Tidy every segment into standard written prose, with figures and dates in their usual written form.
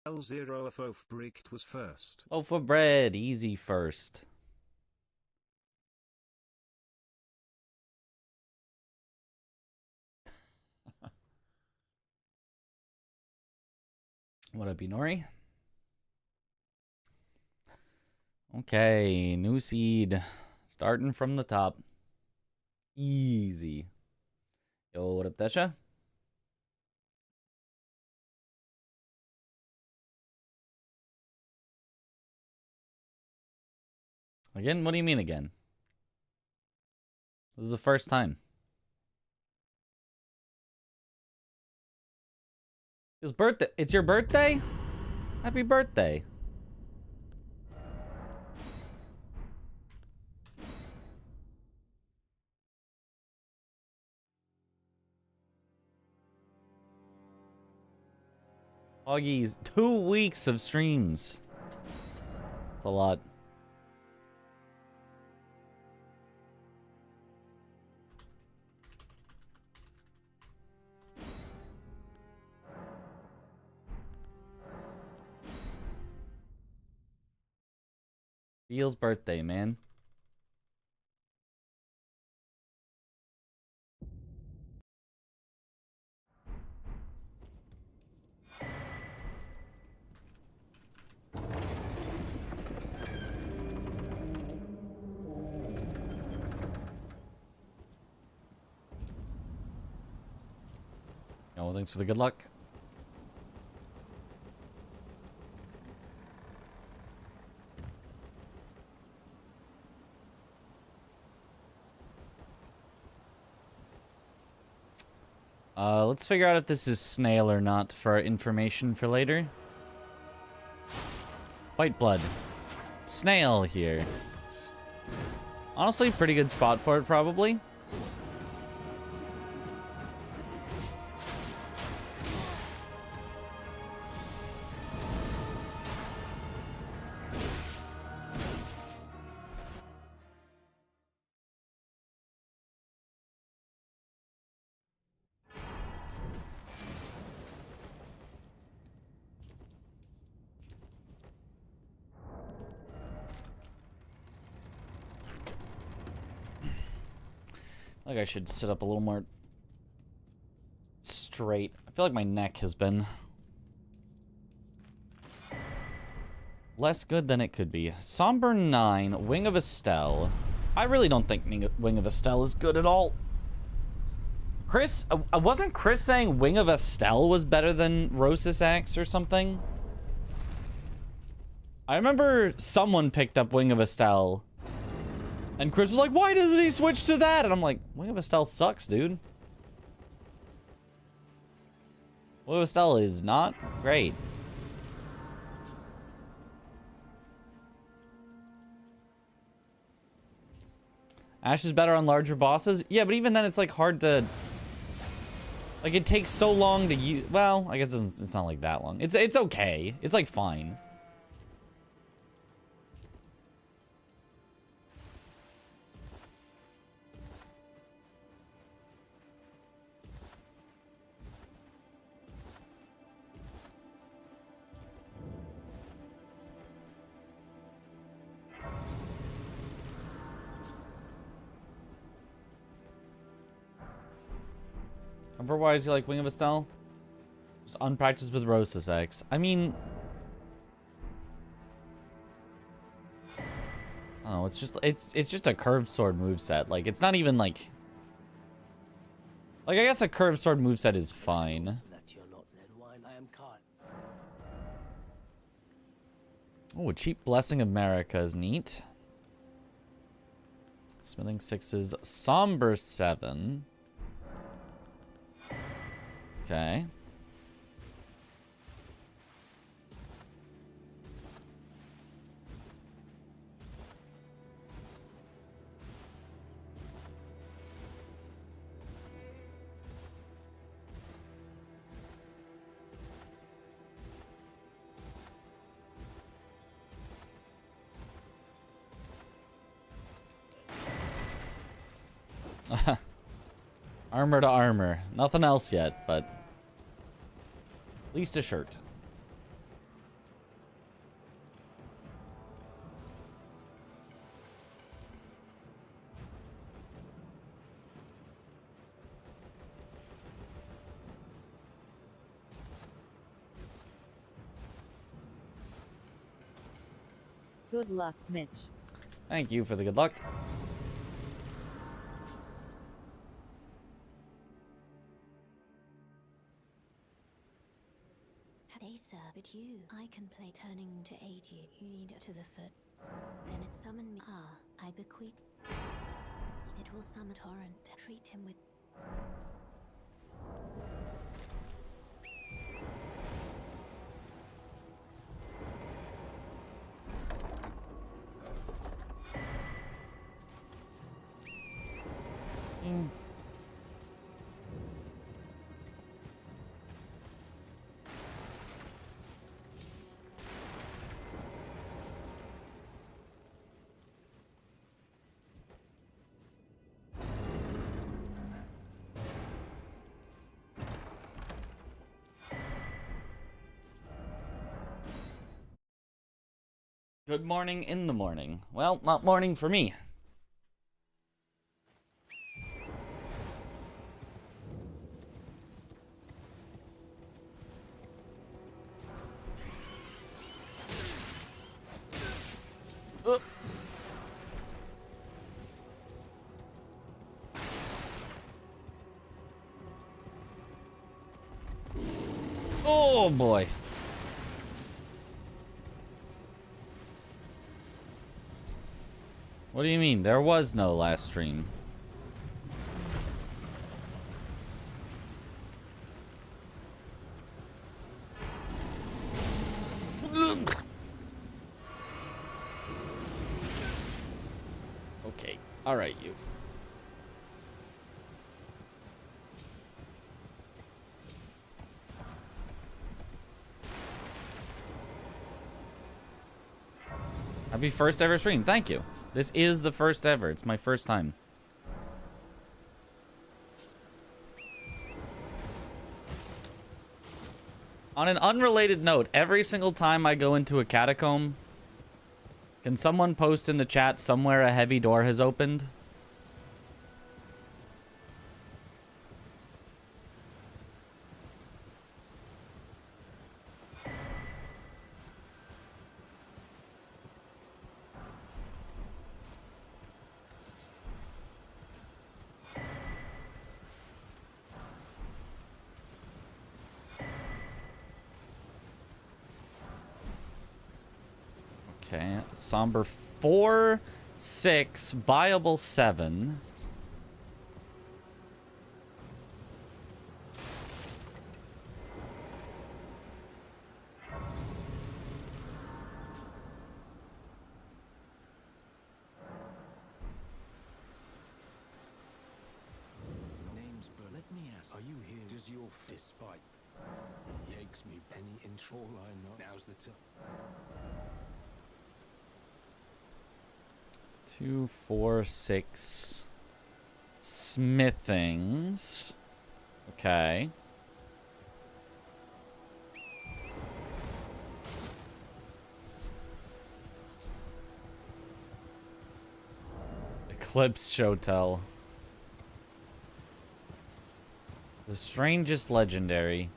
L0 of Ofbricht was first. Oh, for bread, easy first. What up, Inori? Okay, new seed. Starting from the top. Easy. Yo, what up, Desha? Again? What do you mean again? This is the first time. It's birthday. It's your birthday? Happy birthday. Hoggies, 2 weeks of streams. That's a lot. Beal's birthday, man. Oh, thanks for the good luck. Let's figure out if this is snail or not for our information for later. White blood. Snail here. Honestly, pretty good spot for it, probably. I think I should sit up a little more straight. I feel like my neck has been less good than it could be. Somber 9, Wing of Estelle. I really don't think Wing of Estelle is good at all. Chris, wasn't Chris saying Wing of Estelle was better than Rosis Axe or something? I remember someone picked up Wing of Estelle. And Chris was like, why doesn't he switch to that? And I'm like, Wing of Estelle sucks, dude. Wing of Estelle is not great. Ash is better on larger bosses? Yeah, but even then it's like hard to... Like it takes so long to use... Well, I guess it's not like that long. It's okay. It's like fine. Comfort-wise, you like Wing of Estelle? Just unpracticed with Rosis X. I mean... Oh, it's just a curved sword moveset. Like, it's not even like... Like, I guess a curved sword moveset is fine. Oh, a cheap Blessing of Marika is neat. Smithing 6's Somber 7. Okay. Armor to armor. Nothing else yet, but at least a shirt. Good luck, Mitch. Thank you for the good luck. They sir, but you, I can play turning to aid you. You need to the foot. Then it summon me. Ah, I bequeath. It will summon torrent. Treat him with. Good morning in the morning. Well, not morning for me. Oh boy. What do you mean? There was no last stream. Okay. All right, you. Happy first ever stream. Thank you. This is the first ever. It's my first time. On an unrelated note, every single time I go into a catacomb, can someone post in the chat somewhere a heavy door has opened? Okay, somber 4, 6, viable 7. Name's Bert. Let me ask, are you here? Does your despite takes me penny intro? All I know now's the time. 2, 4, 6 smithings. Okay. Eclipse Shotel. The strangest legendary.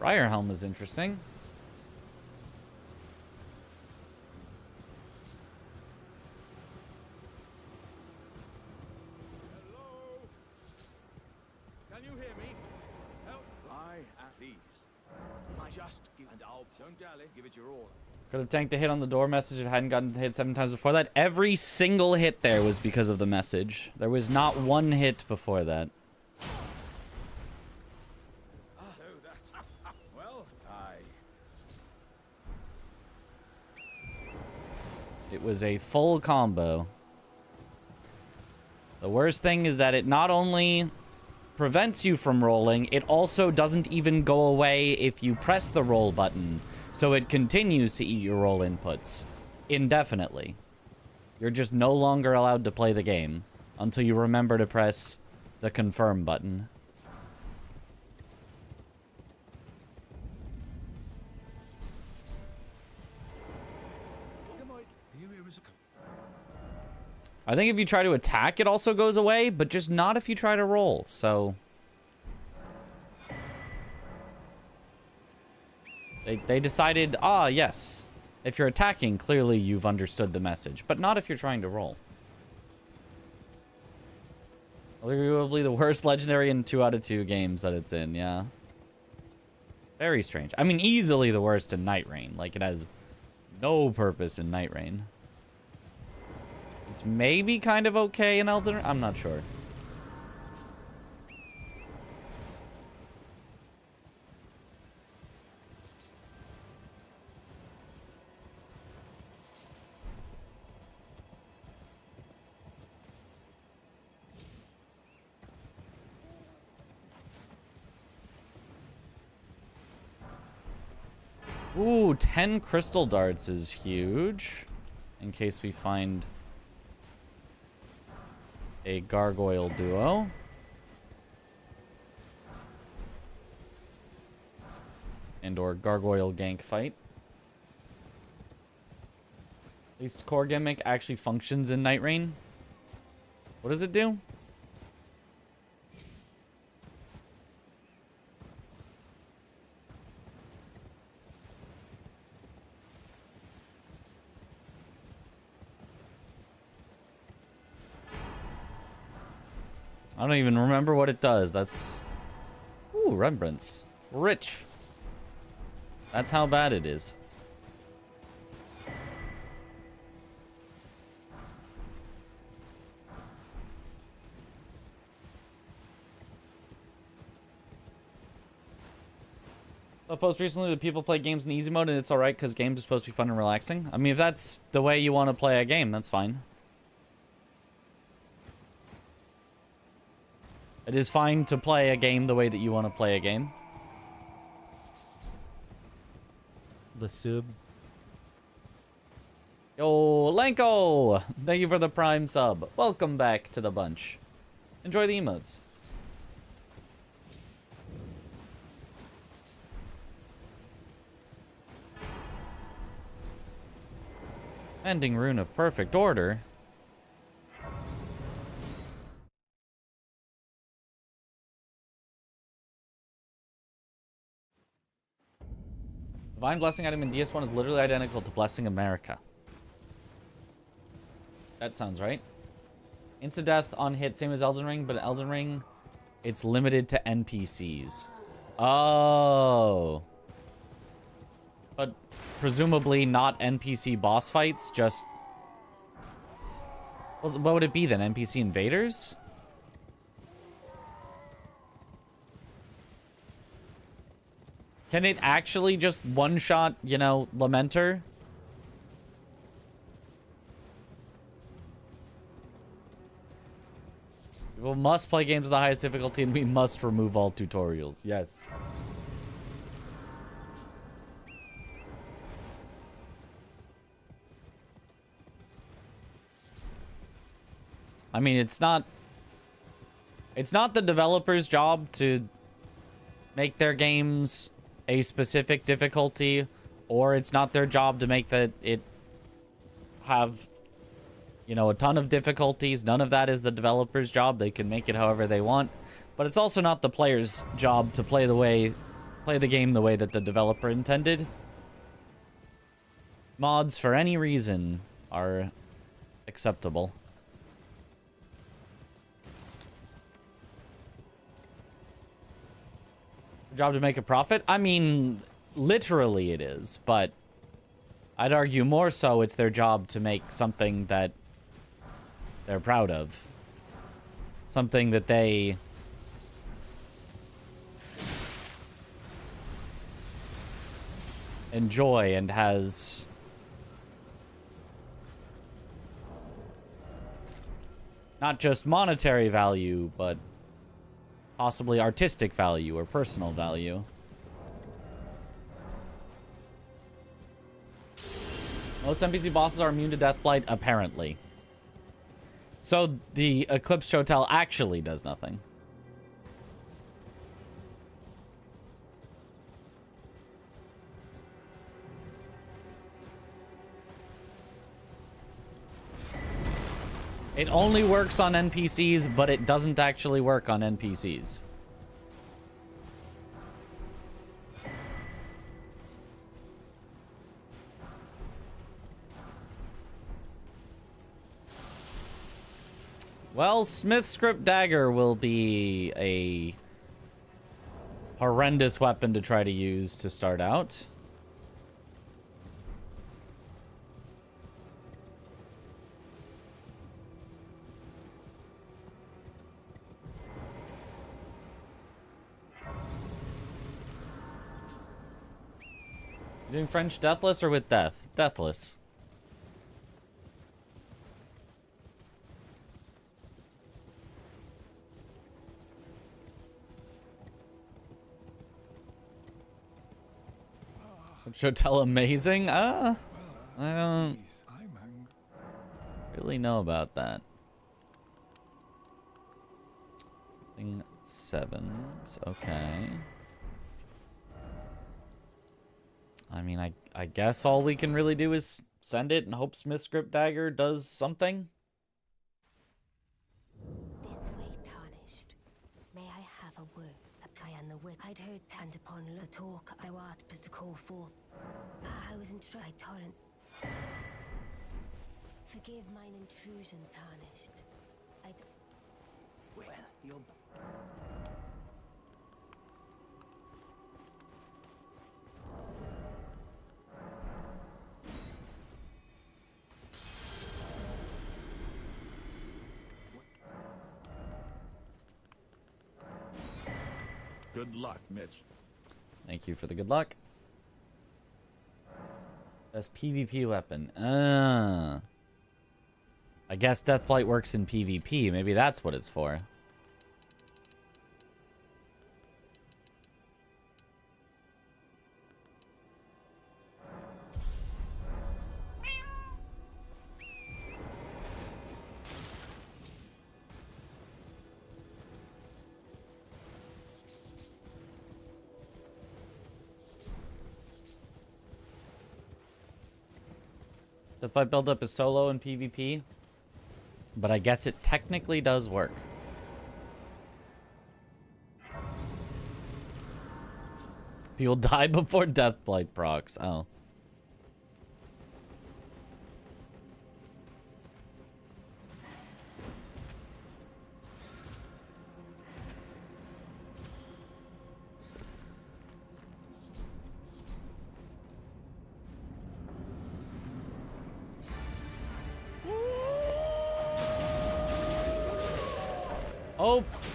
Briarhelm is interesting. Hello? Can you hear me? Help! Lie at ease. I just give and I'll don't dally. Give it your all. Could have tanked the hit on the door message if I hadn't gotten hit 7 times before that. Every single hit there was because of the message. There was not one hit before that. It was a full combo. The worst thing is that it not only prevents you from rolling, it also doesn't even go away if you press the roll button. So it continues to eat your roll inputs indefinitely. You're just no longer allowed to play the game until you remember to press the confirm button. I think if you try to attack, it also goes away, but just not if you try to roll, so... They decided, ah, yes. If you're attacking, clearly you've understood the message. But not if you're trying to roll. Arguably the worst legendary in 2 out of 2 games that it's in, yeah. Very strange. I mean, easily the worst in Night Rain. Like, it has no purpose in Night Rain. It's maybe kind of okay in Elden Ring. I'm not sure. Ooh, 10 crystal darts is huge. In case we find a gargoyle duo. And or gargoyle gank fight. At least core gimmick actually functions in Night Rain. What does it do? I don't even remember what it does. That's... Ooh, remembrance. Rich. That's how bad it is. I posted recently that people play games in easy mode and it's alright because games are supposed to be fun and relaxing. I mean, if that's the way you want to play a game, that's fine. It is fine to play a game the way that you want to play a game. The sub. Yo, Lenko! Thank you for the Prime sub. Welcome back to the bunch. Enjoy the emotes. Ending rune of perfect order. Divine Blessing item in DS1 is literally identical to Blessing America. That sounds right. Insta-death on hit, same as Elden Ring, but in Elden Ring, it's limited to NPCs. Oh. But presumably not NPC boss fights, just... Well, what would it be then? NPC invaders? Can it actually just one-shot, you know, Lamenter? We must play games with the highest difficulty and we must remove all tutorials. Yes. I mean, it's not the developer's job to make their games a specific difficulty, or it's not their job to make it have, you know, a ton of difficulties. None of that is the developer's job. They can make it however they want, but it's also not the player's job to play the game the way that the developer intended. Mods for any reason are acceptable. Job to make a profit? I mean, literally it is, but I'd argue more so it's their job to make something that they're proud of. Something that they enjoy and has not just monetary value, but possibly artistic value or personal value. Most NPC bosses are immune to Deathblight, apparently. So the Eclipse Hotel actually does nothing. It only works on NPCs, but it doesn't actually work on NPCs. Well, Smith Script Dagger will be a horrendous weapon to try to use to start out. You doing French Deathless or with Death? Deathless. Chotel amazing? I don't really know about that. Something sevens, okay. I mean, I guess all we can really do is send it and hope Smith Script Dagger does something. This way, tarnished. May I have a word? I am the wit. I'd heard and upon the talk thou art to call forth. I was instructed torrents. Forgive mine intrusion, tarnished. Well, you're... Good luck, Mitch. Thank you for the good luck. Best PvP weapon. I guess Deathblight works in PvP. Maybe that's what it's for. Deathblight build-up is solo in PvP, but I guess it technically does work. People die before Deathblight procs. Oh.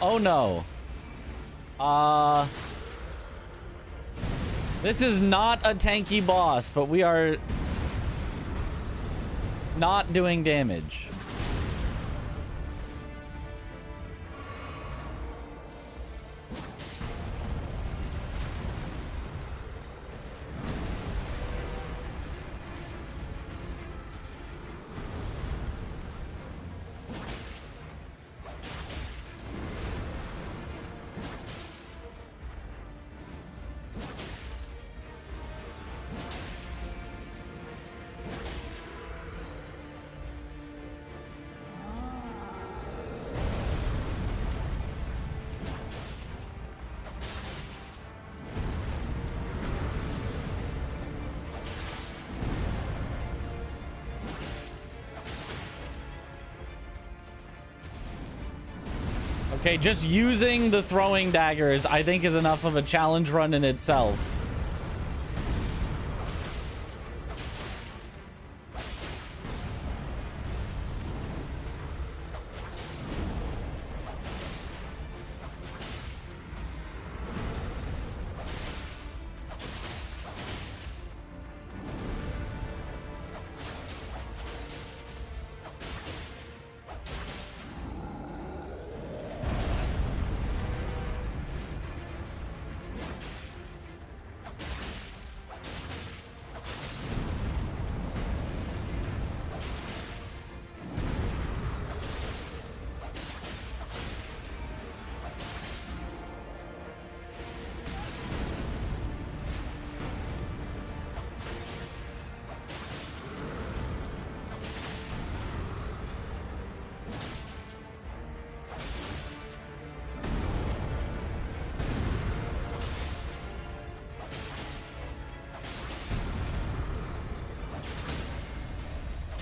Oh no. This is not a tanky boss, but we are not doing damage. Okay, just using the throwing daggers, I think, is enough of a challenge run in itself.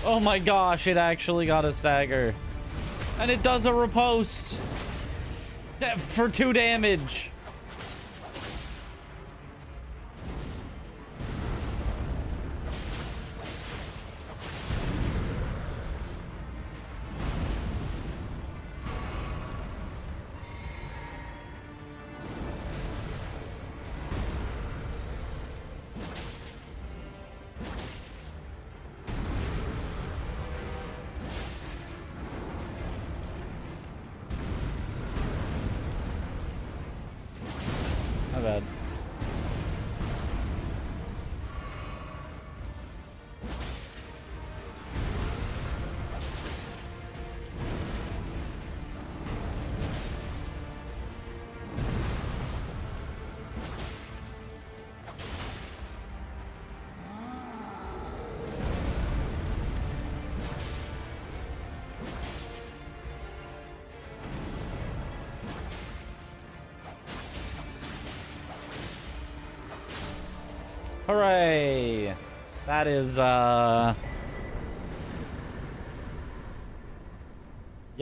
Oh my gosh, it actually got a stagger. And it does a riposte. For 2 damage. My bad. Hooray! That is, yeah,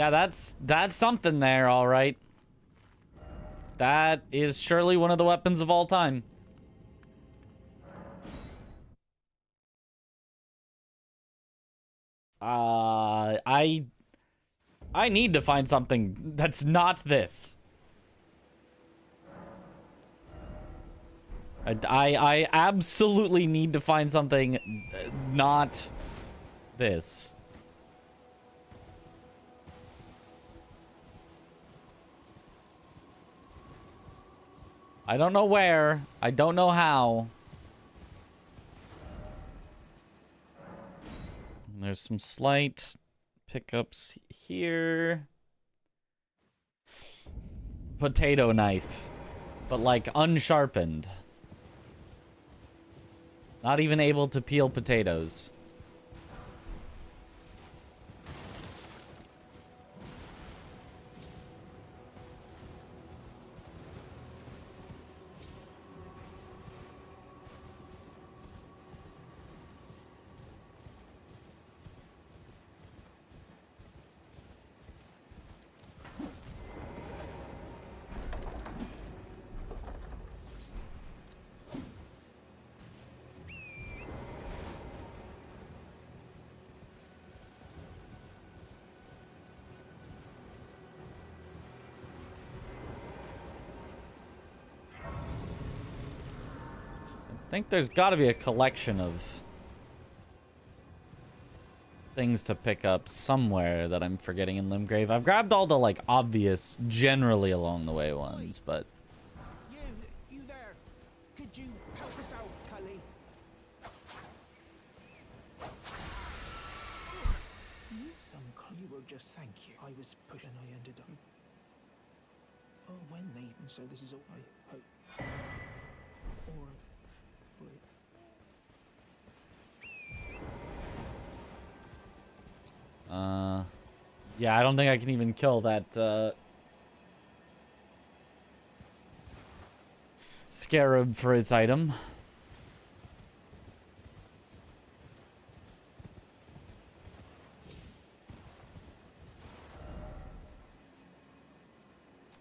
that's something there, all right. That is surely one of the weapons of all time. I need to find something that's not this. I absolutely need to find something not this. I don't know where. I don't know how. There's some slight pickups here. Potato knife. But like unsharpened. Not even able to peel potatoes. I think there's got to be a collection of things to pick up somewhere that I'm forgetting in Limgrave. I've grabbed all the, like, obvious, generally along the way ones, but... You there. Could you help us out, Cully? You will just thank you. I was pushing, I ended up... Oh, when they even so this is all I hope. Or... Yeah, I don't think I can even kill that, scarab for its item.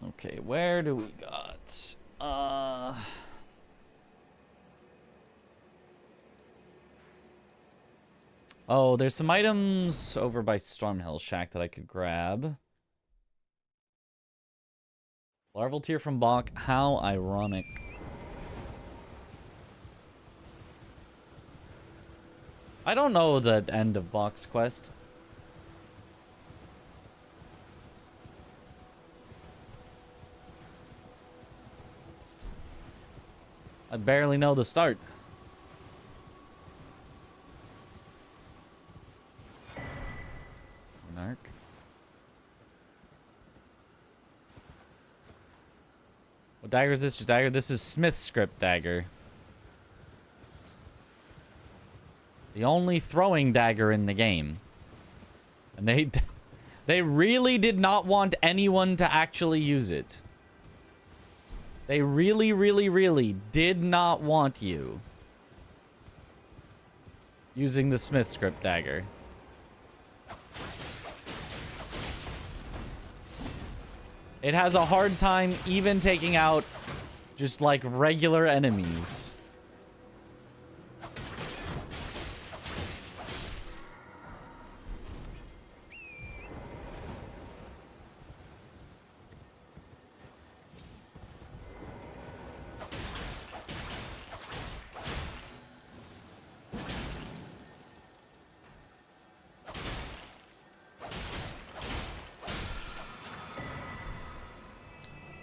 Okay, where do we got? Oh, there's some items over by Stormhill Shack that I could grab. Larval Tear from Bach. How ironic. I don't know the end of Bach's quest. I barely know the start. Narc. What dagger is this? Just dagger? This is Smith's script dagger. The only throwing dagger in the game. And they really did not want anyone to actually use it. They really, really, really did not want you using the Smith script dagger. It has a hard time even taking out just like regular enemies.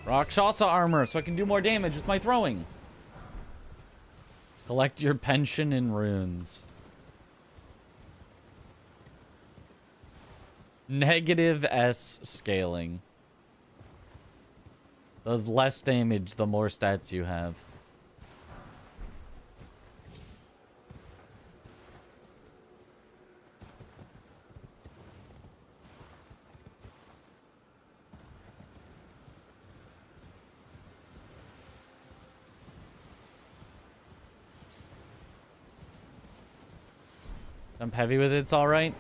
Rakshasa armor, so I can do more damage with my throwing. Collect your pension in runes. Negative S scaling. Does less damage the more stats you have. Jump heavy with it's all right.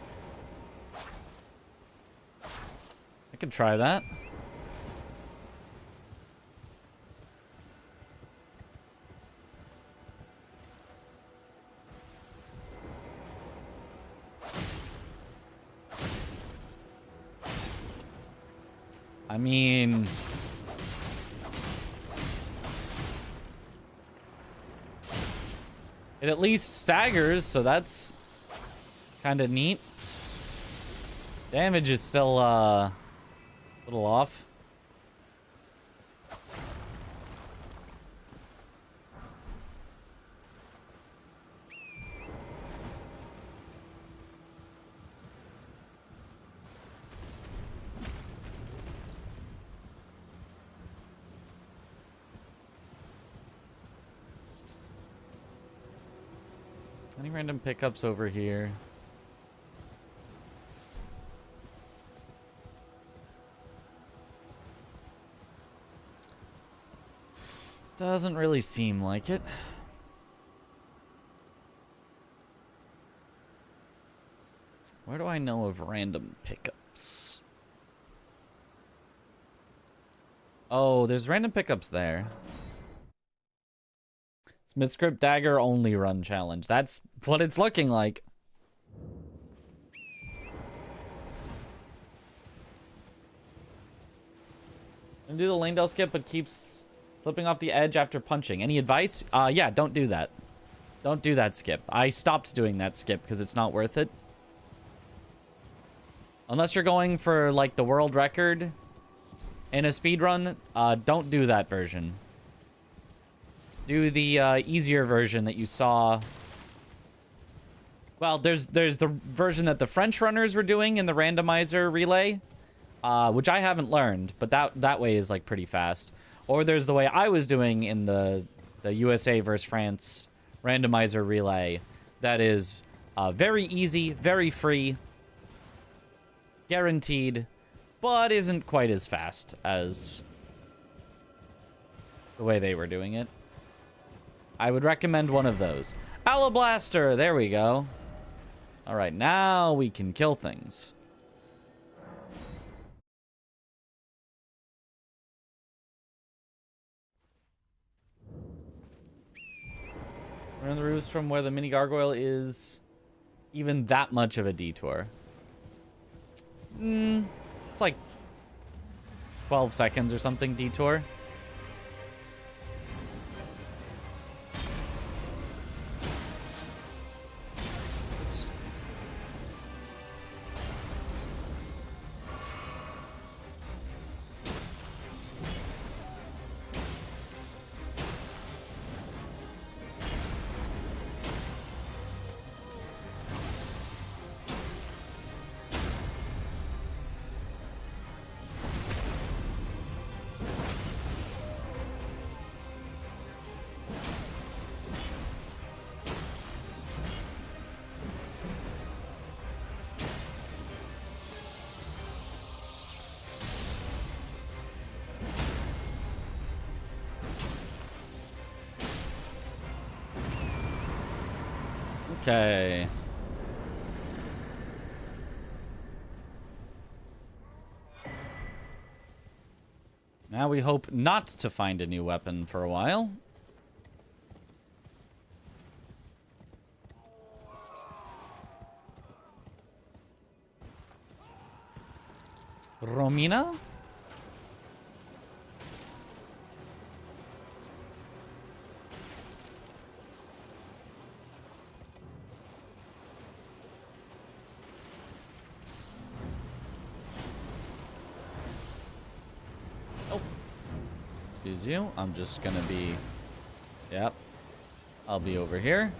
I could try that. I mean, it at least staggers, so that's kind of neat. Damage is still a little off. Any random pickups over here? Doesn't really seem like it. Where do I know of random pickups? Oh, there's random pickups there. Smith Script Dagger only run challenge. That's what it's looking like. And do the Langdale skip, but keeps slipping off the edge after punching. Any advice? Yeah, don't do that. Don't do that skip. I stopped doing that skip because it's not worth it. Unless you're going for, like, the world record in a speedrun, don't do that version. Do the easier version that you saw. Well, there's the version that the French runners were doing in the randomizer relay, which I haven't learned, but that way is, like, pretty fast. Or there's the way I was doing in the USA versus France randomizer relay. That is very easy, very free, guaranteed, but isn't quite as fast as the way they were doing it. I would recommend one of those. Alablaster, there we go. All right, now we can kill things. We're on the roofs from where the mini gargoyle is even that much of a detour. It's like 12 seconds or something detour. Oops. Okay. Now we hope not to find a new weapon for a while. Romina? Oh. Excuse you. I'm just gonna be... Yep. I'll be over here.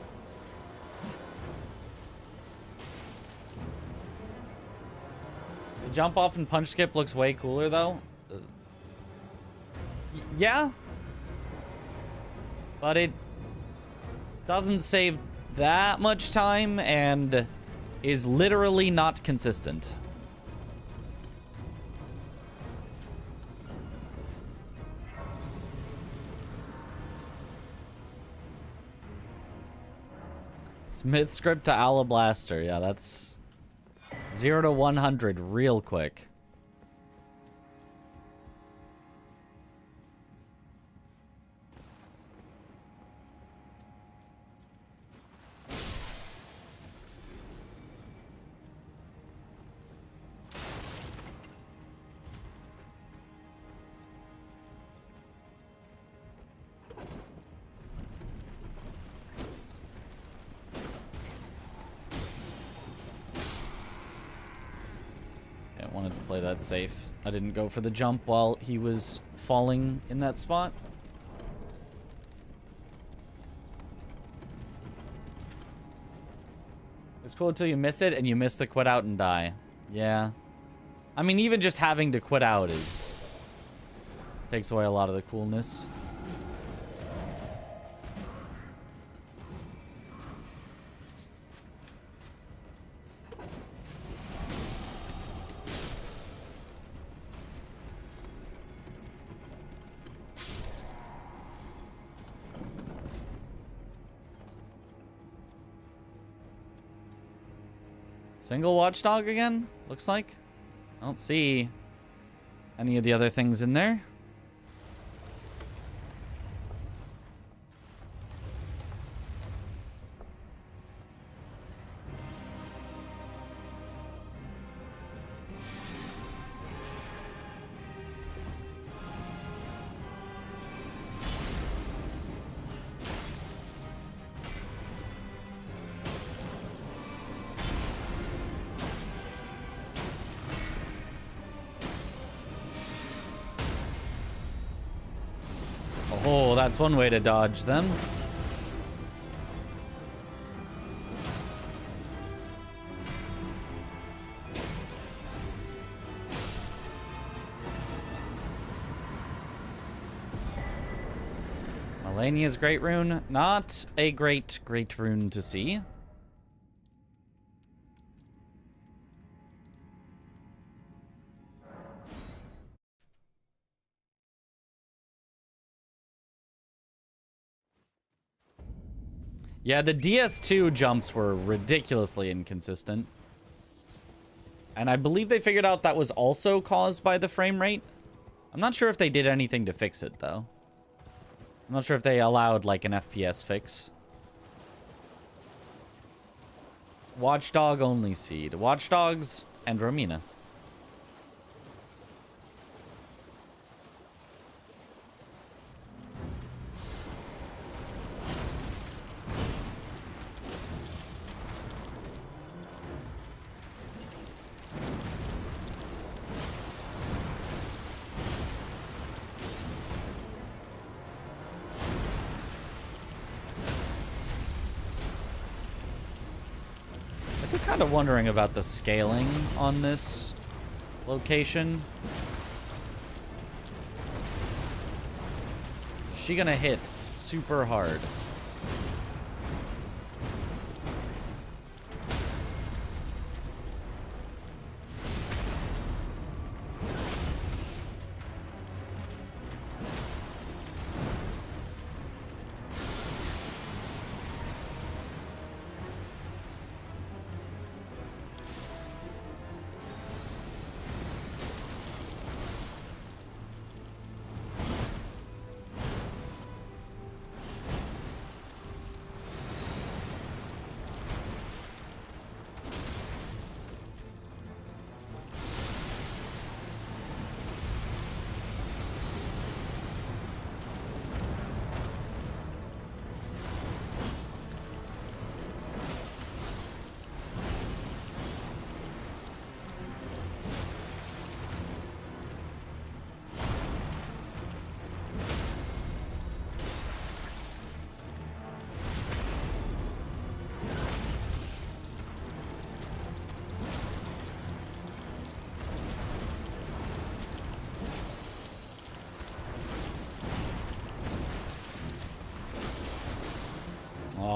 The jump off and punch skip looks way cooler, though. Yeah. But it doesn't save that much time and is literally not consistent. Smith script to Alablaster. Yeah, that's 0 to 100 real quick. Wanted to play that safe. I didn't go for the jump while he was falling in that spot. It's cool until you miss it and you miss the quit out and die. Yeah. I mean, even just having to quit out takes away a lot of the coolness. Single watchdog again? Looks like. I don't see any of the other things in there. Oh, that's one way to dodge them. Melania's great rune. Not a great rune to see. Yeah, the DS2 jumps were ridiculously inconsistent. And I believe they figured out that was also caused by the frame rate. I'm not sure if they did anything to fix it, though. I'm not sure if they allowed, like, an FPS fix. Watchdog only seed. Watchdogs and Romina. Kind of wondering about the scaling on this location. Is she gonna hit super hard?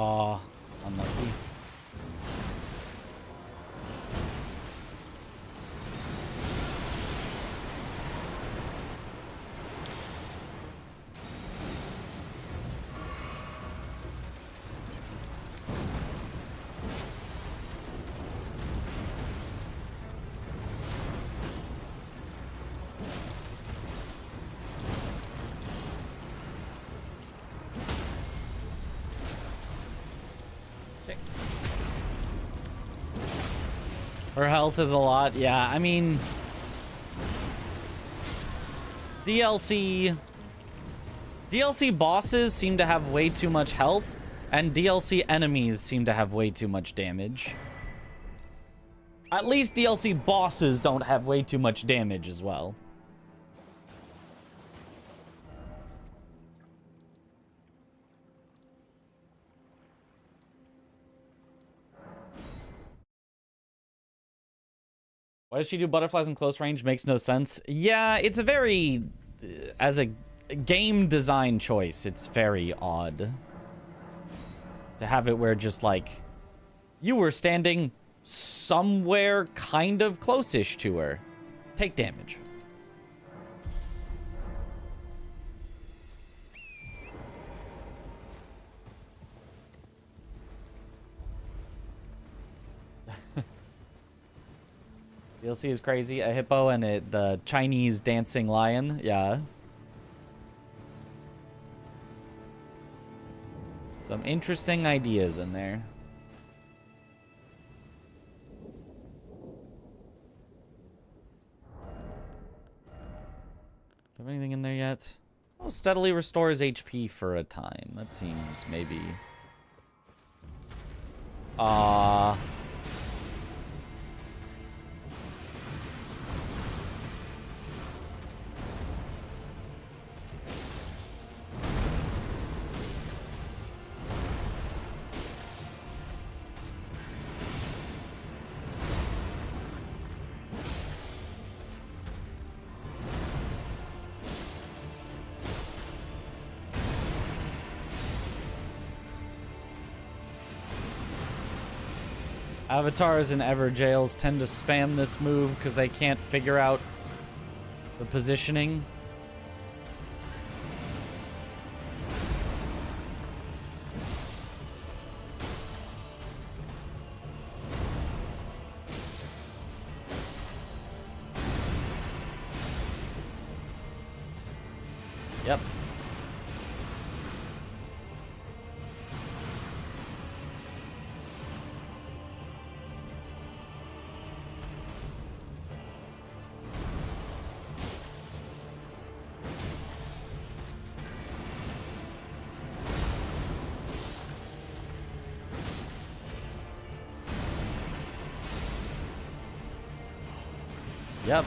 Oh, unlucky. Her health is a lot. Yeah, I mean, DLC bosses seem to have way too much health, and DLC enemies seem to have way too much damage. At least DLC bosses don't have way too much damage as well. Why does she do butterflies in close range? Makes no sense. Yeah, it's a very... as a game design choice, it's very odd. To have it where just, like... you were standing somewhere kind of close-ish to her. Take damage. DLC is crazy. A hippo and the Chinese dancing lion. Yeah. Some interesting ideas in there. Have anything in there yet? Oh, steadily restores HP for a time. That seems maybe... Avatars in Ever Jails tend to spam this move because they can't figure out the positioning. Yep. Yep.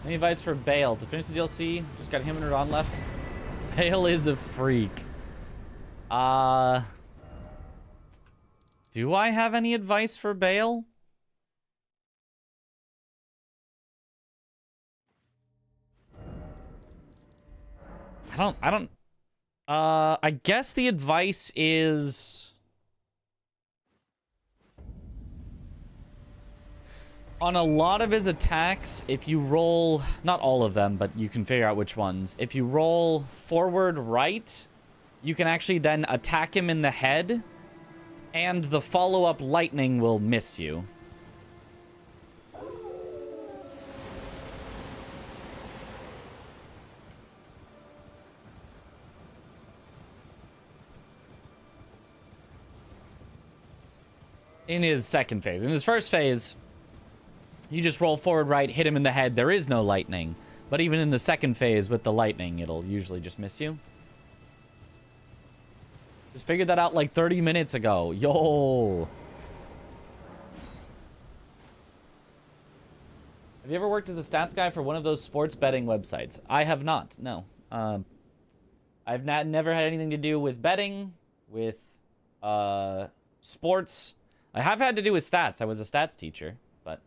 Any advice for Bale to finish the DLC? Just got him and Ron left. Bale is a freak. Do I have any advice for Bale? I guess the advice is on a lot of his attacks, if you roll, not all of them, but you can figure out which ones. If you roll forward right, you can actually then attack him in the head, and the follow-up lightning will miss you. In his second phase. In his first phase, you just roll forward right, hit him in the head. There is no lightning. But even in the second phase with the lightning, it'll usually just miss you. Just figured that out like 30 minutes ago. Yo. Have you ever worked as a stats guy for one of those sports betting websites? I have not, no. I I've never had anything to do with betting, with sports. I have had to do with stats. I was a stats teacher, but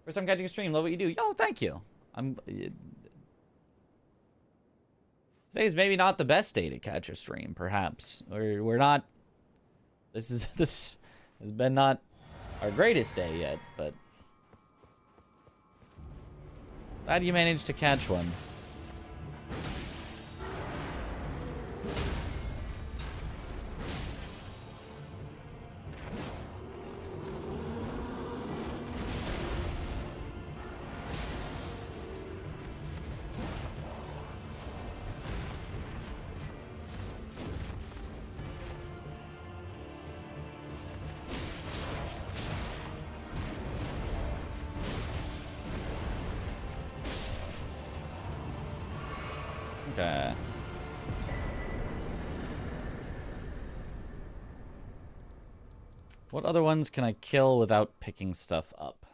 first time catching a stream. Love what you do. Yo, thank you. Today's maybe not the best day to catch a stream, perhaps. We're not. This has been not our greatest day yet, but glad you managed to catch one. Okay. What other ones can I kill without picking stuff up?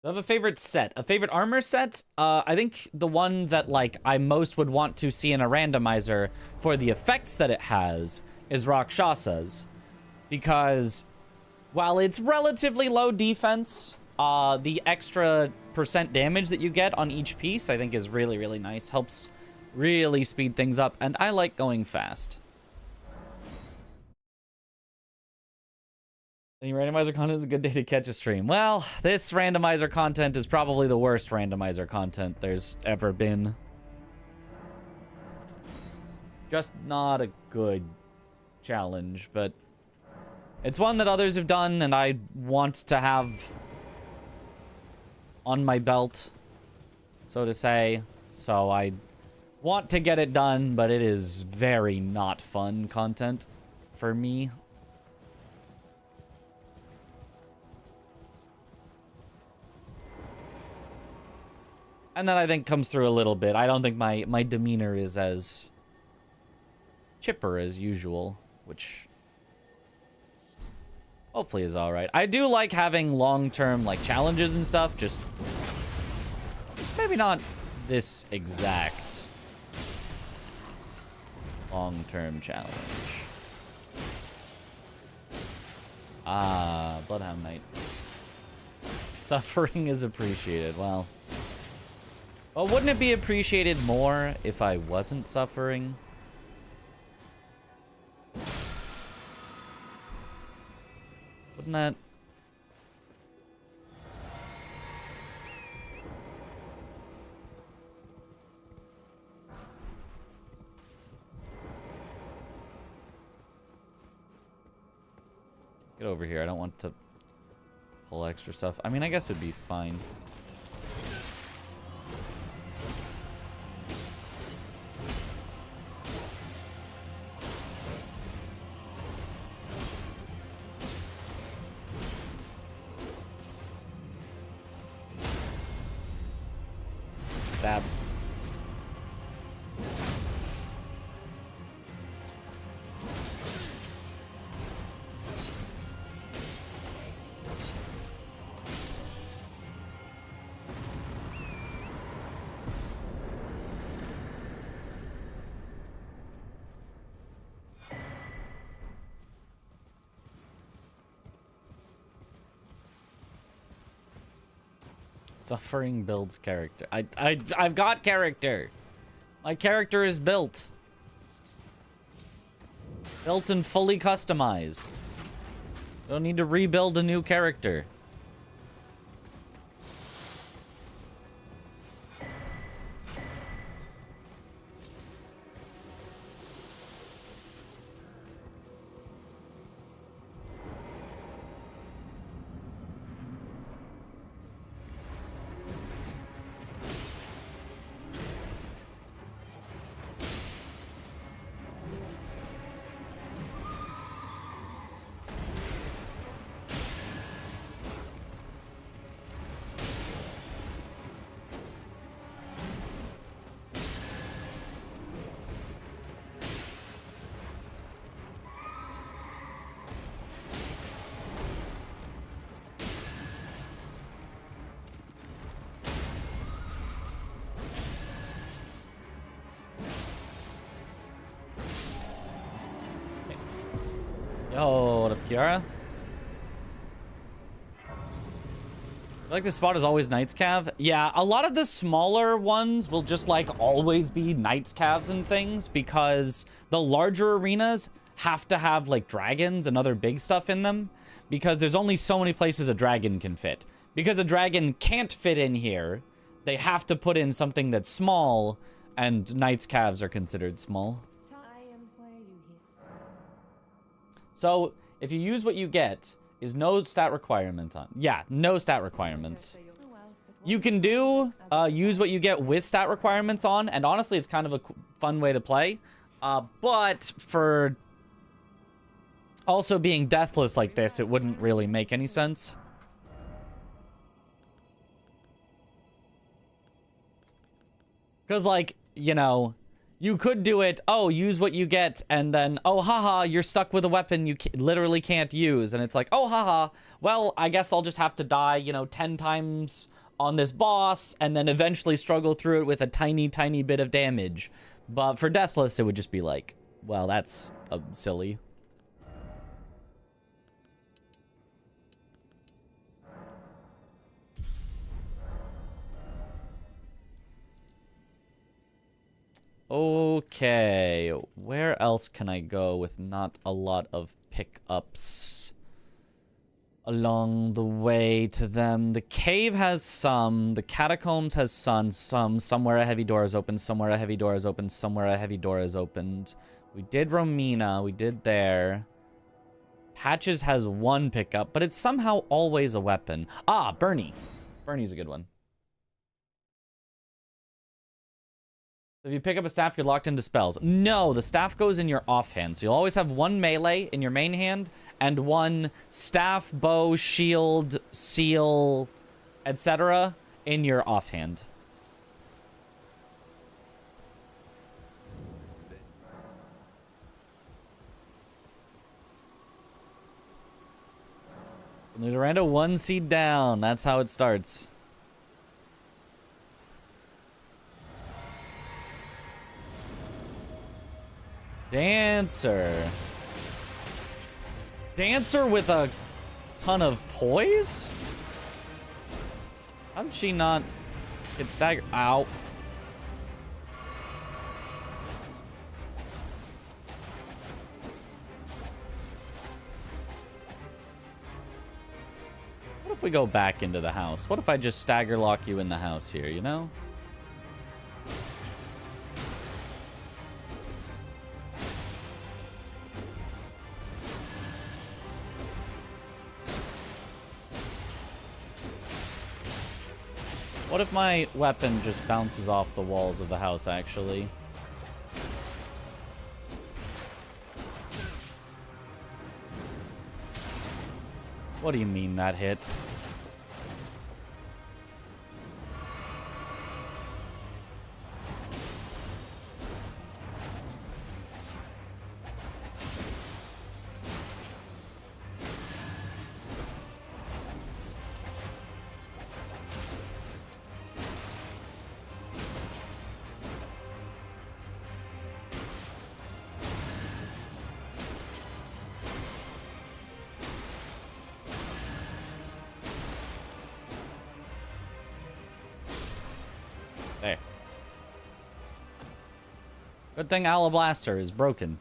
Do I have a favorite set? A favorite armor set? I think the one that, like, I most would want to see in a randomizer for the effects that it has is Rakshasa's. Because while it's relatively low defense, the extra % damage that you get on each piece, I think is really, really nice. Helps really speed things up, and I like going fast. Any randomizer content is a good day to catch a stream. Well, this randomizer content is probably the worst randomizer content there's ever been. Just not a good challenge, but it's one that others have done, and I want to have on my belt, so to say. So I want to get it done, but it is very not fun content for me. And then I think comes through a little bit. I don't think my demeanor is as chipper as usual, which hopefully is alright. I do like having long-term, like, challenges and stuff. Just maybe not this exact long-term challenge. Ah, Bloodhound Knight. Suffering is appreciated. Well, wouldn't it be appreciated more if I wasn't suffering? Wouldn't that... Get over here. I don't want to pull extra stuff. I mean, I guess it would be fine. Stab. Suffering builds character. I've got character. My character is built. Built and fully customized. Don't need to rebuild a new character. Yo, what up, Kiara? I like this spot is always Knight's Cav. Yeah, a lot of the smaller ones will just like always be Knight's Cavs and things because the larger arenas have to have like dragons and other big stuff in them because there's only so many places a dragon can fit. Because a dragon can't fit in here, they have to put in something that's small, and Knight's Cavs are considered small. So if you use what you get, is no stat requirement on. Yeah, no stat requirements. You can do use what you get with stat requirements on, and honestly, it's kind of a fun way to play. But for also being deathless like this, it wouldn't really make any sense. Because, like, you know, you could do it, oh, use what you get, and then, oh, haha, you're stuck with a weapon you literally can't use. And it's like, oh, haha, well, I guess I'll just have to die, you know, 10 times on this boss, and then eventually struggle through it with a tiny, tiny bit of damage. But for Deathless, it would just be like, well, that's silly. Okay, where else can I go with not a lot of pickups along the way to them? The cave has some, the catacombs has some, somewhere a heavy door is open, somewhere a heavy door is open, somewhere a heavy door is opened. We did Romina, we did there. Patches has one pickup, but it's somehow always a weapon. Ah, Bernie. Bernie's a good one. If you pick up a staff, you're locked into spells. No, the staff goes in your offhand. So you'll always have one melee in your main hand and one staff, bow, shield, seal, etc. in your offhand. And there's a rando 1 seed down. That's how it starts. Dancer. Dancer with a ton of poise? How did she not get staggered? Ow. What if we go back into the house? What if I just stagger lock you in the house here, you know? What if my weapon just bounces off the walls of the house, actually? What do you mean that hit? There. Good thing Alablaster is broken.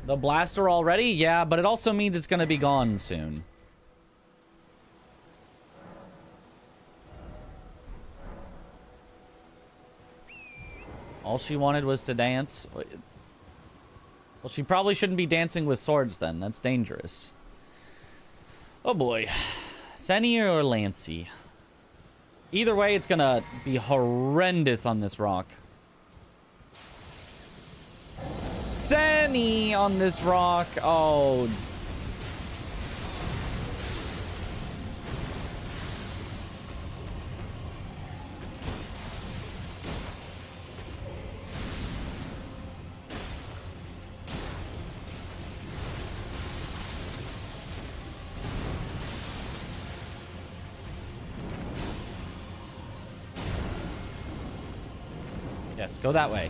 The blaster already? Yeah, but it also means it's gonna be gone soon. All she wanted was to dance. Well, she probably shouldn't be dancing with swords then. That's dangerous. Oh boy. Senny or Lancey? Either way, it's gonna be horrendous on this rock. Senny on this rock. Oh. Yes, go that way.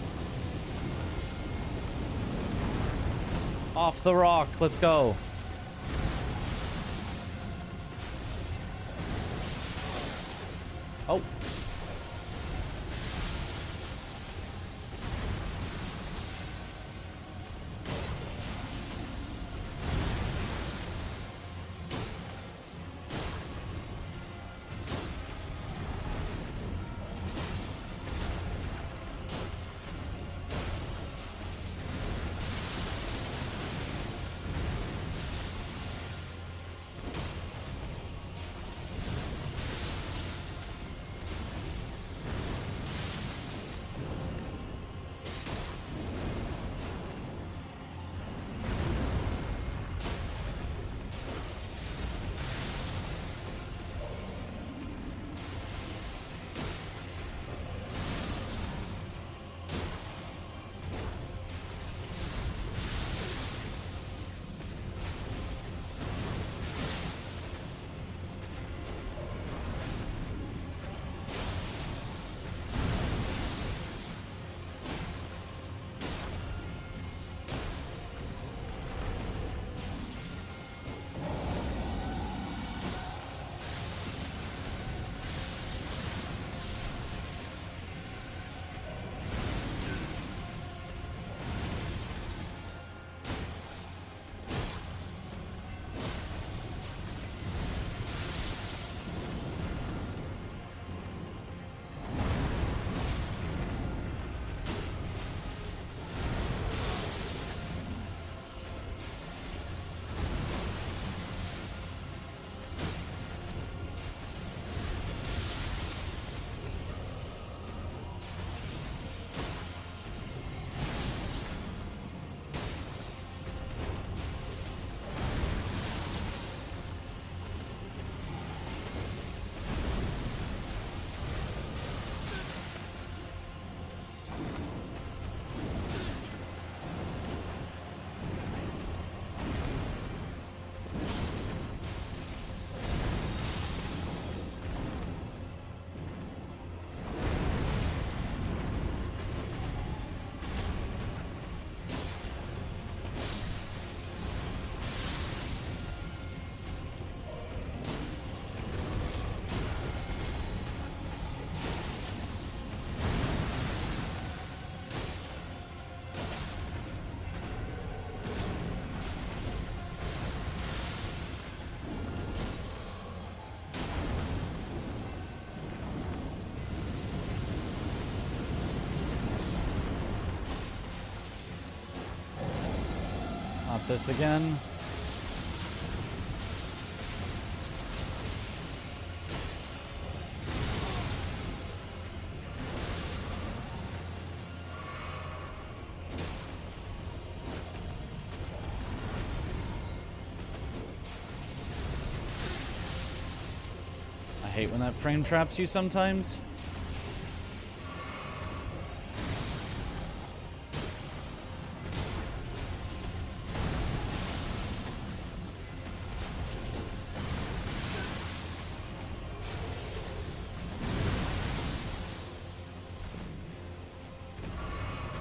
Off the rock. Let's go. Oh. Not this again. I hate when that frame traps you sometimes.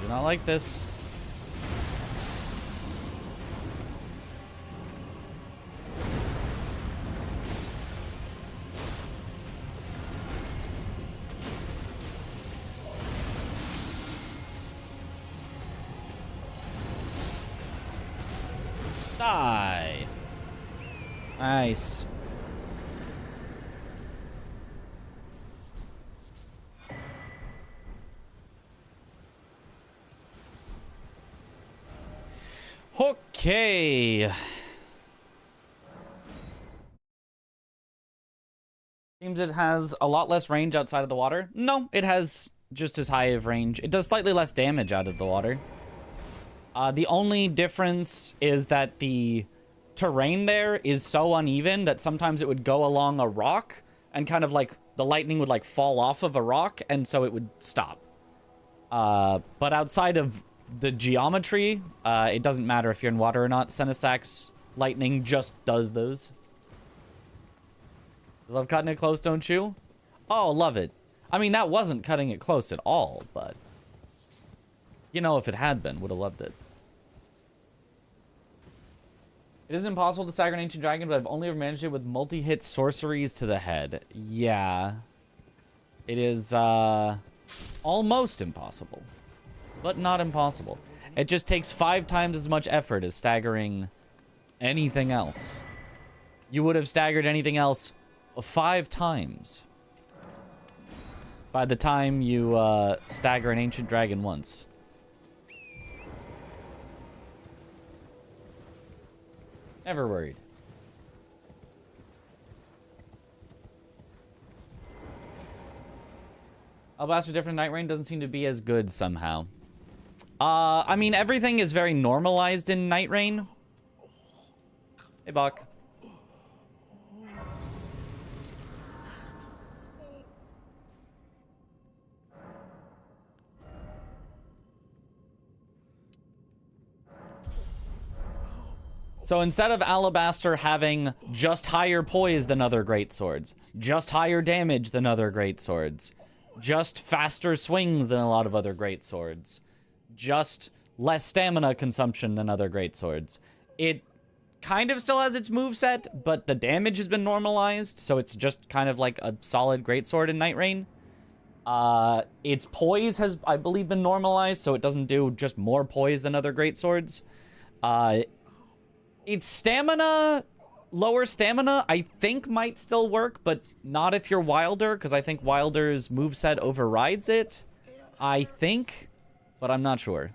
Do not like this. Die. Nice. Okay. Seems it has a lot less range outside of the water. No, it has just as high of range. It does slightly less damage out of the water. The only difference is that the terrain there is so uneven that sometimes it would go along a rock and kind of like the lightning would like fall off of a rock and so it would stop. But outside of the geometry, it doesn't matter if you're in water or not. Senesac's lightning just does those. Love cutting it close, don't you? Oh, love it. I mean, that wasn't cutting it close at all, but... You know, if it had been, would have loved it. It is impossible to stagger an Ancient Dragon, but I've only ever managed it with multi-hit sorceries to the head. Yeah. It is, almost impossible. But not impossible. It just takes 5 times as much effort as staggering anything else. You would have staggered anything else 5 times by the time you, stagger an Ancient Dragon once. Never worried. Alabaster different Night Rain doesn't seem to be as good somehow. I mean, everything is very normalized in Night Rain. Hey, Bach. So instead of Alabaster having just higher poise than other greatswords, just higher damage than other greatswords, just faster swings than a lot of other greatswords, just less stamina consumption than other greatswords, it kind of still has its moveset, but the damage has been normalized, so it's just kind of like a solid greatsword in Night Rain. Its poise has, I believe, been normalized, so it doesn't do just more poise than other greatswords. Its stamina, lower stamina, I think might still work, but not if you're Wilder, because I think Wilder's moveset overrides it. I think, but I'm not sure.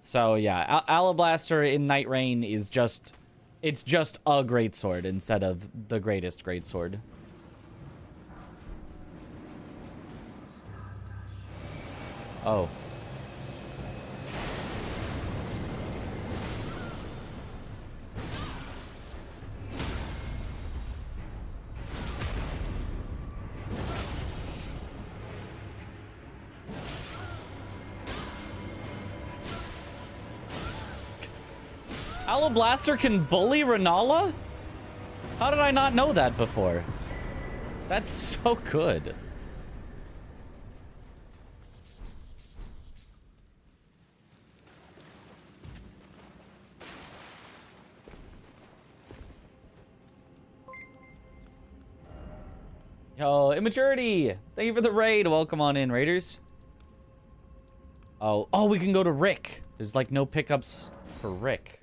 So yeah, Alabaster in Night Rain is just, it's just a greatsword instead of the greatest greatsword. Oh. Alabaster can bully Renala? How did I not know that before? That's so good. Yo, Immaturity! Thank you for the raid. Welcome on in, Raiders. Oh, we can go to Rick. There's like no pickups for Rick.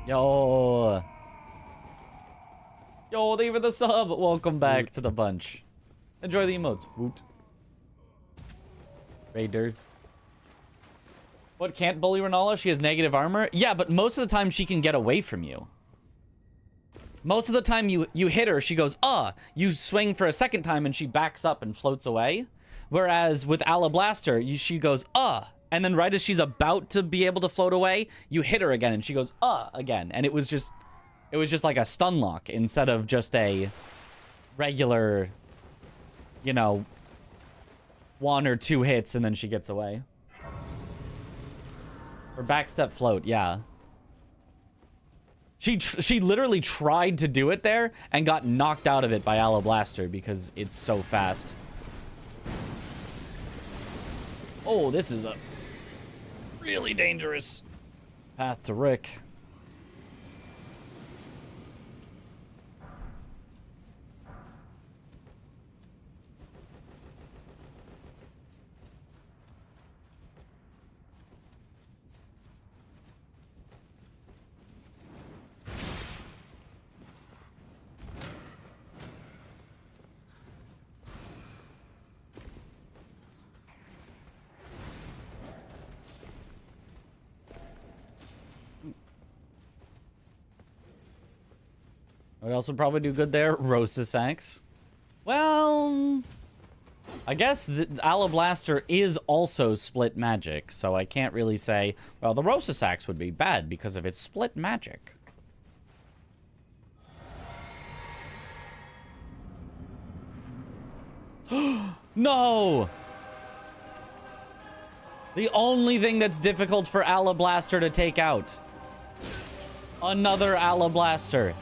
Yo, thank you for the sub. Welcome back to the bunch. Enjoy the emotes. Woot. Raider. What, can't bully Renala? She has negative armor? Yeah, but most of the time she can get away from you. Most of the time you hit her, she goes, you swing for a second time and she backs up and floats away. Whereas with Alabaster, she goes, and then right as she's about to be able to float away, you hit her again, and she goes, again. And it was just like a stun lock instead of just a regular, you know, 1 or 2 hits, and then she gets away. Or backstep float, yeah. She literally tried to do it there, and got knocked out of it by Alabaster because it's so fast. Oh, this is a really dangerous path to Rick. What else would probably do good there? Rosa's Axe. Well, I guess the Alabaster is also split magic, so I can't really say, well, the Rosa's Axe would be bad because of its split magic. No! The only thing that's difficult for Alabaster to take out. Another Alabaster.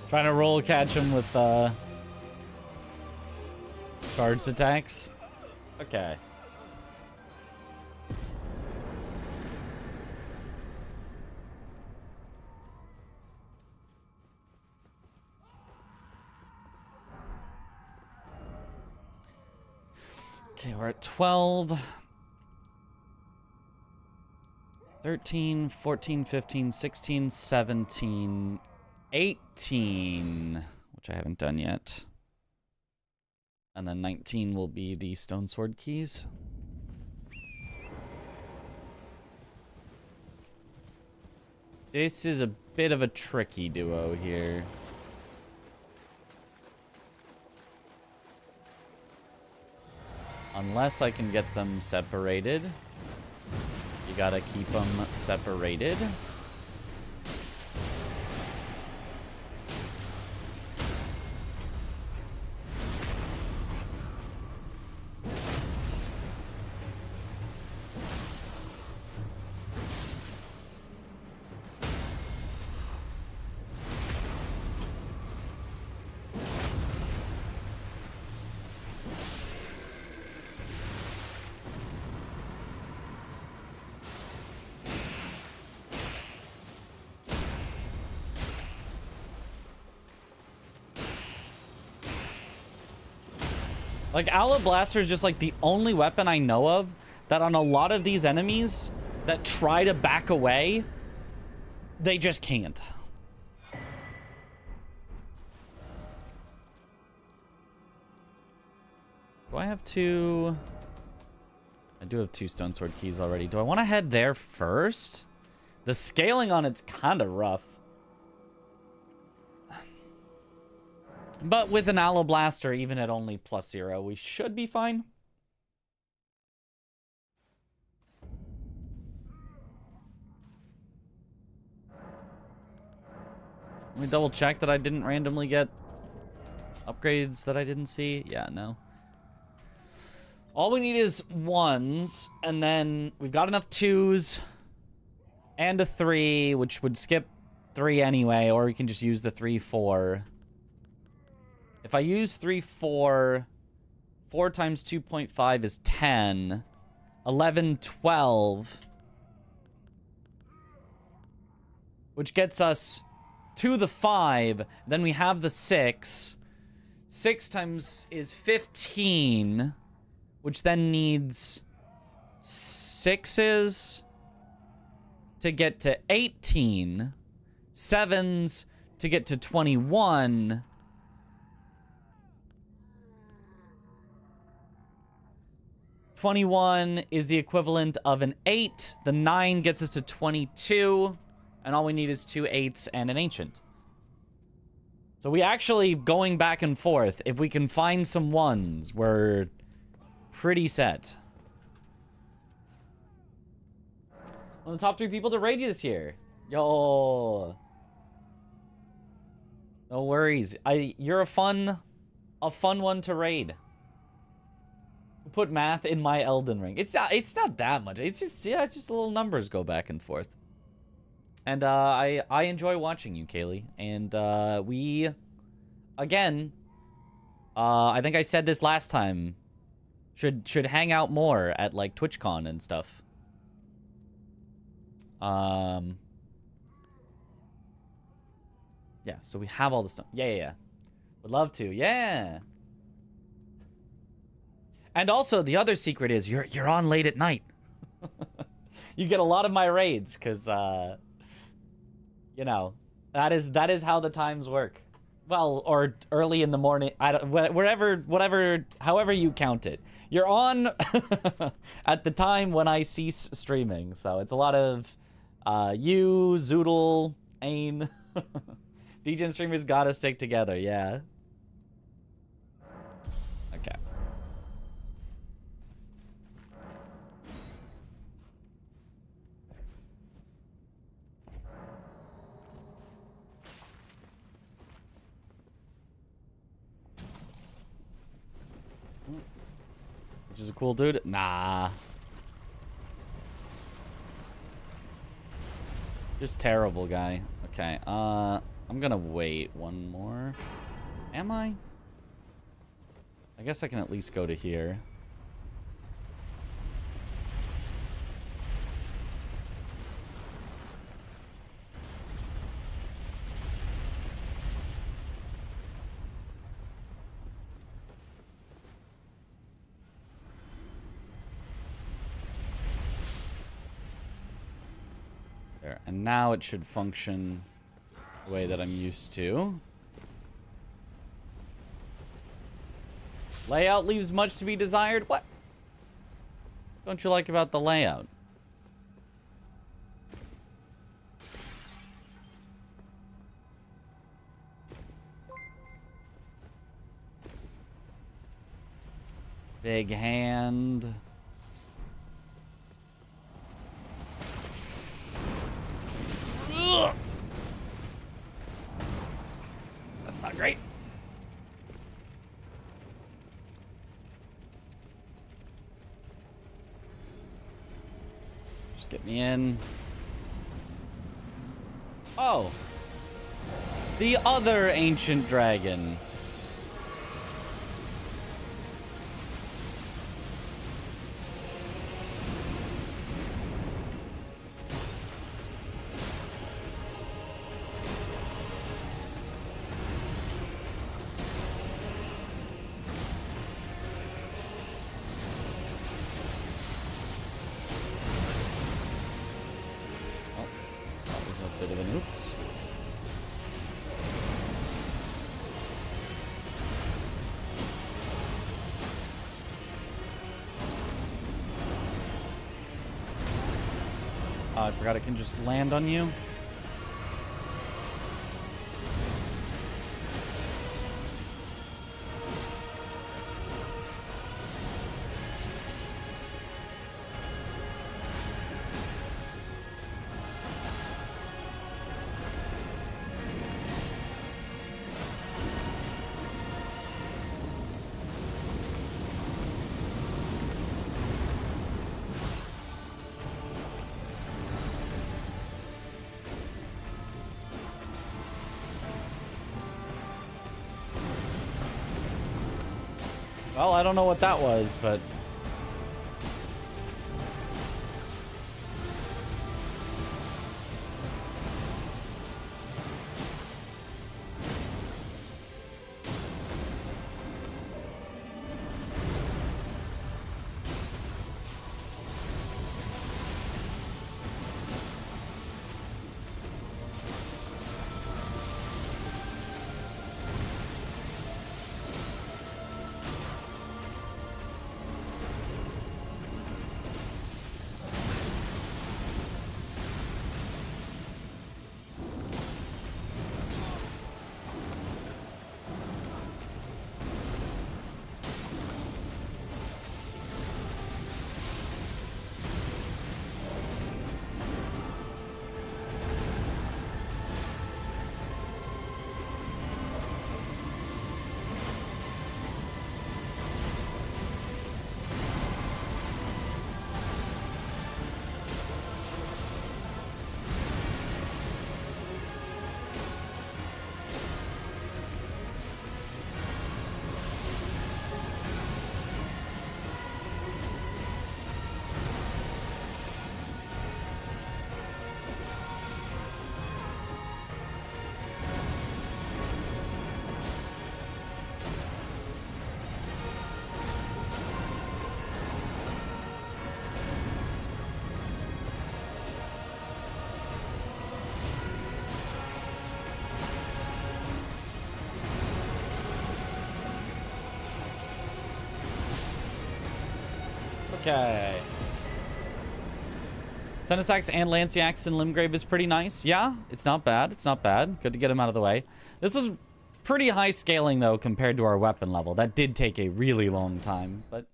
Trying to roll catch him with charged attacks. Okay. Okay, we're at 12. 13, 14, 15, 16, 17, 18, which I haven't done yet. And then 19 will be the stone sword keys. This is a bit of a tricky duo here. Unless I can get them separated. You gotta keep them separated. Like, Aloe Blaster is just, like, the only weapon I know of that on a lot of these enemies that try to back away, they just can't. Do I have two? I do have two stone sword keys already. Do I want to head there first? The scaling on it's kind of rough. But with an Aloe Blaster, even at only +0, we should be fine. Let me double check that I didn't randomly get upgrades that I didn't see. Yeah, no. All we need is 1s, and then we've got enough 2s and a 3, which would skip 3 anyway, or we can just use the 3, 4. If I use 3, 4, 4 times 2.5 is 10. 11, 12. Which gets us to the 5. Then we have the 6. 6 times is 15. Which then needs 6s to get to 18. 7s to get to 21. 21 is the equivalent of an 8. The 9 gets us to 22. And all we need is 2 8s and an ancient. So we actually, going back and forth, if we can find some 1s, we're pretty set. One of the top 3 people to raid you this year. Yo. No worries. You're a fun one to raid. Put math in my Elden Ring. It's not that much. It's just little numbers go back and forth. And I enjoy watching you, Kaylee. And we again, I think I said this last time, should hang out more at like TwitchCon and stuff. Yeah, so we have all the stuff. Yeah. Would love to. Yeah. And also, the other secret is you're on late at night. You get a lot of my raids, because, you know, that is how the times work. Well, or early in the morning, however you count it. You're on at the time when I cease streaming, so it's a lot of you, Zoodle, Ain. DJ streamers gotta stick together, yeah. Okay. Which is a cool dude? Nah. Just terrible guy. Okay, I'm gonna wait one more. Am I? I guess I can at least go to here. There, and now it should function the way that I'm used to. Layout leaves much to be desired. What don't you like about the layout? Big hand. Ugh. That's not great. Just get me in. Oh. The other ancient dragon. Bit of an oops. I forgot it can just land on you. Well, I don't know what that was, but... Okay. Senesax and Lanciax and Limgrave is pretty nice. Yeah, it's not bad. It's not bad. Good to get him out of the way. This was pretty high scaling, though, compared to our weapon level. That did take a really long time, but...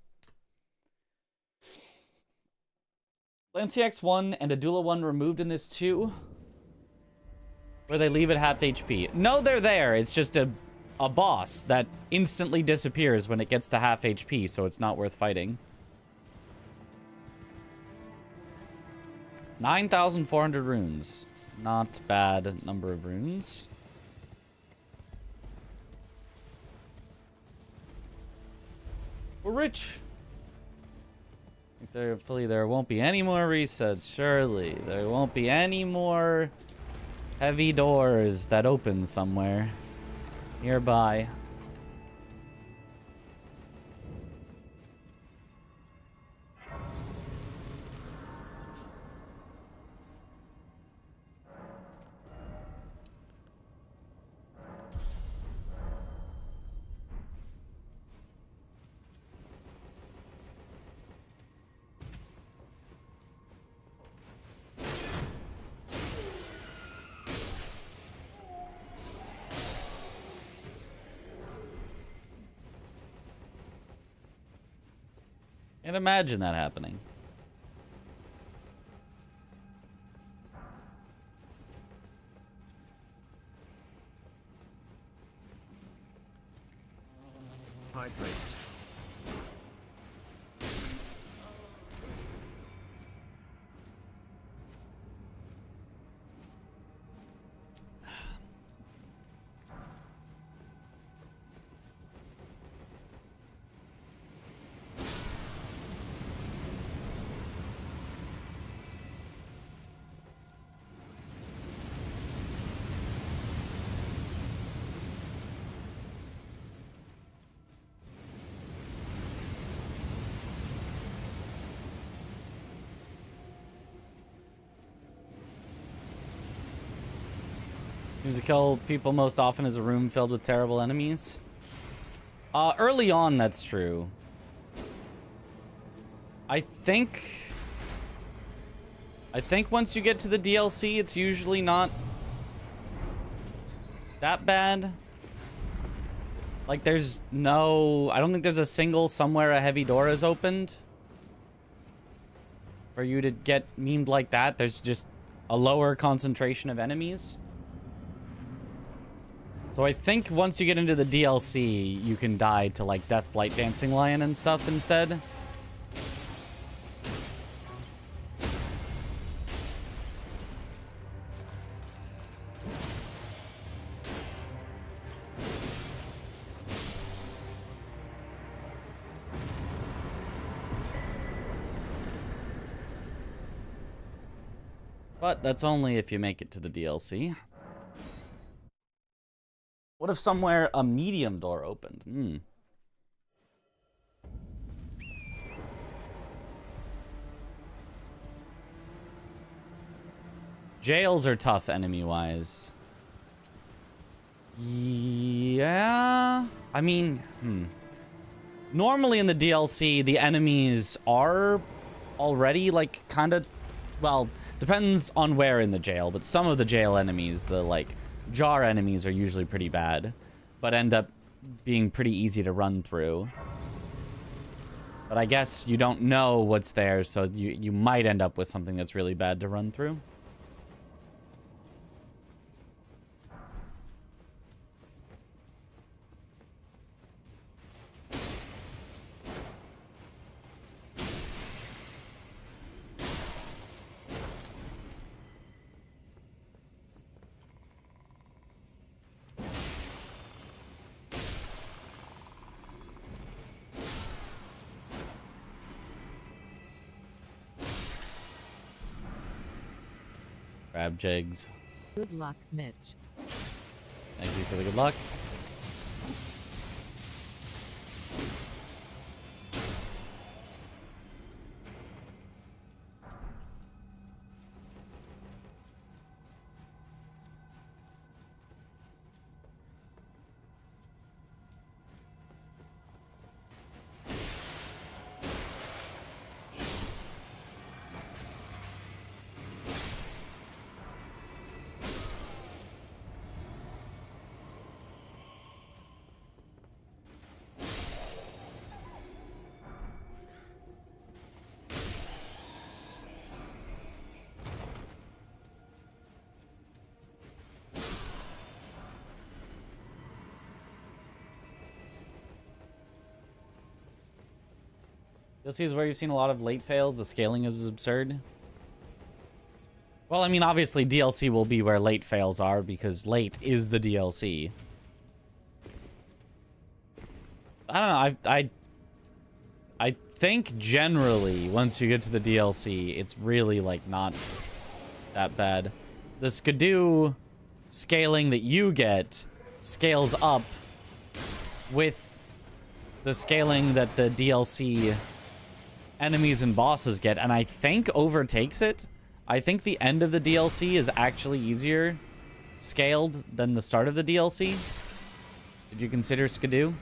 Lanciax 1 and Adula 1 removed in this too? Where they leave at half HP. No, they're there. It's just a boss that instantly disappears when it gets to half HP, so it's not worth fighting. 9,400 runes. Not bad number of runes. We're rich. Hopefully there won't be any more resets. Surely there won't be any more heavy doors that open somewhere nearby. Can't imagine that happening. Hydrate. Seems to kill people most often is a room filled with terrible enemies. Early on, that's true. I think once you get to the DLC, it's usually not that bad. Like, there's no... I don't think there's a single somewhere a heavy door is opened. For you to get memed like that, there's just a lower concentration of enemies. So I think once you get into the DLC, you can die to, like, Deathblight Dancing Lion and stuff instead. But that's only if you make it to the DLC. What if somewhere a medium door opened? Jails are tough enemy-wise. Yeah... I mean, Normally in the DLC, the enemies are already, like, kind of... Well, depends on where in the jail, but some of the jail enemies, the, like... jar enemies are usually pretty bad, but end up being pretty easy to run through. But I guess you don't know what's there, so you might end up with something that's really bad to run through. Grab jigs. Good luck, Mitch. Thank you for the good luck. DLC is where you've seen a lot of late fails. The scaling is absurd. Well, I mean, obviously DLC will be where late fails are because late is the DLC. I don't know. think generally, once you get to the DLC, it's really, like, not that bad. The Skidoo scaling that you get scales up with the scaling that the DLC enemies and bosses get, and I think overtakes it. I think the end of the DLC is actually easier scaled than the start of the DLC. Did you consider Skidoo?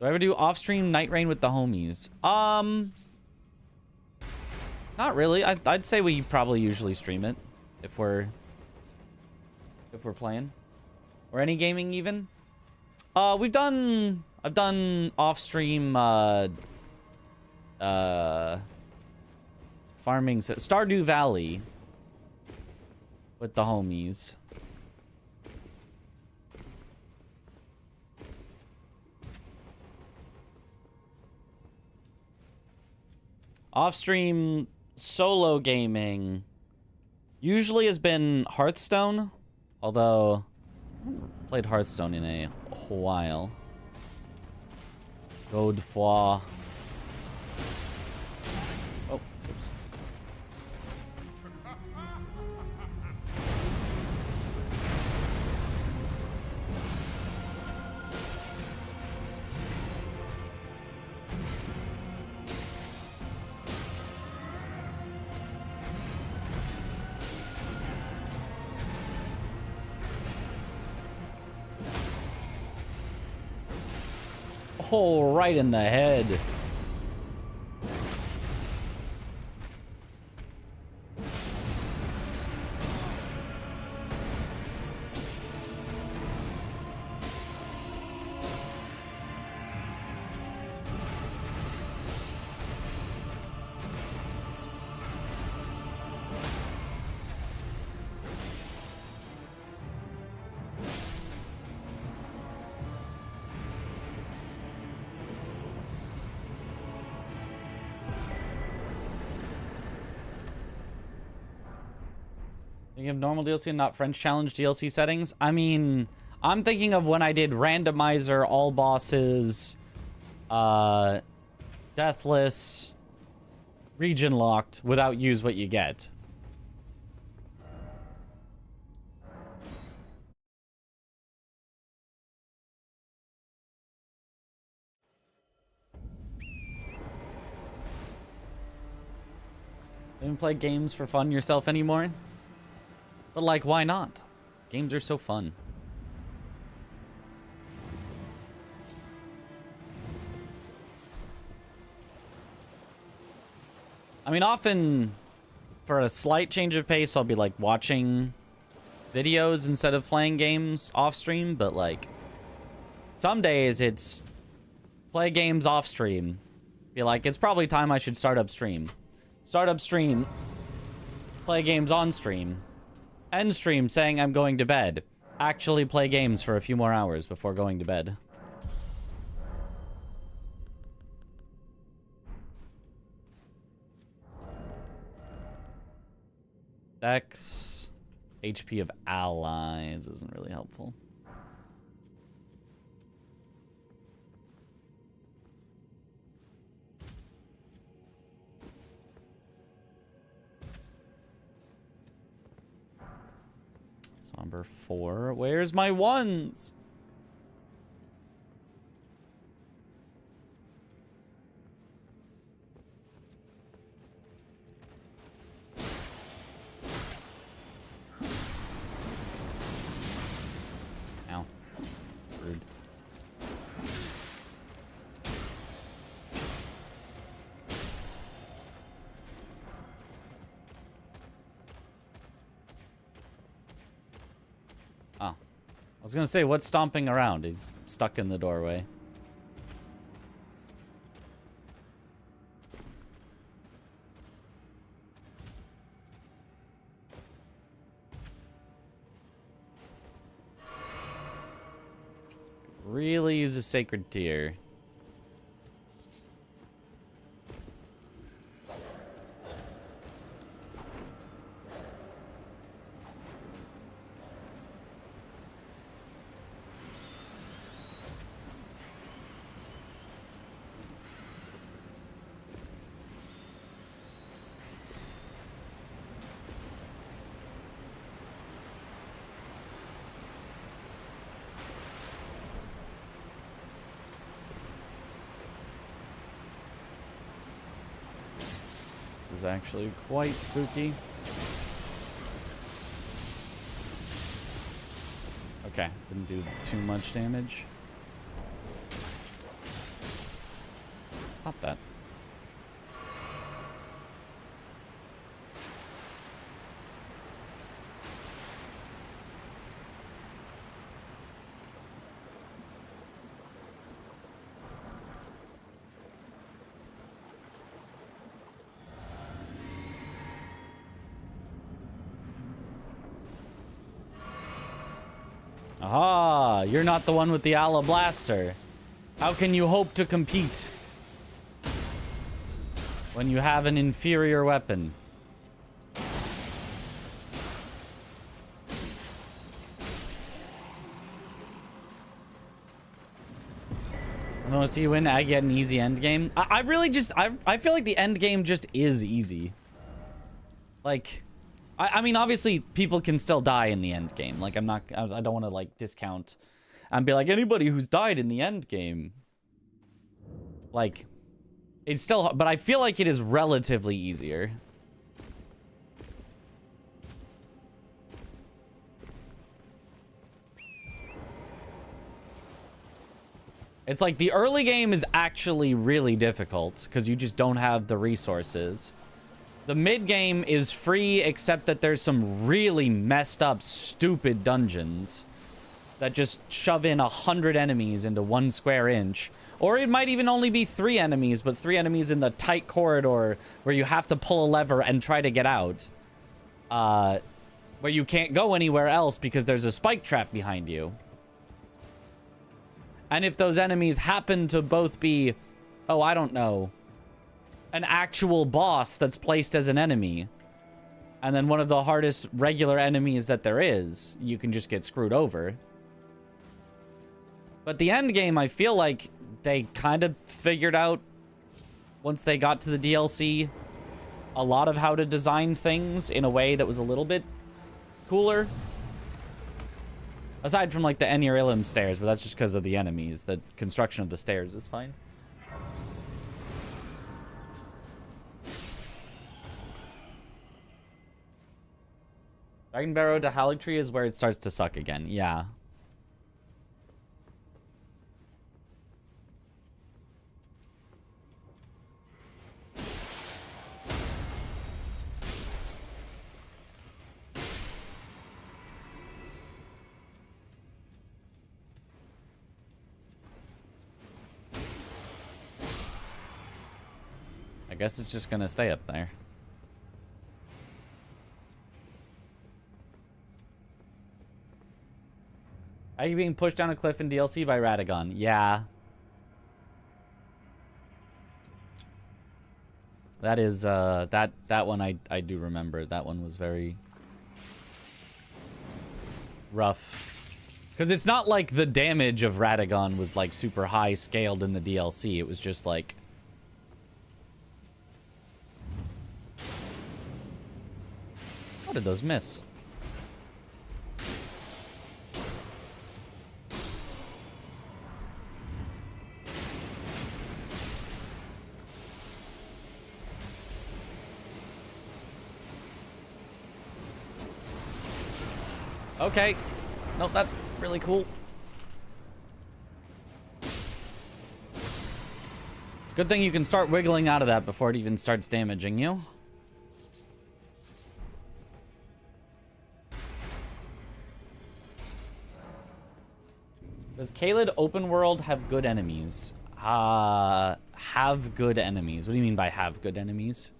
Do I ever do off-stream Night Rain with the homies? Not really. I'd say we probably usually stream it if we're playing. Or any gaming even. I've done off-stream farming Stardew Valley with the homies. Off-stream solo gaming usually has been Hearthstone, although I haven't played Hearthstone in a while. Godefroy. Oh, oops. Oh, right in the head. You have normal DLC and not French challenge DLC settings? I mean, I'm thinking of when I did randomizer, all bosses, deathless, region locked, without use what you get. You don't play games for fun yourself anymore? But, like, why not? Games are so fun. I mean, often, for a slight change of pace, I'll be, like, watching videos instead of playing games off-stream, but, like, some days it's play games off-stream. Be like, it's probably time I should start up stream. Start up stream. Play games on stream. End stream saying I'm going to bed. Actually play games for a few more hours before going to bed. Dex, HP of allies isn't really helpful. Somber 4. Where's my ones? Ow. Rude. Oh. I was gonna say, what's stomping around? He's stuck in the doorway. Really use a sacred tear. is actually quite spooky. Okay, didn't do too much damage. Stop that. Aha! You're not the one with the Ala Blaster. How can you hope to compete when you have an inferior weapon? I want to see you win. I get an easy end game. I really just I feel like the end game just is easy. Like, I mean, obviously, people can still die in the end game. Like, I don't want to, like, discount and be like, anybody who's died in the end game. Like, it's still, but I feel like it is relatively easier. It's like the early game is actually really difficult because you just don't have the resources. The mid-game is free, except that there's some really messed up, stupid dungeons that just shove in 100 enemies into 1 square inch. Or it might even only be 3 enemies, but 3 enemies in the tight corridor where you have to pull a lever and try to get out. Where you can't go anywhere else because there's a spike trap behind you. And if those enemies happen to both be, oh, I don't know, an actual boss that's placed as an enemy, and then one of the hardest regular enemies that there is, you can just get screwed over. But the end game, I feel like they kind of figured out, once they got to the DLC, a lot of how to design things in a way that was a little bit cooler. Aside from, like, the Enir Ilum stairs, but that's just because of the enemies. The construction of the stairs is fine. Dragon Barrow to Haligtree is where it starts to suck again. Yeah. I guess it's just gonna stay up there. Are you being pushed down a cliff in DLC by Radagon? Yeah. That is, that one I do remember. That one was very rough. Because it's not like the damage of Radagon was, like, super high scaled in the DLC. It was just, like... How did those miss? Okay. Nope, that's really cool. It's a good thing you can start wiggling out of that before it even starts damaging you. Does Caelid open world have good enemies? Have good enemies. What do you mean by have good enemies?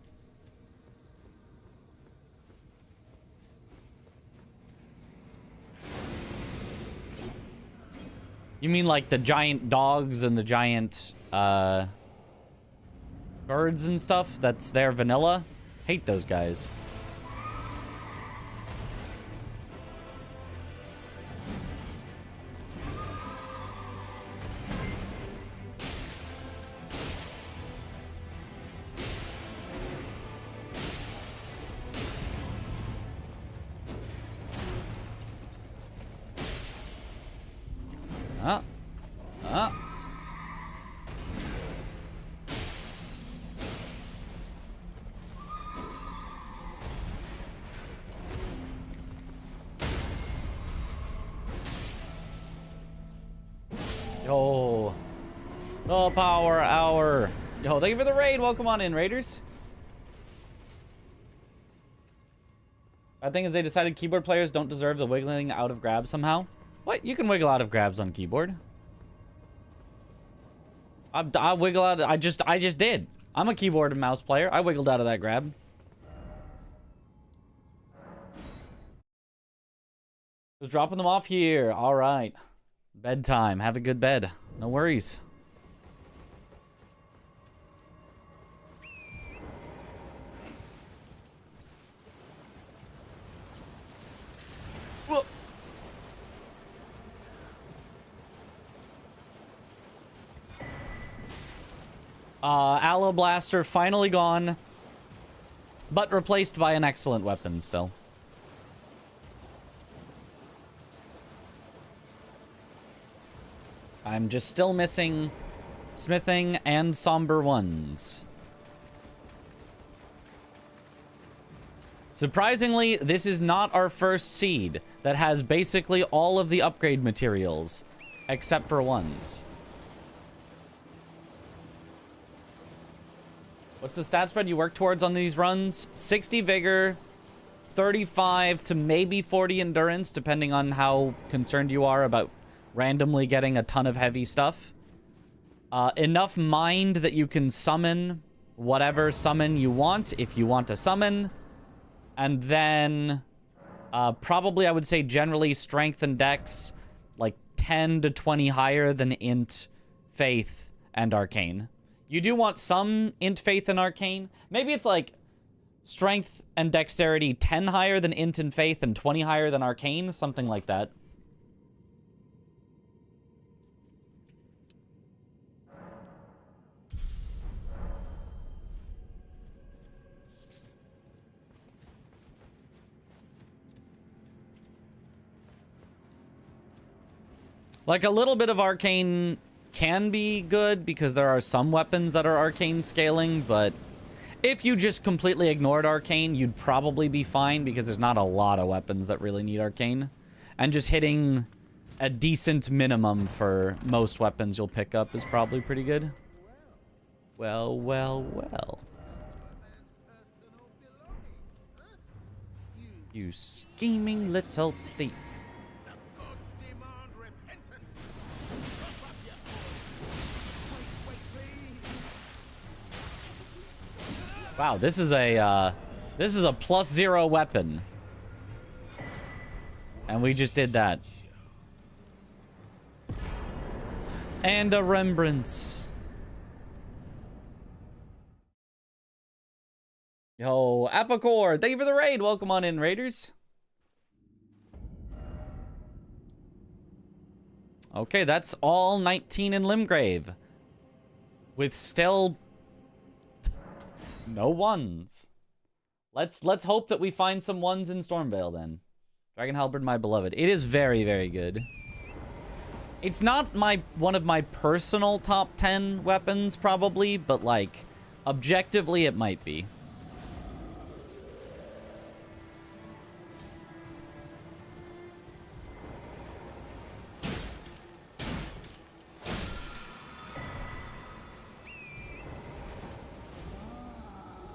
You mean like the giant dogs and the giant birds and stuff? That's their vanilla? Hate those guys. The Power Hour. Yo, thank you for the raid. Welcome on in, Raiders. I think is they decided keyboard players don't deserve the wiggling out of grabs somehow. What? You can wiggle out of grabs on keyboard. I wiggle out. I just did. I'm a keyboard and mouse player. I wiggled out of that grab. Just dropping them off here. All right. Bedtime. Have a good bed. No worries. Whoa. Aloe Blaster finally gone, but replaced by an excellent weapon still. I'm just still missing smithing and somber ones. Surprisingly, this is not our first seed that has basically all of the upgrade materials, except for ones. What's the stat spread you work towards on these runs? 60 vigor, 35 to maybe 40 endurance, depending on how concerned you are about randomly getting a ton of heavy stuff. Enough mind that you can summon whatever summon you want, if you want to summon. And then probably I would say generally strength and dex like 10 to 20 higher than int, faith, and arcane. You do want some int, faith, and arcane. Maybe it's like strength and dexterity 10 higher than int and faith and 20 higher than arcane, something like that. Like, a little bit of arcane can be good because there are some weapons that are arcane scaling, but if you just completely ignored arcane, you'd probably be fine because there's not a lot of weapons that really need arcane. And just hitting a decent minimum for most weapons you'll pick up is probably pretty good. Well, well, well. You scheming little thief. Wow, this is a +0 weapon. And we just did that. And a remembrance. Yo, Apicore, thank you for the raid. Welcome on in, Raiders. Okay, that's all 19 in Limgrave. With still no ones. Let's hope that we find some ones in Stormvale then. Dragon Halberd, my beloved. It is very, very good. It's not one of my personal top 10 weapons, probably, but, like, objectively, it might be.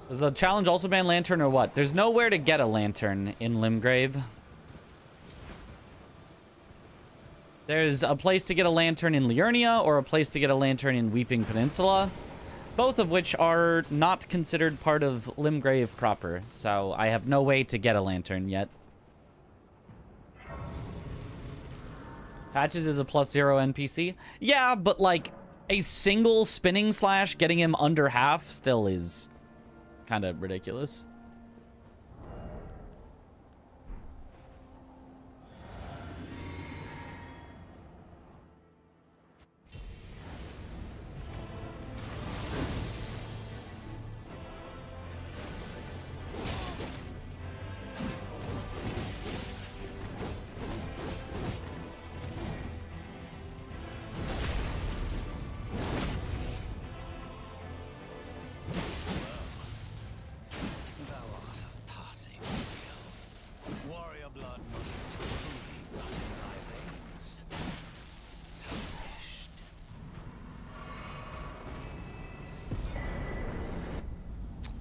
Does the challenge also ban lantern or what? There's nowhere to get a lantern in Limgrave. There's a place to get a lantern in Liurnia or a place to get a lantern in Weeping Peninsula, both of which are not considered part of Limgrave proper, so I have no way to get a lantern yet. Patches is a +0 NPC. Yeah, but like a single spinning slash getting him under half still is kind of ridiculous.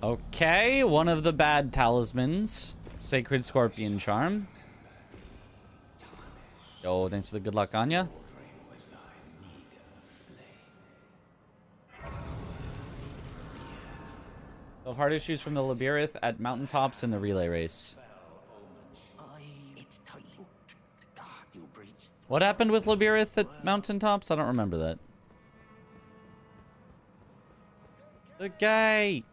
Okay, one of the bad talismans. Sacred Scorpion Charm. Yo, thanks for the good luck, Anya. So heart issues from the Labirith at mountaintops in the relay race. What happened with Labirith at mountaintops? I don't remember that. The guy!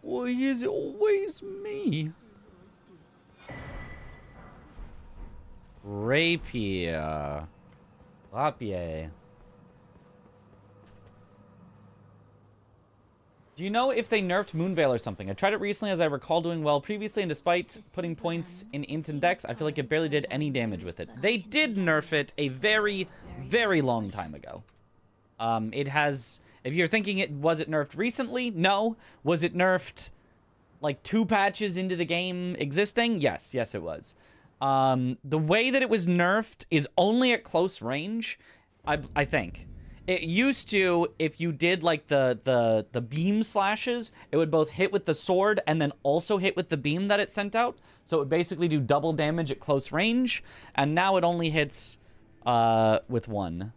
Why is it always me? Rapier. Rapier. Do you know if they nerfed Moonveil or something? I tried it recently as I recall doing well previously, and despite putting points in Int and Dex, I feel like it barely did any damage with it. They did nerf it a very, very long time ago. It has... If you're thinking was it nerfed recently? No. Was it nerfed like 2 patches into the game existing? Yes. Yes, it was. The way that it was nerfed is only at close range, I think. It used to, if you did like the beam slashes, it would both hit with the sword and then also hit with the beam that it sent out. So it would basically do double damage at close range. And now it only hits with 1.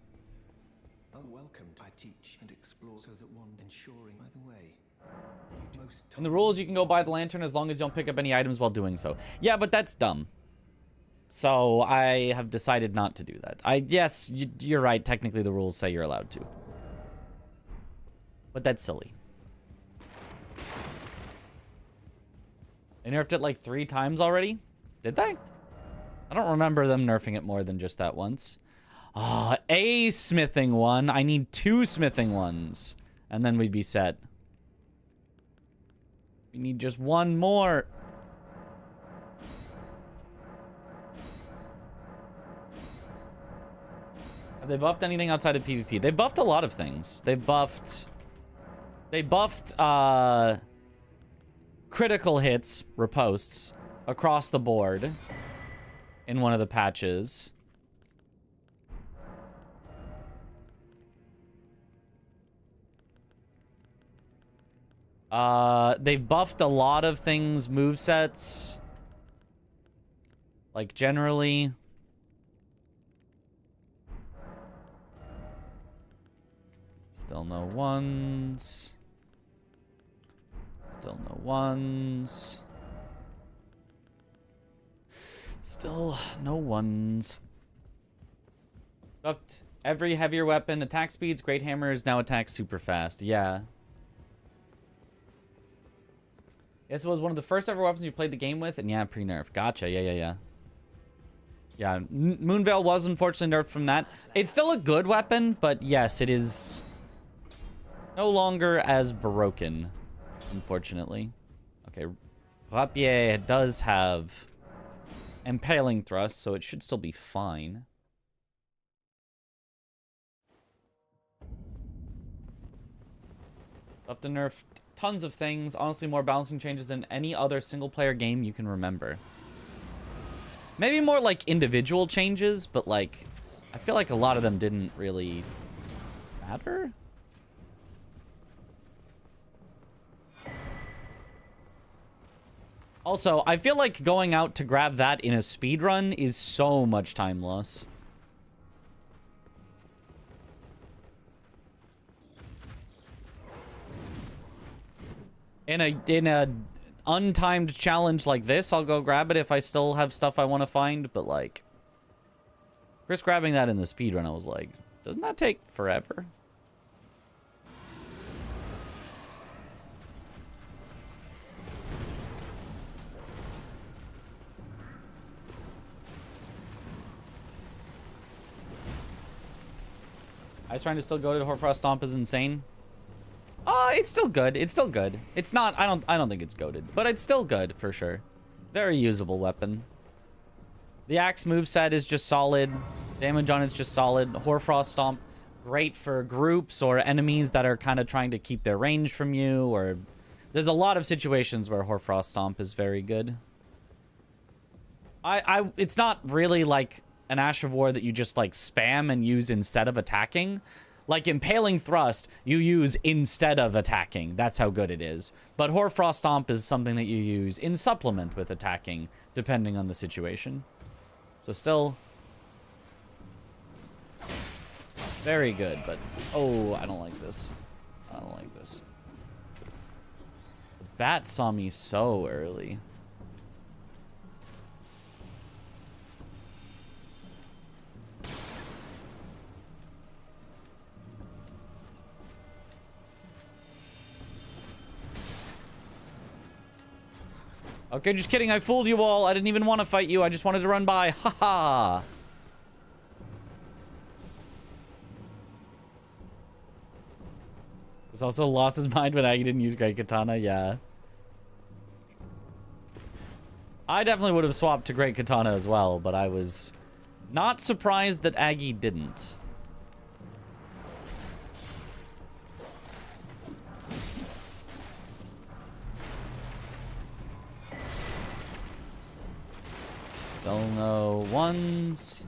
In the rules, you can go buy the lantern as long as you don't pick up any items while doing so. Yeah, but that's dumb. So I have decided not to do that. Yes, you're right. Technically, the rules say you're allowed to. But that's silly. They nerfed it like 3 times already? Did they? I don't remember them nerfing it more than just that once. Ah, a smithing one. I need 2 smithing ones. And then we'd be set. We need just 1 more. Have they buffed anything outside of PvP? They buffed a lot of things. They buffed critical hits, riposts, across the board in one of the patches. They've buffed a lot of things, movesets. Like, generally. Still no ones. Still no ones. Still no ones. Buffed every heavier weapon, attack speeds, great hammers, now attack super fast. Yeah. Yes, it was one of the first ever weapons you played the game with, and yeah, pre-nerf. Gotcha, yeah. Yeah, Moonveil was unfortunately nerfed from that. It's still a good weapon, but yes, it is no longer as broken, unfortunately. Okay, Rapier does have impaling thrust, so it should still be fine. Left to nerf tons of things. Honestly, more balancing changes than any other single-player game you can remember. Maybe more like individual changes, but like, I feel like a lot of them didn't really matter. Also, I feel like going out to grab that in a speedrun is so much time loss. In a untimed challenge like this, I'll go grab it if I still have stuff I want to find, but like, Chris grabbing that in the speedrun, I was like, doesn't that take forever? Ice trying to still go to Horfrost Stomp is insane. It's still good. It's still good. It's not, I don't think it's goated, but it's still good for sure. Very usable weapon. The axe moveset is just solid. Damage on it's just solid. Horfrost Stomp. great for groups or enemies that are kind of trying to keep their range from you, or there's a lot of situations where Hoarfrost Stomp is very good. It's not really like an Ash of War that you just like spam and use instead of attacking. Like Impaling Thrust, you use instead of attacking. That's how good it is. But Hoarfrost Stomp is something that you use in supplement with attacking, depending on the situation. So still very good, but oh, I don't like this. I don't like this. The bat saw me so early. Okay, just kidding. I fooled you all. I didn't even want to fight you. I just wanted to run by. Haha. He's also lost his mind when Aggie didn't use Great Katana. Yeah. I definitely would have swapped to Great Katana as well, but I was not surprised that Aggie didn't. Still no ones.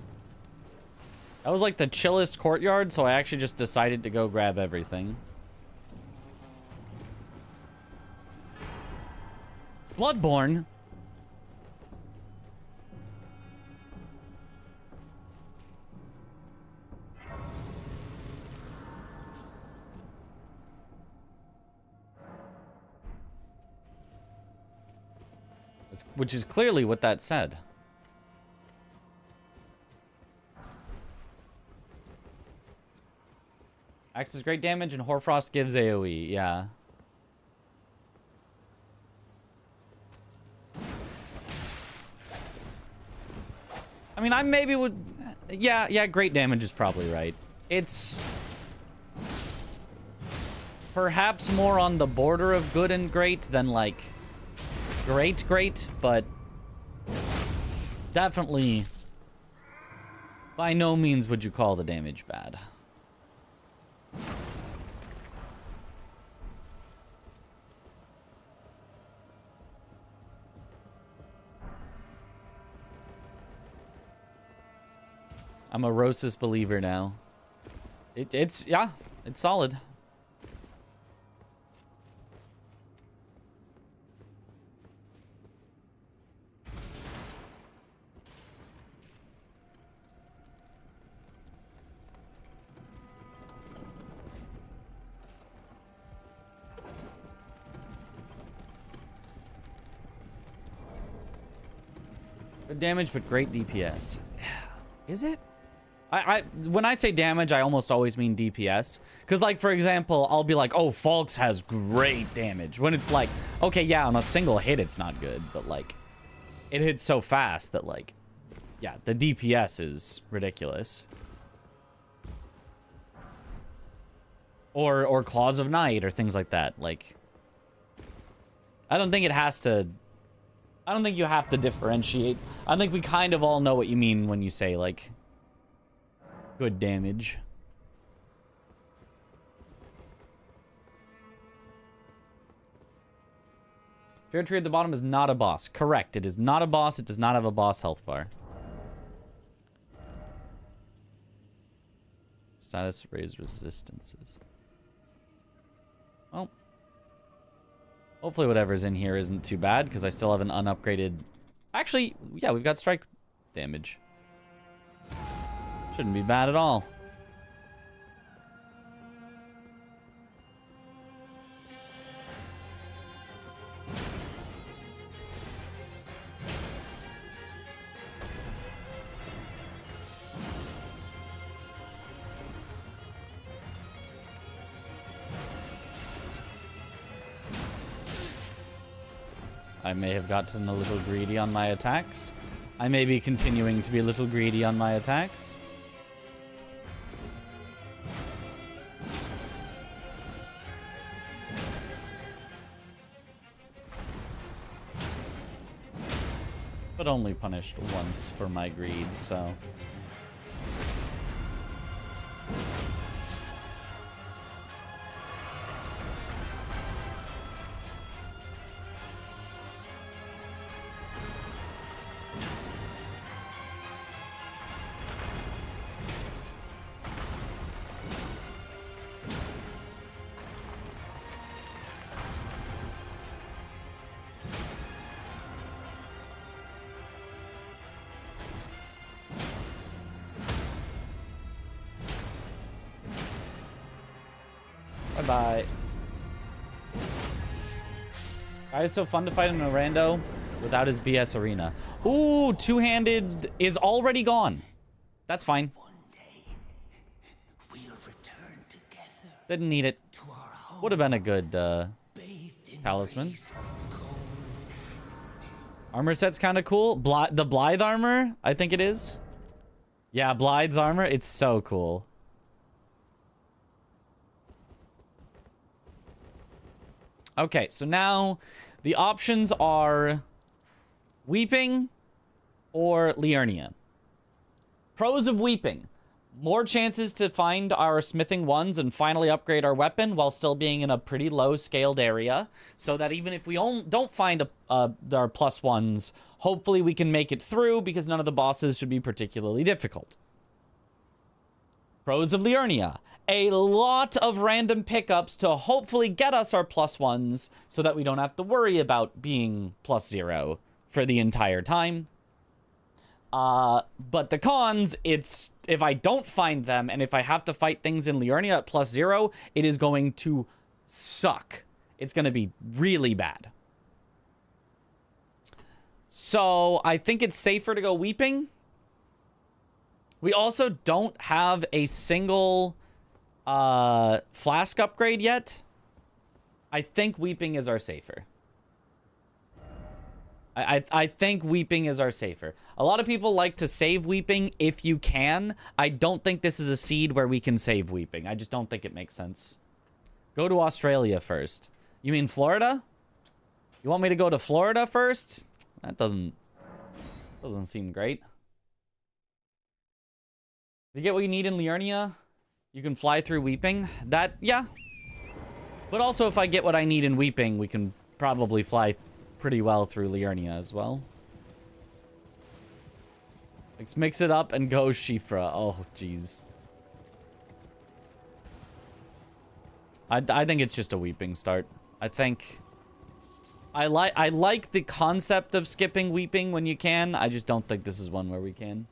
That was like the chillest courtyard, so I actually just decided to go grab everything. Bloodborne. Which is clearly what that said. Axe is great damage and Hoarfrost gives AoE, yeah. I mean, I maybe would... Yeah, great damage is probably right. It's perhaps more on the border of good and great than, like, great, but definitely by no means would you call the damage bad. I'm a Rosus believer now. It's solid. Good damage, but great DPS. Is it? When I say damage, I almost always mean DPS. Because, like, for example, I'll be like, oh, Falks has great damage. When it's like, okay, yeah, on a single hit, it's not good. But, like, it hits so fast that, like, yeah, the DPS is ridiculous. Or Claws of Night or things like that. Like, I don't think it has to... I don't think you have to differentiate. I think we kind of all know what you mean when you say, like... good damage. Fair Tree at the bottom is not a boss. Correct. It is not a boss. It does not have a boss health bar. Status raise resistances. Well. Hopefully whatever's in here isn't too bad, because I still have an unupgraded... Actually, yeah, we've got strike damage. Shouldn't be bad at all. I may have gotten a little greedy on my attacks. I may be continuing to be a little greedy on my attacks. But only punished once for my greed, so... Bye-bye. Guy is so fun to fight in a rando without his BS arena. Ooh, two-handed is already gone. That's fine. One day, we'll return together Didn't need it. to our home, Would have been a good bathed in talisman. rays of gold. Armor set's kind of cool. The Blythe armor, I think it is. Yeah, Blythe's armor, it's so cool. Okay, so now the options are Weeping or Liurnia. Pros of Weeping. More chances to find our smithing ones and finally upgrade our weapon while still being in a pretty low scaled area. So that even if we don't find our plus ones, hopefully we can make it through because none of the bosses should be particularly difficult. Pros of Liurnia. A lot of random pickups to hopefully get us our plus ones so that we don't have to worry about being +0 for the entire time. But the cons, it's if I don't find them and if I have to fight things in Liurnia at +0, it is going to suck. It's going to be really bad. So I think it's safer to go Weeping. We also don't have a single flask upgrade yet. I think Weeping is our safer. I think Weeping is our safer. A lot of people like to save Weeping if you can. I don't think this is a seed where we can save Weeping. I just don't think it makes sense. Go to Australia first. You mean Florida? You want me to go to Florida first? That doesn't seem great. You get what you need in Liurnia? You can fly through Weeping. That, yeah. But also, if I get what I need in Weeping, we can probably fly pretty well through Liurnia as well. Let's mix it up and go Shifra. Oh, jeez. I think it's just a Weeping start. I think... I like the concept of skipping Weeping when you can. I just don't think this is one where we can.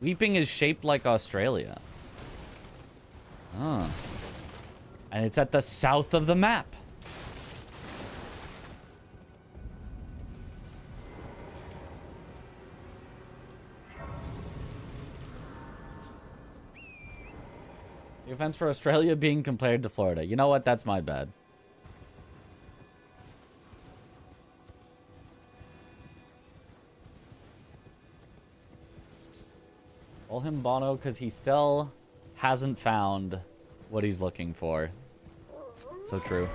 Weeping is shaped like Australia. Oh. And it's at the south of the map. The offense for Australia being compared to Florida. You know what? That's my bad. Call him Bono because he still hasn't found what he's looking for. So true.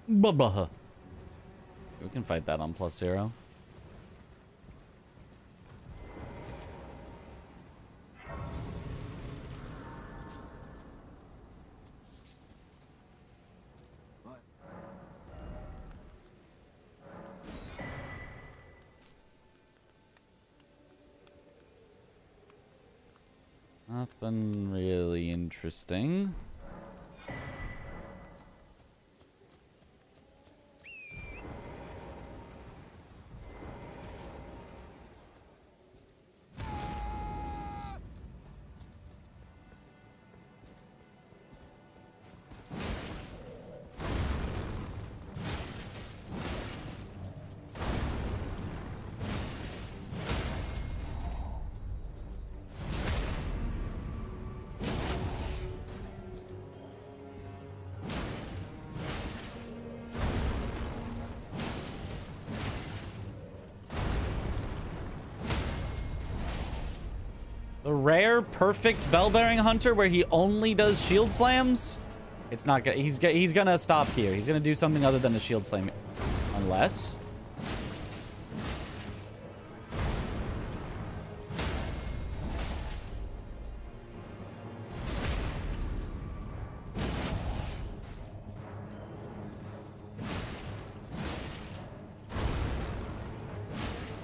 Bubba. We can fight that on +0. Nothing really interesting. The rare perfect bell-bearing hunter where he only does shield slams? It's not gonna, he's gonna stop here. He's gonna do something other than a shield slam. Unless...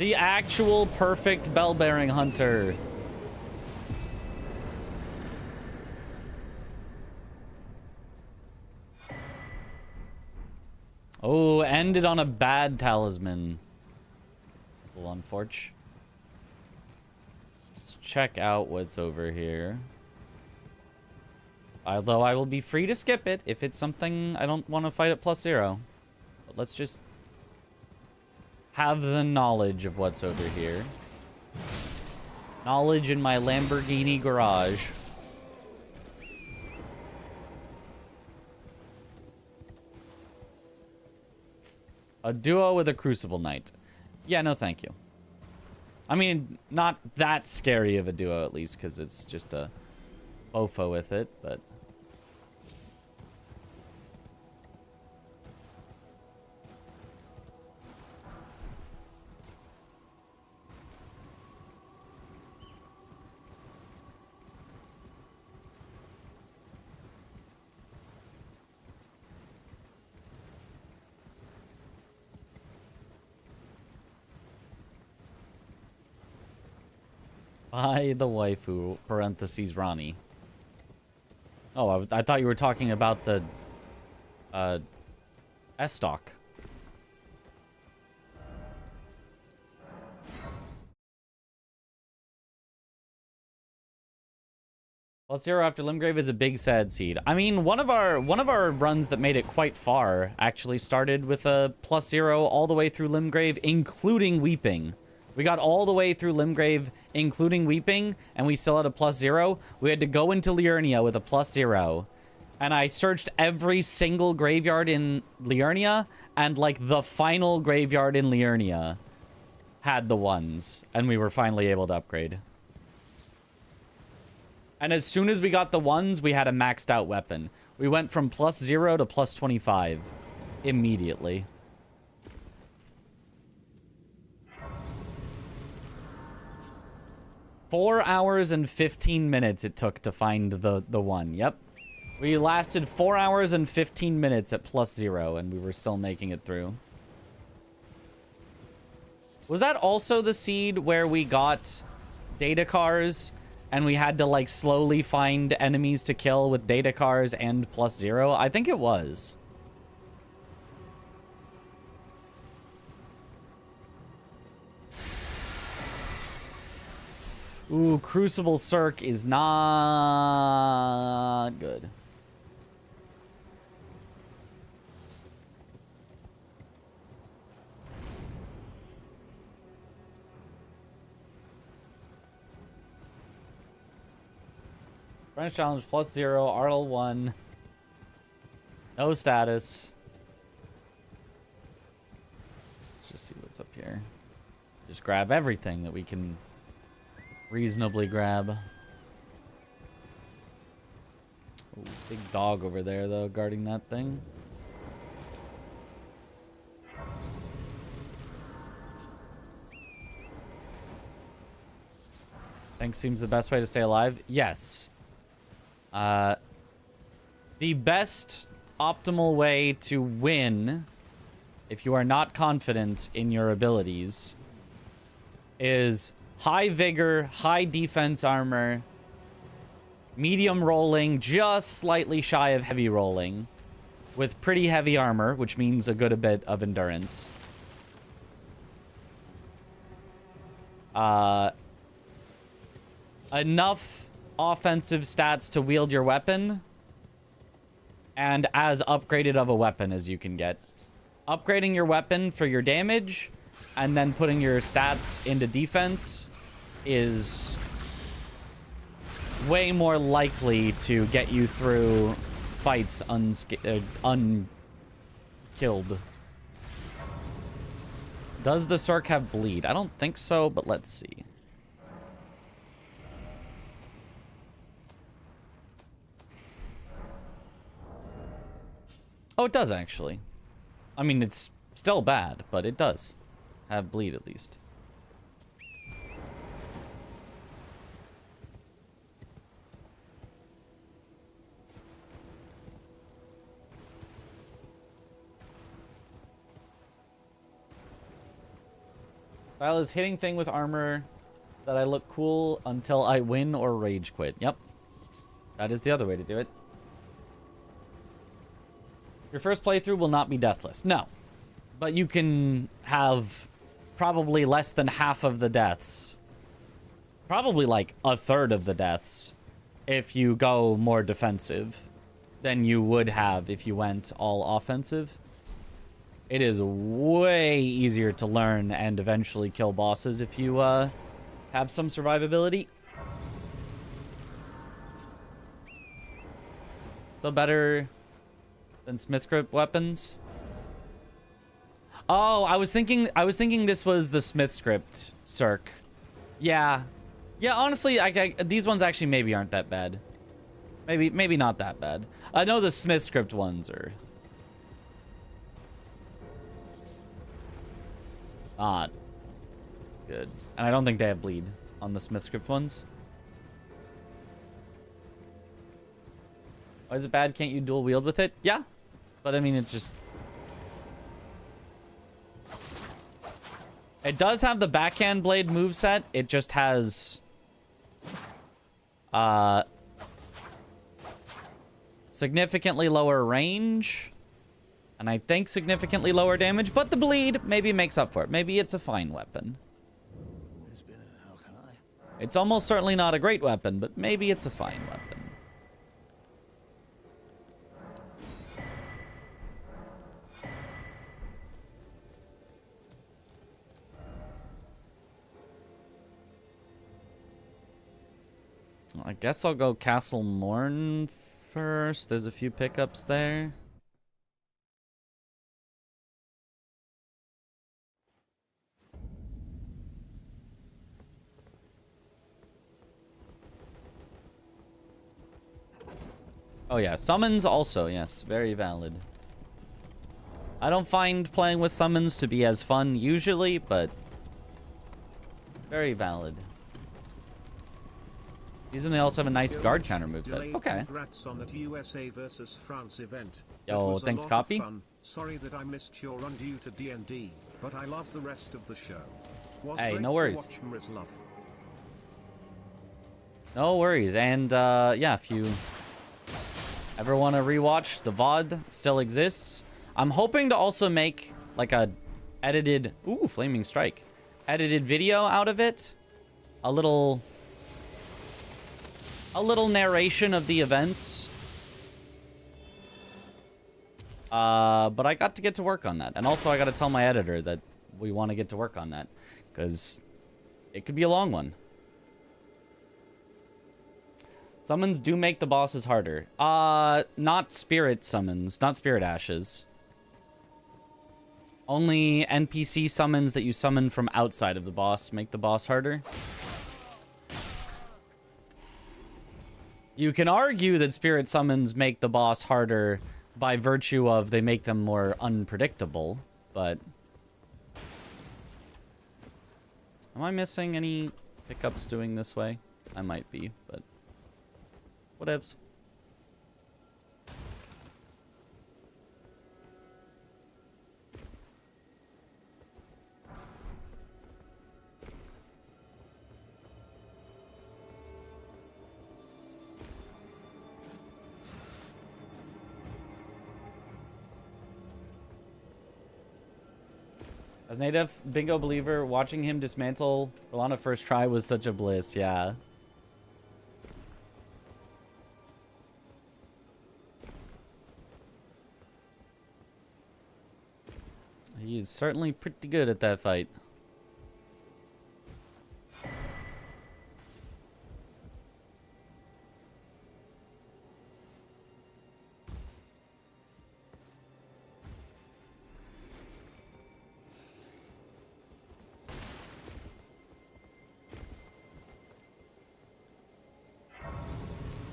The actual perfect bell-bearing hunter. Oh, ended on a bad talisman. A little unfortunate. Let's check out what's over here. Although I will be free to skip it if it's something I don't want to fight at +0. But let's just have the knowledge of what's over here. Knowledge in my Lamborghini garage. A duo with a Crucible Knight. Yeah, no thank you. I mean, not that scary of a duo at least, because it's just a Bofo with it, but... By the waifu, parentheses, Ronnie. Oh, I thought you were talking about the, S-Stock. +0 after Limgrave is a big sad seed. I mean, one of our runs that made it quite far actually started with a +0 all the way through Limgrave, including Weeping. We got all the way through Limgrave, including Weeping, and we still had a +0. We had to go into Liurnia with a +0. And I searched every single graveyard in Liurnia, and, like, the final graveyard in Liurnia had the ones. And we were finally able to upgrade. And as soon as we got the ones, we had a maxed out weapon. We went from +0 to +25 immediately. Four hours and 15 minutes it took to find the one. Yep. We lasted 4 hours and 15 minutes at +0, and we were still making it through. Was that also the seed where we got data cars, and we had to, like, slowly find enemies to kill with data cars and +0? I think it was. Ooh, Crucible Circ is not good. French challenge +0, RL1. No status. Let's just see what's up here. Just grab everything that we can reasonably grab. Ooh, big dog over there, though, guarding that thing. Think seems the best way to stay alive? Yes. The best optimal way to win, if you are not confident in your abilities, is high vigor, high defense armor, medium rolling, just slightly shy of heavy rolling, with pretty heavy armor, which means a good bit of endurance. Enough offensive stats to wield your weapon, and as upgraded of a weapon as you can get. Upgrading your weapon for your damage, and then putting your stats into defense is way more likely to get you through fights unkilled. Does the Cirque have bleed? I don't think so, but let's see. Oh, it does, actually. I mean, it's still bad, but it does have bleed, at least. Style is hitting thing with armor that I look cool until I win or rage quit. Yep. That is the other way to do it. Your first playthrough will not be deathless. No. But you can have probably less than half of the deaths. Probably like a third of the deaths if you go more defensive than you would have if you went all offensive. It is way easier to learn and eventually kill bosses if you have some survivability. So better than Smith grip weapons. Oh, I was thinking this was the Smith script, Cirque. Yeah. Yeah, honestly, these ones actually maybe aren't that bad. Maybe not that bad. I know the Smith script ones are not good. And I don't think they have bleed on the Smith script ones. Why is it bad? Can't you dual wield with it? Yeah. But I mean, it's just... It does have the backhand blade moveset. It just has... significantly lower range. And I think significantly lower damage. But the bleed maybe makes up for it. Maybe it's a fine weapon. It's almost certainly not a great weapon, but maybe it's a fine weapon. Well, I guess I'll go Castle Morn first. There's a few pickups there. Oh yeah, summons also, yes, very valid. I don't find playing with summons to be as fun usually, but very valid. These and they also have a nice guard counter moveset. Okay. Congrats on that USA versus France event. Yo, thanks, Copy. Sorry that I missed your run due to D&D, but I love the rest of the show. Hey, no worries. Watch Mriz love. No worries. And yeah, if you ever want to rewatch, the VOD still exists. I'm hoping to also make like a edited, ooh, Flaming Strike, edited video out of it. A little narration of the events. But I got to get to work on that. And also I got to tell my editor that we want to get to work on that, because it could be a long one. Summons do make the bosses harder. Not spirit summons, not spirit ashes. Only NPC summons that you summon from outside of the boss make the boss harder. You can argue that spirit summons make the boss harder by virtue of they make them more unpredictable, but... Am I missing any pickups doing this way? I might be, but... Whatevs. As native bingo believer, watching him dismantle Rolana first try was such a bliss, yeah. He's certainly pretty good at that fight.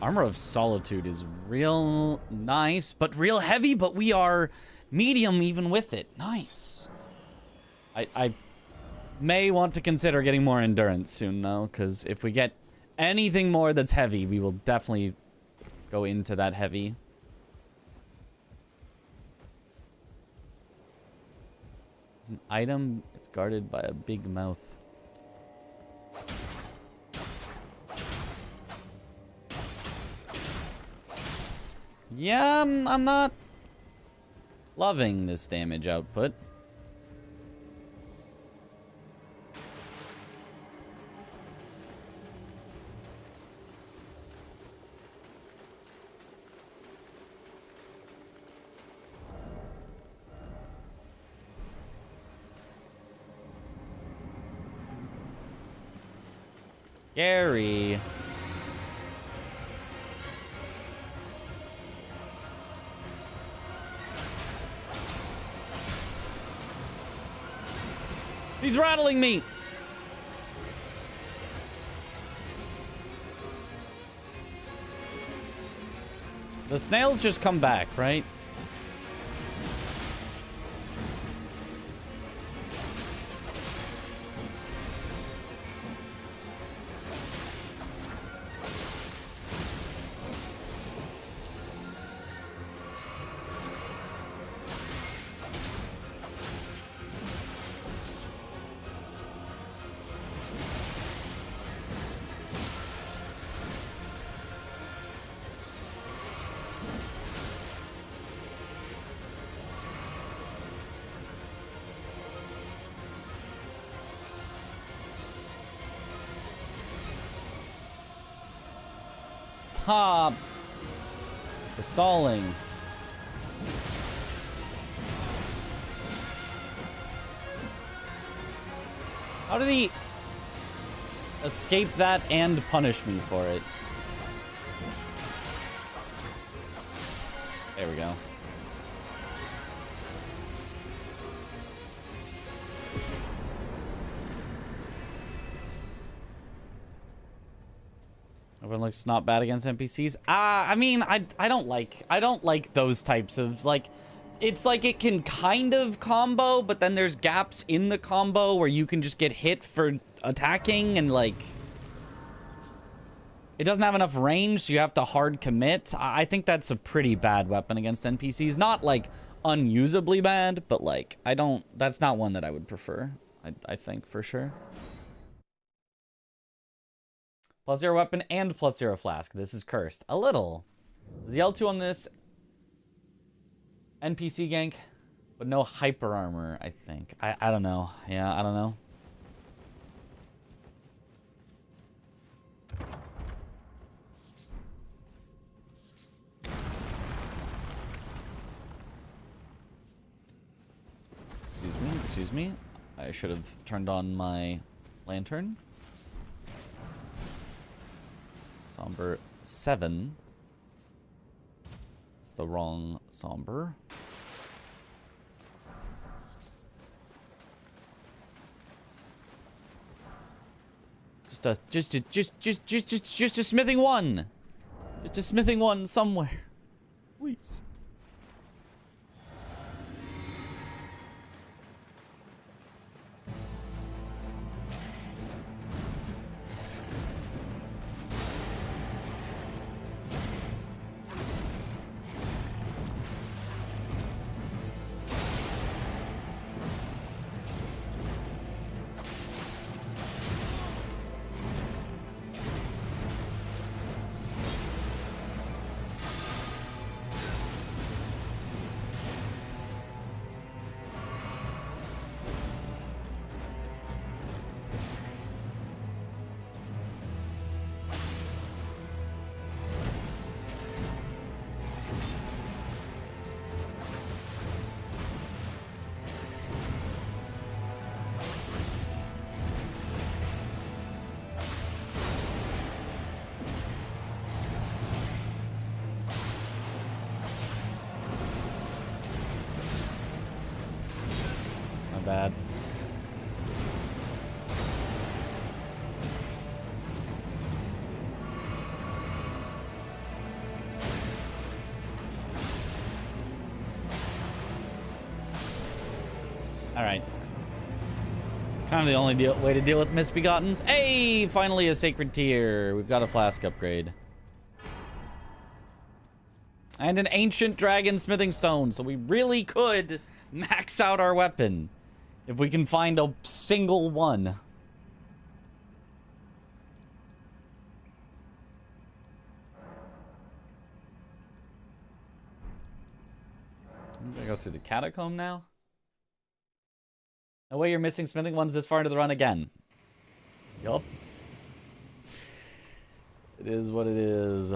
Armor of Solitude is real nice, but real heavy, but we are medium even with it. Nice. I may want to consider getting more endurance soon, though, because if we get anything more that's heavy, we will definitely go into that heavy. It's an item. It's guarded by a big mouth. Yeah, I'm not loving this damage output. Gary. He's rattling me. The snails just come back, right? Stop the stalling. How did he escape that and punish me for it? There we go. Everyone looks not bad against NPCs. I mean, I don't like those types of, like, it's like it can kind of combo, but then there's gaps in the combo where you can just get hit for attacking, and like it doesn't have enough range, so you have to hard commit. I think that's a pretty bad weapon against NPCs. Not like unusably bad, but like that's not one that I would prefer. I think for sure. +0 weapon and +0 flask. This is cursed. A little. Is the L2 on this NPC gank? But no hyper armor, I think. I don't know. Yeah, I don't know. Excuse me. I should have turned on my lantern. Somber 7. It's the wrong somber. Just a smithing one. Just a smithing one somewhere. Please. Bad. All right. Kind of the only way to deal with misbegottens. Hey, finally a sacred tier. We've got a flask upgrade. And an ancient dragon smithing stone, so we really could max out our weapon If we can find a single one. I'm gonna go through the catacomb now. No way you're missing smithing ones this far into the run again. Yup. It is what it is.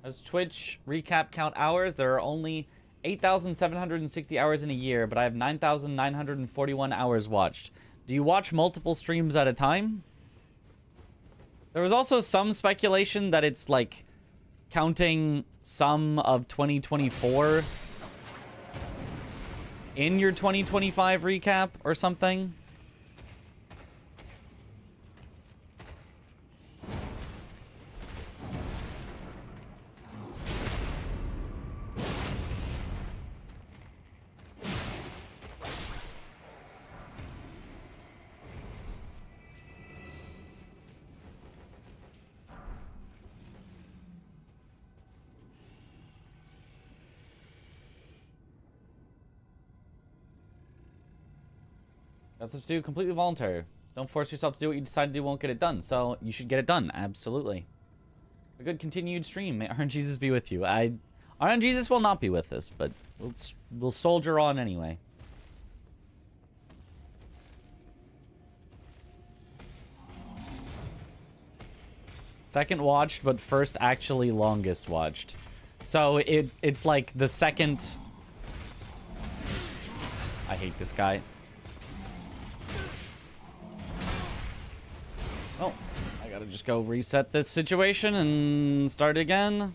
Does Twitch recap count hours? There are only 8,760 hours in a year, but I have 9,941 hours watched. Do you watch multiple streams at a time? There was also some speculation that it's like counting some of 2024 in your 2025 recap or something. That's what to do, completely voluntary. Don't force yourself to do what you decide to do won't get it done. So you should get it done, absolutely. A good continued stream. May RNGesus be with you. RNGesus will not be with us, but we'll soldier on anyway. Second watched, but first actually longest watched. So it's like the second... I hate this guy. Oh, I gotta just go reset this situation and start again.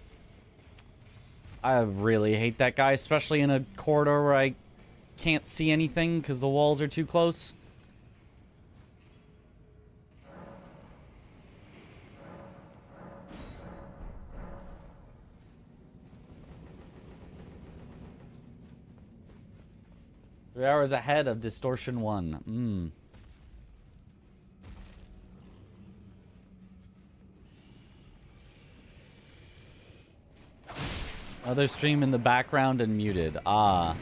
I really hate that guy, especially in a corridor where I can't see anything because the walls are too close. Three hours ahead of Distortion 1. Other stream in the background and muted. Ah.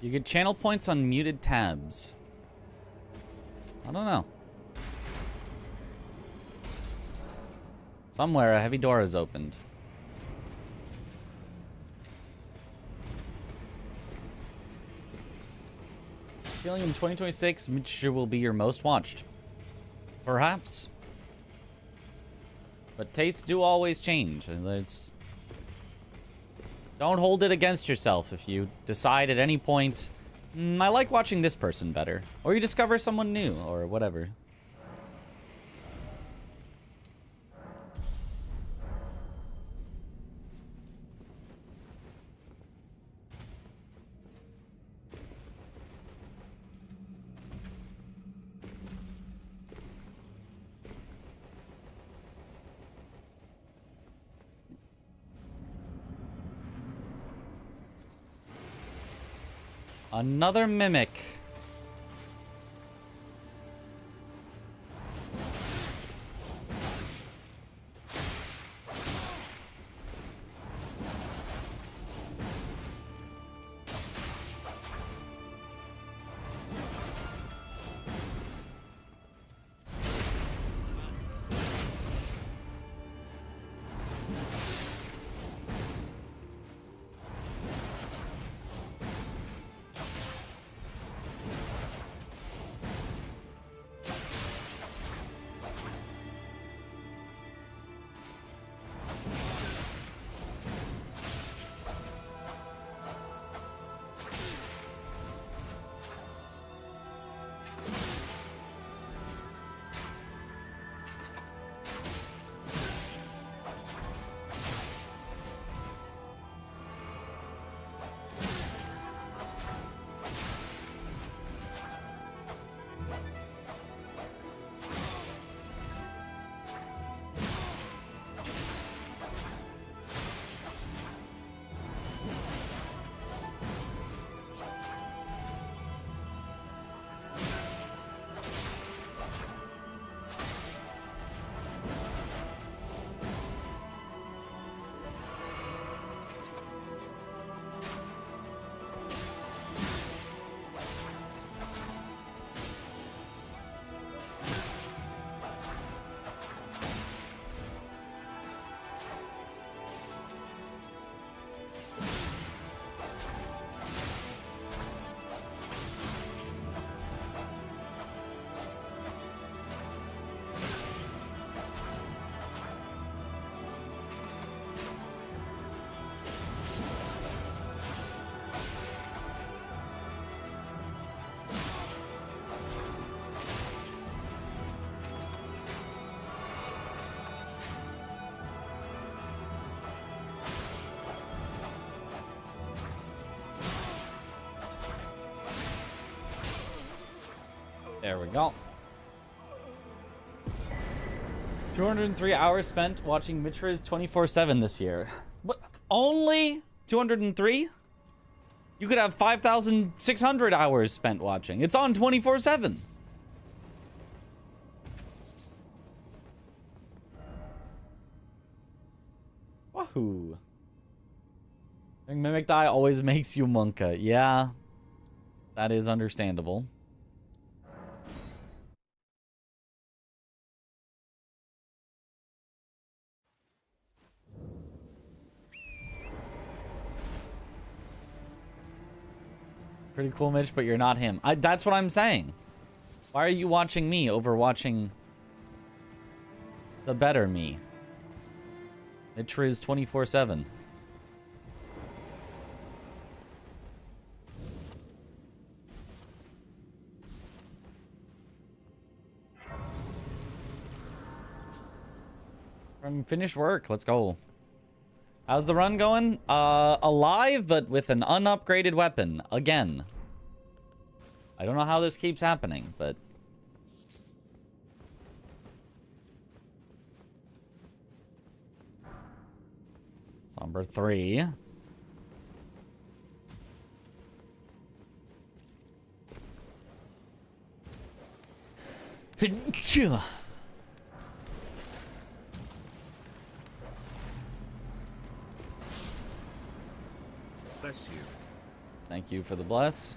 You get channel points on muted tabs. I don't know. Somewhere a heavy door is opened. Feeling in 2026, which will be your most watched. Perhaps. But tastes do always change. It's... Don't hold it against yourself if you decide at any point, I like watching this person better. Or you discover someone new, or whatever. Another mimic. There we go. 203 hours spent watching Mitra's 24/7 this year. What? Only 203? You could have 5,600 hours spent watching. It's on 24/7. Wahoo. Mimic die always makes you monka. Yeah, that is understandable. Pretty cool, Mitch, but you're not him. That's what I'm saying. Why are you watching me over watching the better me? Mitch is 24/7. Finish work. Let's go. How's the run going? Alive, but with an unupgraded weapon. Again. I don't know how this keeps happening, but... Somber 3. Bless you. Thank you for the bless.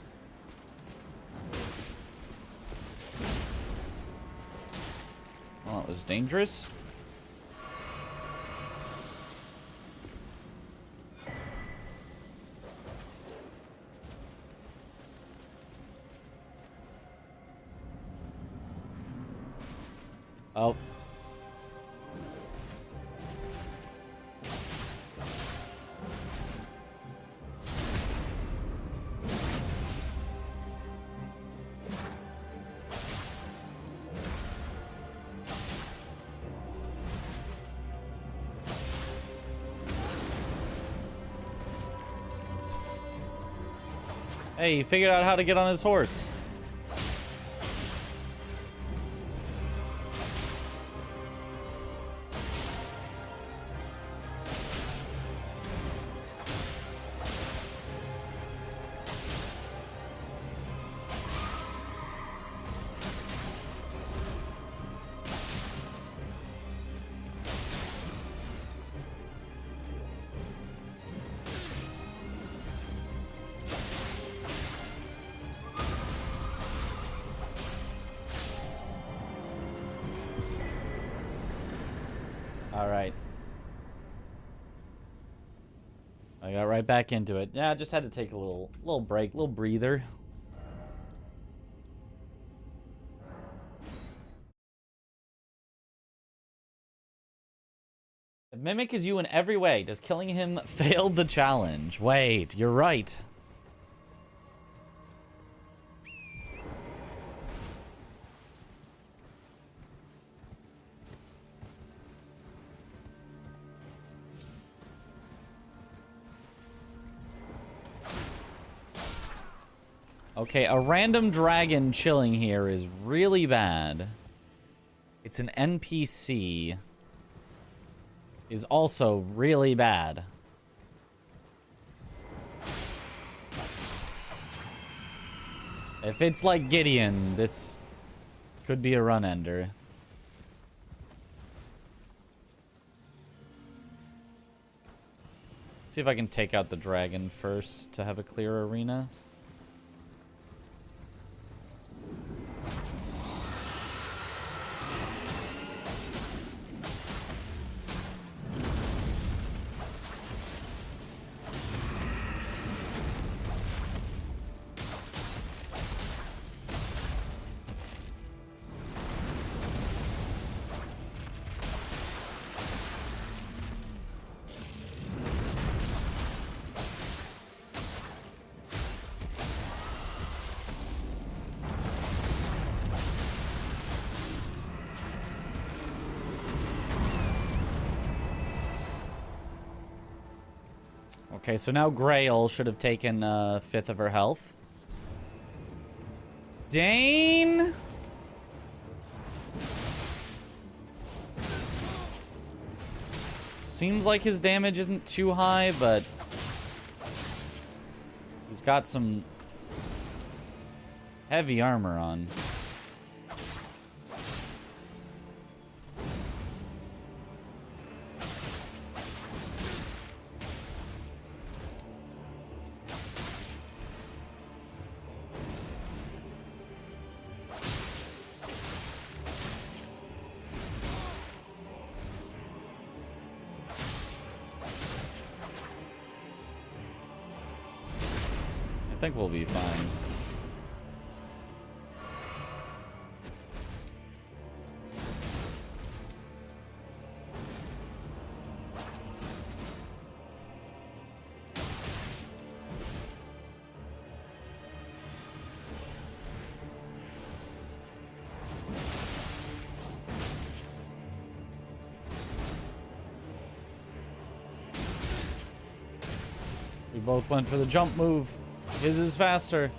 Well, that was dangerous. Oh. Hey, he figured out how to get on his horse. All right. I got right back into it. Yeah, I just had to take a little break, little breather. The Mimic is you in every way. Does killing him fail the challenge? Wait, you're right. Okay, a random dragon chilling here is really bad. It's an NPC. Is also really bad. If it's like Gideon, this could be a run ender. See if I can take out the dragon first to have a clear arena. Okay, so now Grail should have taken a fifth of her health. Dane? Seems like his damage isn't too high, but he's got some heavy armor on. I think we'll be fine. We both went for the jump move. His is faster.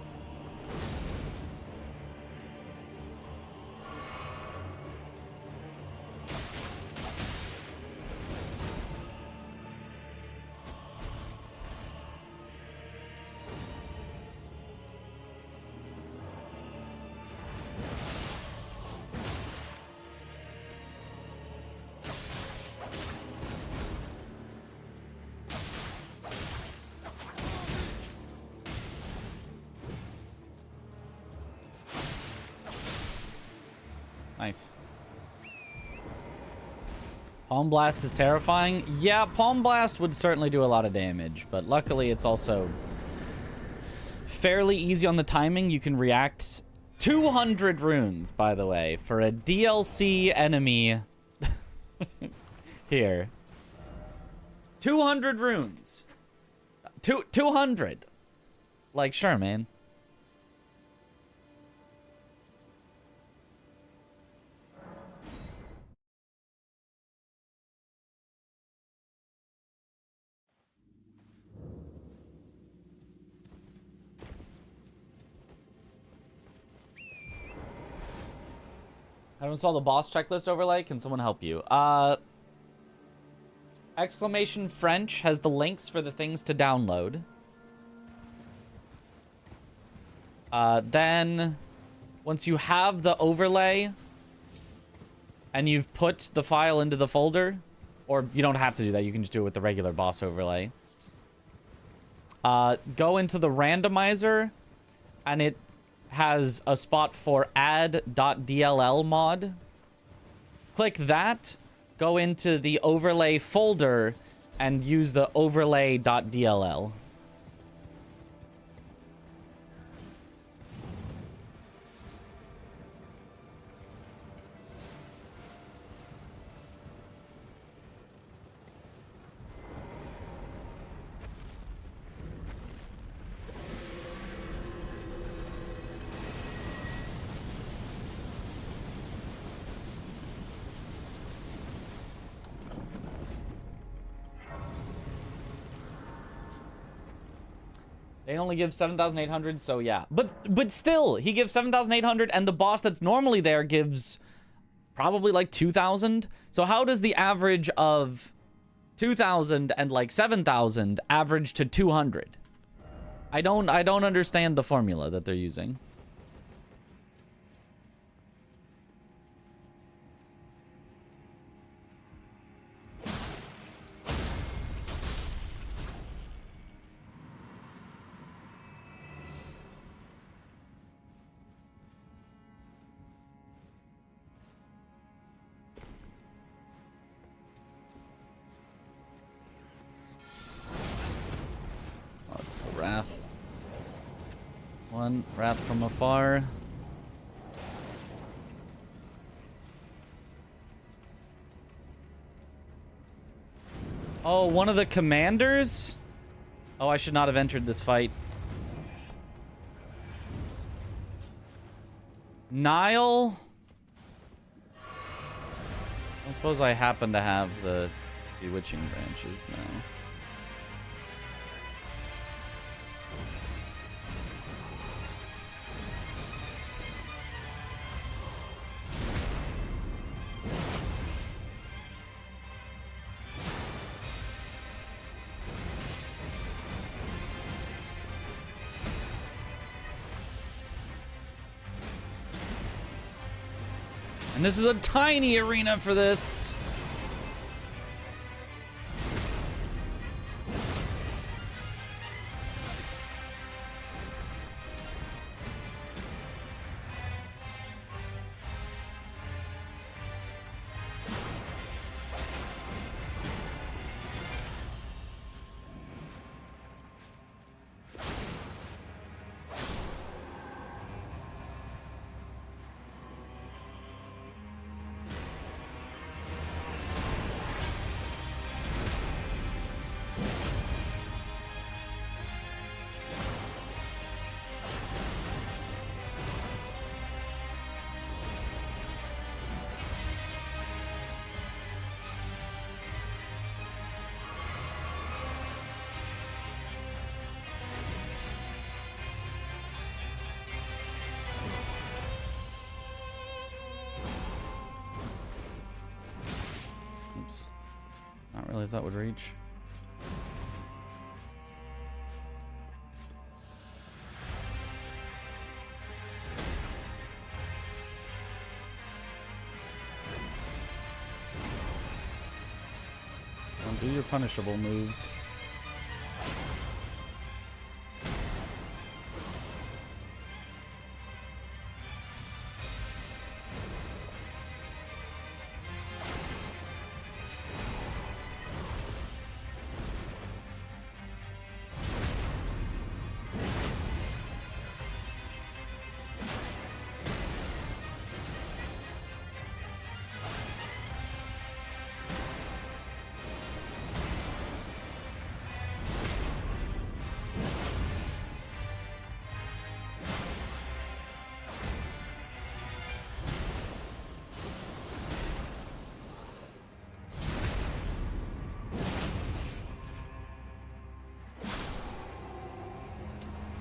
Nice. Palm Blast is terrifying. Yeah, Palm Blast would certainly do a lot of damage, but luckily it's also fairly easy on the timing. You can react 200 runes, by the way, for a DLC enemy here. 200 runes. 200. Like, sure, man. How to install the boss checklist overlay? Can someone help you? Exclamation French has the links for the things to download. Then, once you have the overlay and you've put the file into the folder, or you don't have to do that, you can just do it with the regular boss overlay. Go into the randomizer, and it has a spot for add.dll mod. Click that, go into the overlay folder and use the overlay.dll. They only give 7,800, so yeah. But still, he gives 7,800, and the boss that's normally there gives probably like 2,000. So how does the average of 2,000 and like 7,000 average to 200? I don't understand the formula that they're using. Wrath. One wrath from afar. Oh, one of the commanders? Oh, I should not have entered this fight. Nile? I suppose I happen to have the bewitching branches now. And this is a tiny arena for this. Not realize that would reach. Don't do your punishable moves.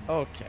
Okay.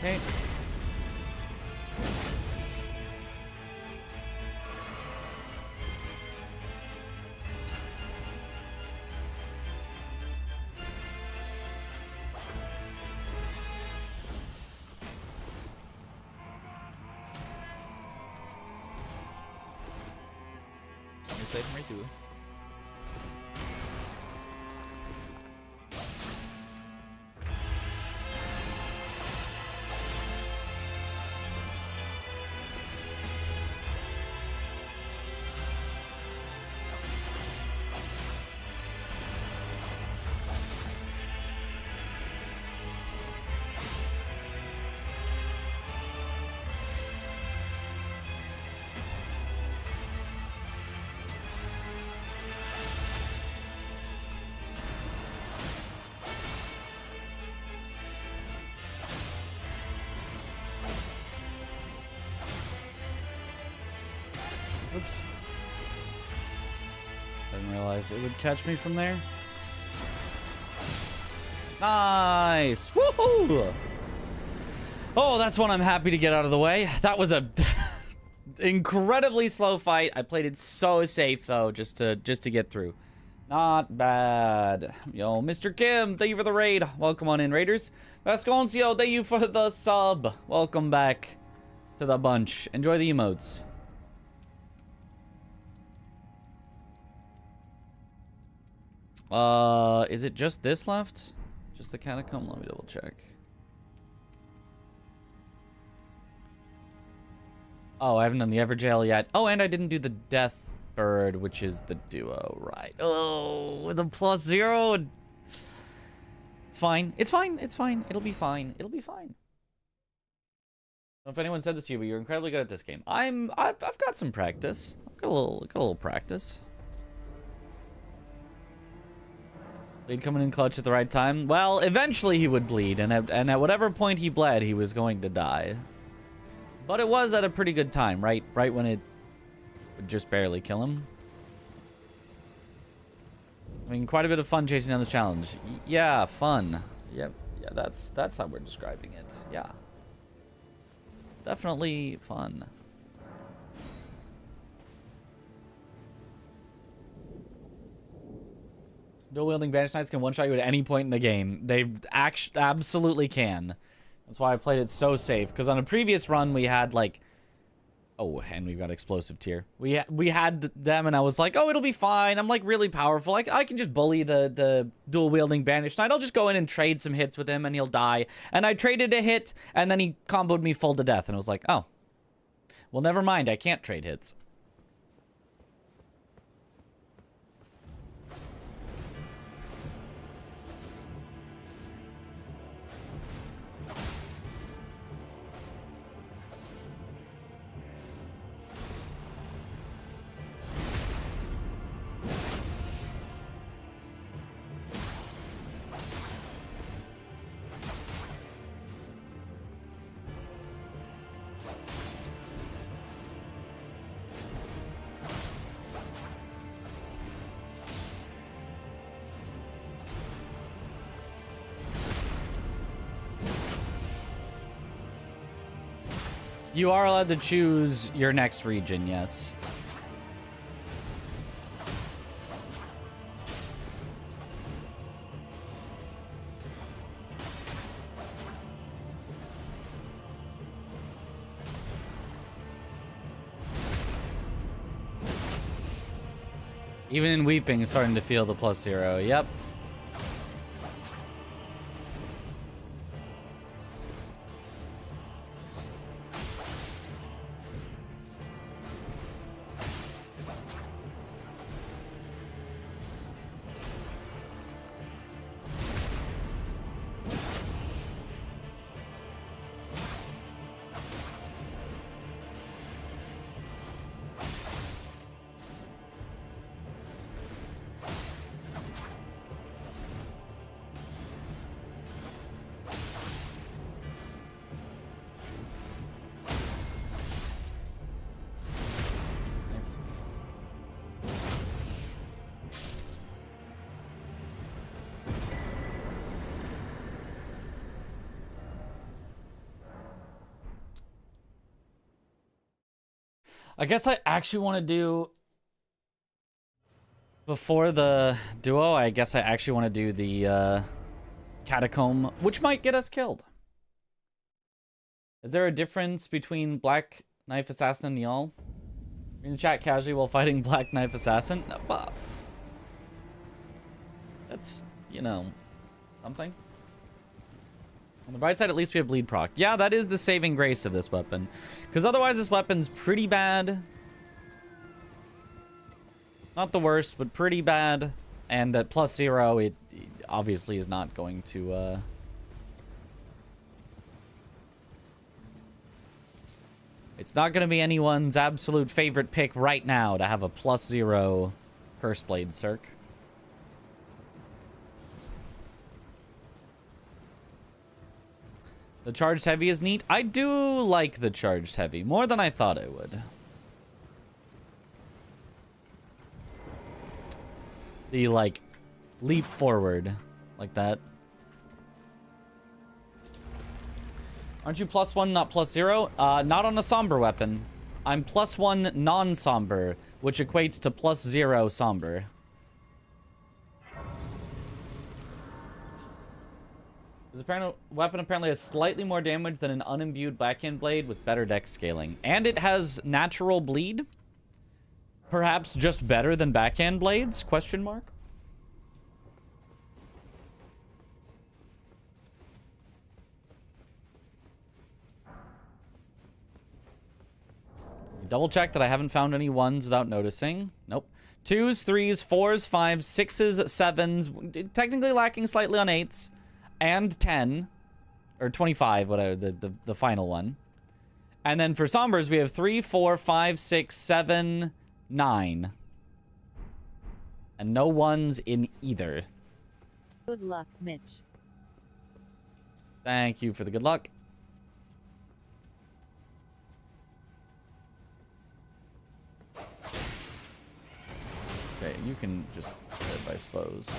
Okay. This way from Rizu. Oops. Didn't realize it would catch me from there. Nice! Woohoo! Oh, that's one I'm happy to get out of the way. That was a incredibly slow fight. I played it so safe though, just to get through. Not bad. Yo, Mr. Kim, thank you for the raid. Welcome on in, Raiders. Vasconcio, thank you for the sub. Welcome back to the bunch. Enjoy the emotes. Is it just this left? Just the catacomb? Let me double check. Oh, I haven't done the Everjail yet. Oh, and I didn't do the Death Bird, which is the duo, right? Oh, with a +0. It's fine. It's fine. It's fine. It'll be fine. It'll be fine. I don't know if anyone said this to you, but you're incredibly good at this game. I've got some practice. I've got a little practice. Bleed coming in clutch at the right time. Well, eventually he would bleed, and at whatever point he bled, he was going to die. But it was at a pretty good time, right? Right when it would just barely kill him. I mean, quite a bit of fun chasing down the challenge. Yeah, fun. Yeah, that's how we're describing it. Yeah. Definitely fun. Dual-wielding Banish Knights can one-shot you at any point in the game. They absolutely can. That's why I played it so safe. Because on a previous run, we had, like... Oh, and we've got Explosive Tier. We had them, and I was like, oh, it'll be fine. I'm, like, really powerful. I can just bully the dual-wielding Banish Knight. I'll just go in and trade some hits with him, and he'll die. And I traded a hit, and then he comboed me full to death. And I was like, oh. Well, never mind. I can't trade hits. You are allowed to choose your next region, yes. Even in Weeping, starting to feel the +0. Yep. I guess I actually want to do... Before the duo, I guess I actually want to do the catacomb, which might get us killed. Is there a difference between Black Knife Assassin and y'all? In the chat casually while fighting Black Knife Assassin? No, but that's, you know, something. On the bright side, at least we have bleed proc. Yeah, that is the saving grace of this weapon. Because otherwise this weapon's pretty bad. Not the worst, but pretty bad. And at +0, it obviously is not going to... It's not going to be anyone's absolute favorite pick right now to have a +0 Curse Blade Circ. The charged heavy is neat. I do like the charged heavy more than I thought I would. The, like, leap forward like that. Aren't you +1, not +0? Not on a somber weapon. I'm +1 non-somber, which equates to +0 somber. This weapon apparently has slightly more damage than an unimbued backhand blade with better dex scaling. And it has natural bleed. Perhaps just better than backhand blades? Question mark. Double check that I haven't found any 1s without noticing. Nope. 2s, 3s, 4s, 5s, 6s, 7s. Technically lacking slightly on 8s. And 10. Or 25, whatever, the final one. And then for sombers, we have 3, 4, 5, 6, 7, 9. And no 1s in either. Good luck, Mitch. Thank you for the good luck. Okay, you can just live, I suppose.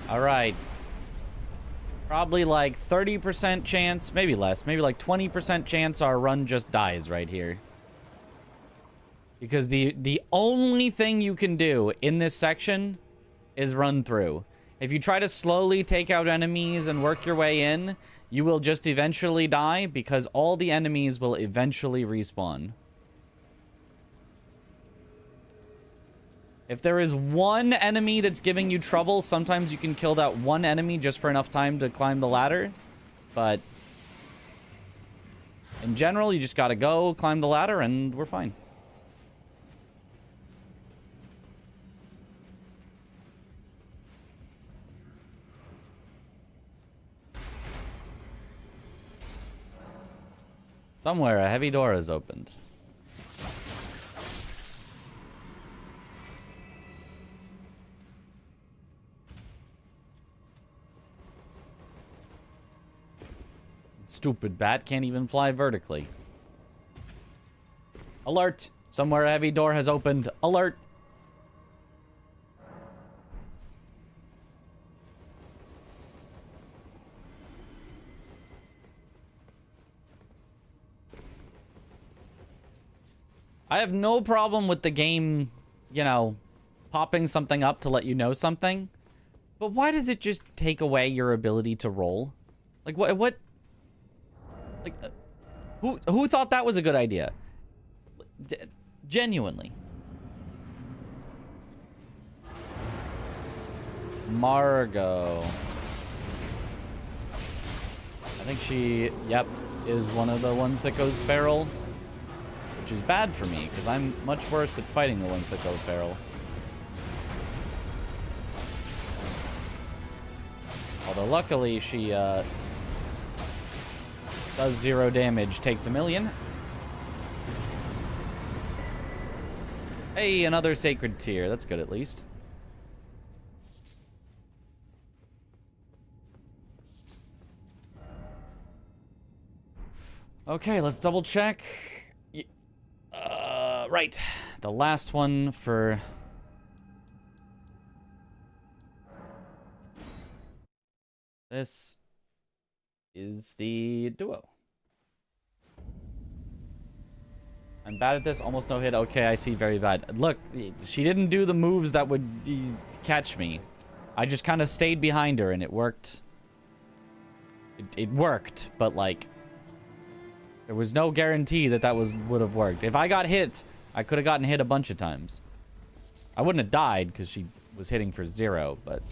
All right. Probably like 30% chance, maybe less, maybe like 20% chance our run just dies right here. Because the only thing you can do in this section is run through. If you try to slowly take out enemies and work your way in, you will just eventually die because all the enemies will eventually respawn. If there is one enemy that's giving you trouble, sometimes you can kill that one enemy just for enough time to climb the ladder. But in general, you just gotta go, climb the ladder, and we're fine. Somewhere, a heavy door is opened. Stupid bat can't even fly vertically. Alert! Somewhere a heavy door has opened. Alert! I have no problem with the game, you know, popping something up to let you know something. But why does it just take away your ability to roll? Like, what? Like, who thought that was a good idea? Genuinely. Margot. I think she, yep, is one of the ones that goes feral. Which is bad for me, because I'm much worse at fighting the ones that go feral. Although luckily she, does 0 damage, takes 1,000,000. Hey, another sacred tier. That's good at least. Okay, let's double check. Right. The last one for... This is the duo. I'm bad at this, almost no hit. Okay, I see, very bad. Look, she didn't do the moves that would catch me. I just kind of stayed behind her and it worked. It worked, but like... There was no guarantee that would have worked. If I got hit, I could have gotten hit a bunch of times. I wouldn't have died because she was hitting for 0, but...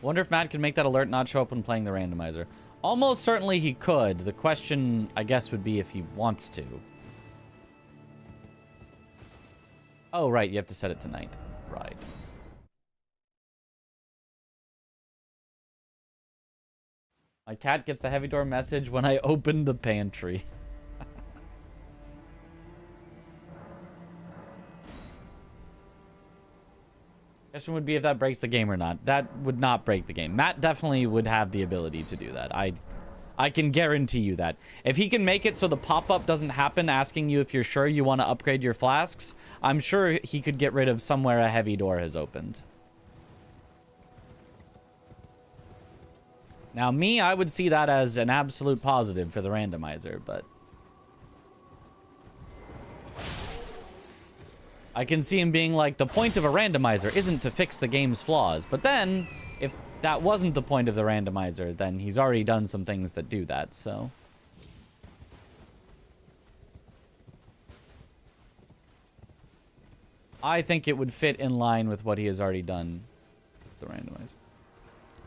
Wonder if Matt can make that alert not show up when playing the randomizer. Almost certainly he could. The question, I guess, would be if he wants to. Oh, right. You have to set it to night. Right. My cat gets the heavy door message when I open the pantry. Question would be if that breaks the game or not. That would not break the game. Matt definitely would have the ability to do that. I can guarantee you that. If he can make it so the pop-up doesn't happen asking you if you're sure you want to upgrade your flasks, I'm sure he could get rid of somewhere a heavy door has opened. Now, me, I would see that as an absolute positive for the randomizer, but... I can see him being like, the point of a randomizer isn't to fix the game's flaws. But then, if that wasn't the point of the randomizer, then he's already done some things that do that, so... I think it would fit in line with what he has already done with the randomizer.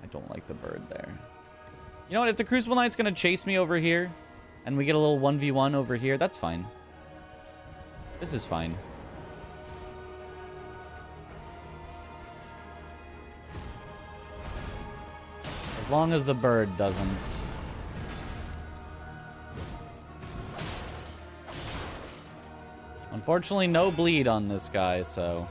I don't like the bird there. You know what? If the Crucible Knight's gonna chase me over here, and we get a little 1v1 over here, that's fine. This is fine. As long as the bird doesn't. Unfortunately, no bleed on this guy, so...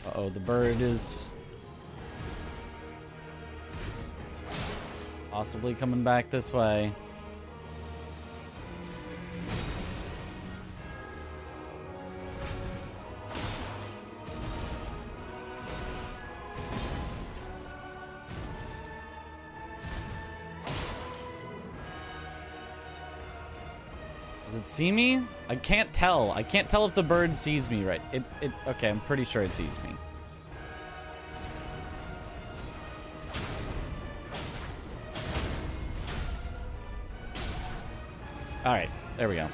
Uh-oh, the bird is possibly coming back this way. Does it see me? I can't tell. I can't tell if the bird sees me right. Okay, I'm pretty sure it sees me. All right, there we go.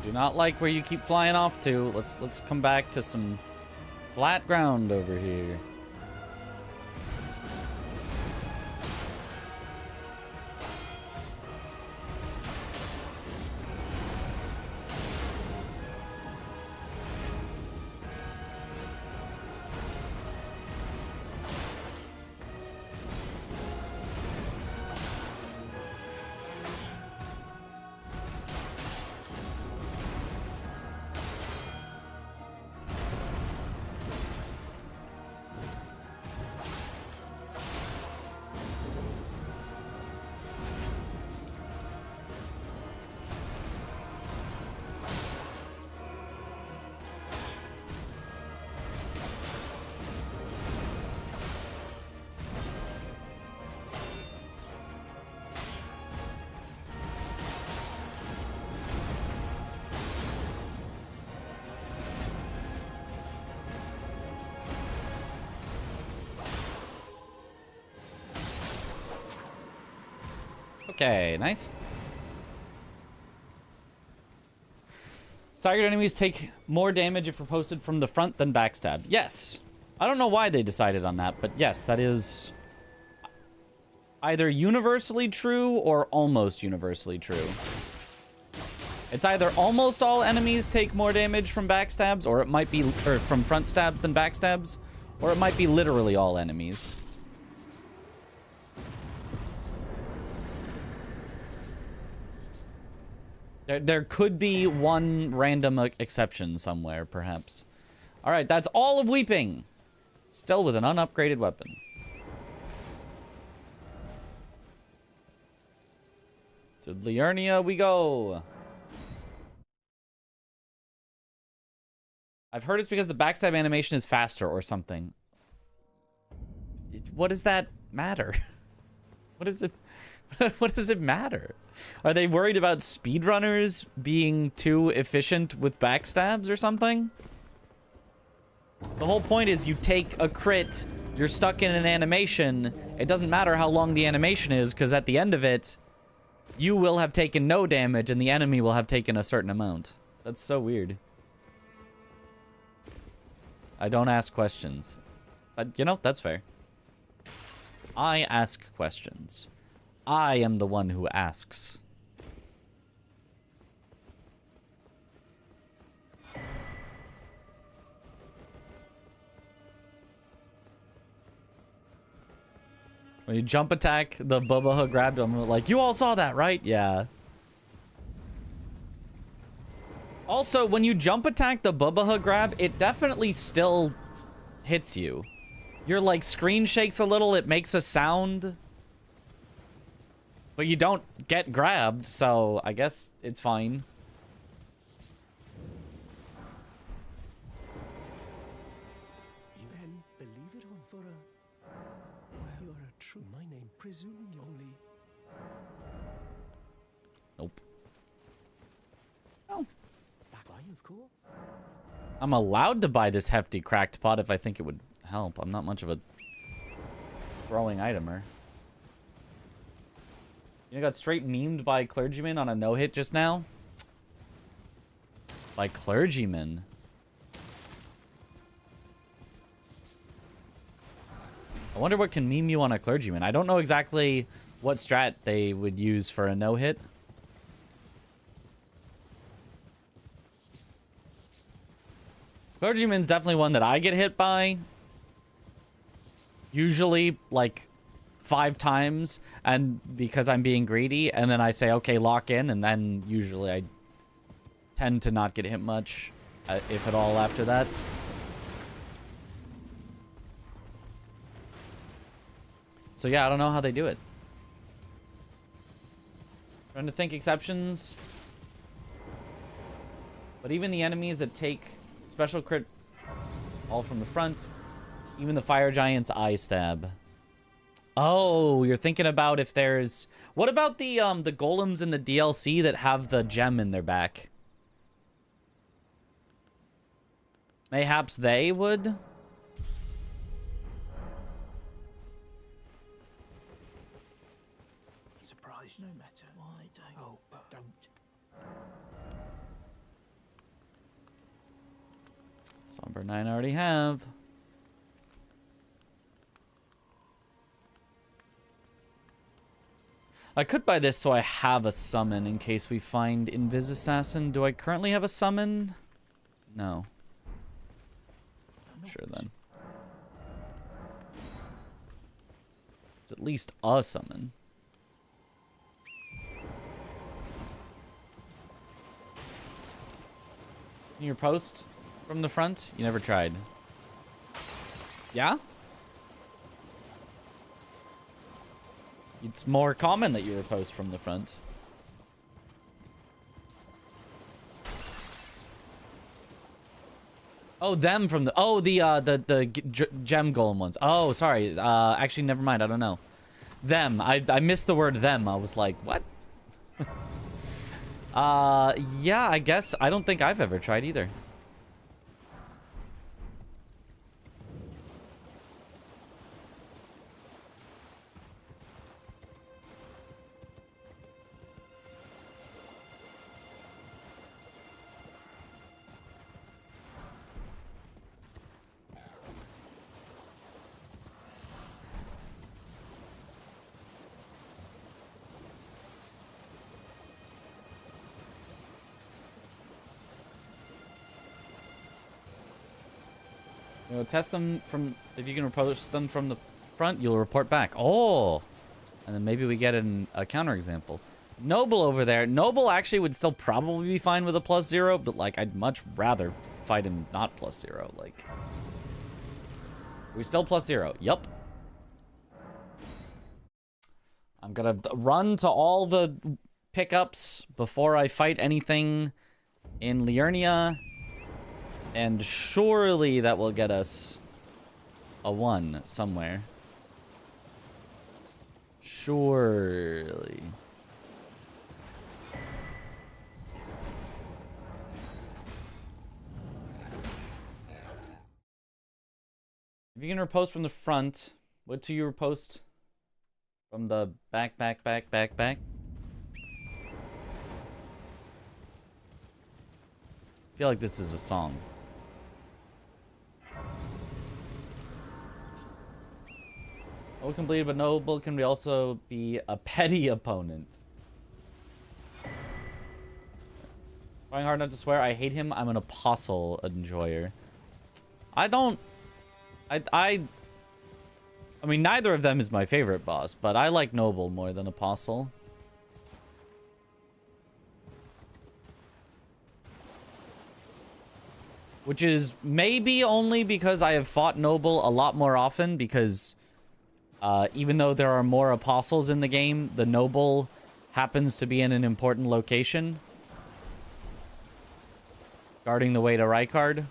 do not like where you keep flying off to. Let's come back to some flat ground over here. Okay, nice. Staggered enemies take more damage if riposted from the front than backstab. Yes. I don't know why they decided on that, but yes, that is either universally true or almost universally true. It's either almost all enemies take more damage from backstabs, or it might be from front stabs than backstabs, or it might be literally all enemies. There could be one random exception somewhere, perhaps. All right, that's all of Weeping. Still with an unupgraded weapon. To Liurnia we go. I've heard it's because the backstab animation is faster or something. What does that matter? What is it? What does it matter? Are they worried about speedrunners being too efficient with backstabs or something? The whole point is you take a crit, you're stuck in an animation, it doesn't matter how long the animation is, because at the end of it, you will have taken no damage and the enemy will have taken a certain amount. That's so weird. I don't ask questions. You know, that's fair. I ask questions. I am the one who asks. When you jump attack, the Bubba grabbed him. Like, you all saw that, right? Yeah. Also, when you jump attack the Bubba grab, it definitely still hits you. Your, like, screen shakes a little. It makes a sound. But you don't get grabbed, so I guess it's fine. You then believe it on for a... Well, you are a true... My name, presuming you only... Nope. Oh. Backline, of course. I'm allowed to buy this hefty cracked pot if I think it would help. I'm not much of a throwing itemer. You know, got straight memed by Clergyman on a no-hit just now? By Clergyman? I wonder what can meme you on a Clergyman. I don't know exactly what strat they would use for a no-hit. Clergyman's definitely one that I get hit by. Usually, like, 5 times, and because I'm being greedy, and then I say, okay, lock in, and then usually I tend to not get hit much, if at all, after that. So yeah, I don't know how they do it. Trying to think exceptions. But even the enemies that take special crit all from the front, even the fire giant's eye stab. Oh, you're thinking about if there's... What about the golems in the DLC that have the gem in their back? Mayhaps they would? Surprise, no matter why don't... Oh, but don't. Somber 9 I already have. I could buy this so I have a summon in case we find Invis Assassin. Do I currently have a summon? No. Sure then. It's at least a summon. Your post from the front? You never tried. Yeah? It's more common that you riposte from the front. Oh, them from the... Oh, the gem golem ones. Oh, sorry. Actually, never mind. I don't know. Them. I missed the word them. I was like, what? Yeah, I guess. I don't think I've ever tried either. We'll test them from... If you can post them from the front, you'll report back. Oh! And then maybe we get a counterexample. Noble over there. Noble actually would still probably be fine with a +0, but, like, I'd much rather fight him not +0. Like... We still +0. Yup. I'm gonna run to all the pickups before I fight anything in Liurnia. And surely that will get us a 1 somewhere. Surely. If you can repost from the front, what do you repost from the back? I feel like this is a song. Noble can bleed, but Noble can also be a petty opponent. Trying hard not to swear. I hate him. I'm an apostle enjoyer. I mean, neither of them is my favorite boss, but I like Noble more than Apostle. Which is maybe only because I have fought Noble a lot more often, because even though there are more Apostles in the game, the Noble happens to be in an important location. Guarding the way to Rykard.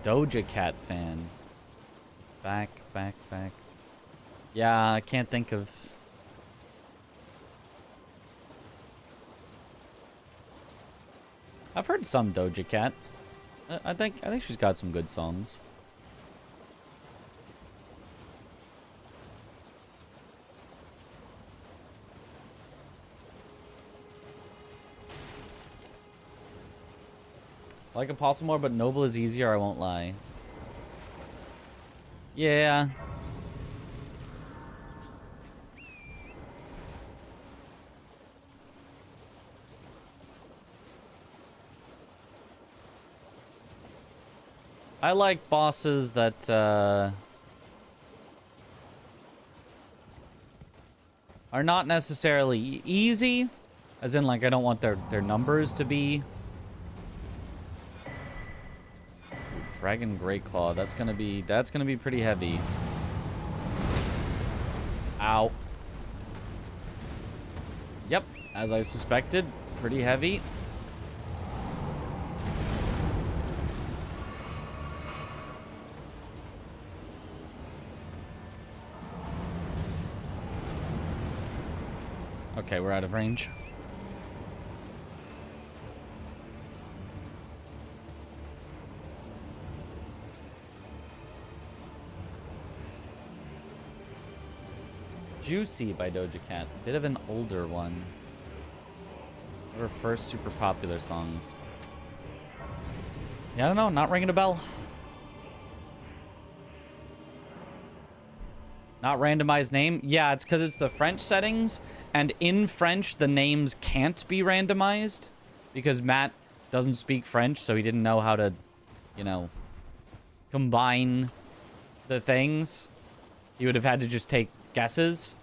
Doja Cat fan. Back. Yeah, I can't think of... I've heard some Doja Cat. I think she's got some good songs. I like Apostle more, but Noble is easier, I won't lie. Yeah. I like bosses that, are not necessarily easy. As in, like, I don't want their numbers to be... Dragon Greyclaw, that's gonna be pretty heavy. Ow. As I suspected, pretty heavy. Okay, we're out of range. Juicy by Doja Cat. Bit of an older one. Her first super popular songs. Yeah, I don't know. Not ringing a bell. Not randomized name? Yeah, it's because it's the French settings. And in French, the names can't be randomized. Because Matt doesn't speak French, so he didn't know how to, you know, combine the things. He would have had to just take guesses.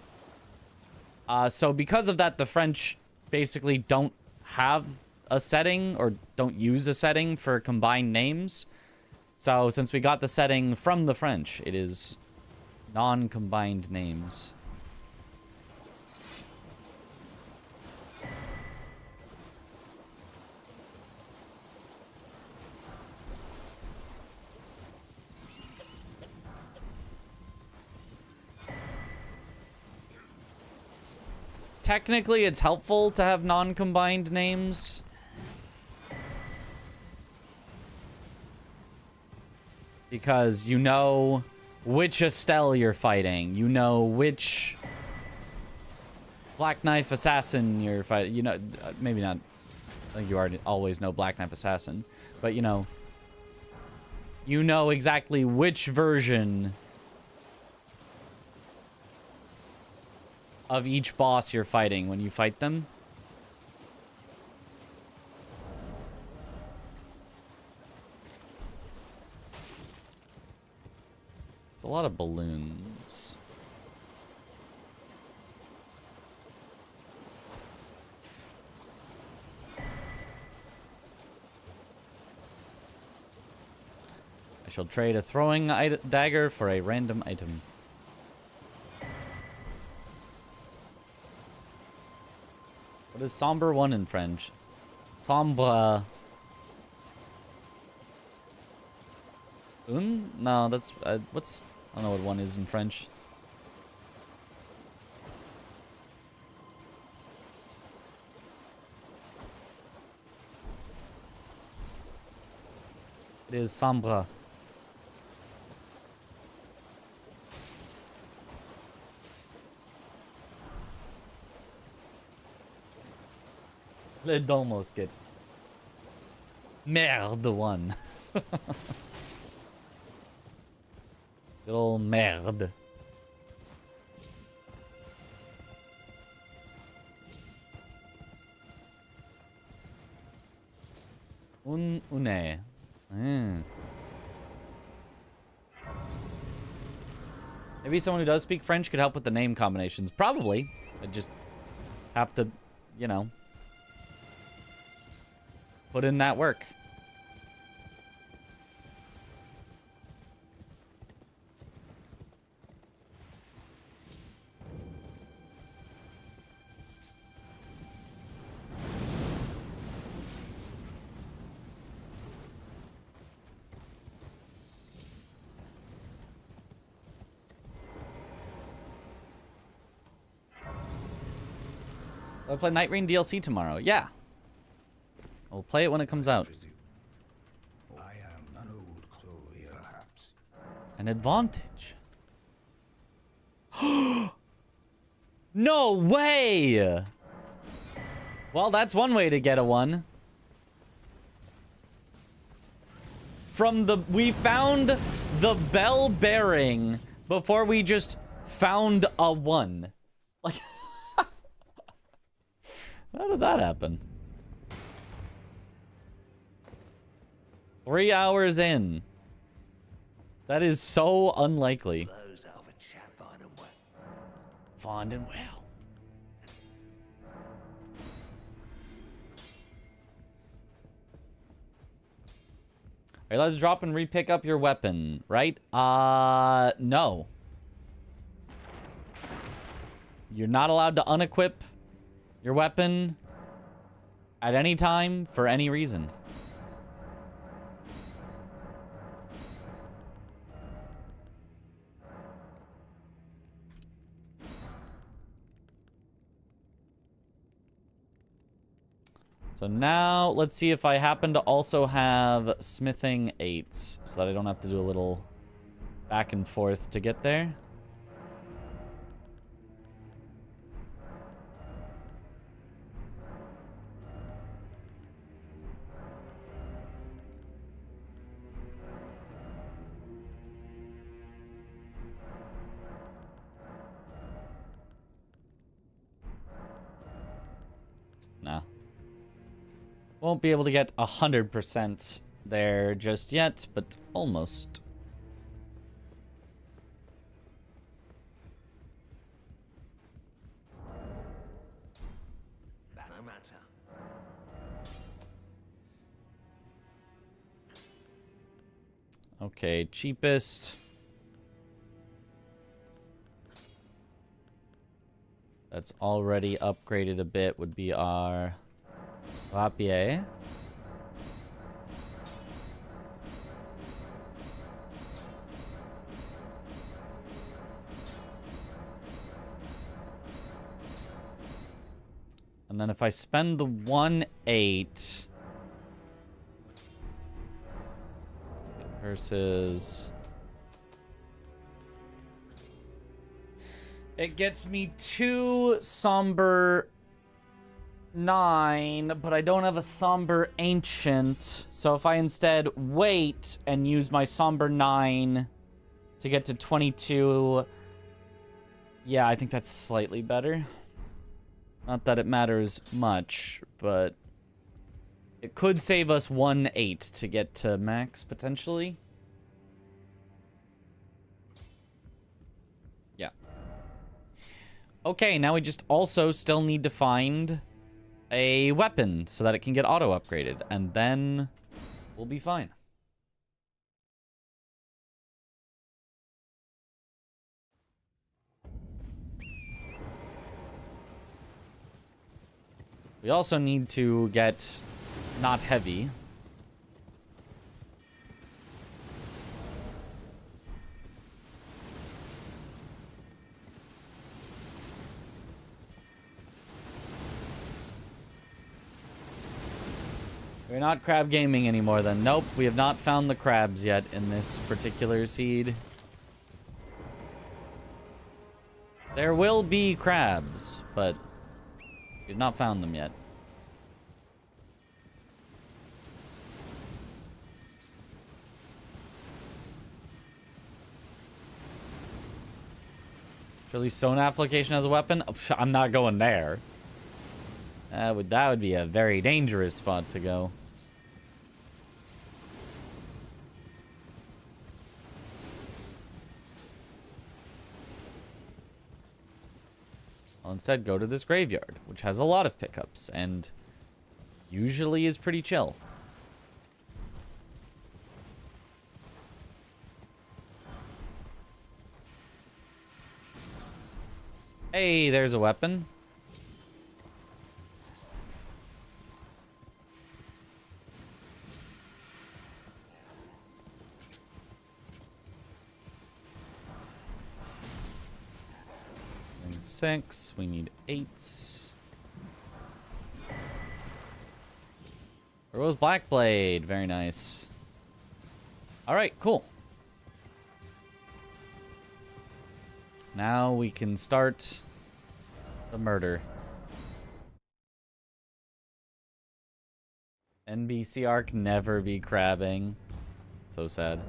So because of that, the French basically don't have a setting or don't use a setting for combined names. So since we got the setting from the French, it is non-combined names. Technically, it's helpful to have non-combined names. Because you know which Estelle you're fighting. You know which Black Knife Assassin you're fighting. You know, maybe not. I think you already always know Black Knife Assassin. But you know exactly which version of each boss you're fighting when you fight them. It's a lot of balloons. I shall trade a throwing dagger for a random item. What is somber 1 in French? Sombre. Un? No, that's what's I don't know what 1 is in French. It is sombre. Le Domos kid. Merde 1. Good old merde. Une. Maybe someone who does speak French could help with the name combinations. Probably. I just have to, you know, put in that work. I'll play Night Rain DLC tomorrow. Yeah. I'll play it when it comes out. I am an old soul, perhaps. An advantage. No way! Well, that's one way to get a 1. We found the bell bearing before we just found a 1. Like, how did that happen? 3 hours in. That is so unlikely. Fond and well. Are you allowed to drop and re-pick up your weapon, right? No. You're not allowed to unequip your weapon at any time for any reason. So now, let's see if I happen to also have smithing 8s, so that I don't have to do a little back and forth to get there. Nah. Won't be able to get 100% there just yet, but almost. No matter. Okay, cheapest. That's already upgraded a bit would be our rapier. And then if I spend the 1/8 versus... It gets me 2 somber 9, but I don't have a somber ancient. So if I instead wait and use my somber 9 to get to 22, yeah, I think that's slightly better. Not that it matters much, but it could save us 1/8 to get to max, potentially. Yeah. Okay, now we just also still need to find a weapon so that it can get auto upgraded, and then we'll be fine. We also need to get not heavy. We're not crab gaming anymore then. Nope, we have not found the crabs yet in this particular seed. There will be crabs, but we've not found them yet. Surely stone application as a weapon? Oh, I'm not going there. That would be a very dangerous spot to go. I'll instead go to this graveyard, which has a lot of pickups, and usually is pretty chill. Hey, there's a weapon. And 6, we need 8s. Rose Blackblade, very nice. Alright, cool. Now we can start the murder. NBCR can never be crabbing. So sad.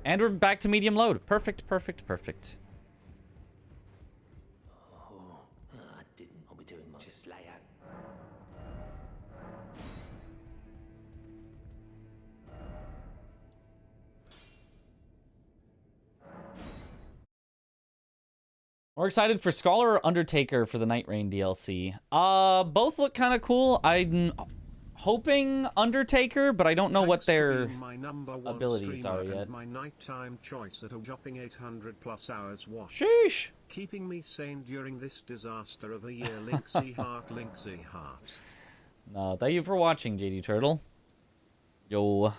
And we're back to medium load. Perfect, perfect, perfect. Oh, I didn't. I'll be doing much. Just lay out. More excited for Scholar or Undertaker for the Night Rain DLC? Both look kind of cool. hoping Undertaker, but I don't know what Thanks for their being my number one abilities streamer are and yet. my nighttime choice at a whopping 800 plus hours watch. Sheesh. Keeping me sane during this disaster of a year. Linksy heart, Linksy heart. No, thank you for watching, JD Turtle. Yo.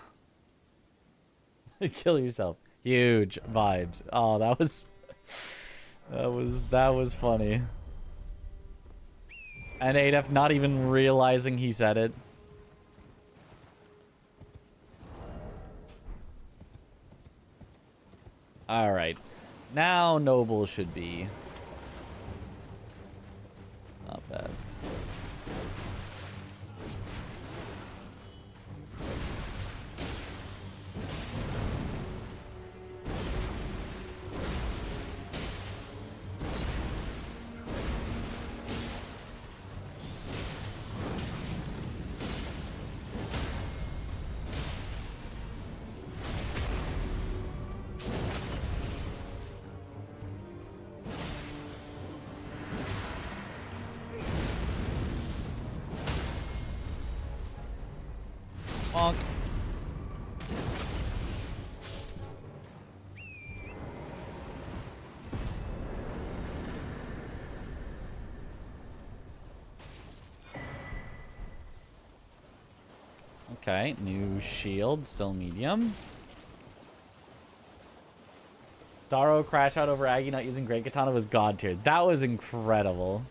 Kill yourself. Huge vibes. Oh, that was funny. And ADF not even realizing he said it. Alright. Now Noble should be not bad. Bonk. Okay, new shield, still medium. Starro crash out over Aggie not using Great Katana was god tier. That was incredible.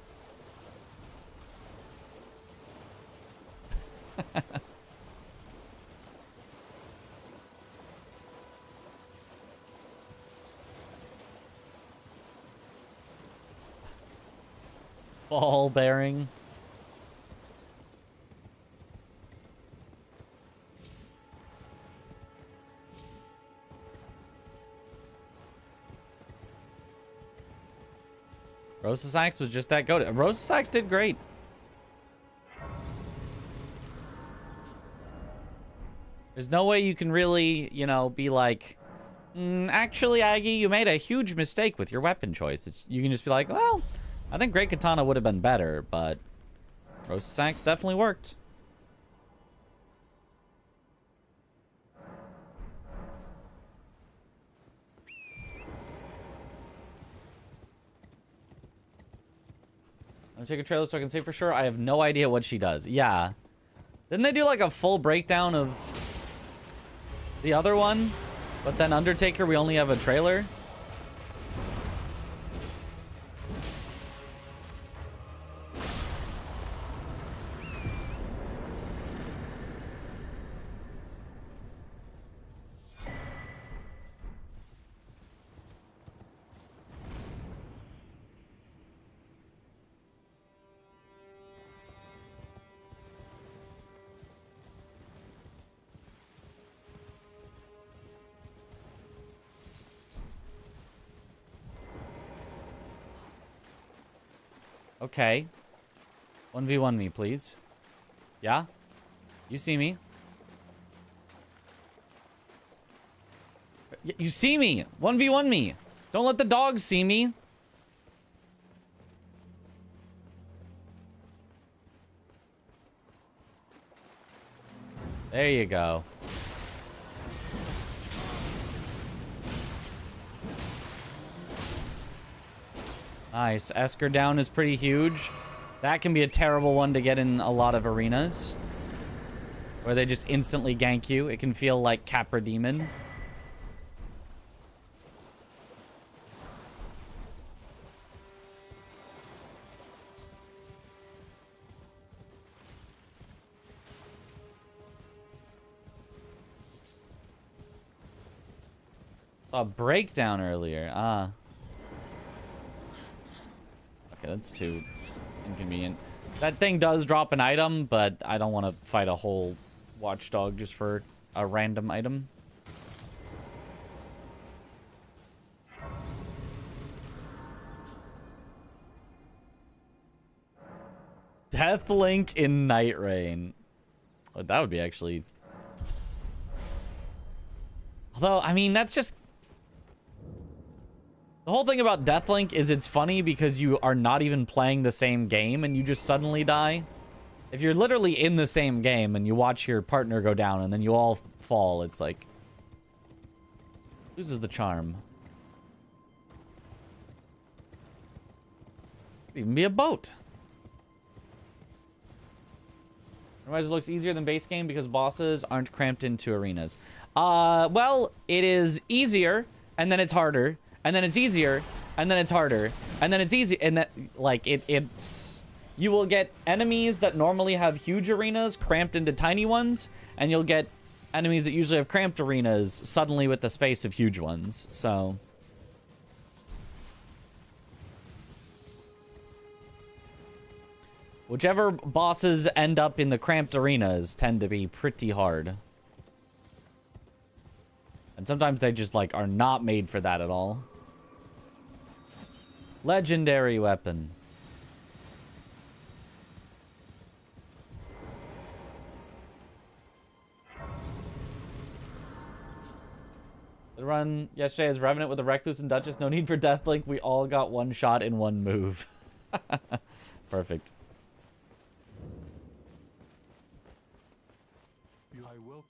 Ball bearing. Rosasax was just that goated. Rosasax did great. There's no way you can really, you know, be like, actually, Aggie, you made a huge mistake with your weapon choice. You can just be like, well, I think Great Katana would have been better, but Rosasax definitely worked. I'm gonna take a trailer so I can say for sure. I have no idea what she does. Yeah. Didn't they do like a full breakdown of the other one? But then Undertaker, we only have a trailer? Okay. 1v1 me, please. Yeah? You see me? You see me! 1v1 me! Don't let the dogs see me! There you go. Nice. Esker down is pretty huge. That can be a terrible one to get in a lot of arenas, where they just instantly gank you. It can feel like Capra Demon. Saw a breakdown earlier. Ah. Okay, that's too inconvenient. That thing does drop an item, but I don't want to fight a whole watchdog just for a random item. Deathlink in Night Rain. Oh, that would be actually... Although, I mean, that's just... The whole thing about Deathlink is it's funny because you are not even playing the same game and you just suddenly die. If you're literally in the same game and you watch your partner go down and then you all fall, it's like... loses the charm. Could even be a boat. Randomizer looks easier than base game because bosses aren't cramped into arenas. Well, it is easier, and then it's harder, and then it's easier, and then it's harder, and then it's easy, and that, like, it's... You will get enemies that normally have huge arenas cramped into tiny ones, and you'll get enemies that usually have cramped arenas suddenly with the space of huge ones, so... Whichever bosses end up in the cramped arenas tend to be pretty hard. And sometimes they just, like, are not made for that at all. Legendary weapon. The run yesterday as Revenant with a Recluse and Duchess. No need for Deathlink. We all got one shot in one move. Perfect.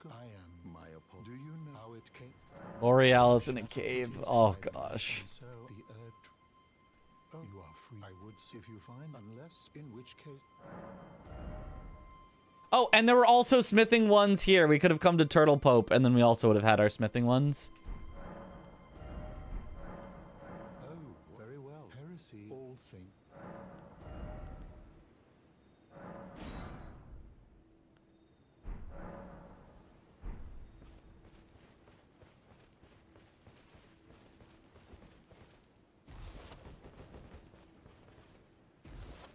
I am my opponent. Do you know how it came? Borealis in a cave. Oh gosh. So the oh, you are free. I would see if you find, unless in which case. Oh, and there were also smithing ones here. We could have come to Turtle Pope, and then we also would have had our smithing ones. Oh, very well. Heresy, all things.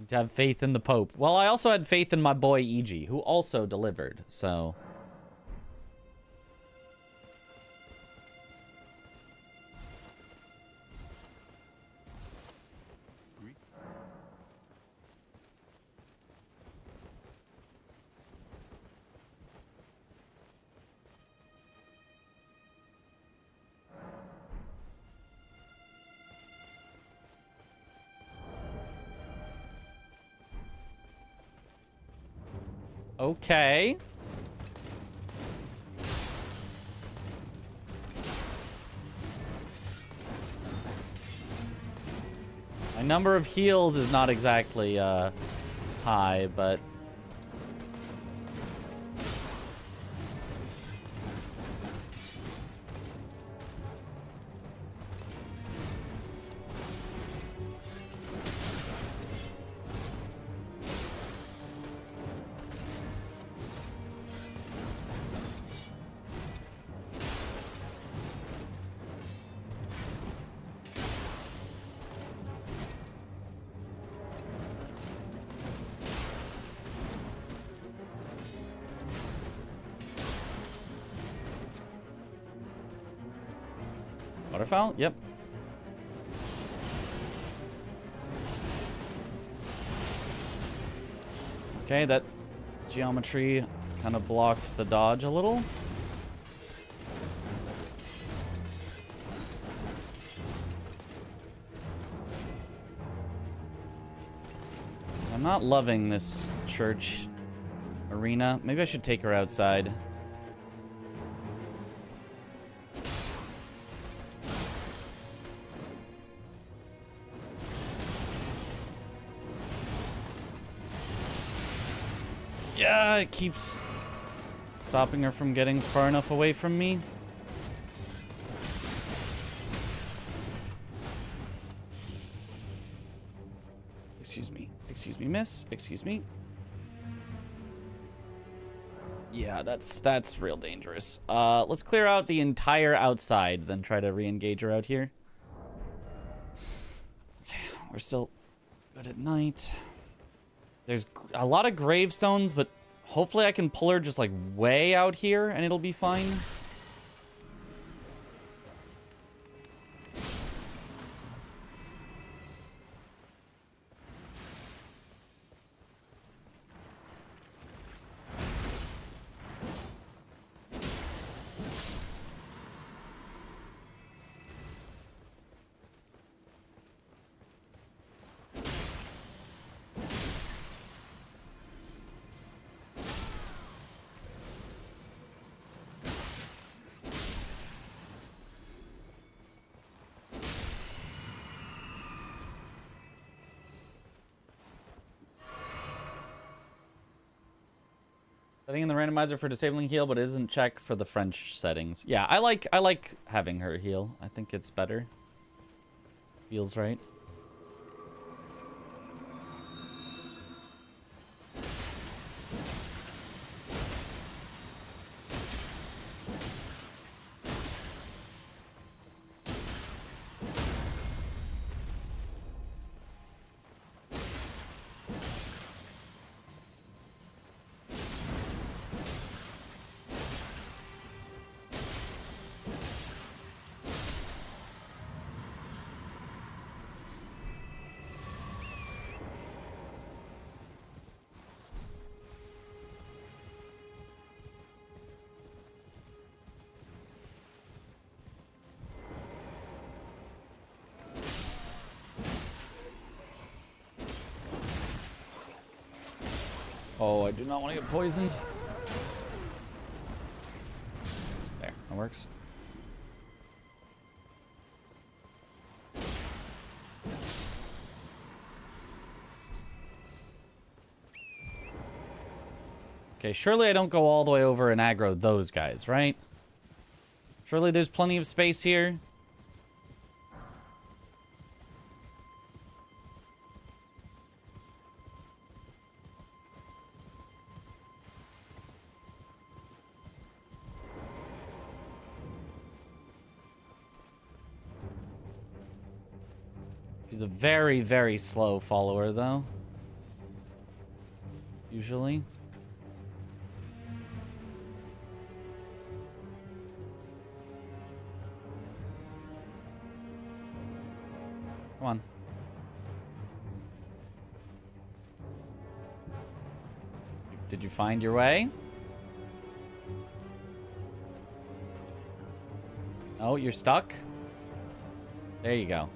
To have faith in the Pope. Well, I also had faith in my boy E.G., who also delivered, so... Okay. My number of heals is not exactly high, but... Waterfowl? Yep. Okay, that geometry kind of blocked the dodge a little. I'm not loving this church arena. Maybe I should take her outside. Yeah, it keeps stopping her from getting far enough away from me. Excuse me, miss. Excuse me. Yeah, that's real dangerous. Let's clear out the entire outside, then try to re-engage her out here. Okay, we're still good at night. There's a lot of gravestones, but hopefully I can pull her just like way out here and it'll be fine. Setting in the randomizer for disabling heal, but it isn't checked for the French settings. Yeah, I like having her heal. I think it's better. Feels right. Oh, I do not want to get poisoned. There, that works. Okay, surely I don't go all the way over and aggro those guys, right? Surely there's plenty of space here. She's a very, very slow follower, though. Usually. Come on. Did you find your way? Oh, you're stuck? There you go.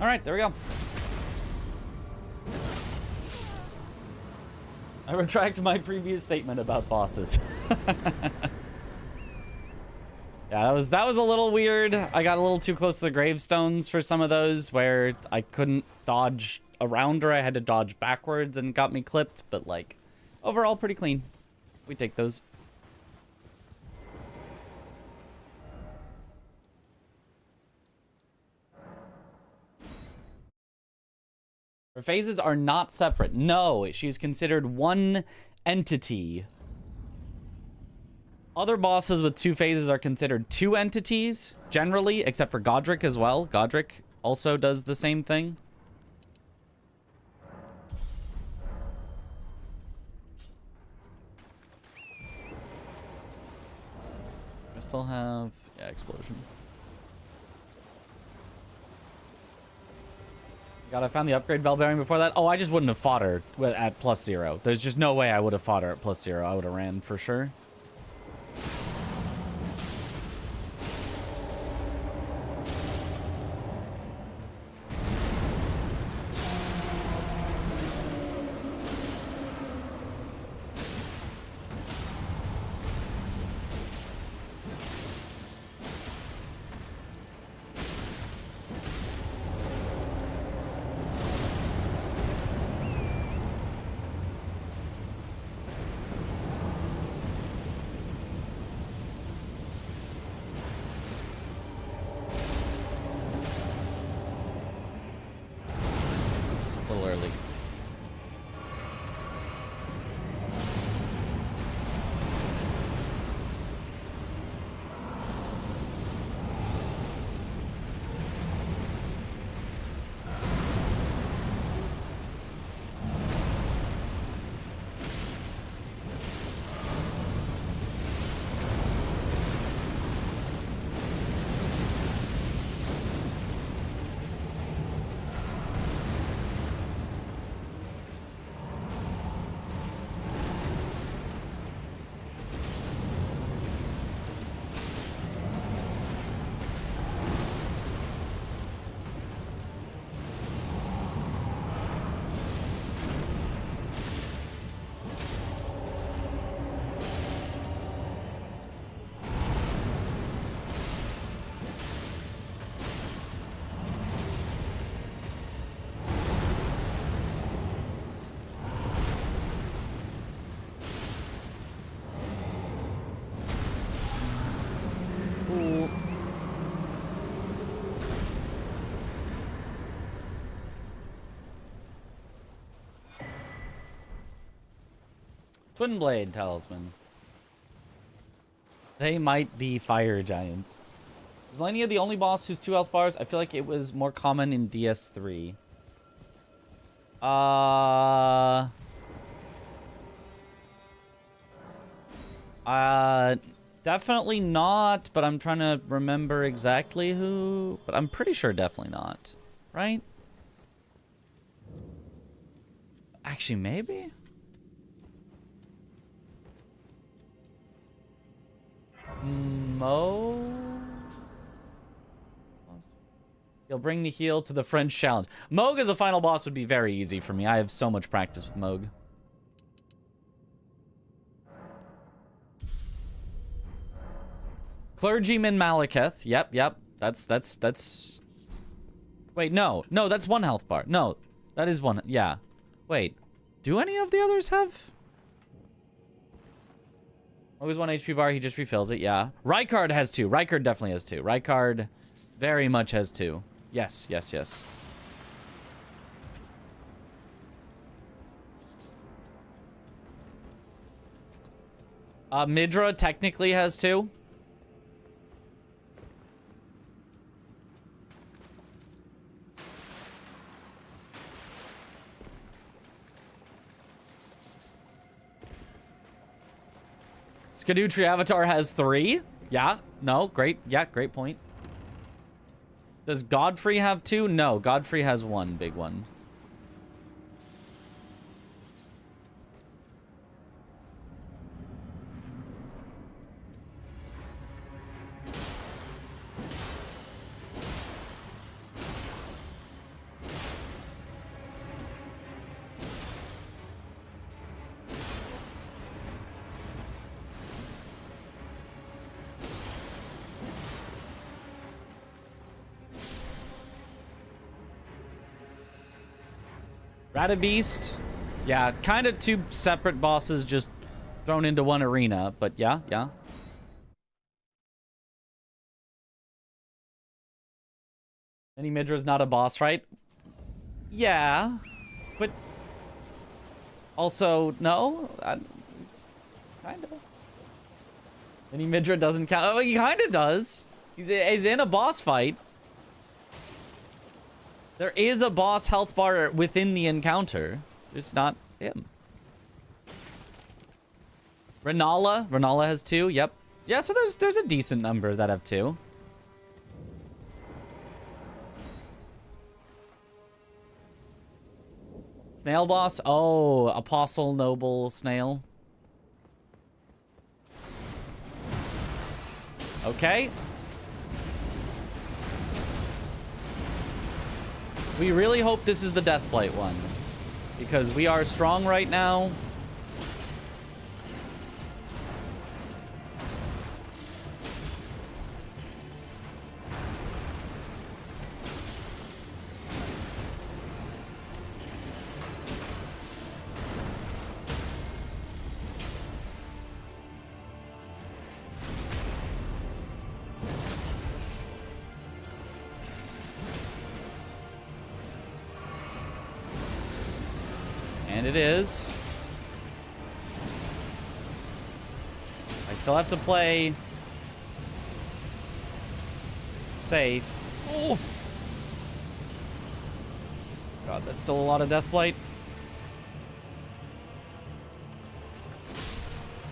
All right, there we go. I retract my previous statement about bosses. Yeah, that was a little weird. I got a little too close to the gravestones for some of those where I couldn't dodge around her. I had to dodge backwards and got me clipped, but like overall pretty clean. We take those. Her phases are not separate. No, she's considered one entity. Other bosses with 2 phases are considered 2 entities, generally, except for Godric as well. Godric also does the same thing. I still have... yeah, explosion. God, I found the upgrade bell bearing before that. Oh, I just wouldn't have fought her at +0. There's just no way I would have fought her at +0. I would have ran for sure. Twin Blade Talisman. They might be fire giants. Is Millennia the only boss who's 2 health bars? I feel like it was more common in DS3. Definitely not, but I'm trying to remember exactly who. But I'm pretty sure definitely not. Right? Actually, maybe? Mo? He'll bring the heal to the French challenge. Moog as a final boss would be very easy for me. I have so much practice with Moog. Clergyman Malekith. Yep. That's... Wait, no. No, that's 1 health bar. No, that is 1. Yeah. Wait. Do any of the others have... Always 1 HP bar, he just refills it, yeah. Rykard has 2. Rykard definitely has 2. Rykard very much has 2. Yes. Midra technically has 2. Skadutri Avatar has 3. Yeah. No. Great. Yeah. Great point. Does Godfrey have 2? No. Godfrey has 1 big one. Radabeast. Yeah, kind of two separate bosses just thrown into one arena, but yeah, yeah. Mini Midra's not a boss, right? Yeah, but also, no. Kind of. Mini Midra doesn't count. Oh, he kind of does. He's in a boss fight. There is a boss health bar within the encounter. It's not him. Renala has 2. Yep. Yeah, so there's a decent number that have 2. Snail boss? Oh, Apostle Noble Snail. Okay. We really hope this is the Deathblight one. Because we are strong right now. And it is. I still have to play safe. Oh! God, that's still a lot of Deathblight.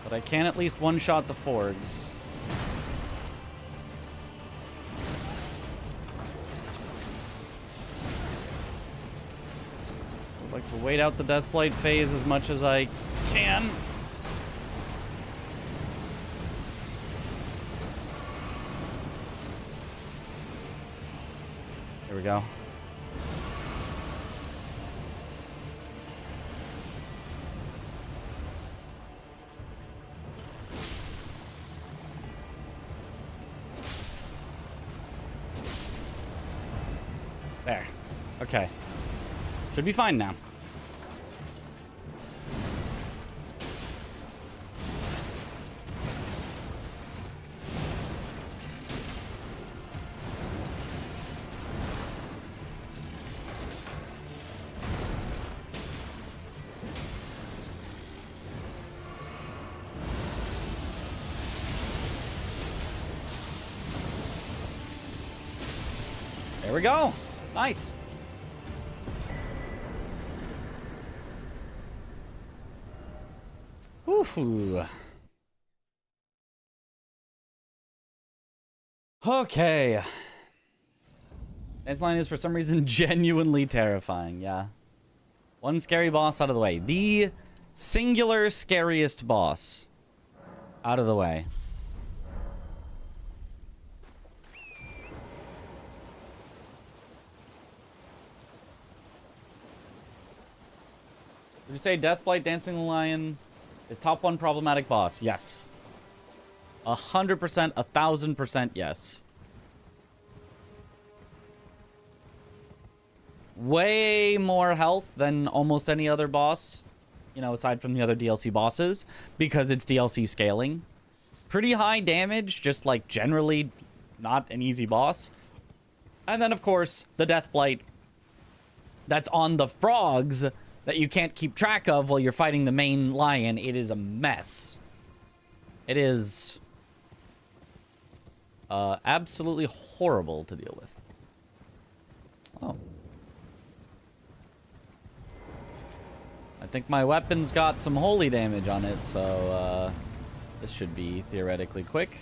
But I can at least one-shot the Forgs. I'd like to wait out the Deathblight phase as much as I can. Here we go. There. Okay. Should be fine now. There we go. Nice. Ooh. Okay. Next line is for some reason genuinely terrifying. Yeah. One scary boss out of the way. The singular scariest boss out of the way. Did you say Deathblight Dancing the Lion is top 1 problematic boss? Yes. 100%, 1000% yes. Way more health than almost any other boss, you know, aside from the other DLC bosses, because it's DLC scaling. Pretty high damage, just like generally not an easy boss. And then, of course, the Deathblight that's on the frogs that you can't keep track of while you're fighting the main lion. It is a mess. It is absolutely horrible to deal with. Oh. I think my weapon's got some holy damage on it, so this should be theoretically quick.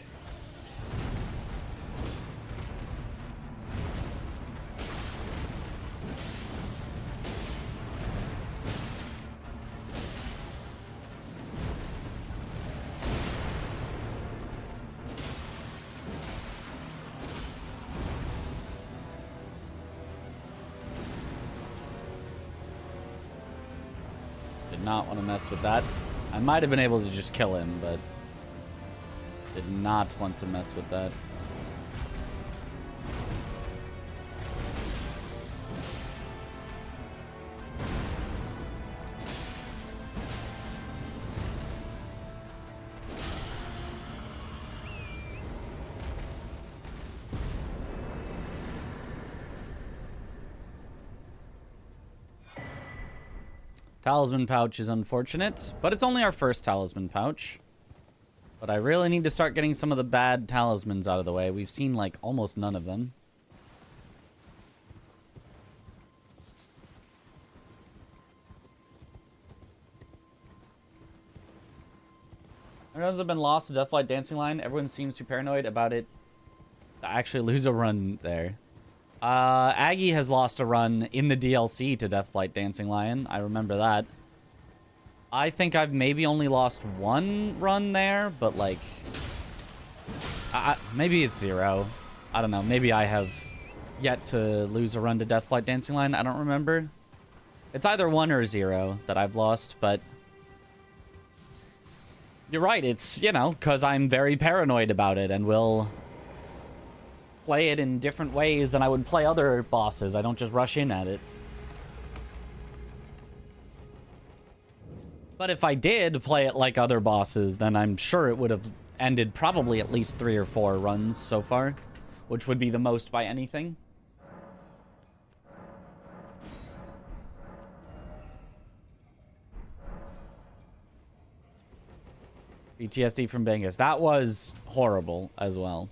Not want to mess with that. I might have been able to just kill him, but did not want to mess with that. Talisman pouch is unfortunate, but it's only our first talisman pouch. But I really need to start getting some of the bad talismans out of the way. We've seen, like, almost none of them. Everyone's have been lost to Deathlight Dancing Line. Everyone seems too paranoid about it to actually lose a run there. Aggie has lost a run in the DLC to Deathblight Dancing Lion. I remember that. I think I've maybe only lost one run there, but like... maybe it's 0. I don't know. Maybe I have yet to lose a run to Deathblight Dancing Lion. I don't remember. It's either 1 or 0 that I've lost, but... You're right. It's, you know, because I'm very paranoid about it and will... play it in different ways than I would play other bosses. I don't just rush in at it. But if I did play it like other bosses, then I'm sure it would have ended probably at least 3 or 4 runs so far, which would be the most by anything. PTSD from Bengus. That was horrible as well.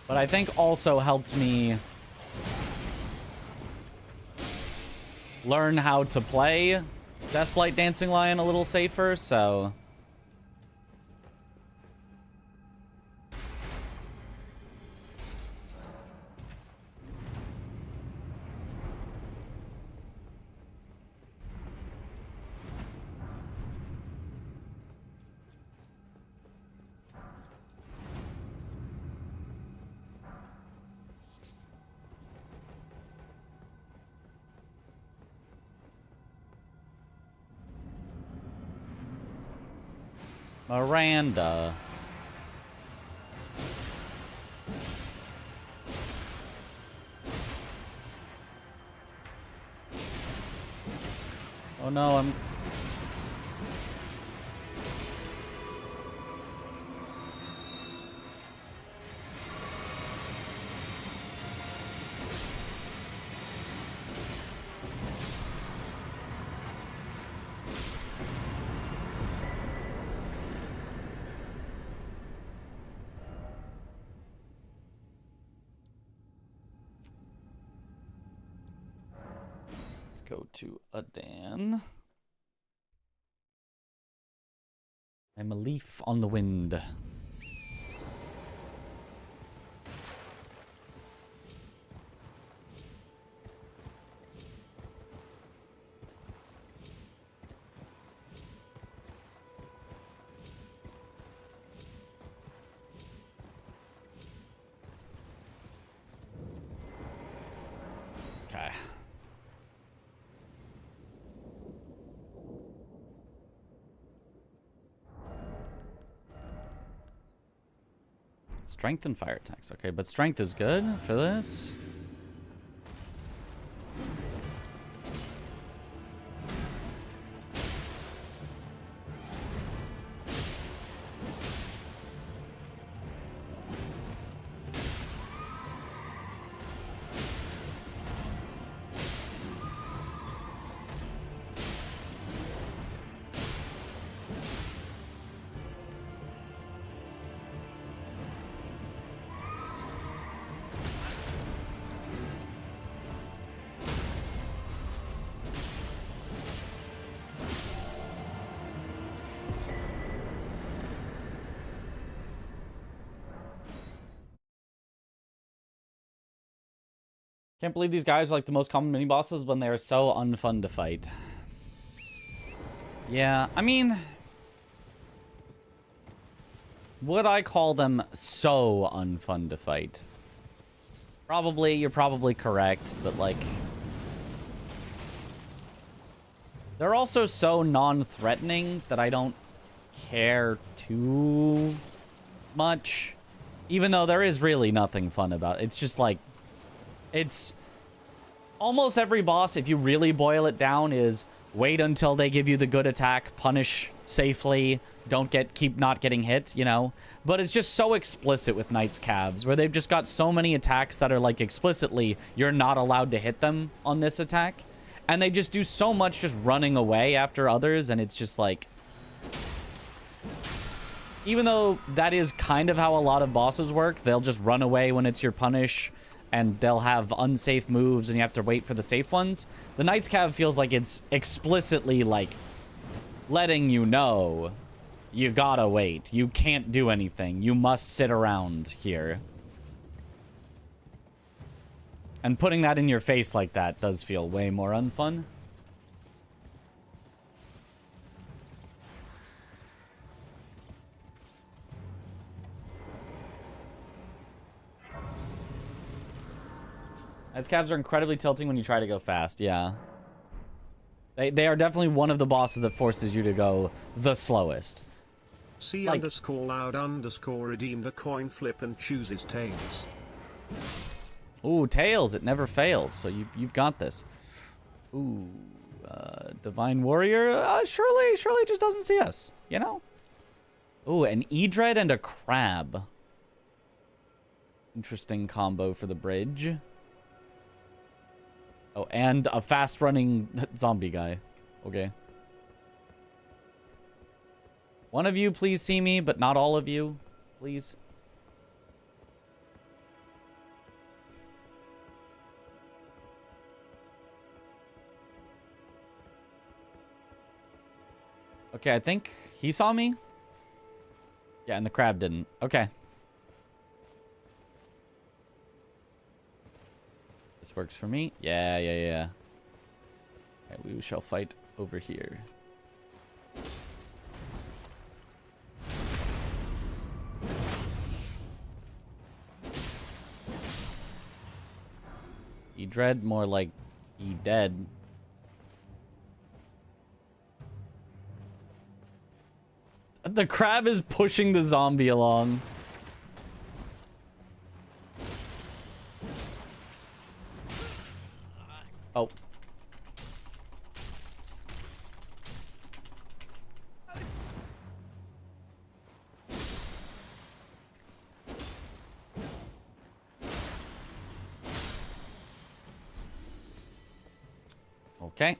But I think also helped me learn how to play Deathblight Dancing Lion a little safer, so... Miranda. Oh no, I'm... Go to Adan. I'm a leaf on the wind. Okay. Strength and fire attacks. Okay, but strength is good for this. Can't believe these guys are like the most common mini bosses when they are so unfun to fight. Yeah, I mean, would I call them so unfun to fight? Probably, you're probably correct, but like, they're also so non-threatening that I don't care too much. Even though there is really nothing fun about it. It's just like, it's almost every boss, if you really boil it down, is wait until they give you the good attack, punish safely, keep not getting hit, you know? But it's just so explicit with Knight's Calves, where they've just got so many attacks that are like explicitly, you're not allowed to hit them on this attack. And they just do so much just running away after others, and it's just like... Even though that is kind of how a lot of bosses work, they'll just run away when it's your punish, and they'll have unsafe moves, and you have to wait for the safe ones. The Knight's Cav feels like it's explicitly, like, letting you know you gotta wait. You can't do anything. You must sit around here. And putting that in your face like that does feel way more unfun. As Cavs are incredibly tilting when you try to go fast, yeah. They are definitely one of the bosses that forces you to go the slowest. C Like- underscore loud underscore redeemed a coin flip and chooses tails. Ooh, Tails, it never fails, so you've got this. Ooh, Divine Warrior, surely just doesn't see us, you know? Ooh, an E-Dread and a Crab. Interesting combo for the bridge. Oh, and a fast-running zombie guy. Okay. One of you, please see me, but not all of you, please. Okay, I think he saw me. Yeah, and the crab didn't. Okay. This works for me. Yeah. Okay, we shall fight over here. E-Dread, more like E-Dead. The crab is pushing the zombie along. Oh. Okay.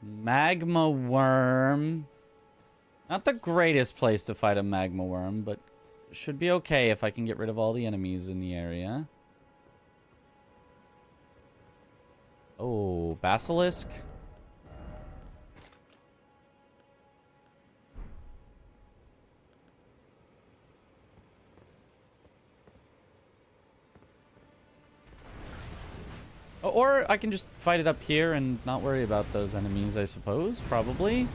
Magma worm. Not the greatest place to fight a magma worm, but should be okay if I can get rid of all the enemies in the area. Oh, basilisk. Or I can just fight it up here and not worry about those enemies, I suppose. Probably.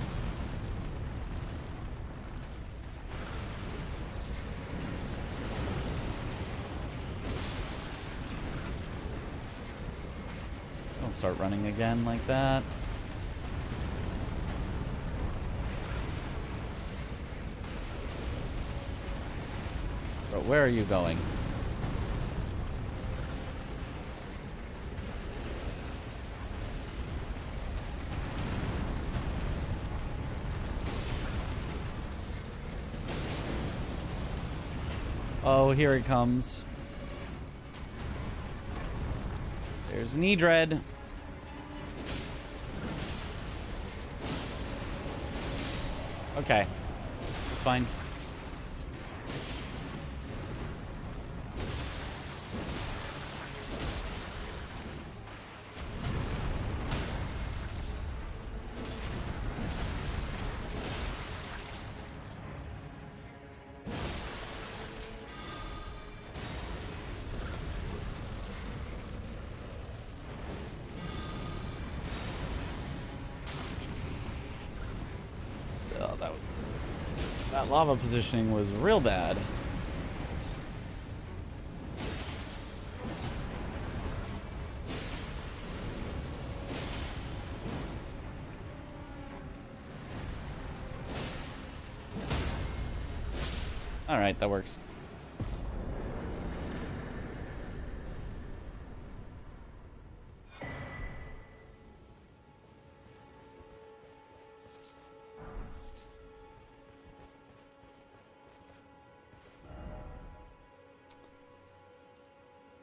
Don't start running again like that. Bro, where are you going? Oh, here he comes. There's an E-Dread. Okay. It's fine. That lava positioning was real bad. Alright, that works.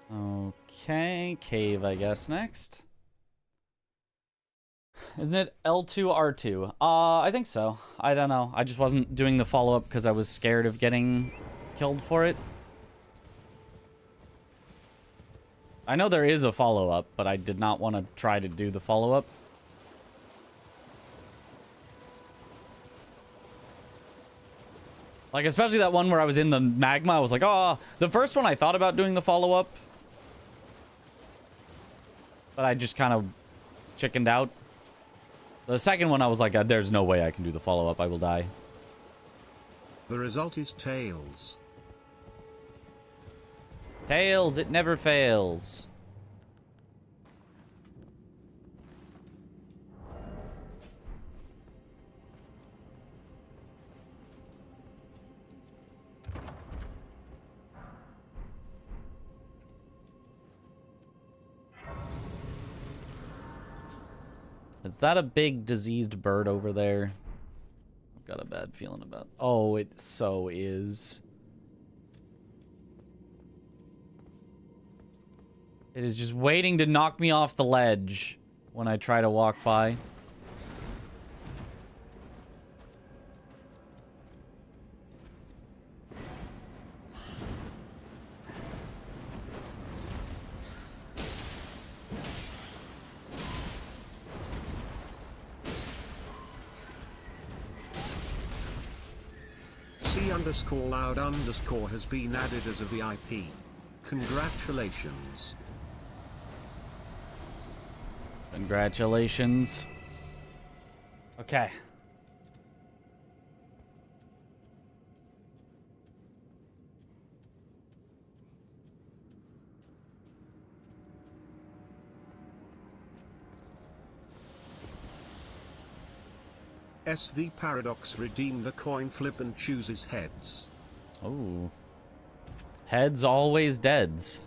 Okay, cave, I guess, next. Isn't it L2, R2? I think so. I don't know. I just wasn't doing the follow-up because I was scared of getting killed for it. I know there is a follow-up, but I did not want to try to do the follow-up. Like, especially that one where I was in the magma. I was like, oh, the first one I thought about doing the follow-up. But I just kind of chickened out. The second one, I was like, there's no way I can do the follow-up. I will die. The result is tails. Tails, it never fails. Is that a big diseased bird over there? I've got a bad feeling about... Oh, it so is. It is just waiting to knock me off the ledge when I try to walk by. C_loud_ has been added as a VIP. Congratulations. Congratulations. Okay. SV Paradox redeemed a coin flip and chooses heads. Oh. Heads always deads.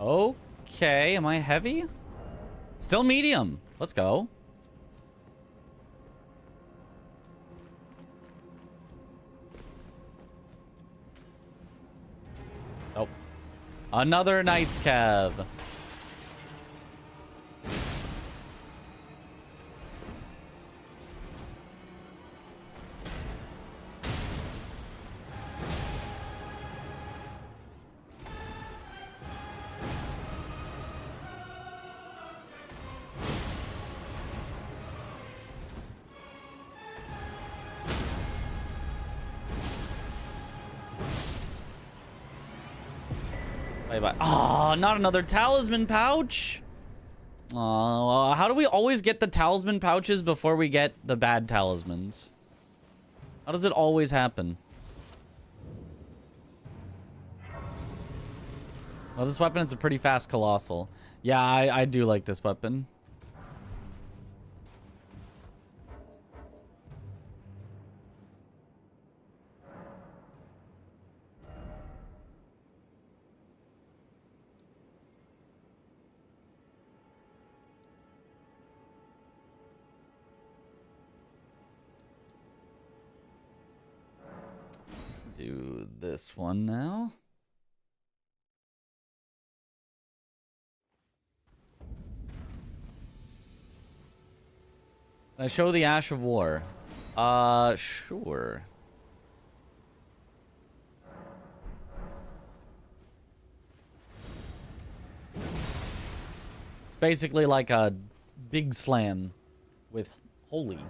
Okay, am I heavy? Still medium. Let's go. Oh. Another Knight's Cav. Bye-bye. Oh, not another talisman pouch. Oh, how do we always get the talisman pouches before we get the bad talismans? How does it always happen? Well, this weapon is a pretty fast colossal. Yeah, I do like this weapon. Do this one now. Can I show the Ash of War? Sure. It's basically like a big slam with holy.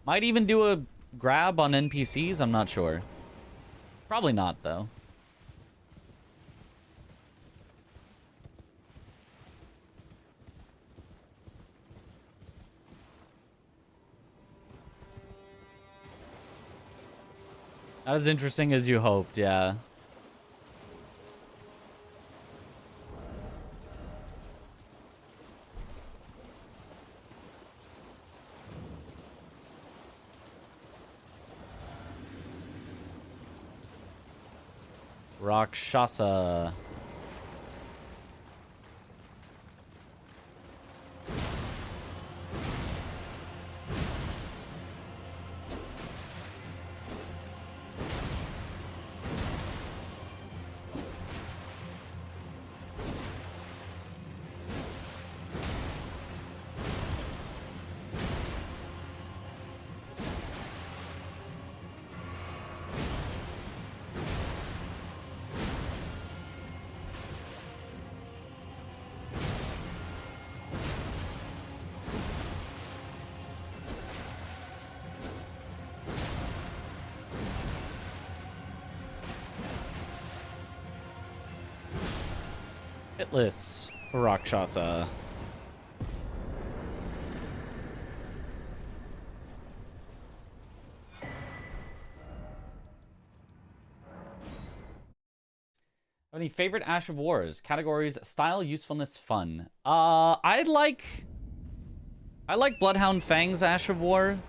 Might even do a grab on NPCs, I'm not sure. Probably not, though. Not as interesting as you hoped, yeah. Rakshasa. Hitless Rakshasa. Any favorite Ash of Wars? Categories: style, usefulness, fun. I like Bloodhound Fang's Ash of War.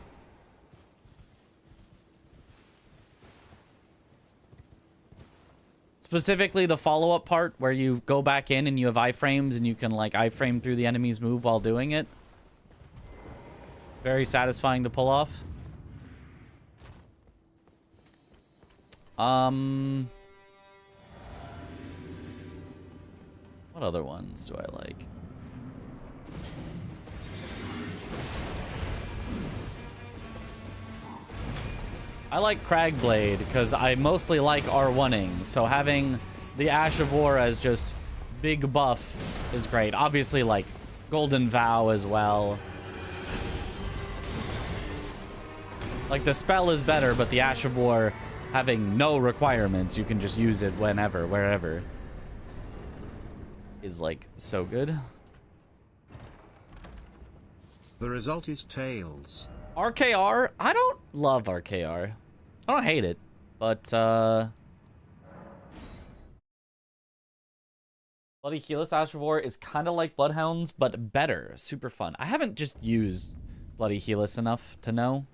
Specifically the follow-up part where you go back in and you have iframes and you can like iframe through the enemy's move while doing it. Very satisfying to pull off. What other ones do I like? I like Cragblade because I mostly like R1ing, so having the Ash of War as just big buff is great. Obviously, like Golden Vow as well. Like the spell is better, but the Ash of War having no requirements, you can just use it whenever, wherever, is like so good. The result is Tails. RKR? I don't love RKR. I don't hate it, but Bloody Helis Ash of War is kind of like Bloodhounds, but better. Super fun. I haven't just used Bloody Helis enough to know.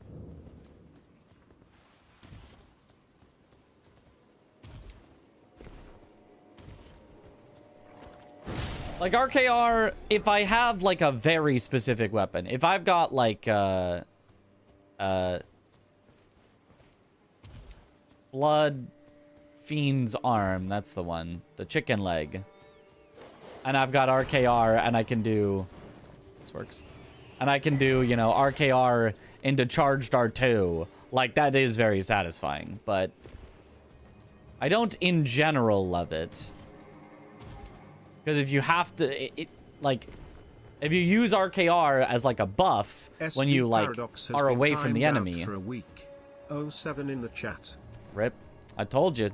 Like RKR, if I have like a very specific weapon, if I've got like Blood Fiend's arm, that's the one, the chicken leg, and I've got RKR and I can do, this works, and I can do, you know, RKR into charged R2, like that is very satisfying, but I don't in general love it. Because if you have to, like, if you use RKR as like a buff when you like are away from the enemy. For a week. 07 in the chat. Rip. I told you.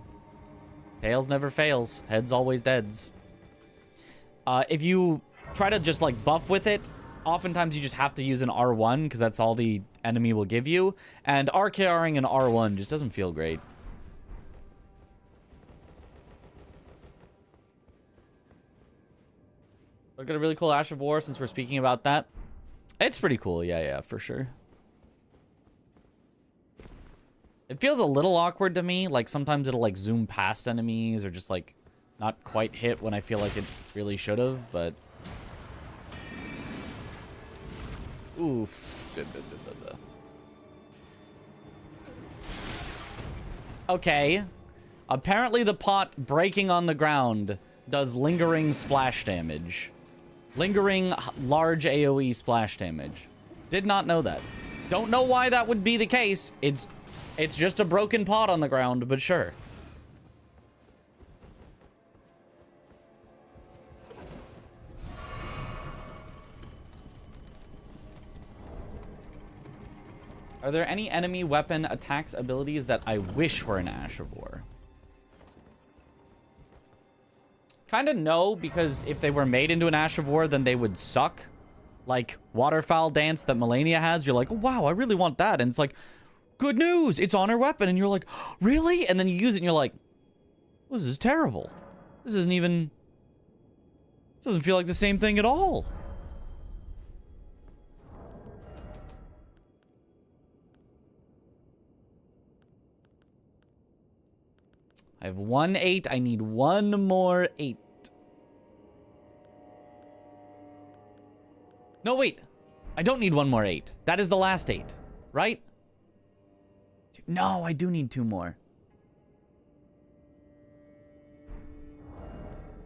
Tails never fails. Heads always deads. If you try to just like buff with it, oftentimes you just have to use an R1 because that's all the enemy will give you. And RKRing an R1 just doesn't feel great. I've got a really cool Ash of War since we're speaking about that. It's pretty cool, yeah, for sure. It feels a little awkward to me. Like sometimes it'll like zoom past enemies or just like not quite hit when I feel like it really should have, but oof. Okay. Apparently the pot breaking on the ground does lingering splash damage. Lingering large AoE splash damage. Did not know that. Don't know why that would be the case. It's just a broken pot on the ground, but sure. Are there any enemy weapon attacks abilities that I wish were an Ash of War? Kind of no, because if they were made into an Ash of War, then they would suck. Like Waterfowl Dance that Melania has, you're like, oh, wow, I really want that. And it's like, good news, it's on her weapon. And you're like, really? And then you use it and you're like, well, this is terrible. This isn't even, doesn't feel like the same thing at all. I have 1 8. I need 1 more 8. No, wait. I don't need 1 more 8. That is the last 8, right? No, I do need 2 more.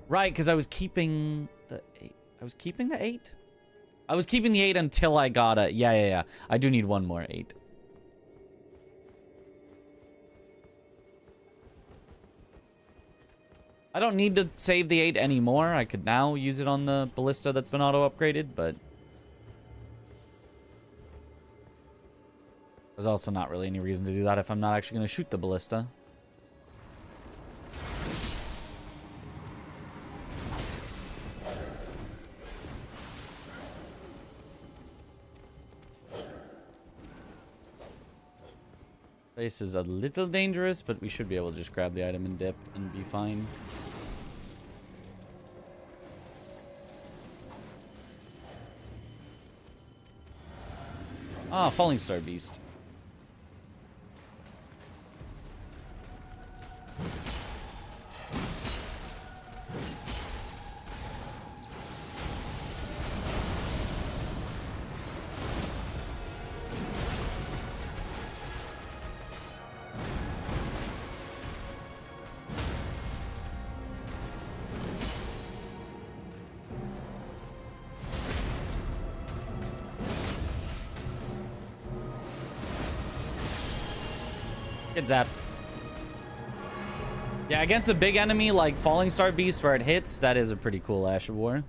Right, because I was keeping the 8. I was keeping the 8? I was keeping the 8 until I got a... Yeah. I do need 1 more 8. I don't need to save the 8 anymore. I could now use it on the ballista that's been auto-upgraded, but... There's also not really any reason to do that if I'm not actually going to shoot the ballista. Place is a little dangerous, but we should be able to just grab the item and dip and be fine. Ah, Falling Star Beast. Get zapped. Yeah, against a big enemy like Falling Star Beast where it hits, that is a pretty cool Ash of War.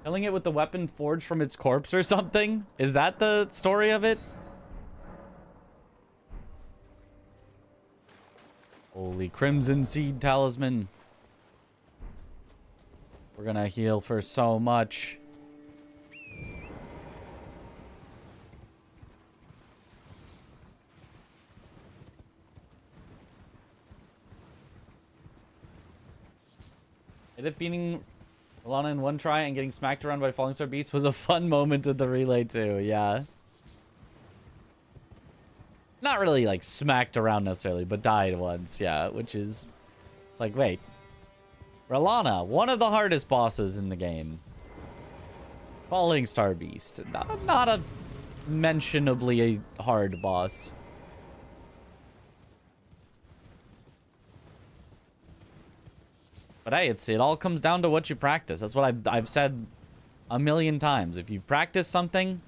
Killing it with the weapon forged from its corpse or something? Is that the story of it? Holy Crimson Seed Talisman. We're gonna heal for so much. Beating Alana in 1 try and getting smacked around by Falling Star Beast was a fun moment of the relay too, yeah. Not really like smacked around necessarily, but died once, yeah, which is like, wait. R'Alana, one of the hardest bosses in the game. Falling Star Beast, not a mentionably hard boss. But hey, it all comes down to what you practice. That's what I've said a million times. If you've practiced something,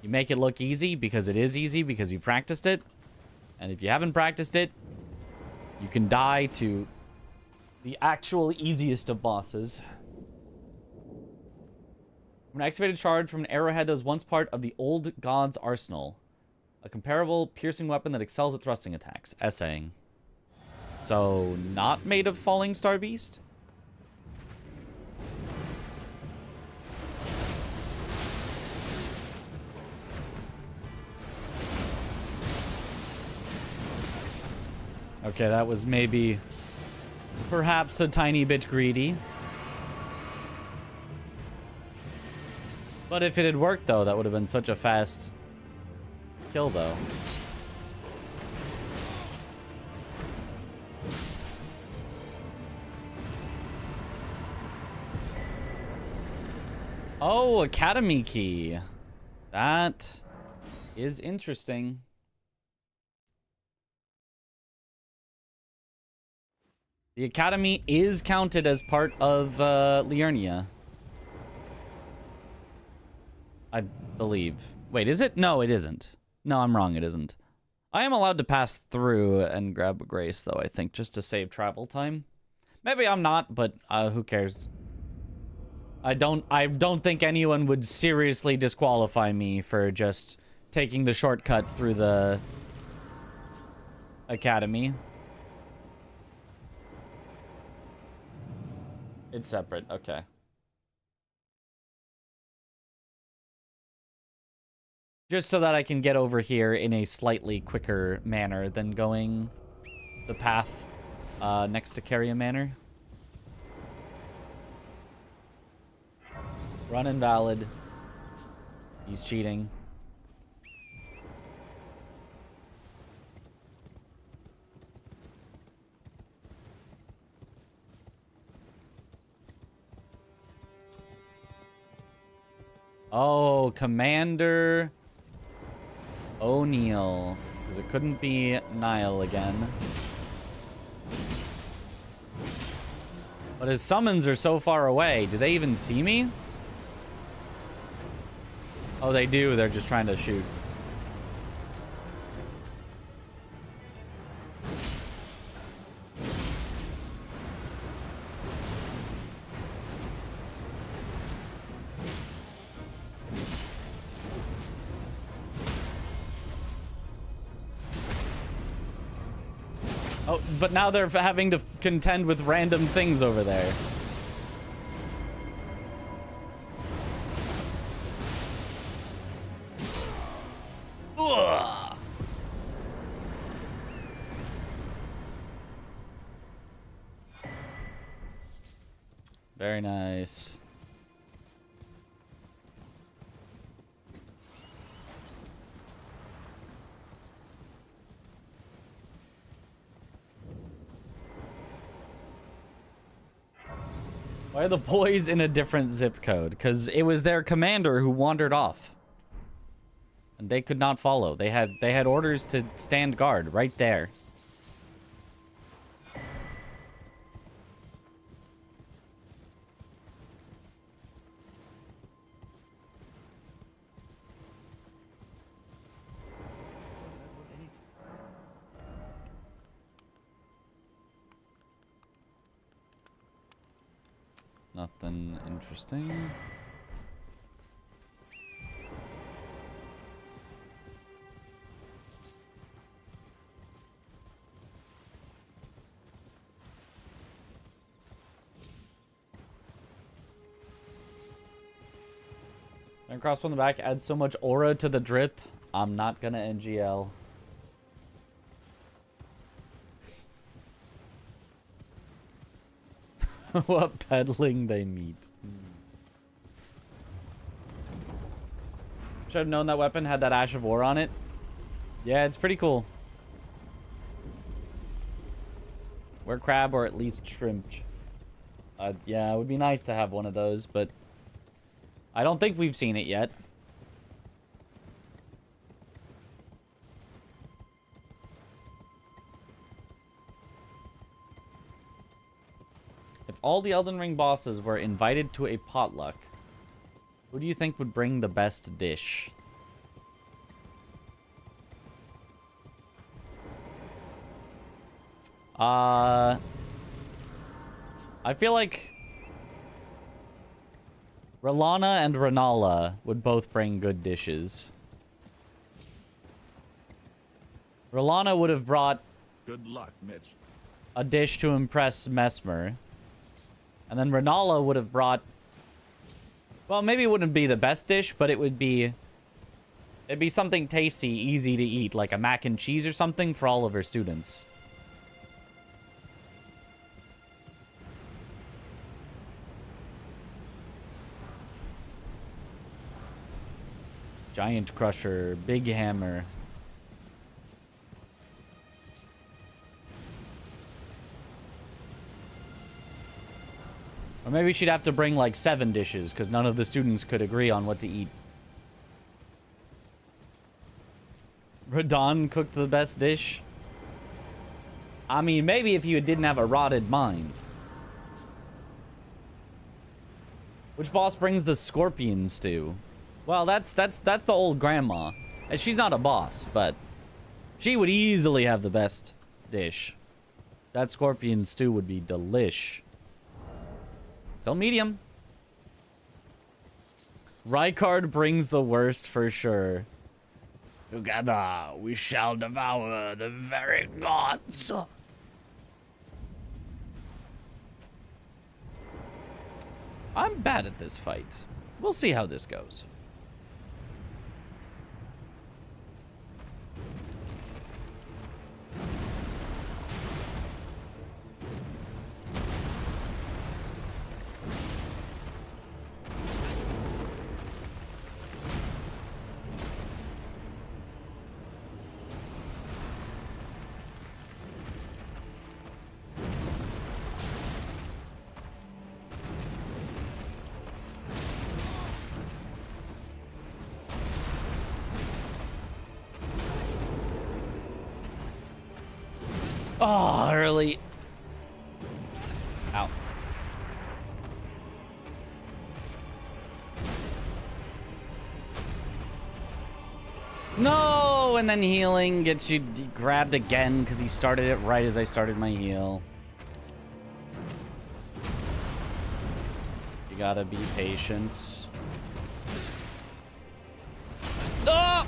you make it look easy because it is easy because you practiced it. And if you haven't practiced it, you can die to the actual easiest of bosses. An activated shard from an arrowhead that was once part of the old god's arsenal. A comparable piercing weapon that excels at thrusting attacks. Essaying. So, not made of Falling Star Beast? Okay, that was maybe perhaps a tiny bit greedy. But if it had worked, though, that would have been such a fast kill, though. Oh, Academy Key. That is interesting. The Academy is counted as part of Liurnia. I believe. Wait, is it? No, it isn't. No, I'm wrong, it isn't. I am allowed to pass through and grab a Grace, though, I think, just to save travel time. Maybe I'm not, but who cares? I don't think anyone would seriously disqualify me for just taking the shortcut through the Academy. It's separate, okay. Just so that I can get over here in a slightly quicker manner than going the path next to Carrion Manor. Run invalid. He's cheating. Oh, Commander O'Neill. Because it couldn't be Niall again. But his summons are so far away. Do they even see me? Oh, they do. They're just trying to shoot. Oh, but now they're having to contend with random things over there. Ugh. Very nice. Why are the boys in a different zip code? Because it was their commander who wandered off. And they could not follow. They had orders to stand guard right there. Nothing interesting. And crossbow on the back adds so much aura to the drip. I'm not gonna NGL. What peddling they meet. Should have known that weapon had that Ash of War on it. Yeah, it's pretty cool. Wear crab or at least shrimp. Yeah, it would be nice to have one of those, but I don't think we've seen it yet. If all the Elden Ring bosses were invited to a potluck, who do you think would bring the best dish? I feel like R'Lana and Renala would both bring good dishes. R'Lana would have brought Good luck, Mitch. a dish to impress Mesmer. And then Renala would have brought... Well, maybe it wouldn't be the best dish, but it would be... It'd be something tasty, easy to eat, like a mac and cheese or something for all of her students. Giant Crusher, Big Hammer. Or maybe she'd have to bring like 7 dishes, because none of the students could agree on what to eat. Radon cooked the best dish? I mean, maybe if you didn't have a rotted mind. Which boss brings the scorpion stew? Well, that's the old grandma. And she's not a boss, but she would easily have the best dish. That scorpion stew would be delish. Still medium. Rykard brings the worst for sure. Together we shall devour the very gods. I'm bad at this fight. We'll see how this goes. Oh, early. Ow. No, and then healing gets you grabbed again because he started it right as I started my heal. You gotta be patient. Ah!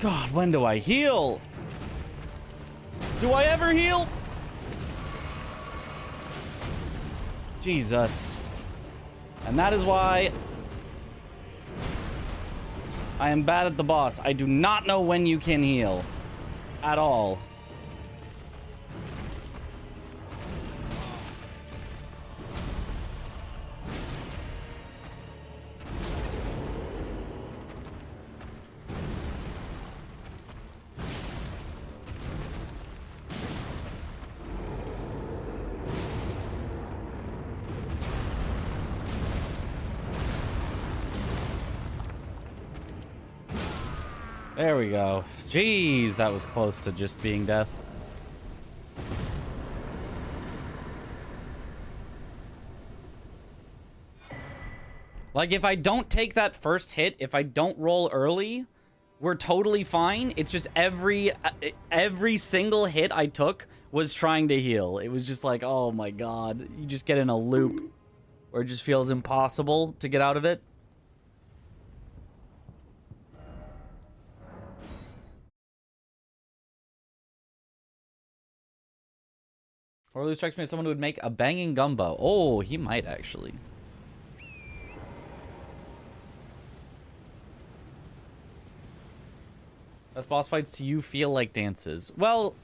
God, when do I heal? Do I ever heal? Jesus. And that is why I am bad at the boss. I do not know when you can heal. At all. There we go. Jeez, that was close to just being death. Like, if I don't take that first hit, if I don't roll early, we're totally fine. It's just every single hit I took was trying to heal. It was just like, oh my god. You just get in a loop where it just feels impossible to get out of it. Orlu strikes me as someone who would make a banging gumbo. Oh, he might actually. Best boss fights to you feel like dances. Well,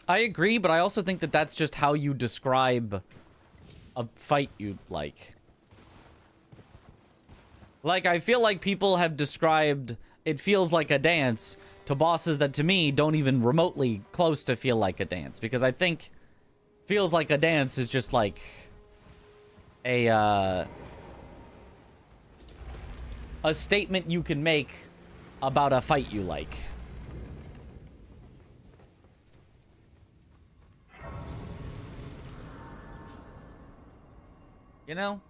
I agree, but I also think that that's just how you describe a fight you like. Like, I feel like people have described it feels like a dance to bosses that to me don't even remotely close to feel like a dance, because I think feels like a dance is just like a statement you can make about a fight you like. You know?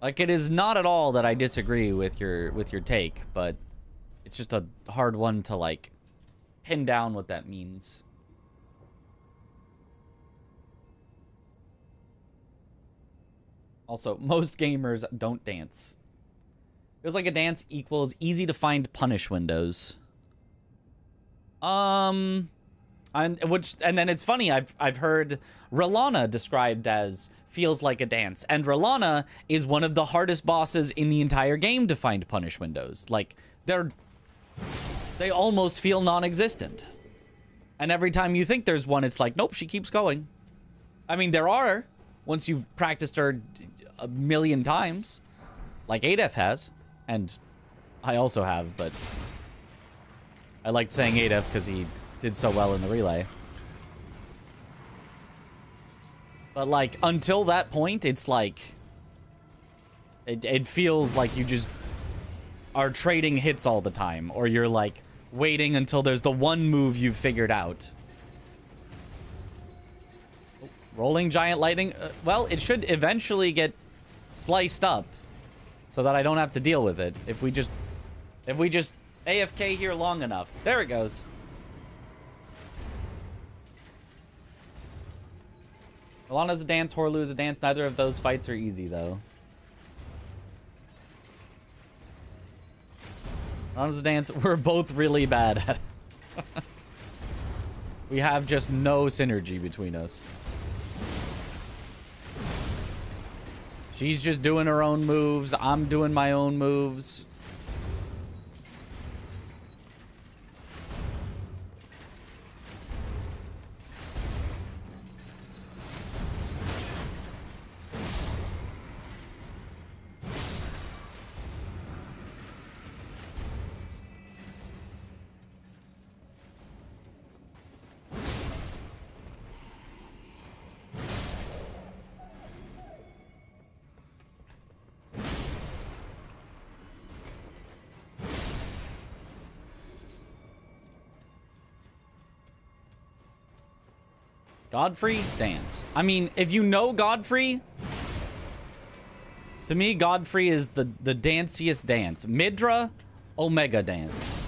Like, it is not at all that I disagree with your take, but it's just a hard one to, like, pin down what that means. Also, most gamers don't dance. Feels like a dance equals easy to find punish windows. And then it's funny, I've heard R'Lana described as feels like a dance, and R'Lana is one of the hardest bosses in the entire game to find punish windows. Like, they almost feel non-existent. And every time you think there's one, it's like, nope, she keeps going. I mean, there are, once you've practiced her a million times, like Adef has, and I also have, but I liked saying Adef because he did so well in the relay. But, like, until that point, it's like it feels like you just are trading hits all the time, or you're, like, waiting until there's the one move you've figured out. Rolling giant lightning. Well, it should eventually get sliced up so that I don't have to deal with it. If we just AFK here long enough. There it goes. Alana's a dance, Horlu is a dance. Neither of those fights are easy, though. Alana's a dance. We're both really bad at it. We have just no synergy between us. She's just doing her own moves. I'm doing my own moves. Godfrey, dance. I mean, if you know Godfrey, to me, Godfrey is the danciest dance. Midra, Omega dance.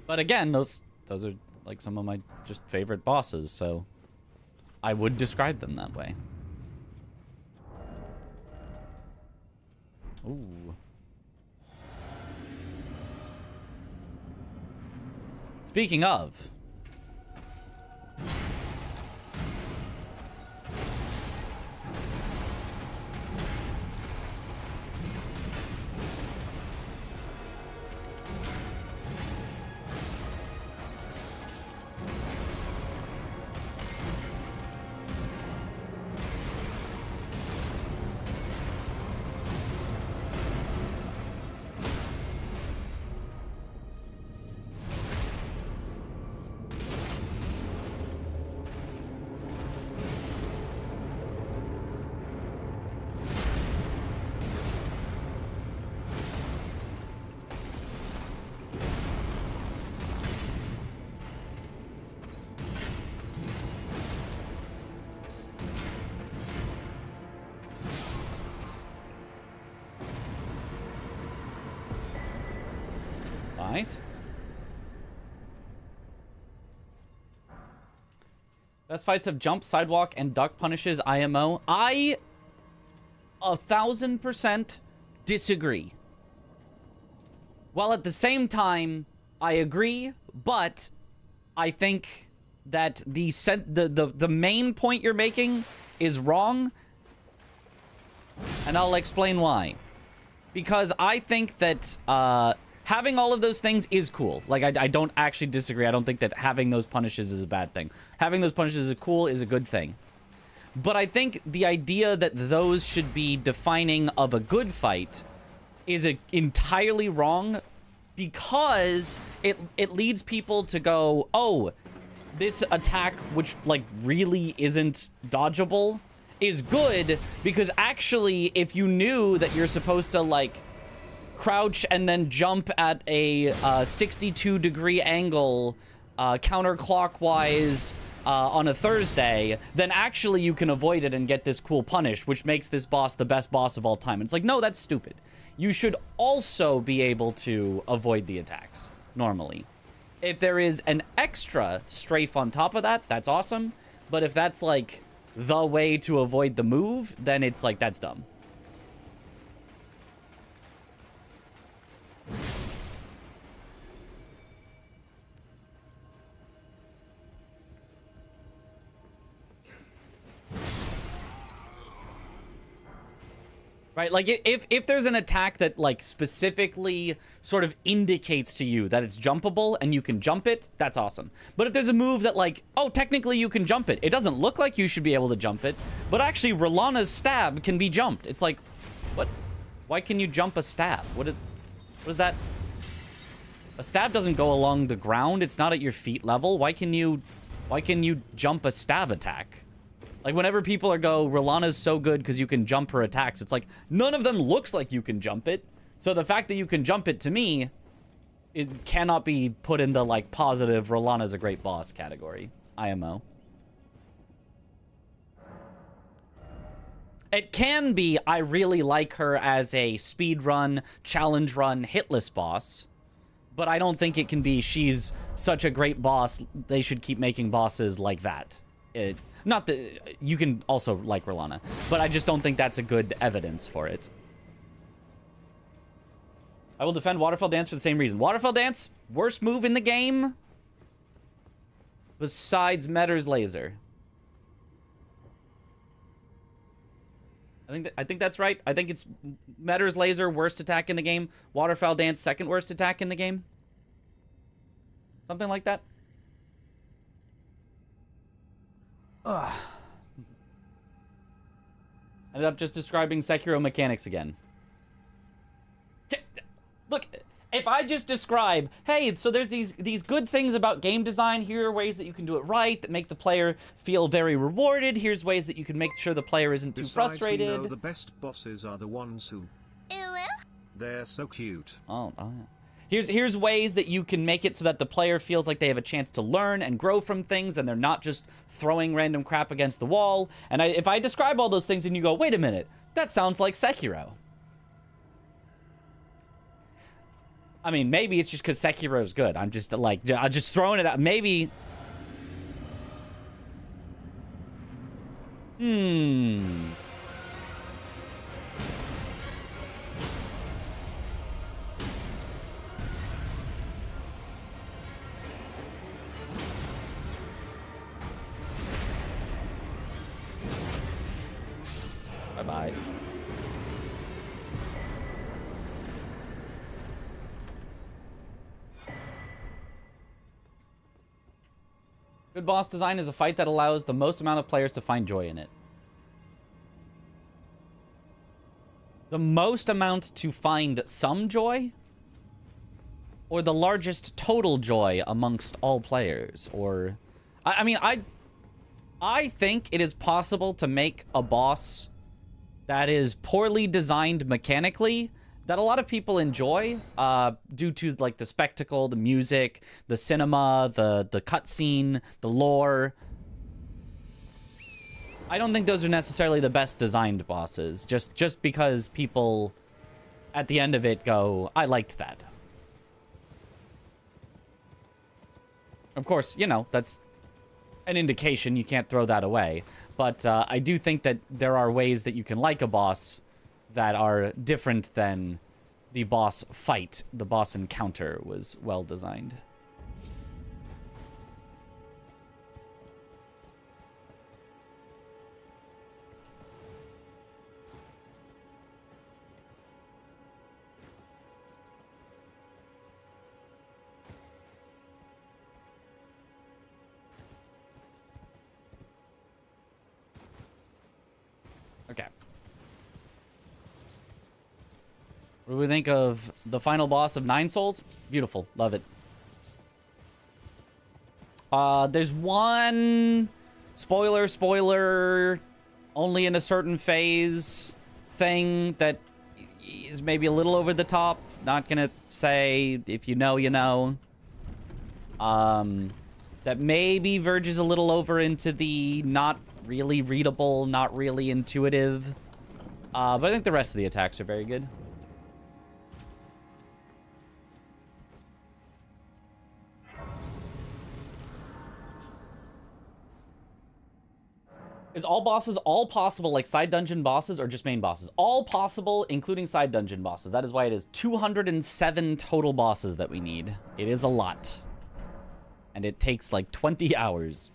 But again, those are like some of my just favorite bosses, so I would describe them that way. Ooh. Speaking of, nice. Best fights have jump, sidewalk, and duck punishes IMO. I 1000% disagree. While at the same time, I agree, but I think that the main point you're making is wrong, and I'll explain why. Because I think that having all of those things is cool. Like, I don't actually disagree. I don't think that having those punishes is a bad thing. Having those punishes is cool is a good thing. But I think the idea that those should be defining of a good fight is entirely wrong, because it leads people to go, oh, this attack, which, like, really isn't dodgeable, is good, because actually, if you knew that you're supposed to, like, crouch and then jump at a 62-degree angle counterclockwise on a Thursday, then actually you can avoid it and get this cool punish, which makes this boss the best boss of all time. And it's like, no, that's stupid. You should also be able to avoid the attacks, normally. If there is an extra strafe on top of that, that's awesome. But if that's, like, the way to avoid the move, then it's like, that's dumb. Right, like, if there's an attack that, like, specifically sort of indicates to you that it's jumpable and you can jump it, that's awesome. But if there's a move that, like, oh, technically you can jump it, it doesn't look like you should be able to jump it, but actually Rolana's stab can be jumped. It's like, what? Why can you jump a stab? What is that? A stab doesn't go along the ground. It's not at your feet level. Why can you jump a stab attack? Like, whenever people go, Rolana's so good because you can jump her attacks, it's like, none of them looks like you can jump it. So the fact that you can jump it, to me, it cannot be put in the, like, positive Rolana's a great boss category. IMO. It can be, I really like her as a speed run, challenge run, hitless boss. But I don't think it can be, she's such a great boss, they should keep making bosses like that. Not that you can also like Rolana, but I just don't think that's a good evidence for it. I will defend Waterfall Dance for the same reason. Waterfall Dance, worst move in the game besides Metter's Laser. I think that's right. I think it's Metter's Laser, worst attack in the game. Waterfall Dance, second worst attack in the game. Something like that. Ugh. Ended up just describing Sekiro mechanics again. Look, if I just describe, hey, so there's these good things about game design. Here are ways that you can do it right that make the player feel very rewarded. Here's ways that you can make sure the player isn't too frustrated. We know the best bosses are the ones who... They're so cute. Oh, yeah. Here's ways that you can make it so that the player feels like they have a chance to learn and grow from things, and they're not just throwing random crap against the wall. And if I describe all those things and you go, wait a minute, that sounds like Sekiro. I mean, maybe it's just because Sekiro's good. I'm just like, I'm just throwing it out. Maybe. Bye-bye. Good boss design is a fight that allows the most amount of players to find joy in it. The most amount to find some joy? Or the largest total joy amongst all players? Or... I mean, I think it is possible to make a boss that is poorly designed mechanically that a lot of people enjoy due to like the spectacle, the music, the cinema, the cutscene, the lore. I don't think those are necessarily the best designed bosses, just because people at the end of it go, I liked that. Of course, you know, that's an indication, you can't throw that away. But I do think that there are ways that you can like a boss that are different than the boss fight. The boss encounter was well designed. Okay. What do we think of the final boss of 9 Souls? Beautiful. Love it. There's one spoiler, only in a certain phase thing that is maybe a little over the top. Not gonna say, if you know, you know. That maybe verges a little over into the not really readable, not really intuitive. But I think the rest of the attacks are very good. Is all bosses all possible, like side dungeon bosses, or just main bosses? All possible, including side dungeon bosses. That is why it is 207 total bosses that we need. It is a lot. And it takes like 20 hours.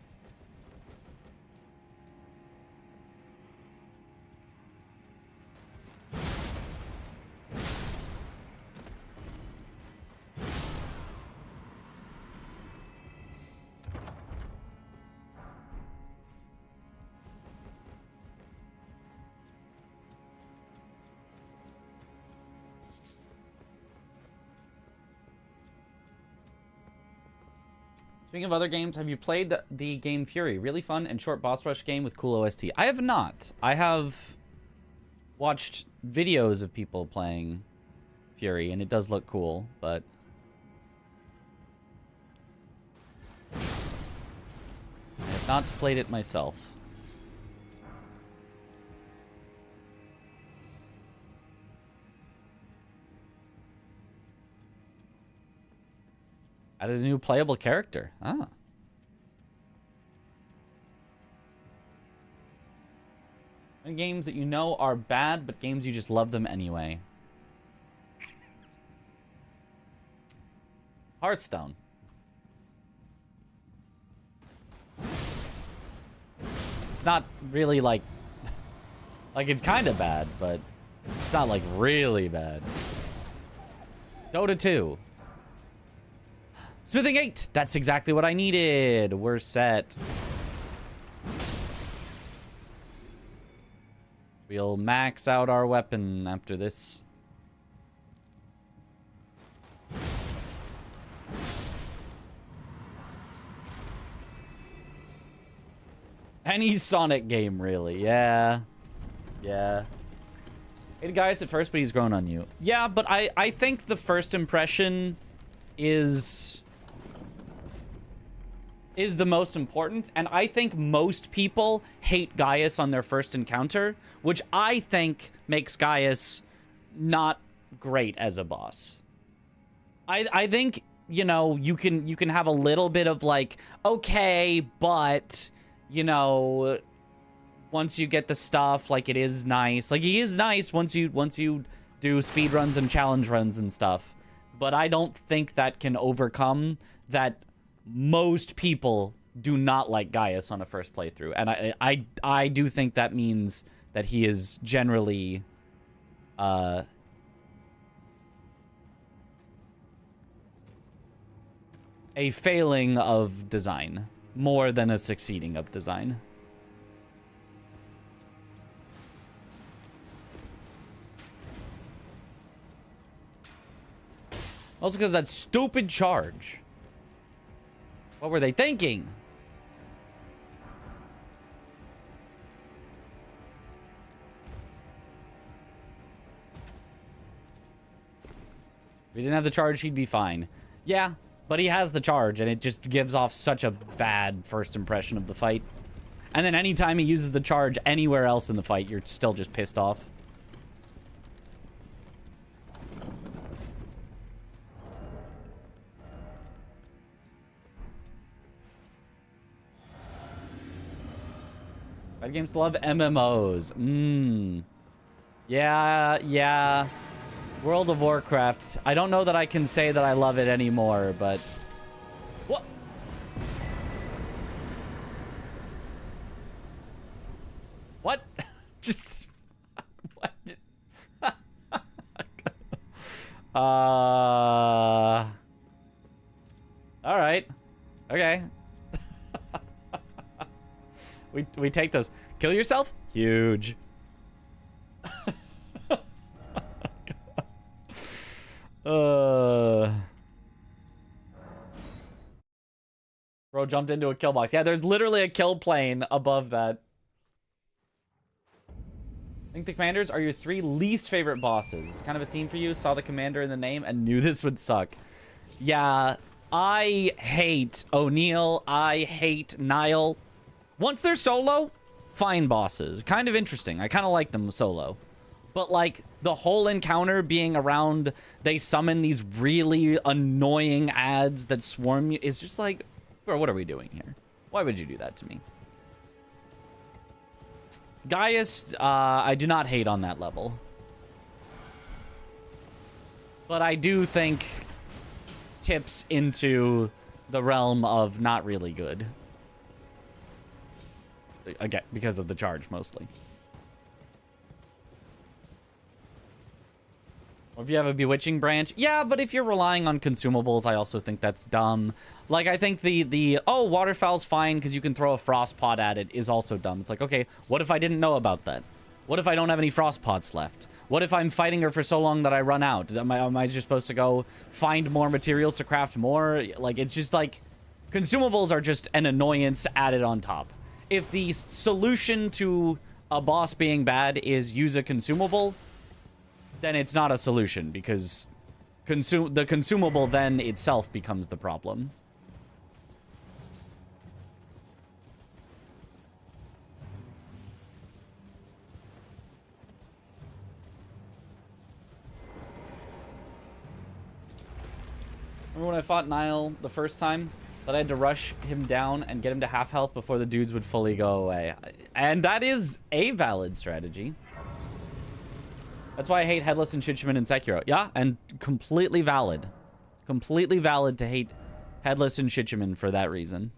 Speaking of other games, have you played the game Fury? Really fun and short boss rush game with cool OST. I have not. I have watched videos of people playing Fury, and it does look cool, but... I have not played it myself. Added a new playable character. Ah. And games that you know are bad, but games you just love them anyway. Hearthstone. It's not really like... Like, it's kind of bad, but it's not like really bad. Dota 2. Smithing 8! That's exactly what I needed! We're set. We'll max out our weapon after this. Any Sonic game, really. Yeah. Yeah. Hated guys at first, but he's grown on you. Yeah, but I think the first impression is the most important, and I think most people hate Gaius on their first encounter, which I think makes Gaius not great as a boss. I think, you know, you can have a little bit of like, okay, but, you know, once you get the stuff, like, it is nice. Like, he is nice once you do speed runs and challenge runs and stuff. But I don't think that can overcome that most people do not like Gaius on a first playthrough. And I do think that means that he is generally a failing of design more than a succeeding of design. Also because that stupid charge. What were they thinking? If he didn't have the charge, he'd be fine. Yeah, but he has the charge, and it just gives off such a bad first impression of the fight. And then anytime he uses the charge anywhere else in the fight, you're still just pissed off. Red games love MMOs. Yeah. World of Warcraft. I don't know that I can say that I love it anymore, but... What? What? Just... What? Alright. Okay. We take those. Kill yourself? Huge. Bro jumped into a kill box. Yeah, there's literally a kill plane above that. I think the commanders are your 3 least favorite bosses. It's kind of a theme for you. Saw the commander in the name and knew this would suck. Yeah, I hate O'Neil. I hate Niall. Once they're solo, fine bosses. Kind of interesting. I kind of like them solo. But, like, the whole encounter being around, they summon these really annoying ads that swarm you. It's just like, bro, what are we doing here? Why would you do that to me? Gaius, I do not hate on that level. But I do think tips into the realm of not really good. Again, because of the charge, mostly. Or if you have a bewitching branch. Yeah, but if you're relying on consumables, I also think that's dumb. Like, I think oh, waterfowl's fine because you can throw a frost pot at it is also dumb. It's like, okay, what if I didn't know about that? What if I don't have any frost pots left? What if I'm fighting her for so long that I run out? Am I just supposed to go find more materials to craft more? Like, it's just like, consumables are just an annoyance added on top. If the solution to a boss being bad is use a consumable, then it's not a solution, because the consumable then itself becomes the problem. Remember when I fought Niall the first time? That I had to rush him down and get him to half health before the dudes would fully go away. And that is a valid strategy. That's why I hate Headless and Shichiman in Sekiro. Yeah, and completely valid. Completely valid to hate Headless and Shichiman for that reason.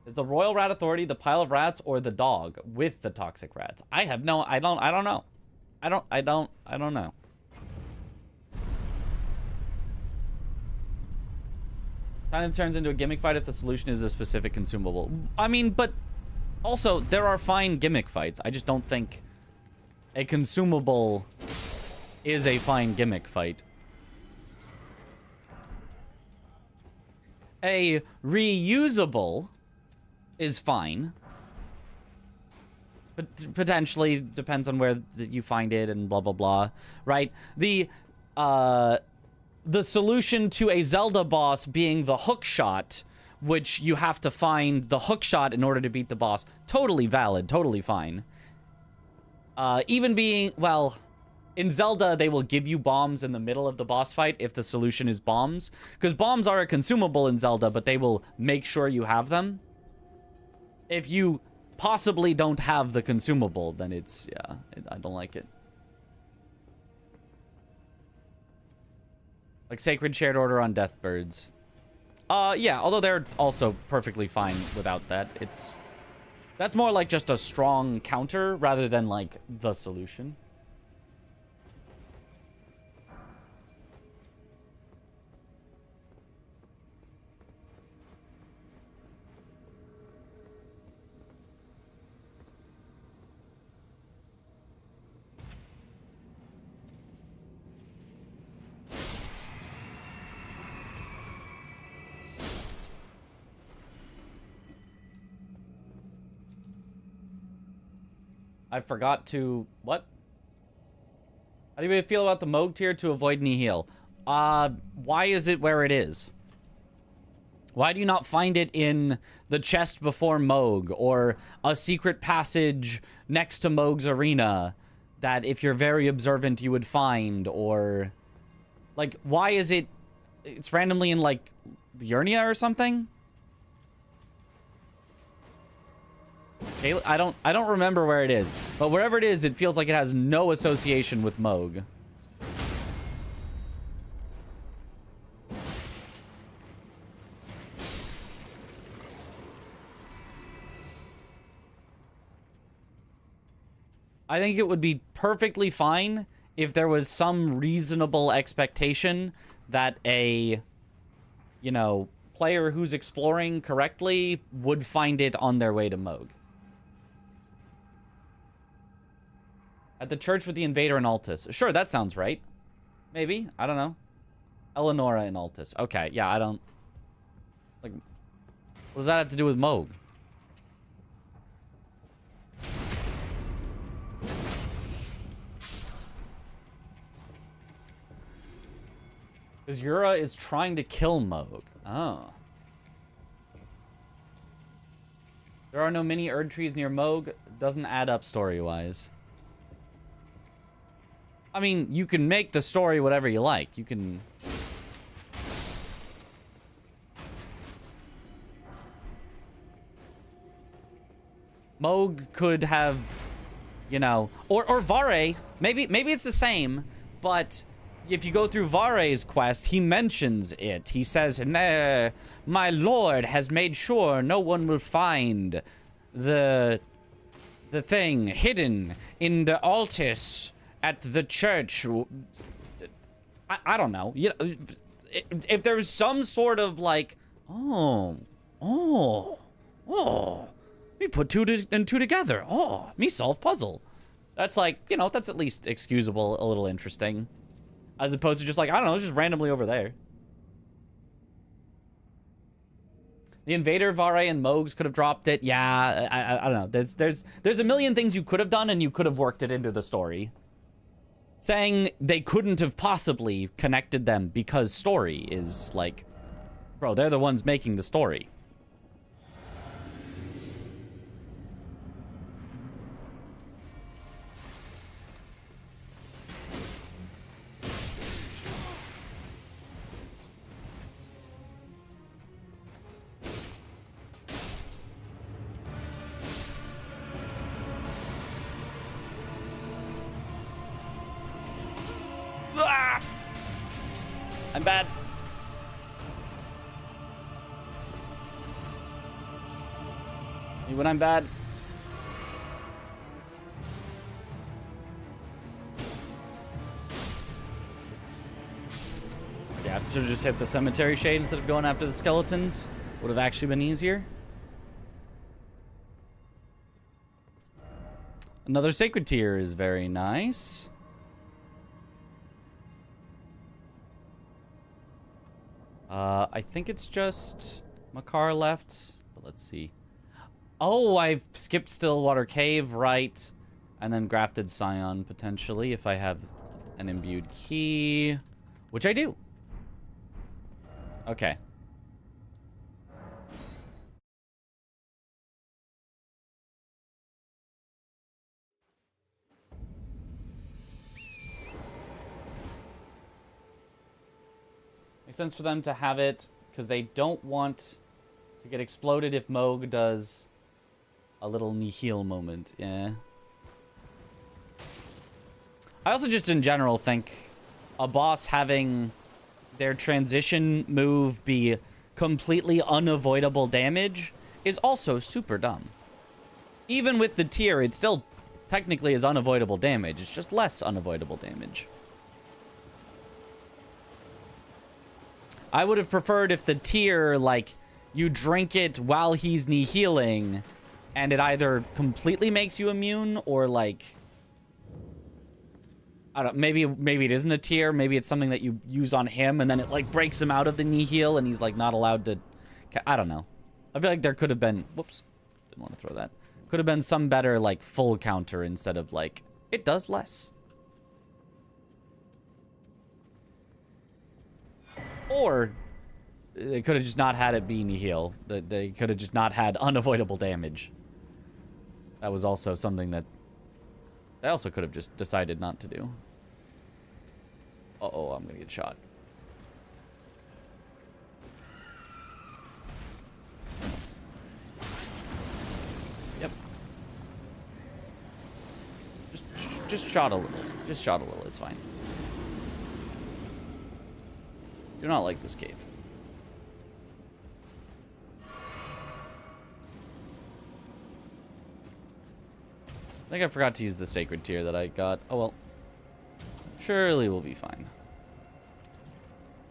Is the Royal Rat Authority the pile of rats or the dog with the toxic rats? I don't know. I don't know. Kind of turns into a gimmick fight if the solution is a specific consumable. I mean, but also there are fine gimmick fights. I just don't think a consumable is a fine gimmick fight. A reusable is fine. But potentially depends on where you find it and blah blah blah, right? The solution to a Zelda boss being the hook shot, which you have to find the hook shot in order to beat the boss, totally valid, totally fine. Even being, well, in Zelda, they will give you bombs in the middle of the boss fight if the solution is bombs. Because bombs are a consumable in Zelda, but they will make sure you have them. If you possibly don't have the consumable, then it's, yeah, I don't like it. Like Sacred Shared Order on Deathbirds. Yeah, although they're also perfectly fine without that. That's more like just a strong counter rather than like the solution. I forgot to... What? How do you feel about the Moog tier to avoid Nihil? Why is it where it is? Why do you not find it in the chest before Moog, or a secret passage next to Moog's arena that if you're very observant you would find, or... Like, why is it... It's randomly in, like, Urnia or something? I don't remember where it is, but wherever it is, it feels like it has no association with Moog. I think it would be perfectly fine if there was some reasonable expectation that a, you know, player who's exploring correctly would find it on their way to Moog. At the church with the invader and Altus. Sure, that sounds right. Maybe. I don't know. Eleonora and Altus. Okay, yeah, I don't... Like, what does that have to do with Moog? Because Yura is trying to kill Moog. Oh. There are no mini Erd trees near Moog. Doesn't add up story-wise. I mean, you can make the story whatever you like. You can... Moog could have, you know... Or Vare. Maybe it's the same, but if you go through Vare's quest, he mentions it. He says, "Nah, my lord has made sure no one will find the thing hidden in the altis at the church." I don't know. You know, if there's some sort of like, oh, we put two and two together. Oh, me solve puzzle. That's like, you know, that's at least excusable, a little interesting. As opposed to just like, I don't know, it's just randomly over there. The Invader, Vare, and Mogs could have dropped it. Yeah, I don't know. There's a million things you could have done, and you could have worked it into the story. Saying they couldn't have possibly connected them because story is like, bro, they're the ones making the story. I'm bad. Me when I'm bad. Yeah, should have just hit the cemetery shade instead of going after the skeletons. Would have actually been easier. Another sacred tier is very nice. I think it's just Makar left, but let's see. Oh, I skipped Stillwater Cave, right. And then grafted Scion, potentially, if I have an imbued key. Which I do. Okay. Makes sense for them to have it, because they don't want to get exploded if Moog does a little nihil moment. Yeah. I also just in general think a boss having their transition move be completely unavoidable damage is also super dumb. Even with the tier, it still technically is unavoidable damage. It's just less unavoidable damage. I would have preferred if the tier, like, you drink it while he's nihiling, and it either completely makes you immune, or, like... I don't... Maybe it isn't a tier. Maybe it's something that you use on him, and then it, like, breaks him out of the nihil, and he's, like, not allowed to... I don't know. I feel like there could have been... Whoops. Didn't want to throw that. Could have been some better, like, full counter instead of, like, it does less. Or they could have just not had it be nihil. They could have just not had unavoidable damage. That was also something that they also could have just decided not to do. Uh-oh, I'm gonna get shot. Yep. Just shot a little. Just shot a little, it's fine. Do not like this cave. I think I forgot to use the sacred tier that I got. Oh well. Surely we'll be fine.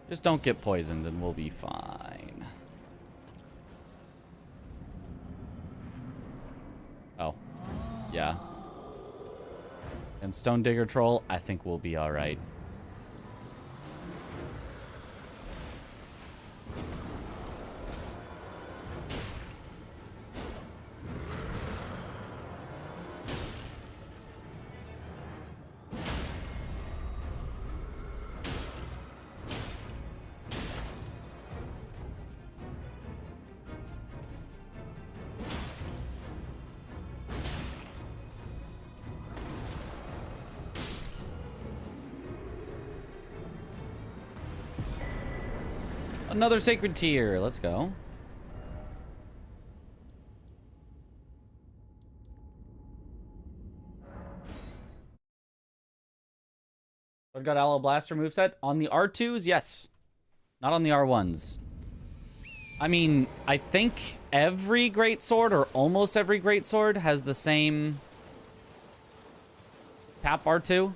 Just don't get poisoned and we'll be fine. Oh. Yeah. And Stone Digger Troll, I think we'll be alright. Another sacred tier. Let's go. I've got Aloe Blaster moveset. On the R2s, yes. Not on the R1s. I mean, I think every greatsword, or almost every greatsword, has the same tap R2.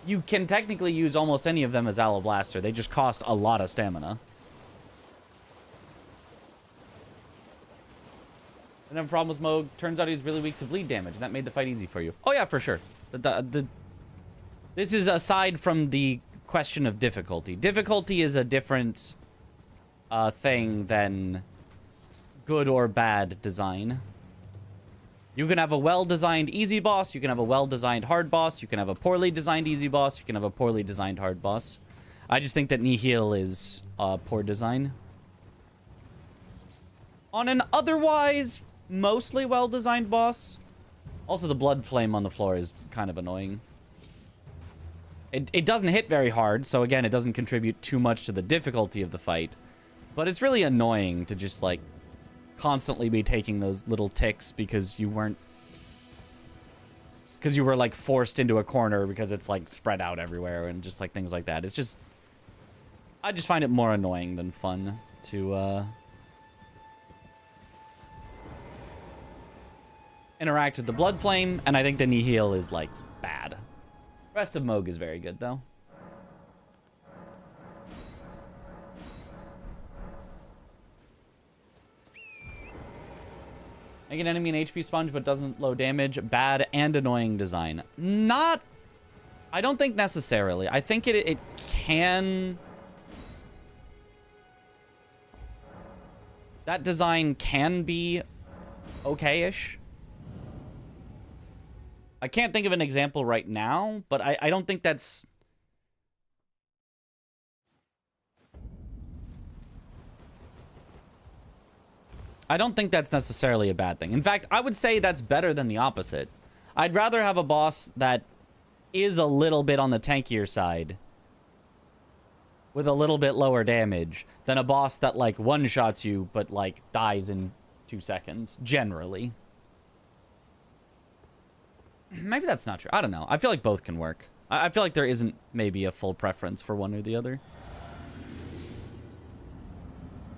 You can technically use almost any of them as Aloe Blaster. They just cost a lot of stamina. I didn't have a problem with Moog. Turns out he's really weak to bleed damage, and that made the fight easy for you. Oh yeah, for sure. This is aside from the question of difficulty. Difficulty is a different thing than good or bad design. You can have a well-designed easy boss. You can have a well-designed hard boss. You can have a poorly designed easy boss. You can have a poorly designed hard boss. I just think that Nihil is poor design. On an otherwise mostly well-designed boss. Also, the blood flame on the floor is kind of annoying. It doesn't hit very hard, so again, it doesn't contribute too much to the difficulty of the fight. But it's really annoying to just, like, constantly be taking those little ticks because you weren't... Because you were, like, forced into a corner because it's, like, spread out everywhere and just, like, things like that. It's just... I just find it more annoying than fun to, interact with the blood flame, and I think the Nihil is, like, bad. Rest of Moog is very good, though. Make an enemy an HP sponge, but doesn't low damage. Bad and annoying design. Not... I don't think necessarily. I think it can... that design can be okay-ish. I can't think of an example right now, but I don't think that's... I don't think that's necessarily a bad thing. In fact, I would say that's better than the opposite. I'd rather have a boss that is a little bit on the tankier side with a little bit lower damage than a boss that, like, one-shots you but, like, dies in 2 seconds, generally. Maybe that's not true. I don't know. I feel like both can work. I feel like there isn't maybe a full preference for one or the other.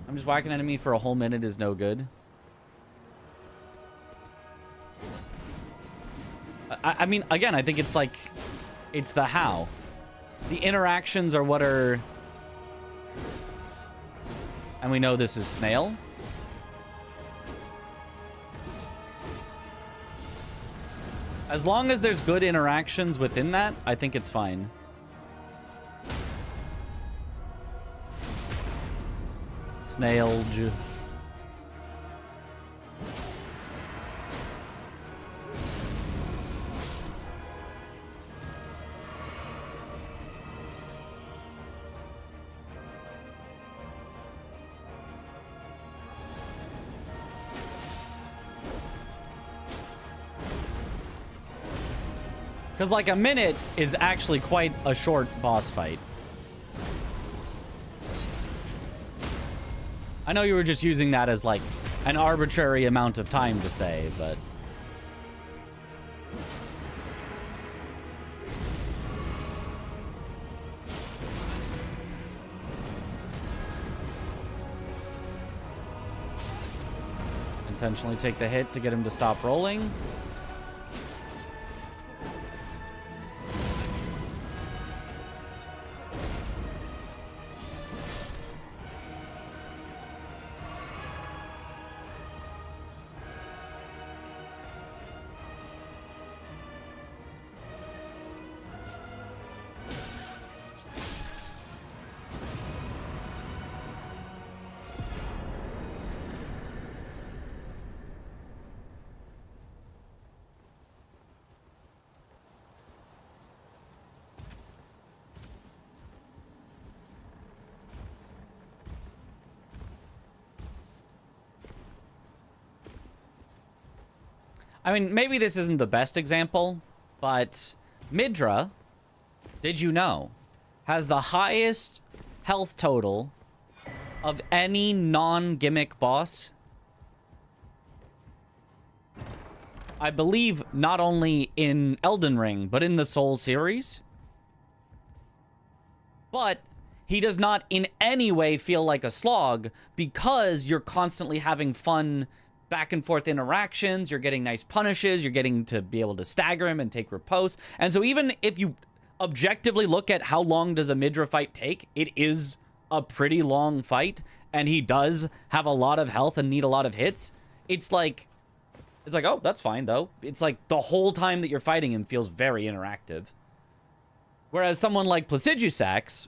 I'm just whacking enemy for a whole minute is no good. I mean, again, I think it's like... It's the how. The interactions are what are... And we know this is Snail. As long as there's good interactions within that, I think it's fine. Snailj. Because, like, a minute is actually quite a short boss fight. I know you were just using that as, like, an arbitrary amount of time to say, but... Intentionally take the hit to get him to stop rolling. I mean, maybe this isn't the best example, but Midra, did you know, has the highest health total of any non-gimmick boss. I believe not only in Elden Ring, but in the Soul series. But he does not in any way feel like a slog because you're constantly having fun back and forth interactions, you're getting nice punishes, you're getting to be able to stagger him and take riposte. And so even if you objectively look at how long does a Midra fight take, it is a pretty long fight, and he does have a lot of health and need a lot of hits. It's like, oh, that's fine, though. It's like the whole time that you're fighting him feels very interactive. Whereas someone like Placidusax,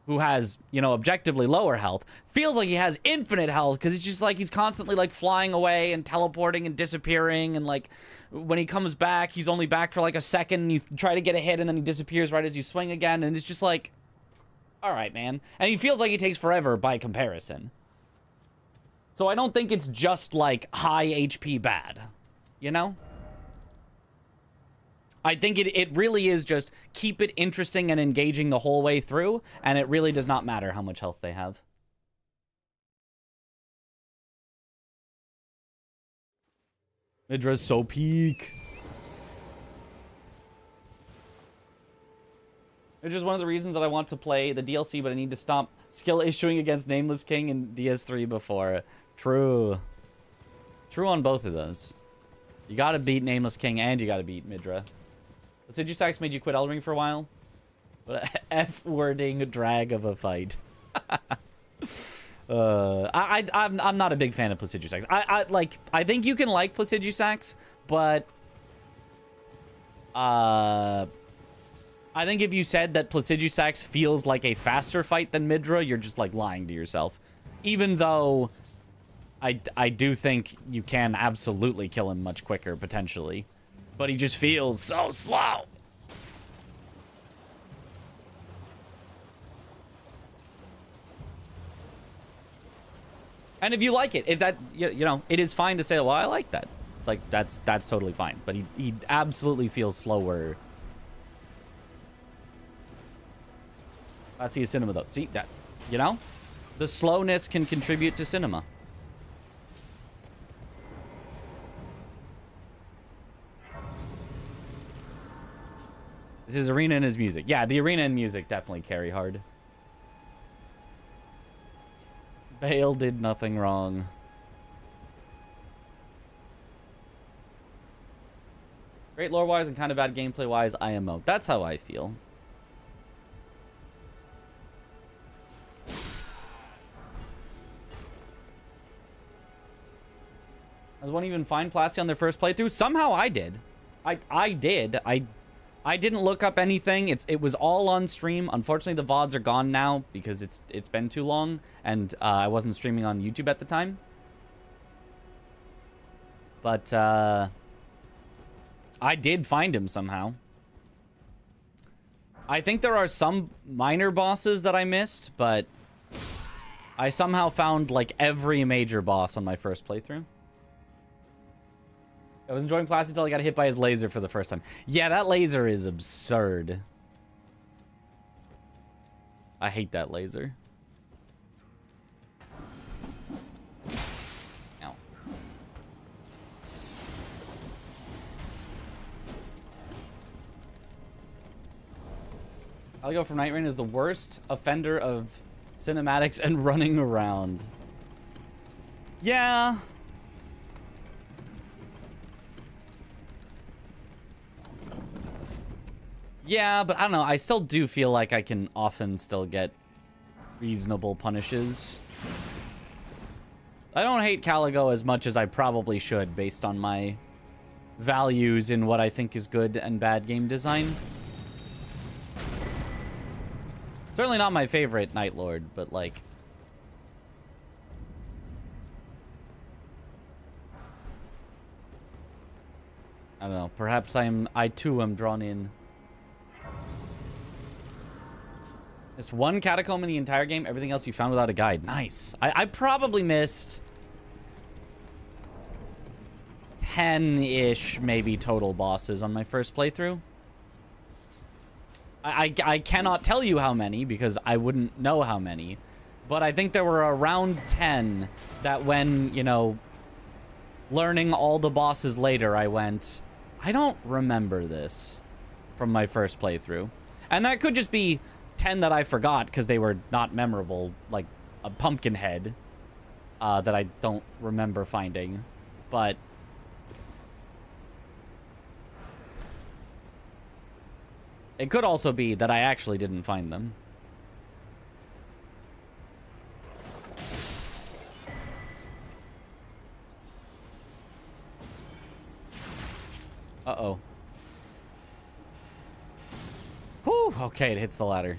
who has, you know, objectively lower health, feels like he has infinite health because it's just like he's constantly like flying away and teleporting and disappearing, and like when he comes back, he's only back for like a second, and you try to get a hit and then he disappears right as you swing again, and it's just like, all right, man. And he feels like he takes forever by comparison. So I don't think it's just like high HP bad, you know? I think it really is just keep it interesting and engaging the whole way through, and it really does not matter how much health they have. Midra's so peak. Which is one of the reasons that I want to play the DLC, but I need to stop skill issuing against Nameless King and DS3 before. True. True on both of those. You gotta beat Nameless King and you gotta beat Midra. Placidusax made you quit Elden Ring for a while? What a F-wording drag of a fight. I'm not a big fan of Placidusax. I think you can like Placidusax, but I think if you said that Placidusax feels like a faster fight than Midra, you're just like lying to yourself. Even though I do think you can absolutely kill him much quicker, potentially. But he just feels so slow. And if you like it, if that, you know, it is fine to say, well, I like that. It's like, that's totally fine. But he absolutely feels slower. I see a cinema, though. See, that, you know? The slowness can contribute to cinema. This is arena and his music. Yeah, the arena and music definitely carry hard. Bale did nothing wrong. Great lore-wise and kind of bad gameplay-wise, IMO. That's how I feel. Does one even find Plasty on their first playthrough? Somehow I did. I did. I didn't look up anything. It was all on stream. Unfortunately, the VODs are gone now because it's been too long, and I wasn't streaming on YouTube at the time. But I did find him somehow. I think there are some minor bosses that I missed, but I somehow found like every major boss on my first playthrough. I was enjoying Plasty until I got hit by his laser for the first time. Yeah, that laser is absurd. I hate that laser. Ow. I'll go from Night Rain as the worst offender of cinematics and running around. Yeah. Yeah, but I don't know. I still do feel like I can often still get reasonable punishes. I don't hate Caligo as much as I probably should based on my values in what I think is good and bad game design. Certainly not my favorite Night Lord, but like... I don't know. Perhaps I too am drawn in. Missed one catacomb in the entire game. Everything else you found without a guide. Nice. I probably missed 10-ish maybe total bosses on my first playthrough. I cannot tell you how many because I wouldn't know how many. But I think there were around 10 that when, you know, learning all the bosses later, I went, I don't remember this from my first playthrough. And that could just be 10 that I forgot because they were not memorable, like a pumpkin head that I don't remember finding. But it could also be that I actually didn't find them. Uh-oh. Whew, okay, it hits the ladder.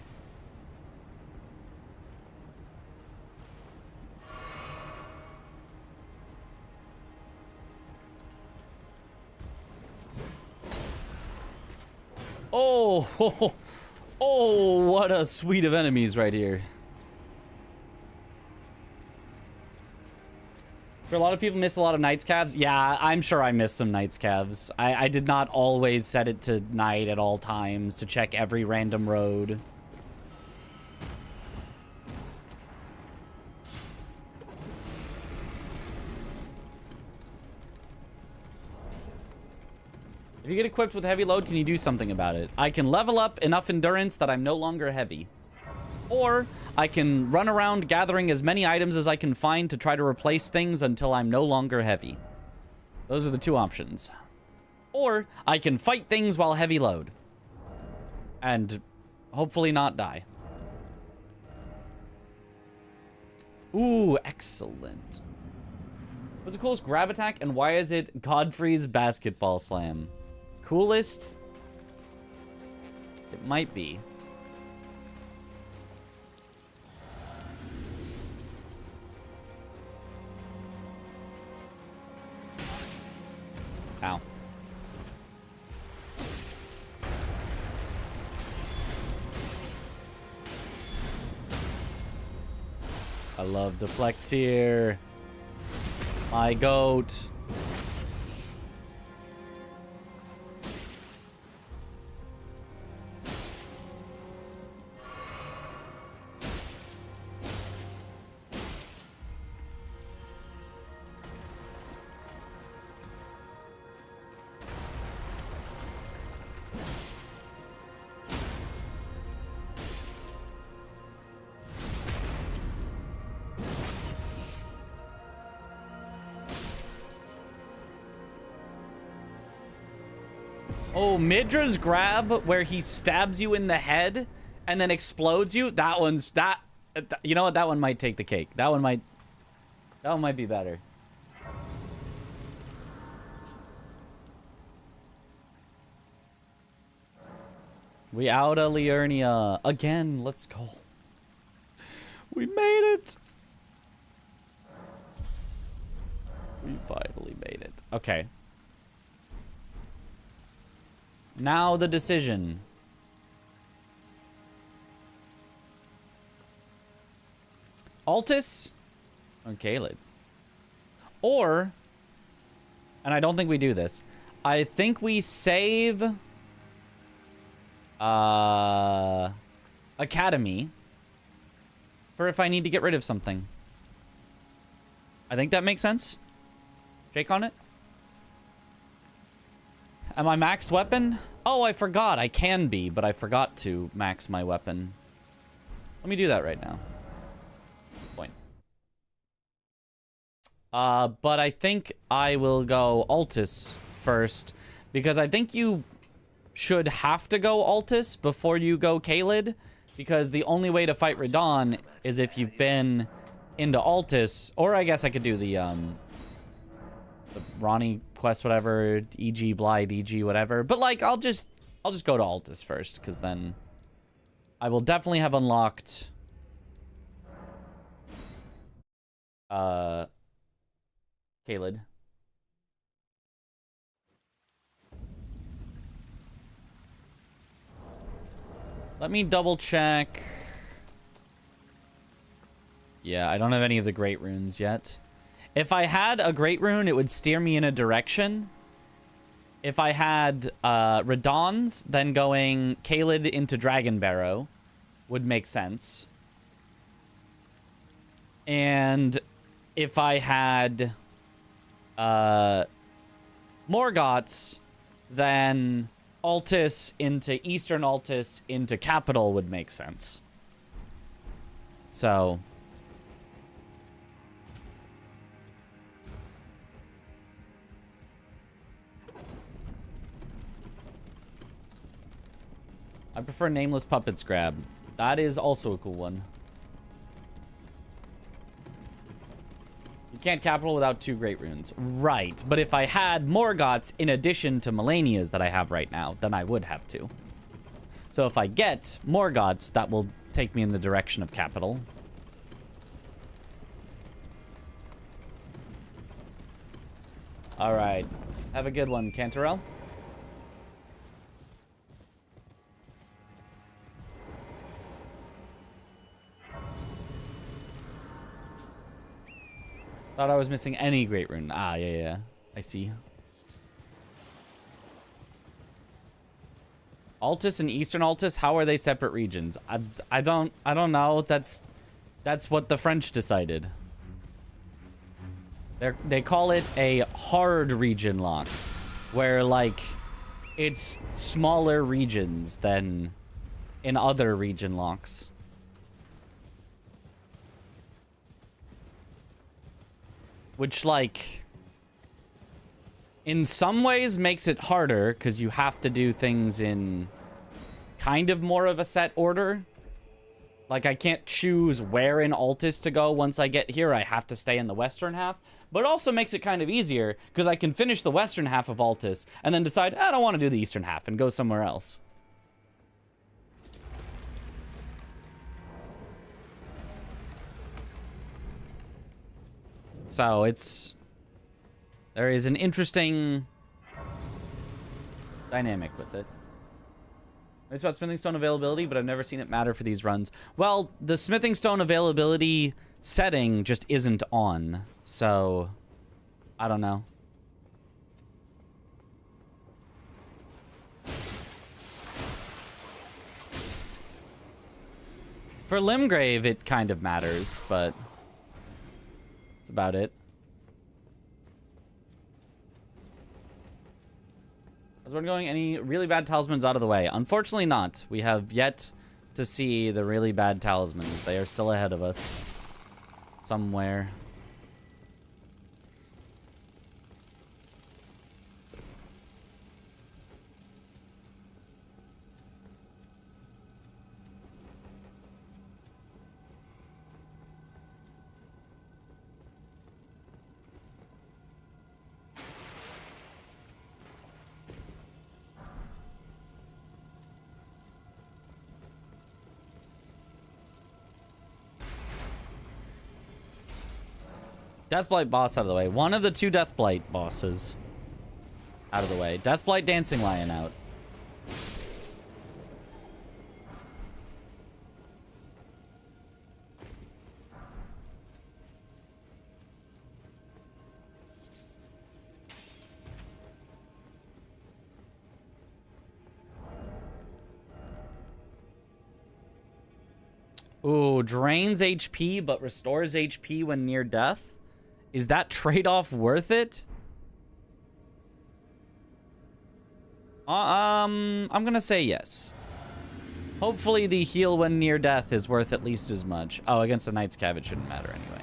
Oh, oh, what a suite of enemies right here. For a lot of people miss a lot of Night's Calves. Yeah, I'm sure I missed some Night's Calves. I did not always set it to night at all times to check every random road. If you get equipped with heavy load, can you do something about it? I can level up enough endurance that I'm no longer heavy. Or I can run around gathering as many items as I can find to try to replace things until I'm no longer heavy. Those are the two options. Or I can fight things while heavy load. And hopefully not die. Ooh, excellent. What's the coolest grab attack and why is it Godfrey's basketball slam? Coolest? It might be. I love Deflecteer. My goat. Oh, Midra's grab where he stabs you in the head and then explodes you. That one's you know what? That one might take the cake. That one might be better. We out of Liurnia again. Let's go. We made it. We finally made it. Okay. Now the decision. Altus or Caled? Or, and I don't think we do this, I think we save Academy for if I need to get rid of something. I think that makes sense. Jake on it? Am I maxed weapon? Oh, I forgot. I can be, but I forgot to max my weapon. Let me do that right now. Point. But I think I will go Altus first, because I think you should have to go Altus before you go Caled, because the only way to fight Radon is if you've been into Altus, or I guess I could do the Ronnie quest, whatever, EG, Blythe, EG, whatever. But, like, I'll just go to Altus first, because then I will definitely have unlocked Caled. Let me double check. Yeah, I don't have any of the great runes yet. If I had a great rune, it would steer me in a direction. If I had Radon's, then going Caled into Dragon Barrow would make sense. And if I had Morgoth's, then Altus into Eastern Altus into Capital would make sense. So I prefer Nameless Puppets grab. That is also a cool one. You can't capital without 2 great runes. Right, but if I had Morgoth's in addition to Melania's that I have right now, then I would have to. So if I get Morgoth's, that will take me in the direction of capital. Alright. Have a good one, Cantarell. Thought I was missing any great rune. Ah, yeah. I see. Altus and Eastern Altus, how are they separate regions? I don't know. That's what the French decided. They call it a hard region lock, where like it's smaller regions than in other region locks. Which, like, in some ways makes it harder, because you have to do things in kind of more of a set order. Like, I can't choose where in Altus to go once I get here. I have to stay in the western half. But it also makes it kind of easier, because I can finish the western half of Altus, and then decide, I don't want to do the eastern half, and go somewhere else. So there is an interesting dynamic with it. It's about smithing stone availability, but I've never seen it matter for these runs. Well, the smithing stone availability setting just isn't on. So, I don't know. For Limgrave, it kind of matters, but that's about it. As we're going, any really bad talismans out of the way? Unfortunately not. We have yet to see the really bad talismans. They are still ahead of us. Somewhere. Deathblight boss out of the way. One of the two Deathblight bosses out of the way. Deathblight Dancing Lion out. Ooh, drains HP but restores HP when near death? Is that trade-off worth it? I'm gonna say yes. Hopefully the heal when near death is worth at least as much. Oh, against the Knight's Cav it shouldn't matter anyway.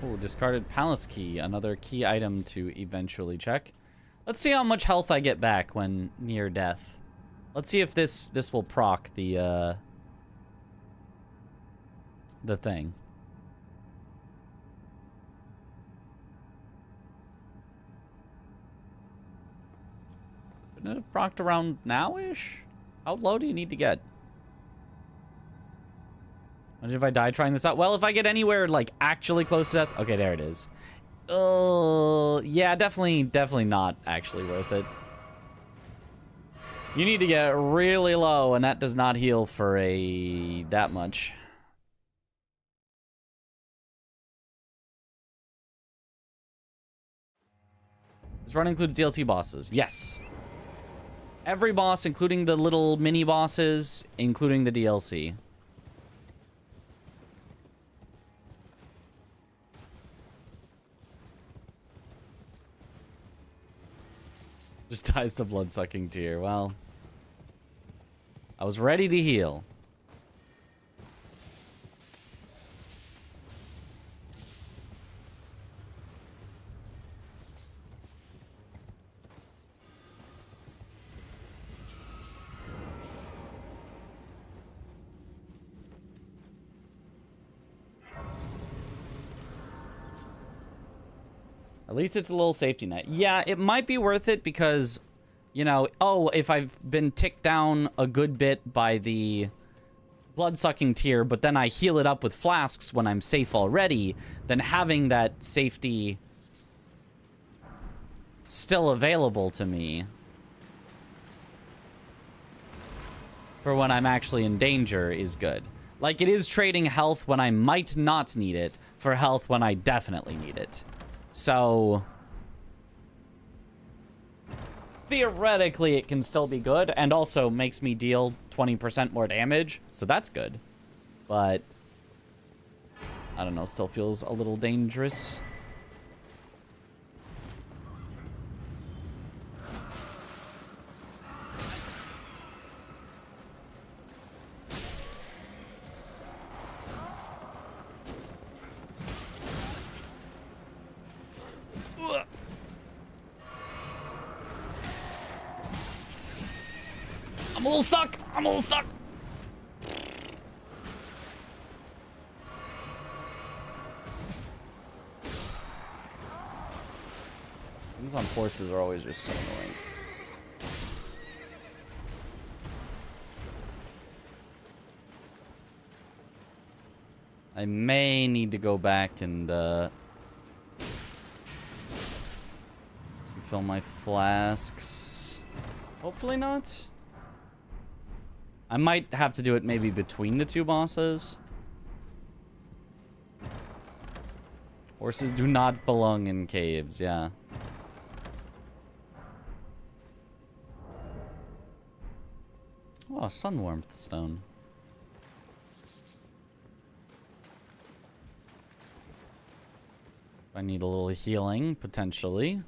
Ooh, discarded palace key, another key item to eventually check. Let's see how much health I get back when near death. Let's see if this will proc the thing. Wouldn't it have procced around now-ish? How low do you need to get? Imagine if I die trying this out. Well, if I get anywhere, like, actually close to death... Okay, there it is. Oh, yeah, definitely not actually worth it. You need to get really low, and that does not heal for that much. This run includes DLC bosses. Yes. Every boss, including the little mini bosses, including the DLC. Just dies to blood-sucking tear. Well, I was ready to heal. At least it's a little safety net. Yeah, it might be worth it because, you know, oh, if I've been ticked down a good bit by the blood-sucking tear, but then I heal it up with flasks when I'm safe already, then having that safety still available to me for when I'm actually in danger is good. Like, it is trading health when I might not need it for health when I definitely need it. So, theoretically, it can still be good, and also makes me deal 20% more damage, so that's good. But, I don't know, still feels a little dangerous. I'm a little stuck. I'm a little stuck. These on horses are always just so annoying. I may need to go back and refill my flasks. Hopefully not. I might have to do it maybe between the two bosses. Horses do not belong in caves, yeah. Oh, sun warmth stone. I need a little healing, potentially.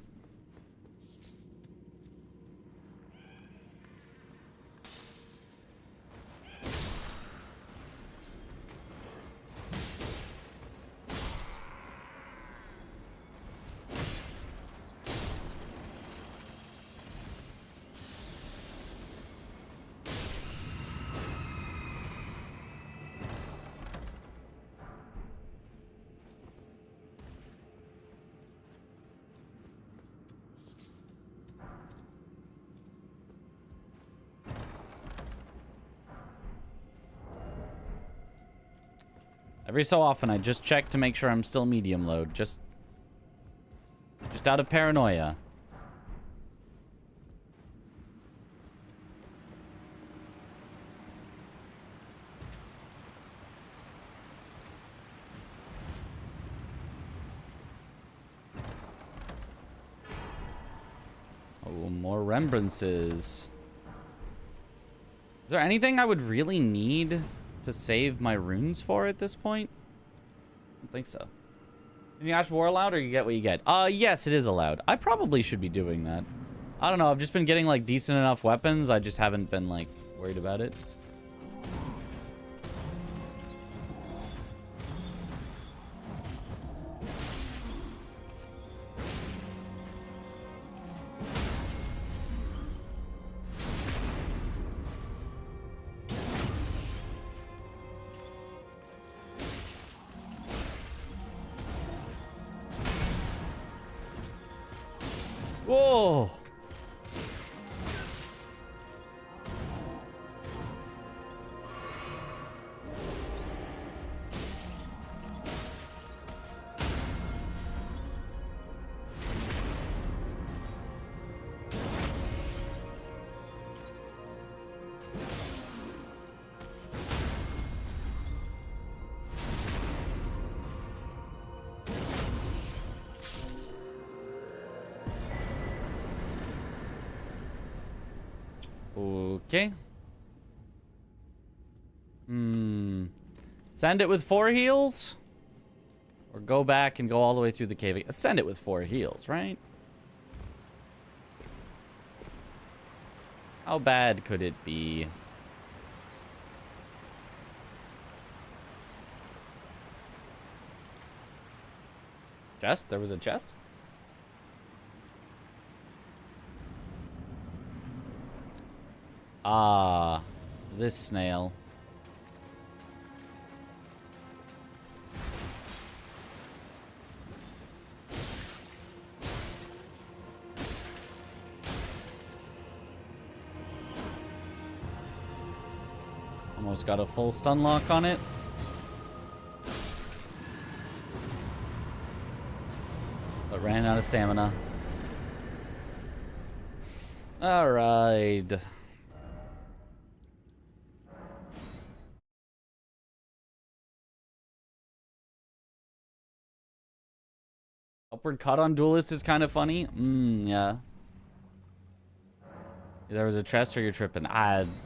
Every so often, I just check to make sure I'm still medium load. Just out of paranoia. Oh, more remembrances. Is there anything I would really need to save my runes for at this point? I don't think so. Can you ask war allowed or you get what you get? Yes, it is allowed. I probably should be doing that. I don't know. I've just been getting like decent enough weapons. I just haven't been like worried about it. Whoa! Okay. Send it with 4 heals? Or go back and go all the way through the cave? Send it with 4 heals, right? How bad could it be? Chest? There was a chest? Ah, this snail. Almost got a full stun lock on it. But ran out of stamina. All right. Upward cut on Duelist is kind of funny. Yeah. There was a chest or you're tripping.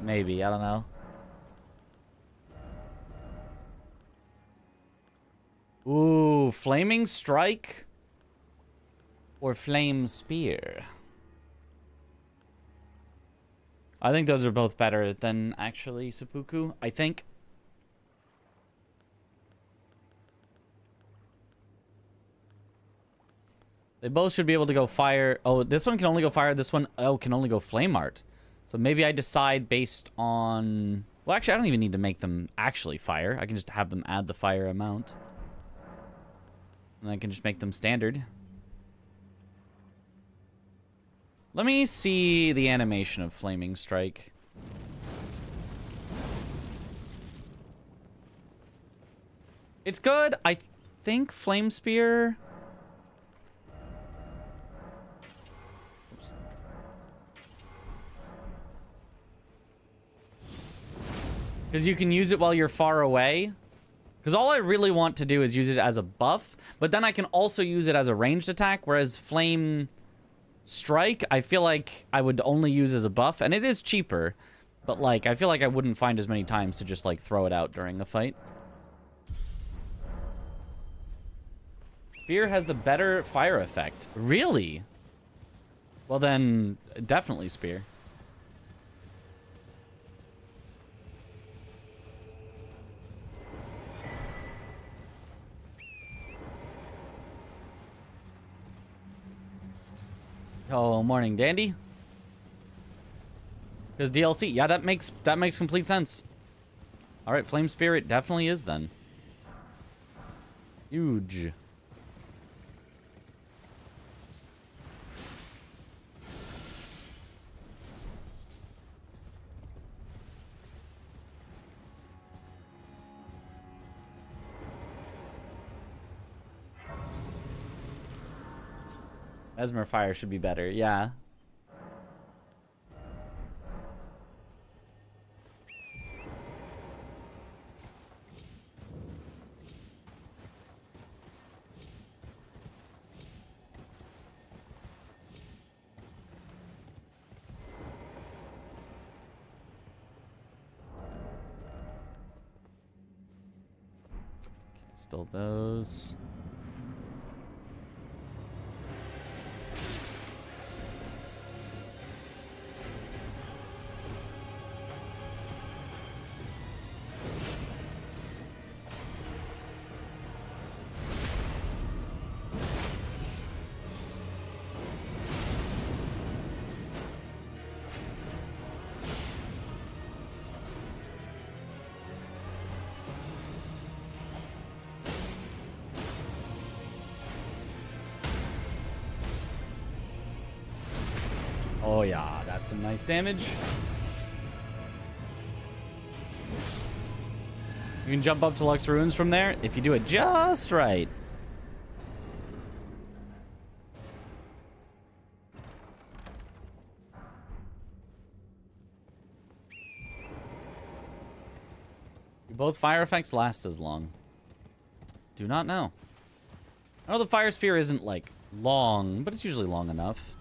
Maybe. I don't know. Ooh, Flaming Strike or Flame Spear. I think those are both better than actually seppuku, I think. They both should be able to go fire. Oh, this one can only go fire. This one, oh, can only go flame art. So maybe I decide based on... Well, actually, I don't even need to make them actually fire. I can just have them add the fire amount. And I can just make them standard. Let me see the animation of Flaming Strike. It's good. I think Flame Spear... Oops. Because you can use it while you're far away. Because all I really want to do is use it as a buff. But then I can also use it as a ranged attack. Whereas Flame Strike, I feel like I would only use as a buff. And it is cheaper. But, like, I feel like I wouldn't find as many times to just, like, throw it out during a fight. Spear has the better fire effect. Really? Well then, definitely Spear. Oh, morning, Dandy. Because DLC, yeah, that makes complete sense. All right, Flame Spear, it definitely is then. Huge. Mesmer Fire should be better, yeah. Okay, still those. Oh yeah, that's some nice damage. You can jump up to Lux Ruins from there if you do it just right. Do both fire effects last as long? Do not know. I know the Fire Spear isn't, like, long, but it's usually long enough.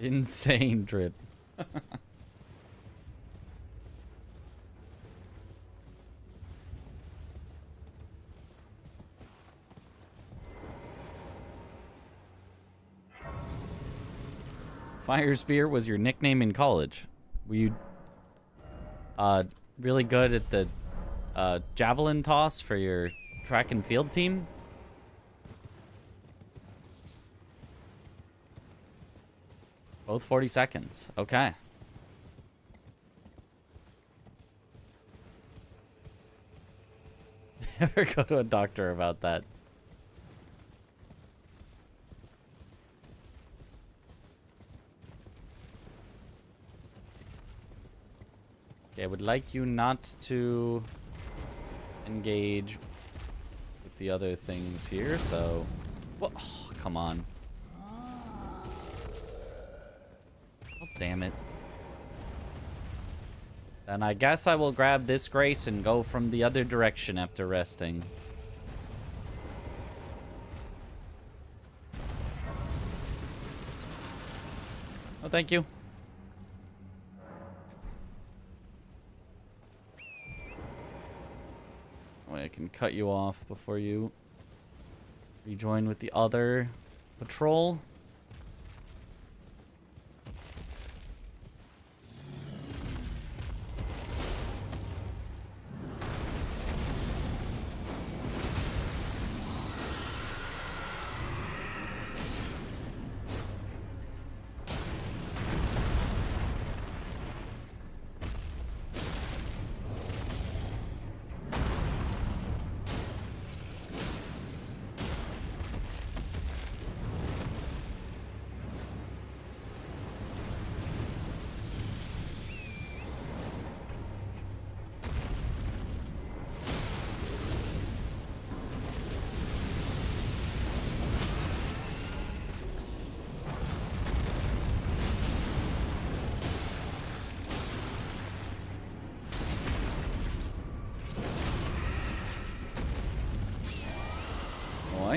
Insane drip. Fire Spear was your nickname in college. Were you really good at the javelin toss for your track and field team? Both 40 seconds. Okay. Never go to a doctor about that. Okay, I would like you not to engage with the other things here, so... Well, oh, come on. Damn it. Then I guess I will grab this Grace and go from the other direction after resting. Oh, thank you. Oh, I can cut you off before you rejoin with the other patrol.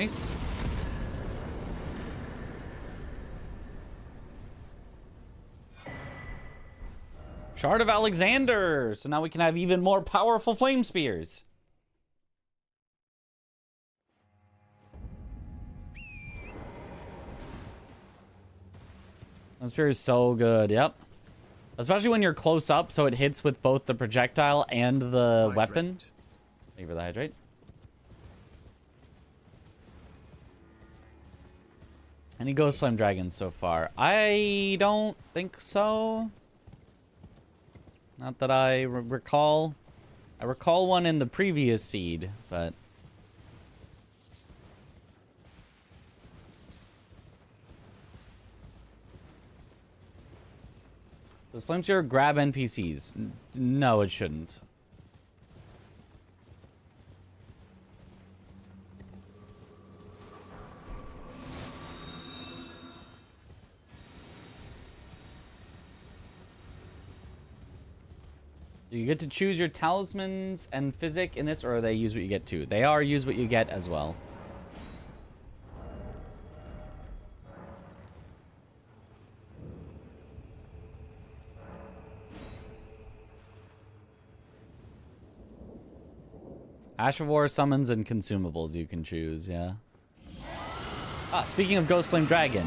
Nice. Shard of Alexander. So now we can have even more powerful flame spears. Flame spear is so good. Yep. Especially when you're close up, so it hits with both the projectile and the weapon. Thank you for the hydrate. Any Ghost Flame Dragons so far? I don't think so. Not that I recall. I recall one in the previous seed, but... Does Flamesphere grab NPCs? No, it shouldn't. Do you get to choose your talismans and physic in this, or are they use what you get too? They are use what you get as well. Ash of War summons and consumables you can choose, yeah. Ah, speaking of Ghost Flame Dragon.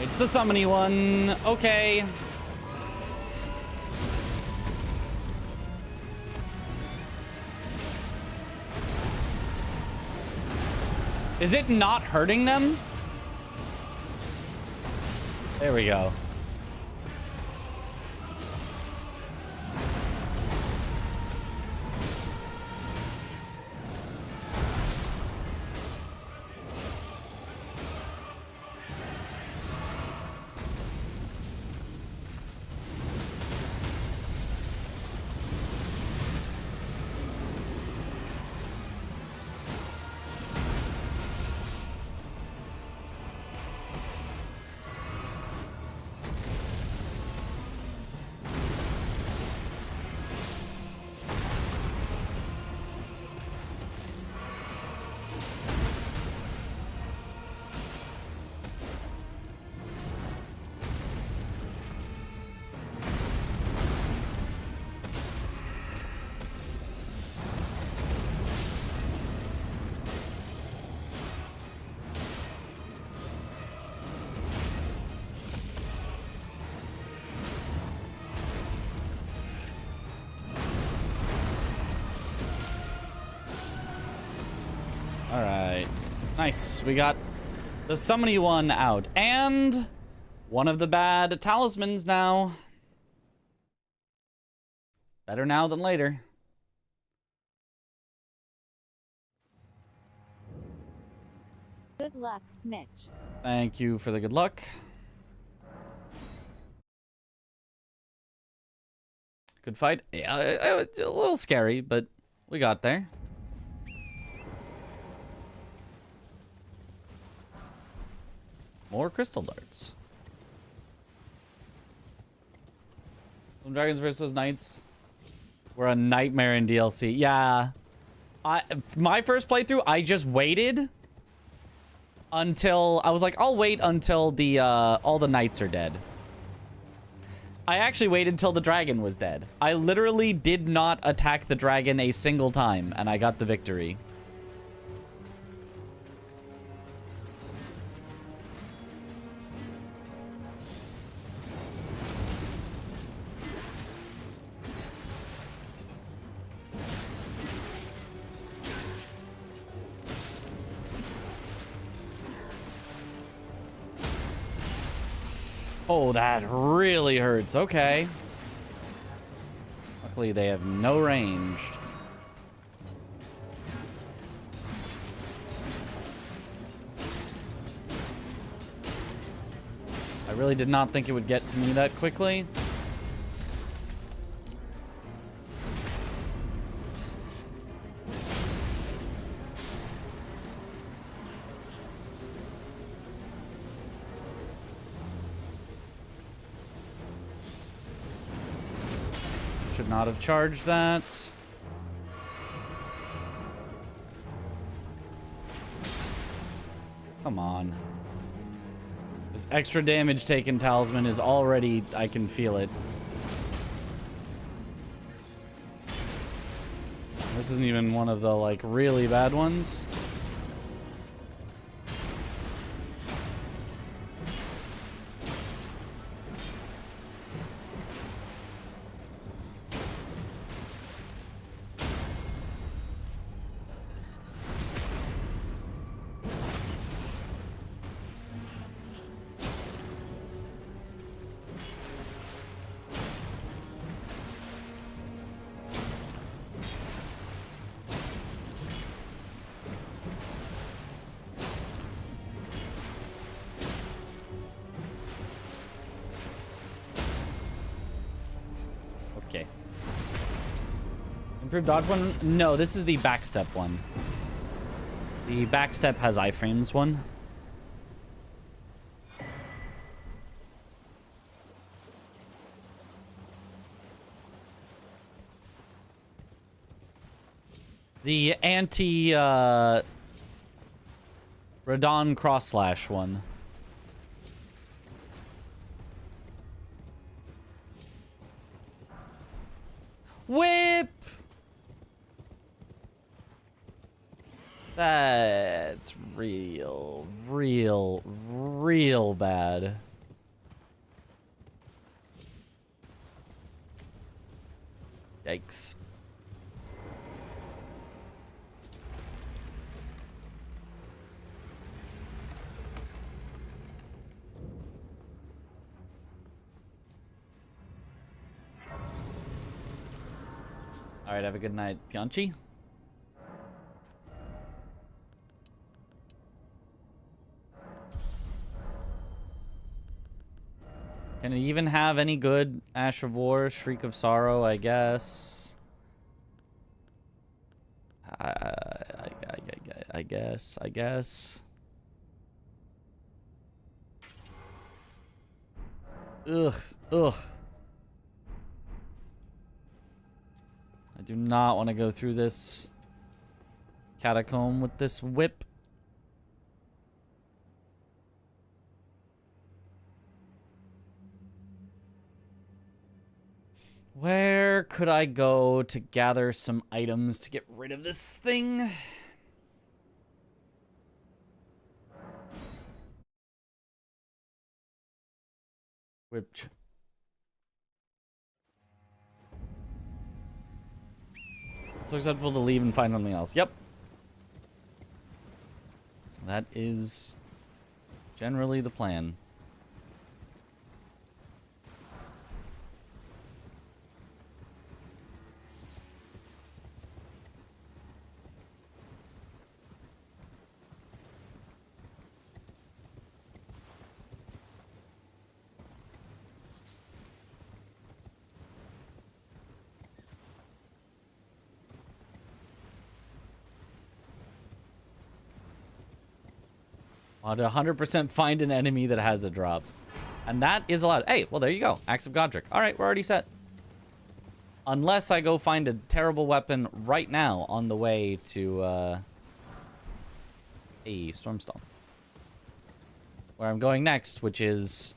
It's the summony one. Okay. Is it not hurting them? There we go. Alright. Nice. We got the summony one out. And one of the bad talismans now. Better now than later. Good luck, Mitch. Thank you for the good luck. Good fight. Yeah, a little scary, but we got there. More crystal darts. Some dragons versus knights were a nightmare in DLC. Yeah. My first playthrough, I just waited until I was like, I'll wait until the all the knights are dead. I actually waited till the dragon was dead. I literally did not attack the dragon a single time, and I got the victory. Oh, that really hurts. Okay. Luckily, they have no range. I really did not think it would get to me that quickly. Should not have charged that. Come on. This extra damage taken talisman is already... I can feel it. This isn't even one of the, like, really bad ones. Okay. Improved dodge one? No, this is the backstep one. The backstep has iframes one. The anti Radon cross slash one. Whip! That's real bad. Yikes. All right, have a good night, Pianchi. Can it even have any good Ash of War, Shriek of Sorrow, I guess? I guess. Ugh. I do not want to go through this catacomb with this whip. Where could I go to gather some items to get rid of this thing? Whipped. So acceptable to leave and find something else. Yep. That is generally the plan. Want to 100% find an enemy that has a drop. And that is allowed. Hey, well, there you go. Axe of Godric. All right, we're already set. Unless I go find a terrible weapon right now on the way to a Stormstone. Where I'm going next, which is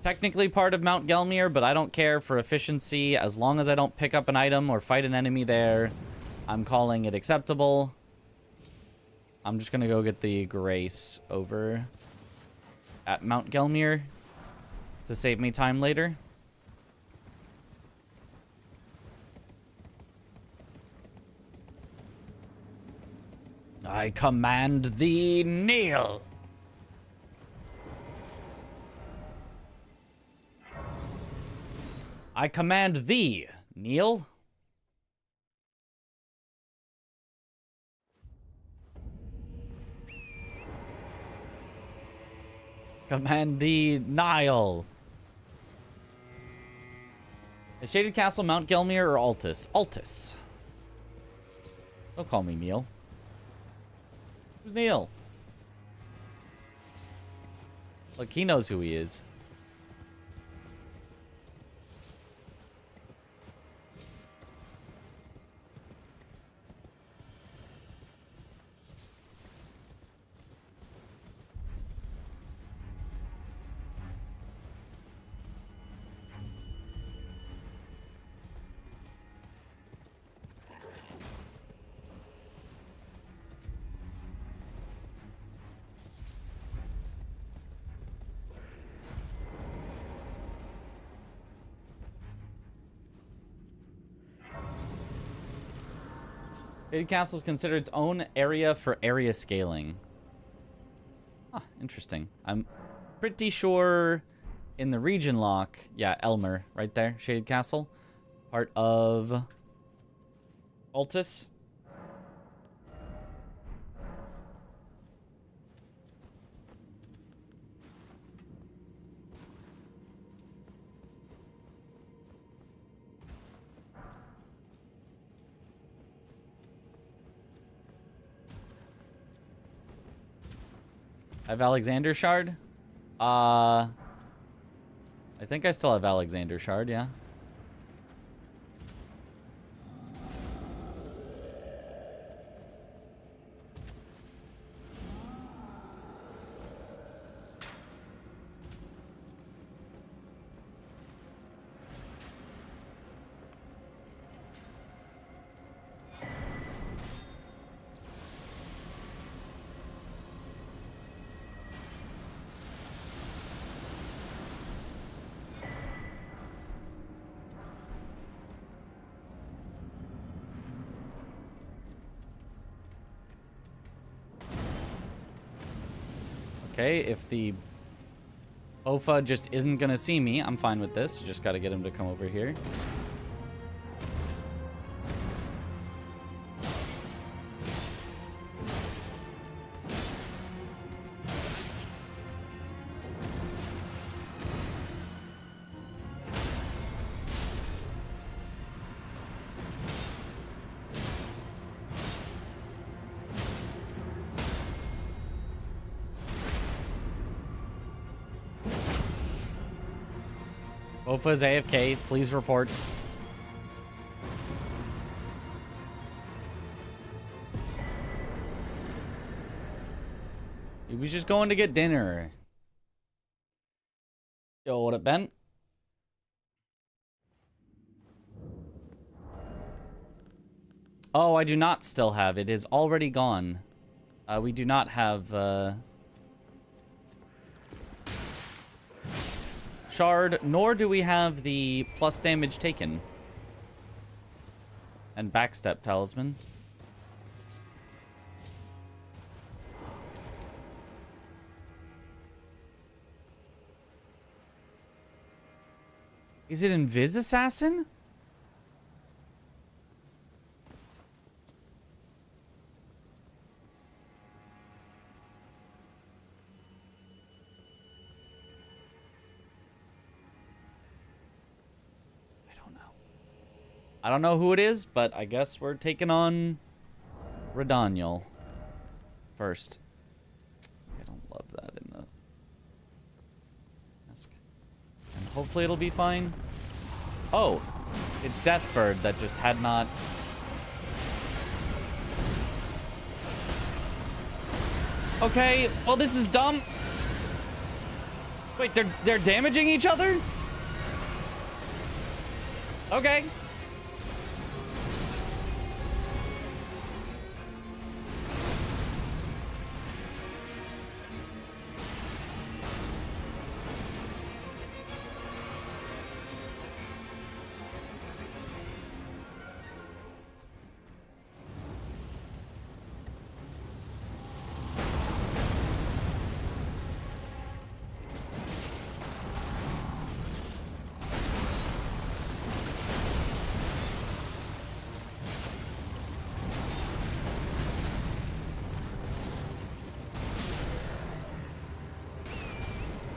technically part of Mount Gelmir, but I don't care for efficiency. As long as I don't pick up an item or fight an enemy there, I'm calling it acceptable. I'm just gonna go get the Grace over at Mount Gelmir to save me time later. I command thee, kneel! I command thee, kneel. Command thee, Nile. Is Shaded Castle Mount Gelmir or Altus? Altus. Don't call me Neil. Who's Neil? Look, he knows who he is. Shaded Castle is considered its own area for area scaling. Huh, interesting. I'm pretty sure in the Regionlock, yeah, Elmer, right there, Shaded Castle, part of Altus. I have Alexander Shard. I think I still have Alexander Shard, yeah. Okay, if the Bofa just isn't gonna see me, I'm fine with this. Just gotta get him to come over here. Bofa's AFK, please report. He was just going to get dinner. Yo, what up, Ben? Oh, I do not still have. It is already gone. We do not have, Shard, nor do we have the plus damage taken. And backstep talisman. Is it Invis Assassin? I don't know who it is, but I guess we're taking on Redaniel first. I don't love that in the mask. And hopefully it'll be fine. Oh, it's Deathbird that just had not... Okay, well this is dumb. Wait, they're damaging each other? Okay.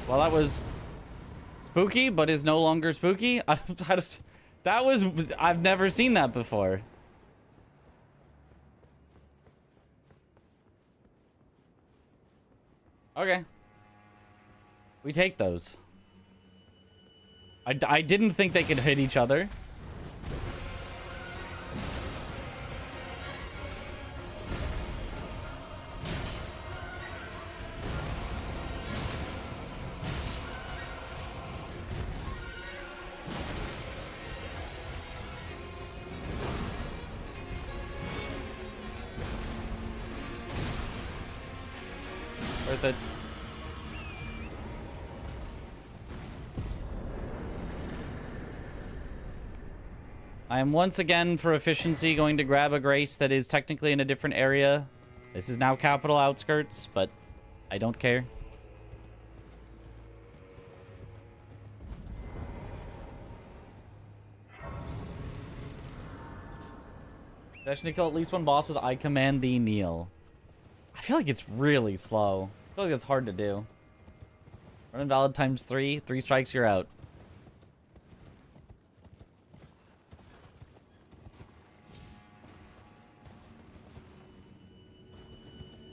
Well, that was spooky, but is no longer spooky. I've never seen that before. Okay. We take those. I didn't think they could hit each other. Worth it. I am once again, for efficiency, going to grab a grace that is technically in a different area. This is now capital outskirts, but I don't care. Session to kill at least one boss with I command thee kneel. I feel like it's really slow. I feel like it's hard to do. Run invalid times 3. 3 strikes, you're out.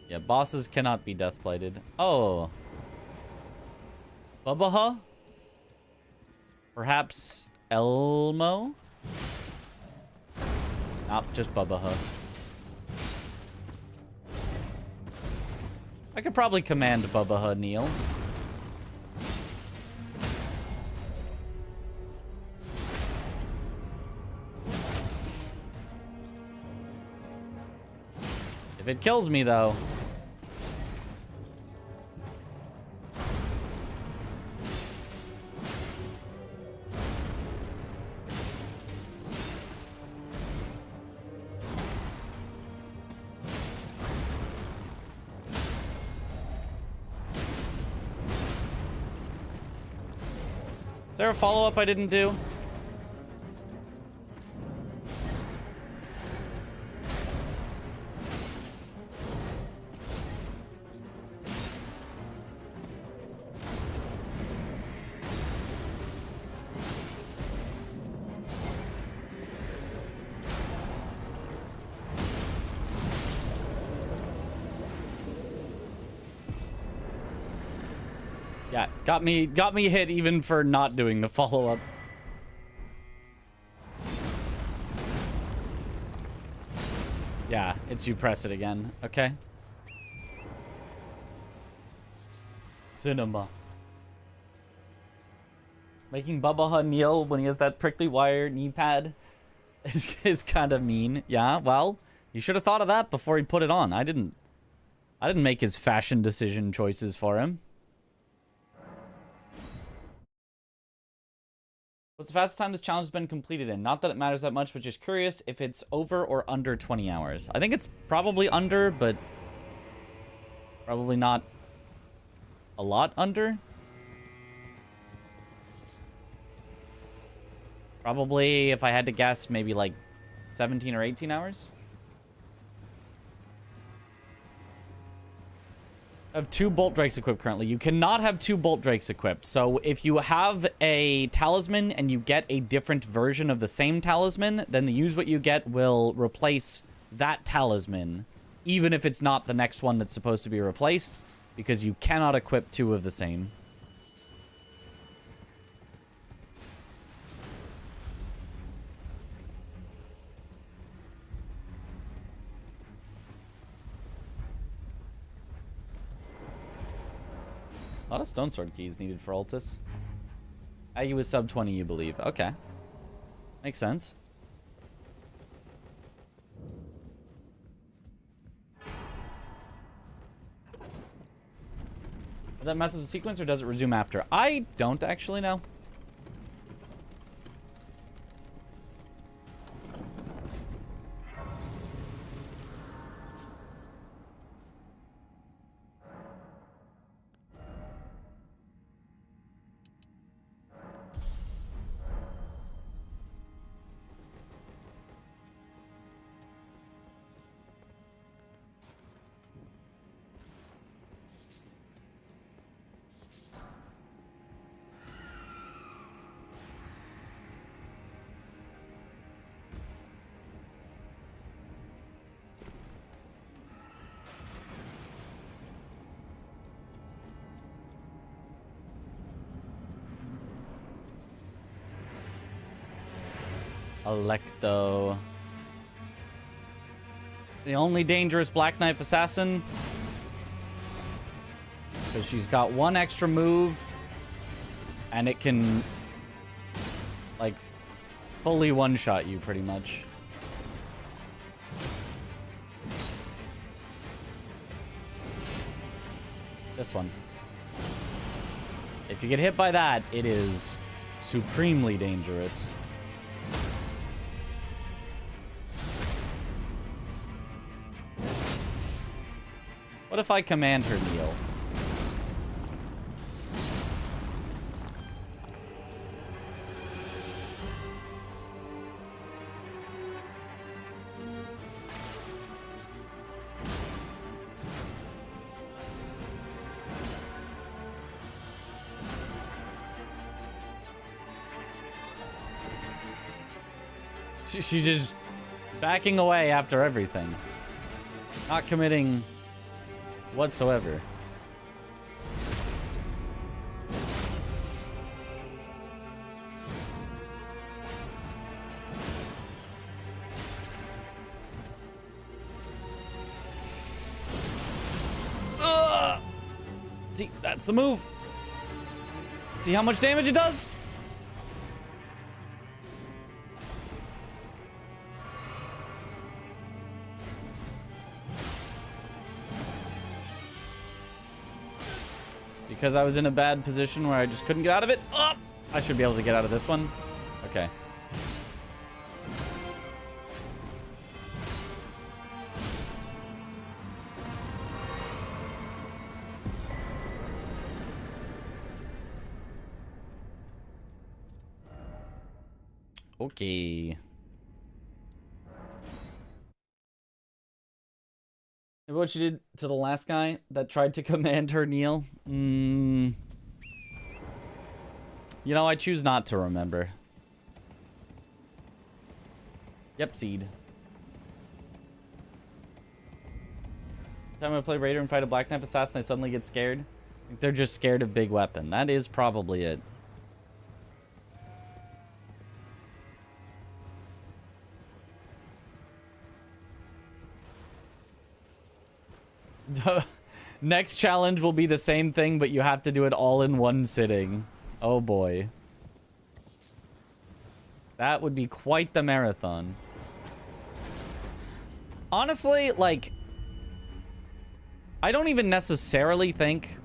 Yeah, bosses cannot be death plated. Oh. Bubbaha? Perhaps Elmo? Nope, just Bubbaha. I could probably command Bubbaha kneel. If it kills me, though. Is there a follow-up I didn't do? Yeah, got me hit even for not doing the follow-up. Yeah, it's you press it again. Okay. Cinema. Making Bubbaha kneel when he has that prickly wire knee pad is kind of mean. Yeah, well, you should have thought of that before he put it on. I didn't make his fashion decision choices for him. What's the fastest time this challenge has been completed in? Not that it matters that much, but just curious if it's over or under 20 hours. I think it's probably under, but probably not a lot under. Probably, if I had to guess, maybe like 17 or 18 hours. I have 2 bolt drakes equipped currently. You cannot have 2 bolt drakes equipped. So if you have a talisman and you get a different version of the same talisman, then the use what you get will replace that talisman, even if it's not the next one that's supposed to be replaced, because you cannot equip 2 of the same. A lot of stone sword keys needed for Altus. Aggie was sub 20, you believe. Okay. Makes sense. Is that massive sequence or does it resume after? I don't actually know. Electo. The only dangerous Black Knife Assassin. Because she's got one extra move. And it can, like, fully one-shot you, pretty much. This one. If you get hit by that, it is supremely dangerous. What if I command her kneel? She's just backing away after everything. Not committing whatsoever. Ugh! See, that's the move. See how much damage it does? Because I was in a bad position where I just couldn't get out of it. Oh! I should be able to get out of this one. Okay. Okay. What you did to the last guy that tried to command her kneel? You know, I choose not to remember. Yep, seed. Time I play Raider and fight a Black Knife Assassin, they suddenly get scared. I think they're just scared of big weapon. That is probably it. Next challenge will be the same thing, but you have to do it all in one sitting. Oh boy. That would be quite the marathon. Honestly, like, I don't even necessarily think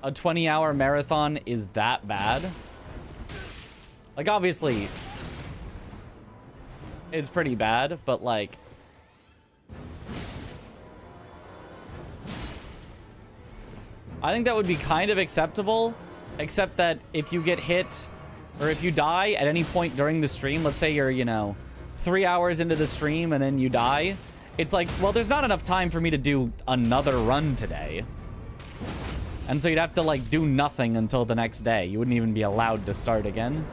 a 20-hour marathon is that bad. Like, obviously, it's pretty bad, but like, I think that would be kind of acceptable, except that if you get hit, or if you die at any point during the stream, let's say you're, you know, 3 hours into the stream and then you die, it's like, well, there's not enough time for me to do another run today. And so you'd have to, like, do nothing until the next day. You wouldn't even be allowed to start again.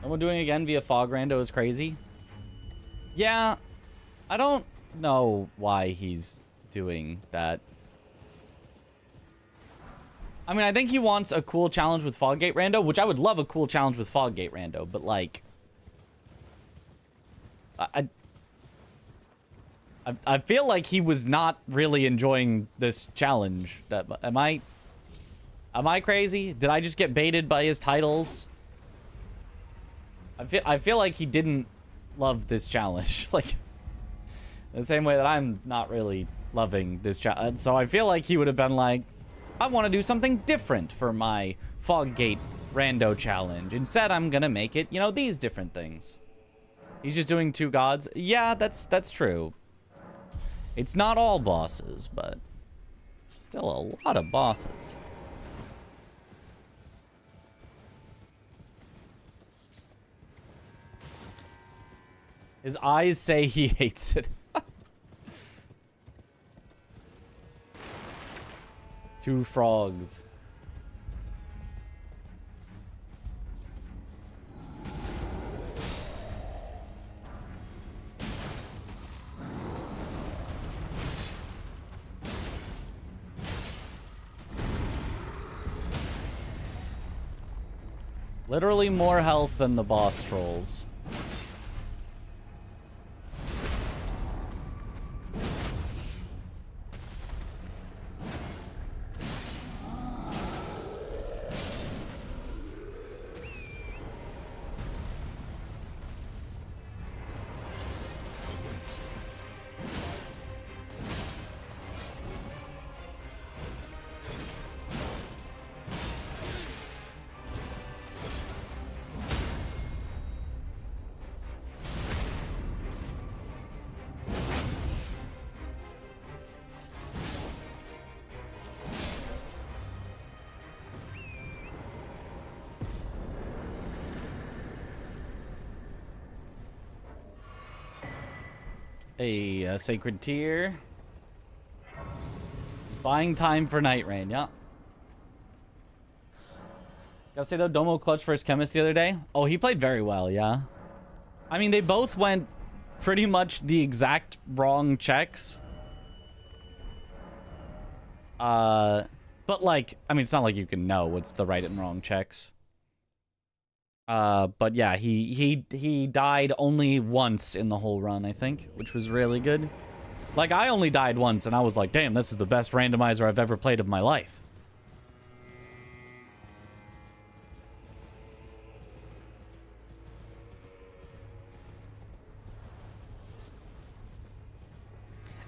Someone doing it again via Fog Rando is crazy. Yeah, I don't know why he's doing that. I mean, I think he wants a cool challenge with Foggate Rando, which I would love a cool challenge with Foggate Rando, but like... I feel like he was not really enjoying this challenge. Am I crazy? Did I just get baited by his titles? I feel like he didn't love this challenge. Like, the same way that I'm not really loving this challenge. So I feel like he would have been like, I want to do something different for my Foggate Rando challenge. Instead, I'm going to make it, you know, these different things. He's just doing 2 gods. Yeah, that's true. It's not all bosses, but still a lot of bosses. His eyes say he hates it. 2 frogs. Literally more health than the boss trolls. A sacred tier. Buying time for Night Rain, yeah. Gotta say though, Domo clutch for his chemist the other day. Oh, he played very well, yeah. I mean, they both went pretty much the exact wrong checks. But like, I mean, it's not like you can know what's the right and wrong checks. But yeah, he died only once in the whole run, I think, which was really good. Like, I only died once, and I was like, damn, this is the best randomizer I've ever played of my life.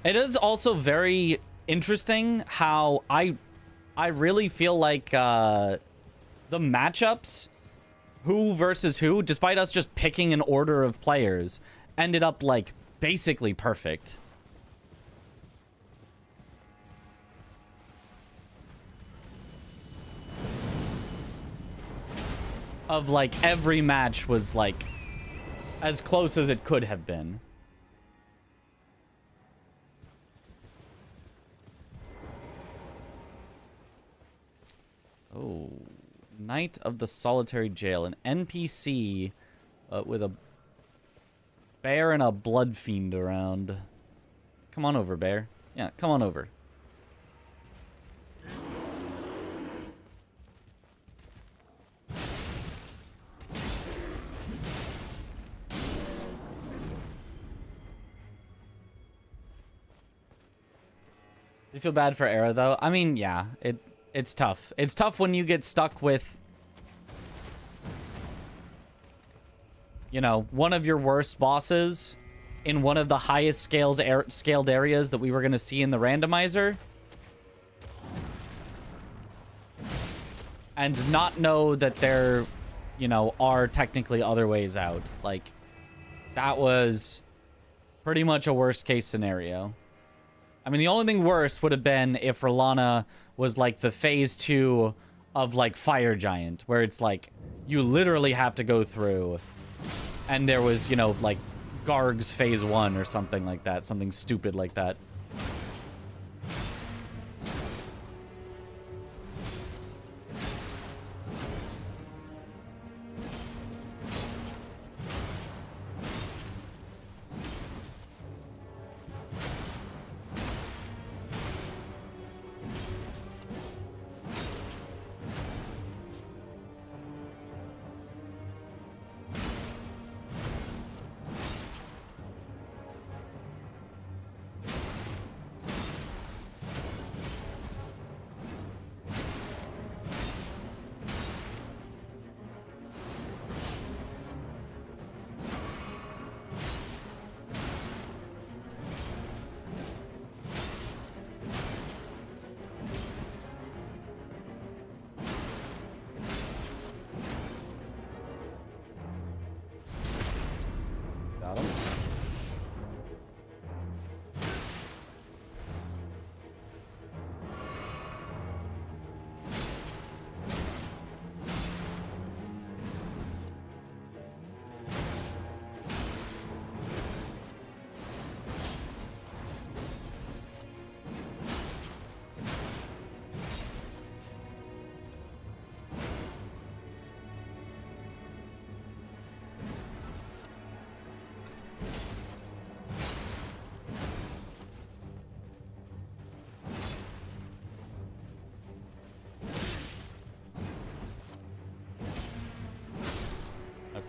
It is also very interesting how I really feel like the matchups, who versus who, despite us just picking an order of players, ended up, like, basically perfect. Of, like, every match was, like, as close as it could have been. Oh... Knight of the Solitary Jail, an NPC with a bear and a blood fiend around. Come on over, bear. Yeah, come on over. You feel bad for Era, though? I mean, yeah, it's tough. It's tough when you get stuck with, you know, one of your worst bosses in one of the highest scaled areas that we were going to see in the randomizer. And not know that there, you know, are technically other ways out. Like, that was pretty much a worst case scenario. I mean, the only thing worse would have been if Rolana was like the phase 2 of like Fire Giant, where it's like you literally have to go through, and there was, you know, like Garg's phase 1 or something like that, something stupid like that.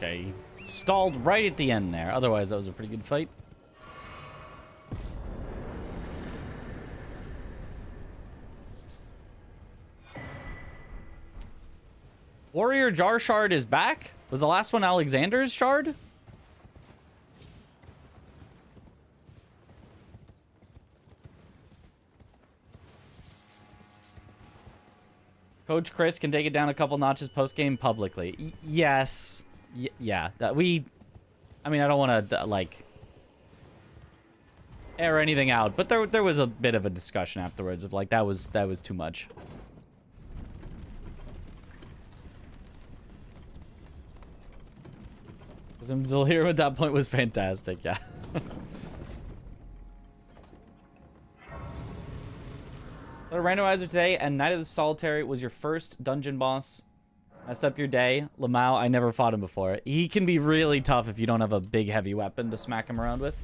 Okay, he stalled right at the end there. Otherwise, that was a pretty good fight. Warrior Jar Shard is back? Was the last one Alexander's Shard? Coach Chris can take it down a couple notches post-game publicly. Yes. Yeah. I mean, I don't want to, like, air anything out, but there was a bit of a discussion afterwards of, like, that was too much. Zolhir at that point was fantastic, yeah. So Randomizer today, and Night of the Solitary was your first dungeon boss. Messed up your day. Lamau, I never fought him before. He can be really tough if you don't have a big heavy weapon to smack him around with.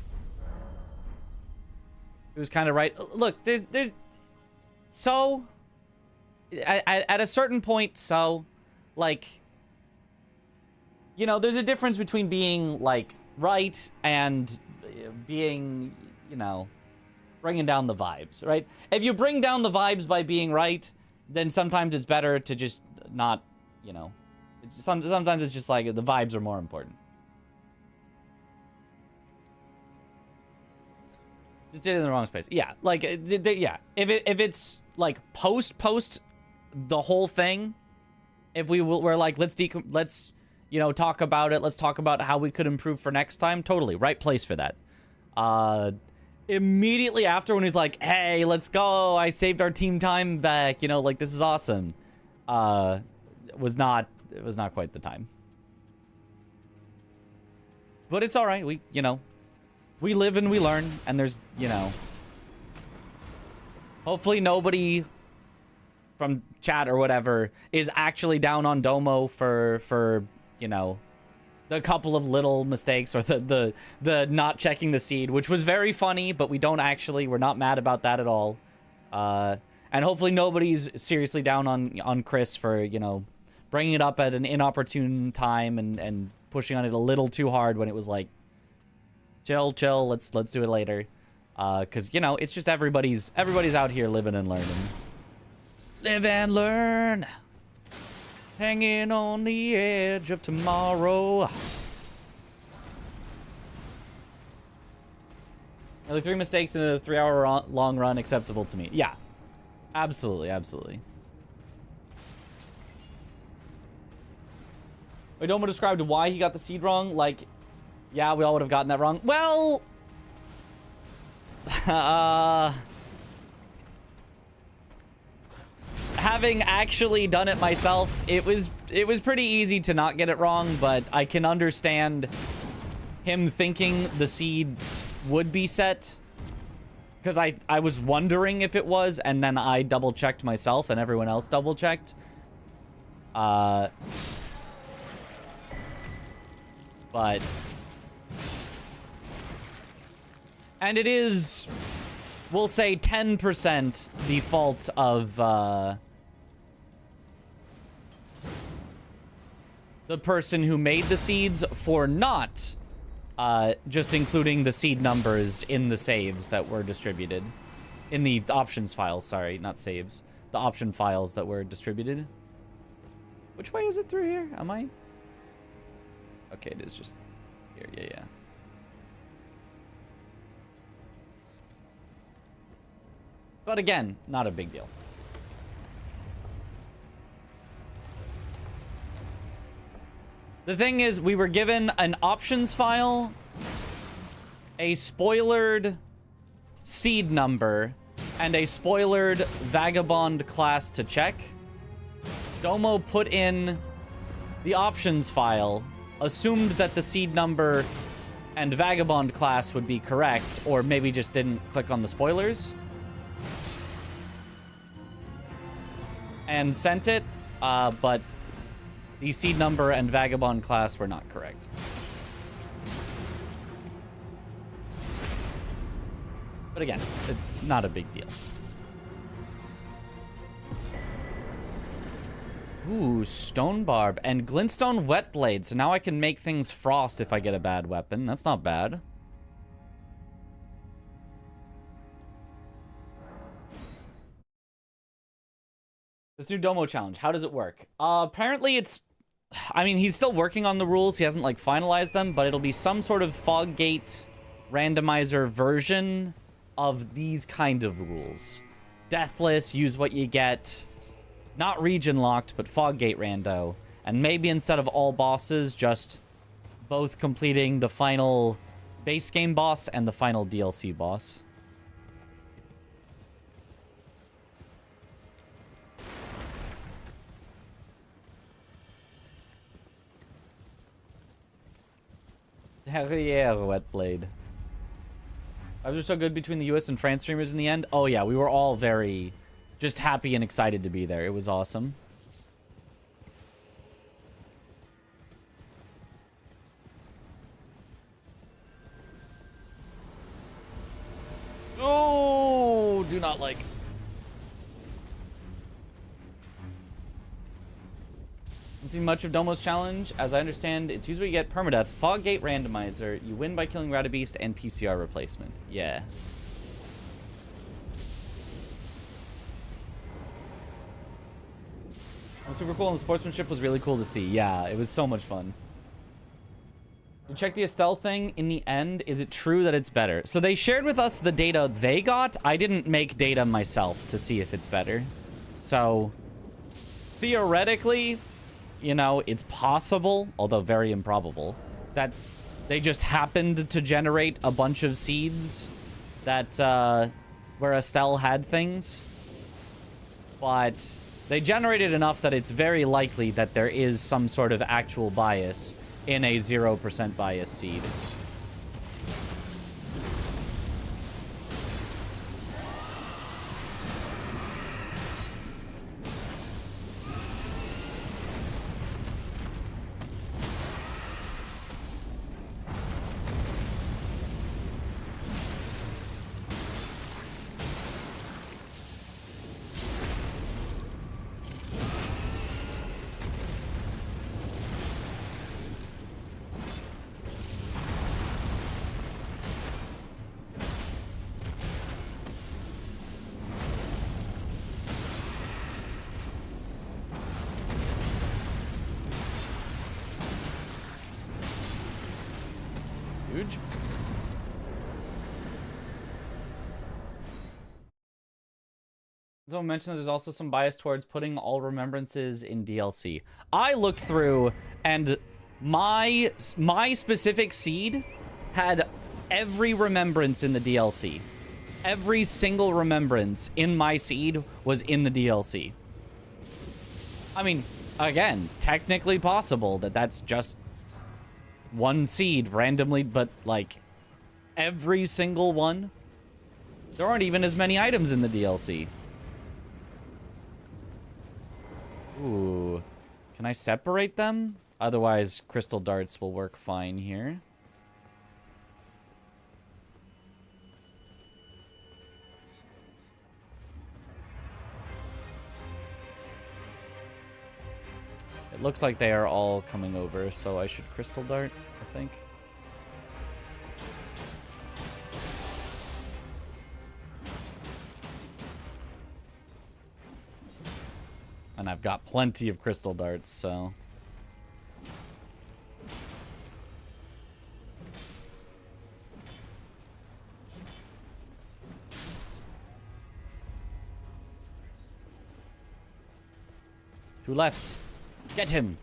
He was kind of right. Look, there's so at a certain point, so like, you know, there's a difference between being like right and being, you know, bringing down the vibes, right? If you bring down the vibes by being right, then sometimes it's better to just not, you know, sometimes it's just like the vibes are more important. Just did it in the wrong space. Yeah, like, yeah. If it's like post the whole thing, if we're like, let's you know, talk about it. Let's talk about how we could improve for next time. Totally right place for that. Immediately after, when he's like, hey, let's go, I saved our team time back, you know, like, this is awesome, it was not quite the time. But it's all right. We, you know, we live and we learn, and there's, you know, hopefully nobody from chat or whatever is actually down on Domo for you know, the couple of little mistakes, or the not checking the seed, which was very funny, but we're not mad about that at all. And hopefully nobody's seriously down on Chris for, you know, bringing it up at an inopportune time and pushing on it a little too hard when it was like, chill, let's do it later. Because, you know, it's just everybody's out here living and learning. Live and learn. Hanging on the edge of tomorrow. Nearly 3 mistakes in a 3-hour long run acceptable to me. Yeah, absolutely. Wait, Domo described why he got the seed wrong. Like, yeah, we all would have gotten that wrong. Well, having actually done it myself, it was pretty easy to not get it wrong, but I can understand him thinking the seed would be set, because I was wondering if it was, and then I double-checked myself, and everyone else double-checked. But and it is, we'll say, 10% the fault of the person who made the seeds for not just including the seed numbers in the saves that were distributed. In the options files, sorry, not saves. The option files that were distributed. Which way is it through here? Am I? Okay, it is just here. Yeah. But again, not a big deal. The thing is, we were given an options file, a spoilered seed number, and a spoilered vagabond class to check. Domo put in the options file, assumed that the seed number and vagabond class would be correct, or maybe just didn't click on the spoilers, and sent it, but the seed number and vagabond class were not correct. But again, it's not a big deal. Ooh, stone barb and glintstone wet blade. So now I can make things frost if I get a bad weapon. That's not bad. This new Domo challenge, how does it work? Apparently it's... I mean, he's still working on the rules. He hasn't, like, finalized them, but it'll be some sort of Foggate randomizer version of these kind of rules. Deathless, use what you get. Not region locked, but Foggate rando. And maybe instead of all bosses, just both completing the final base game boss and the final DLC boss. Hell yeah, wet blade. I was so good between the US and France streamers in the end. Oh yeah, we were all very just happy and excited to be there. It was awesome. Oh, do not like. Haven't seen much of Domo's challenge. As I understand, it's usually you get Permadeath, Foggate Randomizer, you win by killing Radabeast, and PCR replacement. Yeah. It was super cool, and the sportsmanship was really cool to see. Yeah, it was so much fun. You check the Estelle thing in the end. Is it true that it's better? So they shared with us the data they got. I didn't make data myself to see if it's better. So, theoretically, you know, it's possible, although very improbable, that they just happened to generate a bunch of seeds that, where Estelle had things. But they generated enough that it's very likely that there is some sort of actual bias in a 0% bias seed. Huge. Someone mentioned there's also some bias towards putting all remembrances in DLC. I looked through, and my specific seed had every remembrance in the DLC. Every single remembrance in my seed was in the DLC. I mean, again, technically possible that that's just one seed randomly, but like every single one. There aren't even as many items in the DLC. Ooh. Can I separate them? Otherwise, crystal darts will work fine here. It looks like they are all coming over, so I should crystal dart, I think. And I've got plenty of crystal darts, so... Two left. Get him!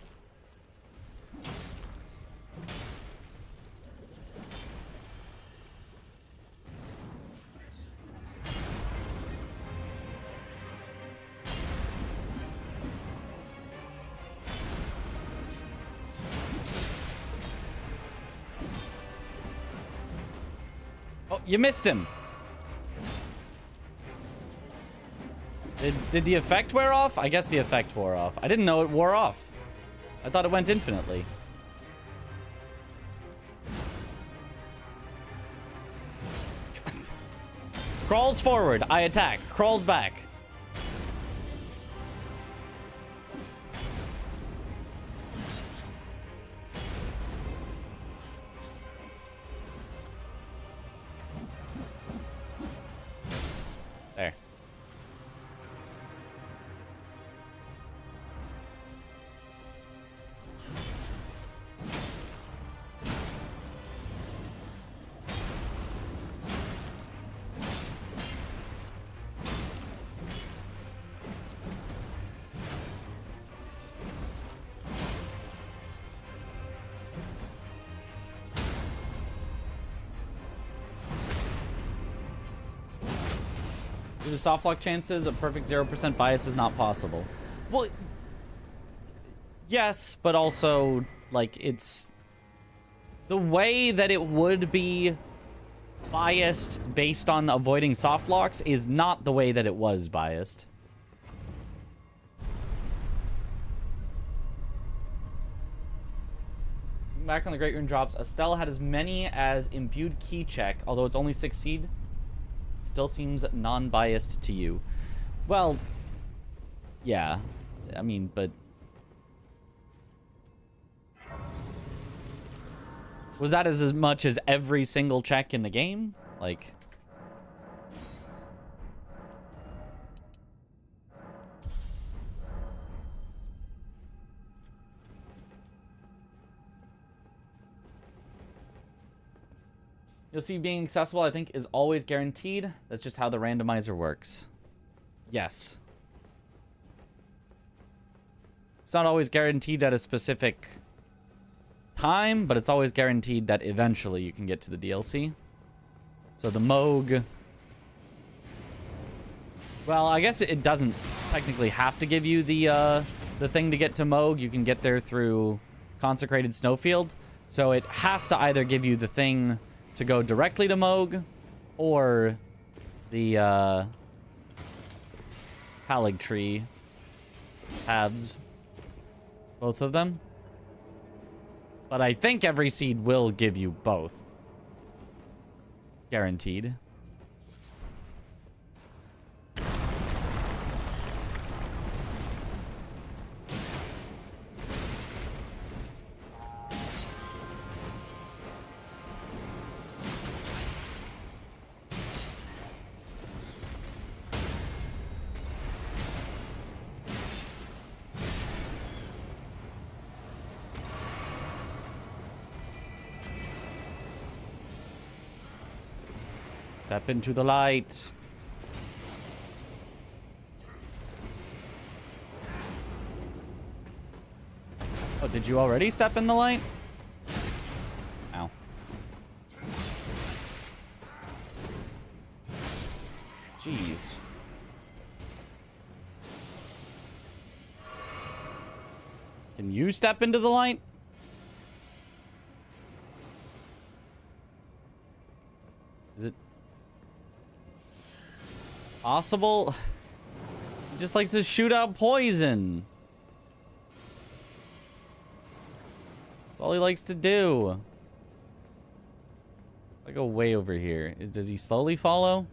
Oh, you missed him! Did the effect wear off? I guess the effect wore off. I didn't know it wore off. I thought it went infinitely. Crawls forward. I attack. Crawls back. Due to softlock chances, a perfect 0% bias is not possible. Well, yes, but also, like, it's... The way that it would be biased based on avoiding softlocks is not the way that it was biased. Back on the Great Rune drops, Estelle had as many as imbued key check, although it's only 6 seed. Still seems non-biased to you. Well, yeah. I mean, but... Was that as much as every single check in the game? Like... You'll see being accessible, I think, is always guaranteed. That's just how the randomizer works. Yes. It's not always guaranteed at a specific time, but it's always guaranteed that eventually you can get to the DLC. So the Moog... Well, I guess it doesn't technically have to give you the thing to get to Moog. You can get there through Consecrated Snowfield. So it has to either give you the thing to go directly to Moog, or the Halig Tree halves. Both of them. But I think every seed will give you both. Guaranteed. Step into the light. Oh, did you already step in the light? Ow. Jeez. Can you step into the light? Is it possible? He just likes to shoot out poison. That's all he likes to do. I go way over here. Does he slowly follow?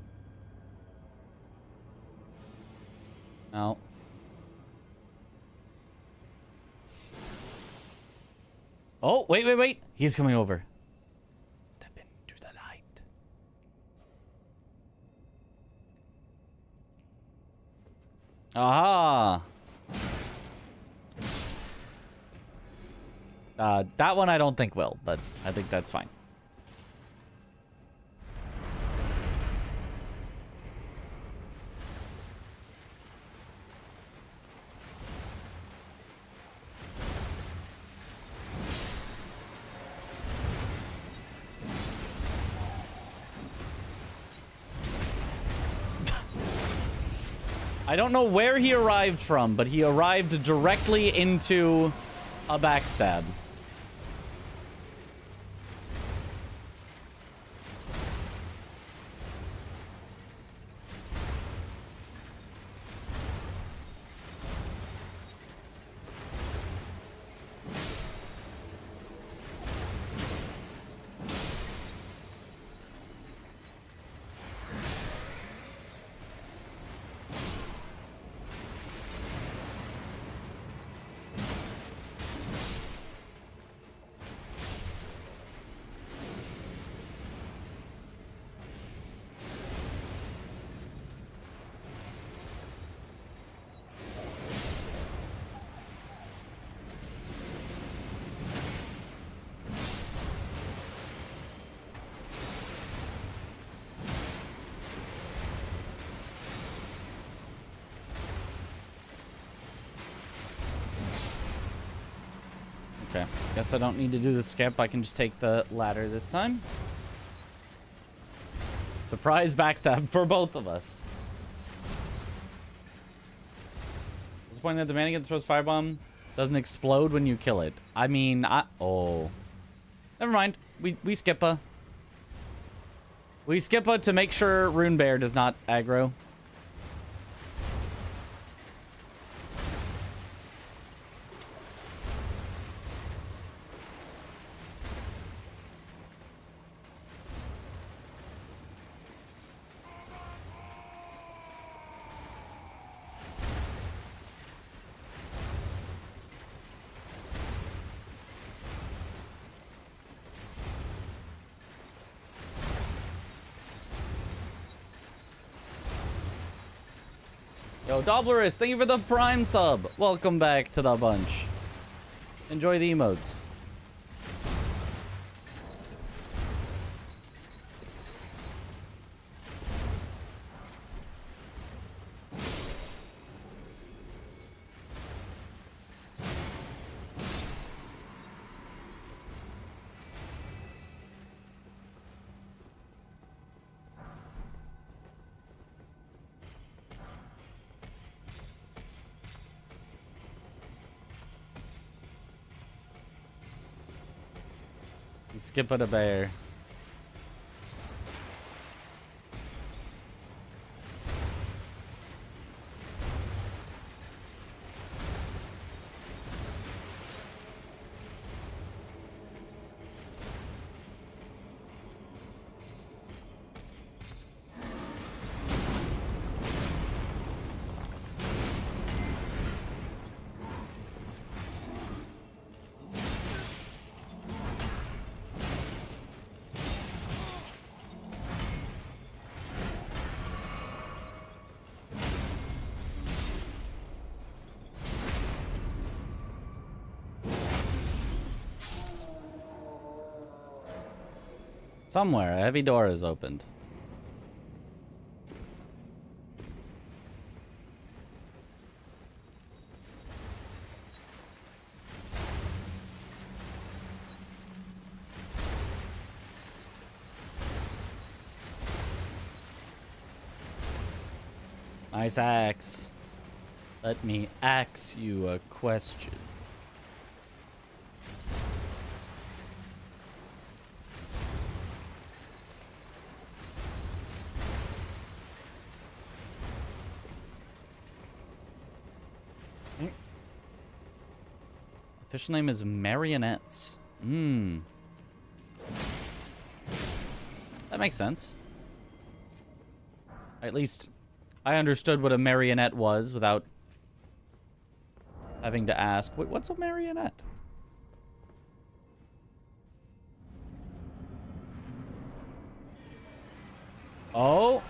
No. Oh, wait. He's coming over. Step into the light. Aha! That one I don't think will, but I think that's fine. I don't know where he arrived from, but he arrived directly into a backstab. Okay, guess I don't need to do the skip. I can just take the ladder this time. Surprise backstab for both of us. Disappointing that the mannequin that throws firebomb doesn't explode when you kill it. I mean, oh. Never mind. We skip a. We skip a to make sure Rune Bear does not aggro. Yo, Dobblerist, thank you for the Prime sub. Welcome back to the bunch. Enjoy the emotes. Skip it a bear. Somewhere, a heavy door is opened. Nice axe. Let me ask you a question. Official name is Marionettes. That makes sense. At least I understood what a marionette was without having to ask. Wait, what's a marionette? Oh.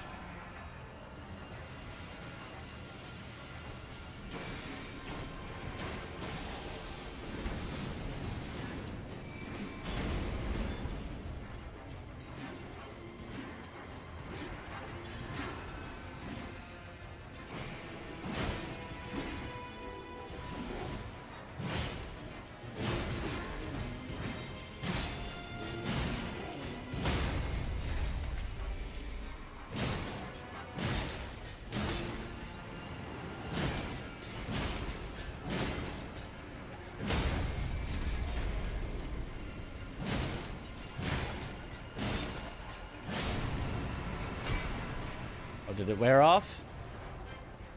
Did it wear off?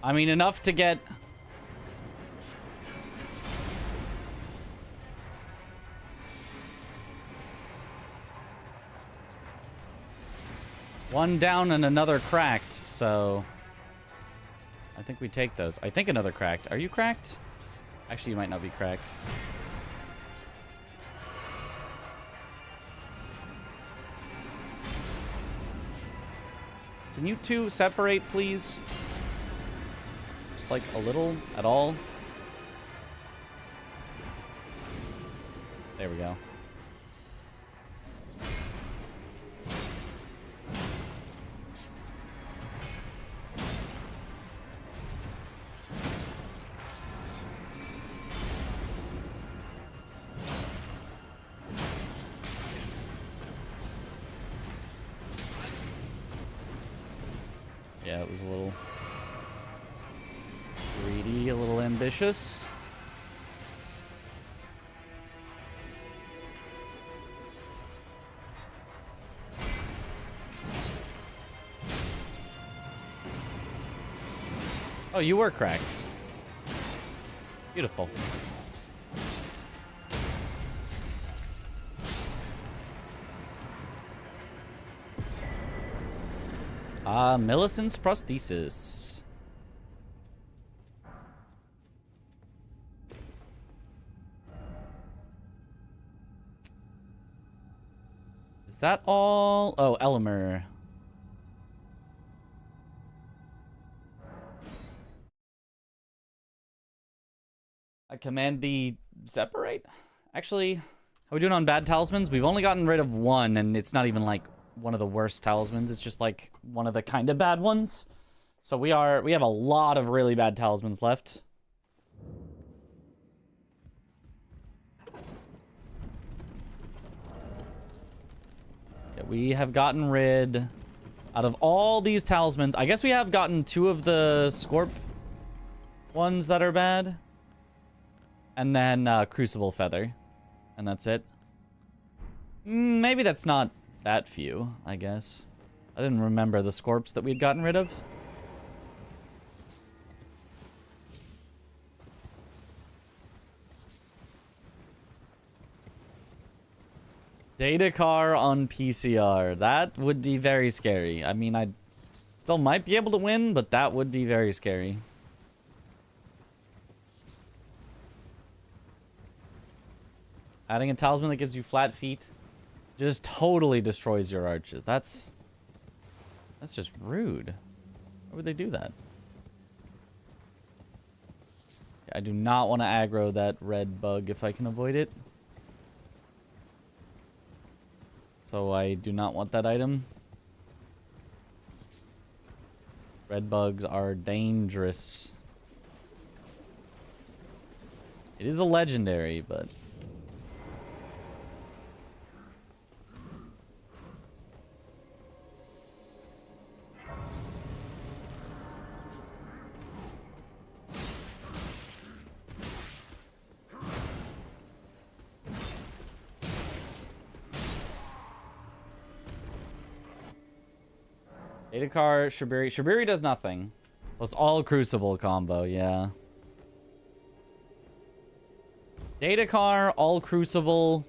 I mean, enough to get... one down and another cracked, so... I think we take those. I think another cracked. Are you cracked? Actually, you might not be cracked. Can you two separate, please? Just like a little at all. There we go. Yeah, it was a little... Greedy, a little ambitious. Oh, you were cracked. Beautiful. Millicent's prosthesis. Is that all? Oh, Elimer. I command the separate? Actually, how are we doing on bad talismans? We've only gotten rid of one, and it's not even like one of the worst talismans. It's just like one of the kind of bad ones. So we have a lot of really bad talismans left. Yeah, we have gotten rid out of all these talismans. I guess we have gotten 2 of the Scorp ones that are bad. And then Crucible Feather. And that's it. Maybe that's not that few, I guess. I didn't remember the Scorps that we'd gotten rid of. Data car on PCR. That would be very scary. I mean, I still might be able to win, but that would be very scary. Adding a talisman that gives you flat feet just totally destroys your arches. That's just rude. Why would they do that? I do not want to aggro that red bug if I can avoid it. So I do not want that item. Red bugs are dangerous. It is a legendary, but... Adakar, Shabiri. Shabiri does nothing. Well, it's all Crucible combo, yeah. Datakar, all Crucible,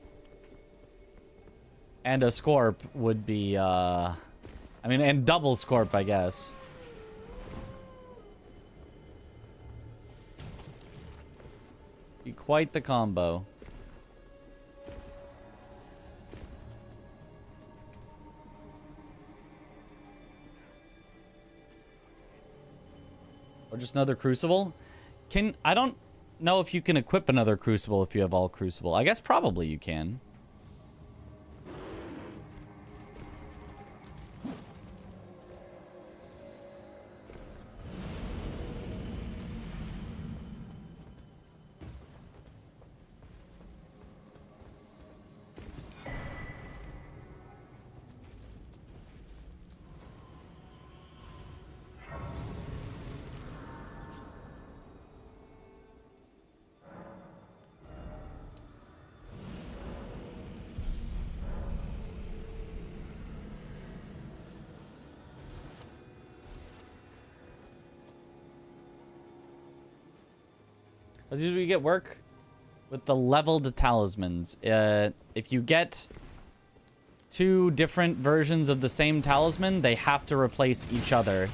and a Scorp would be, I mean, and double Scorp, I guess. Be quite the combo. Or just another Crucible? I don't know if you can equip another Crucible if you have all Crucible. I guess probably you can. As usual, we get work with the leveled talismans. If you get 2 different versions of the same talisman, they have to replace each other.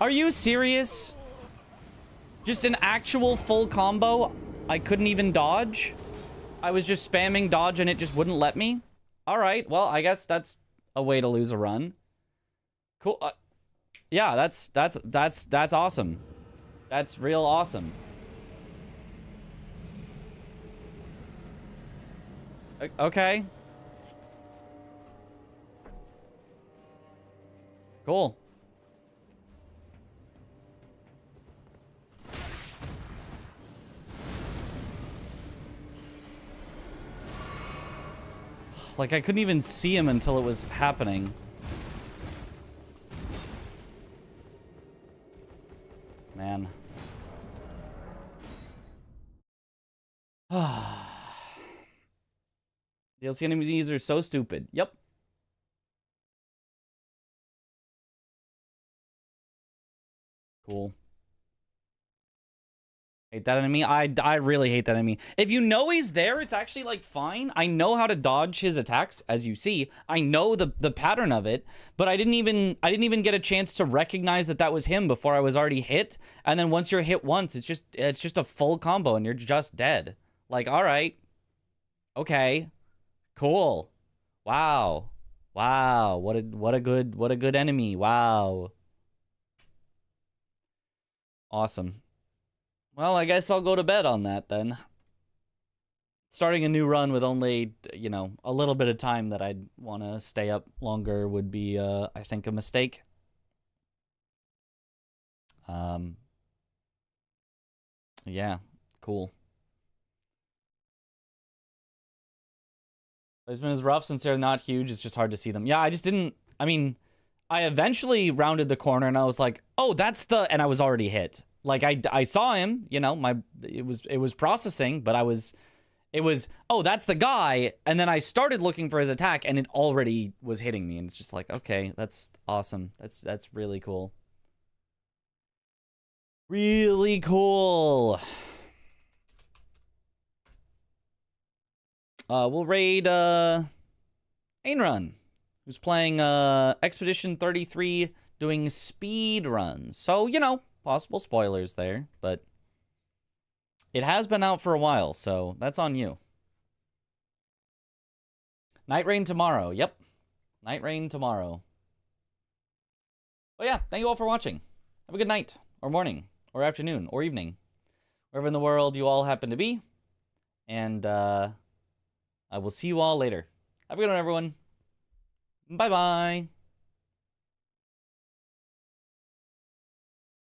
Are you serious? Just an actual full combo? I couldn't even dodge? I was just spamming dodge and it just wouldn't let me? Alright, well, I guess that's a way to lose a run. Cool. Yeah, that's awesome. That's real awesome. Okay. Cool. Like, I couldn't even see him until it was happening. man. DLC enemies are so stupid. Yep. Cool. Hate that enemy. I really hate that enemy. If you know he's there, it's actually like fine. I know how to dodge his attacks, as you see. I know the pattern of it, but I didn't even get a chance to recognize that was him before I was already hit. And then once you're hit once, it's just a full combo and you're just dead. Like, all right. Okay. Cool. Wow. Wow. What a good enemy. Wow. Awesome. Well, I guess I'll go to bed on that then. Starting a new run with only, you know, a little bit of time that I'd want to stay up longer would be, I think, a mistake. Yeah, cool. Placement is rough since they're not huge. It's just hard to see them. Yeah, I just didn't, I mean, I eventually rounded the corner and I was like, oh, that's the, and I was already hit. Like I saw him, you know, it was processing, but it was, oh, that's the guy. And then I started looking for his attack and it already was hitting me. And it's just like, okay, that's awesome. That's really cool. Really cool. We'll raid, Ainrun, who's playing, Expedition 33, doing speed runs. So, you know, possible spoilers there, but it has been out for a while, so that's on you. Night rain tomorrow. Yep. Night rain tomorrow. Well, yeah, thank you all for watching. Have a good night, or morning, or afternoon, or evening. Wherever in the world you all happen to be. And, I will see you all later. Have a good one, everyone. Bye-bye.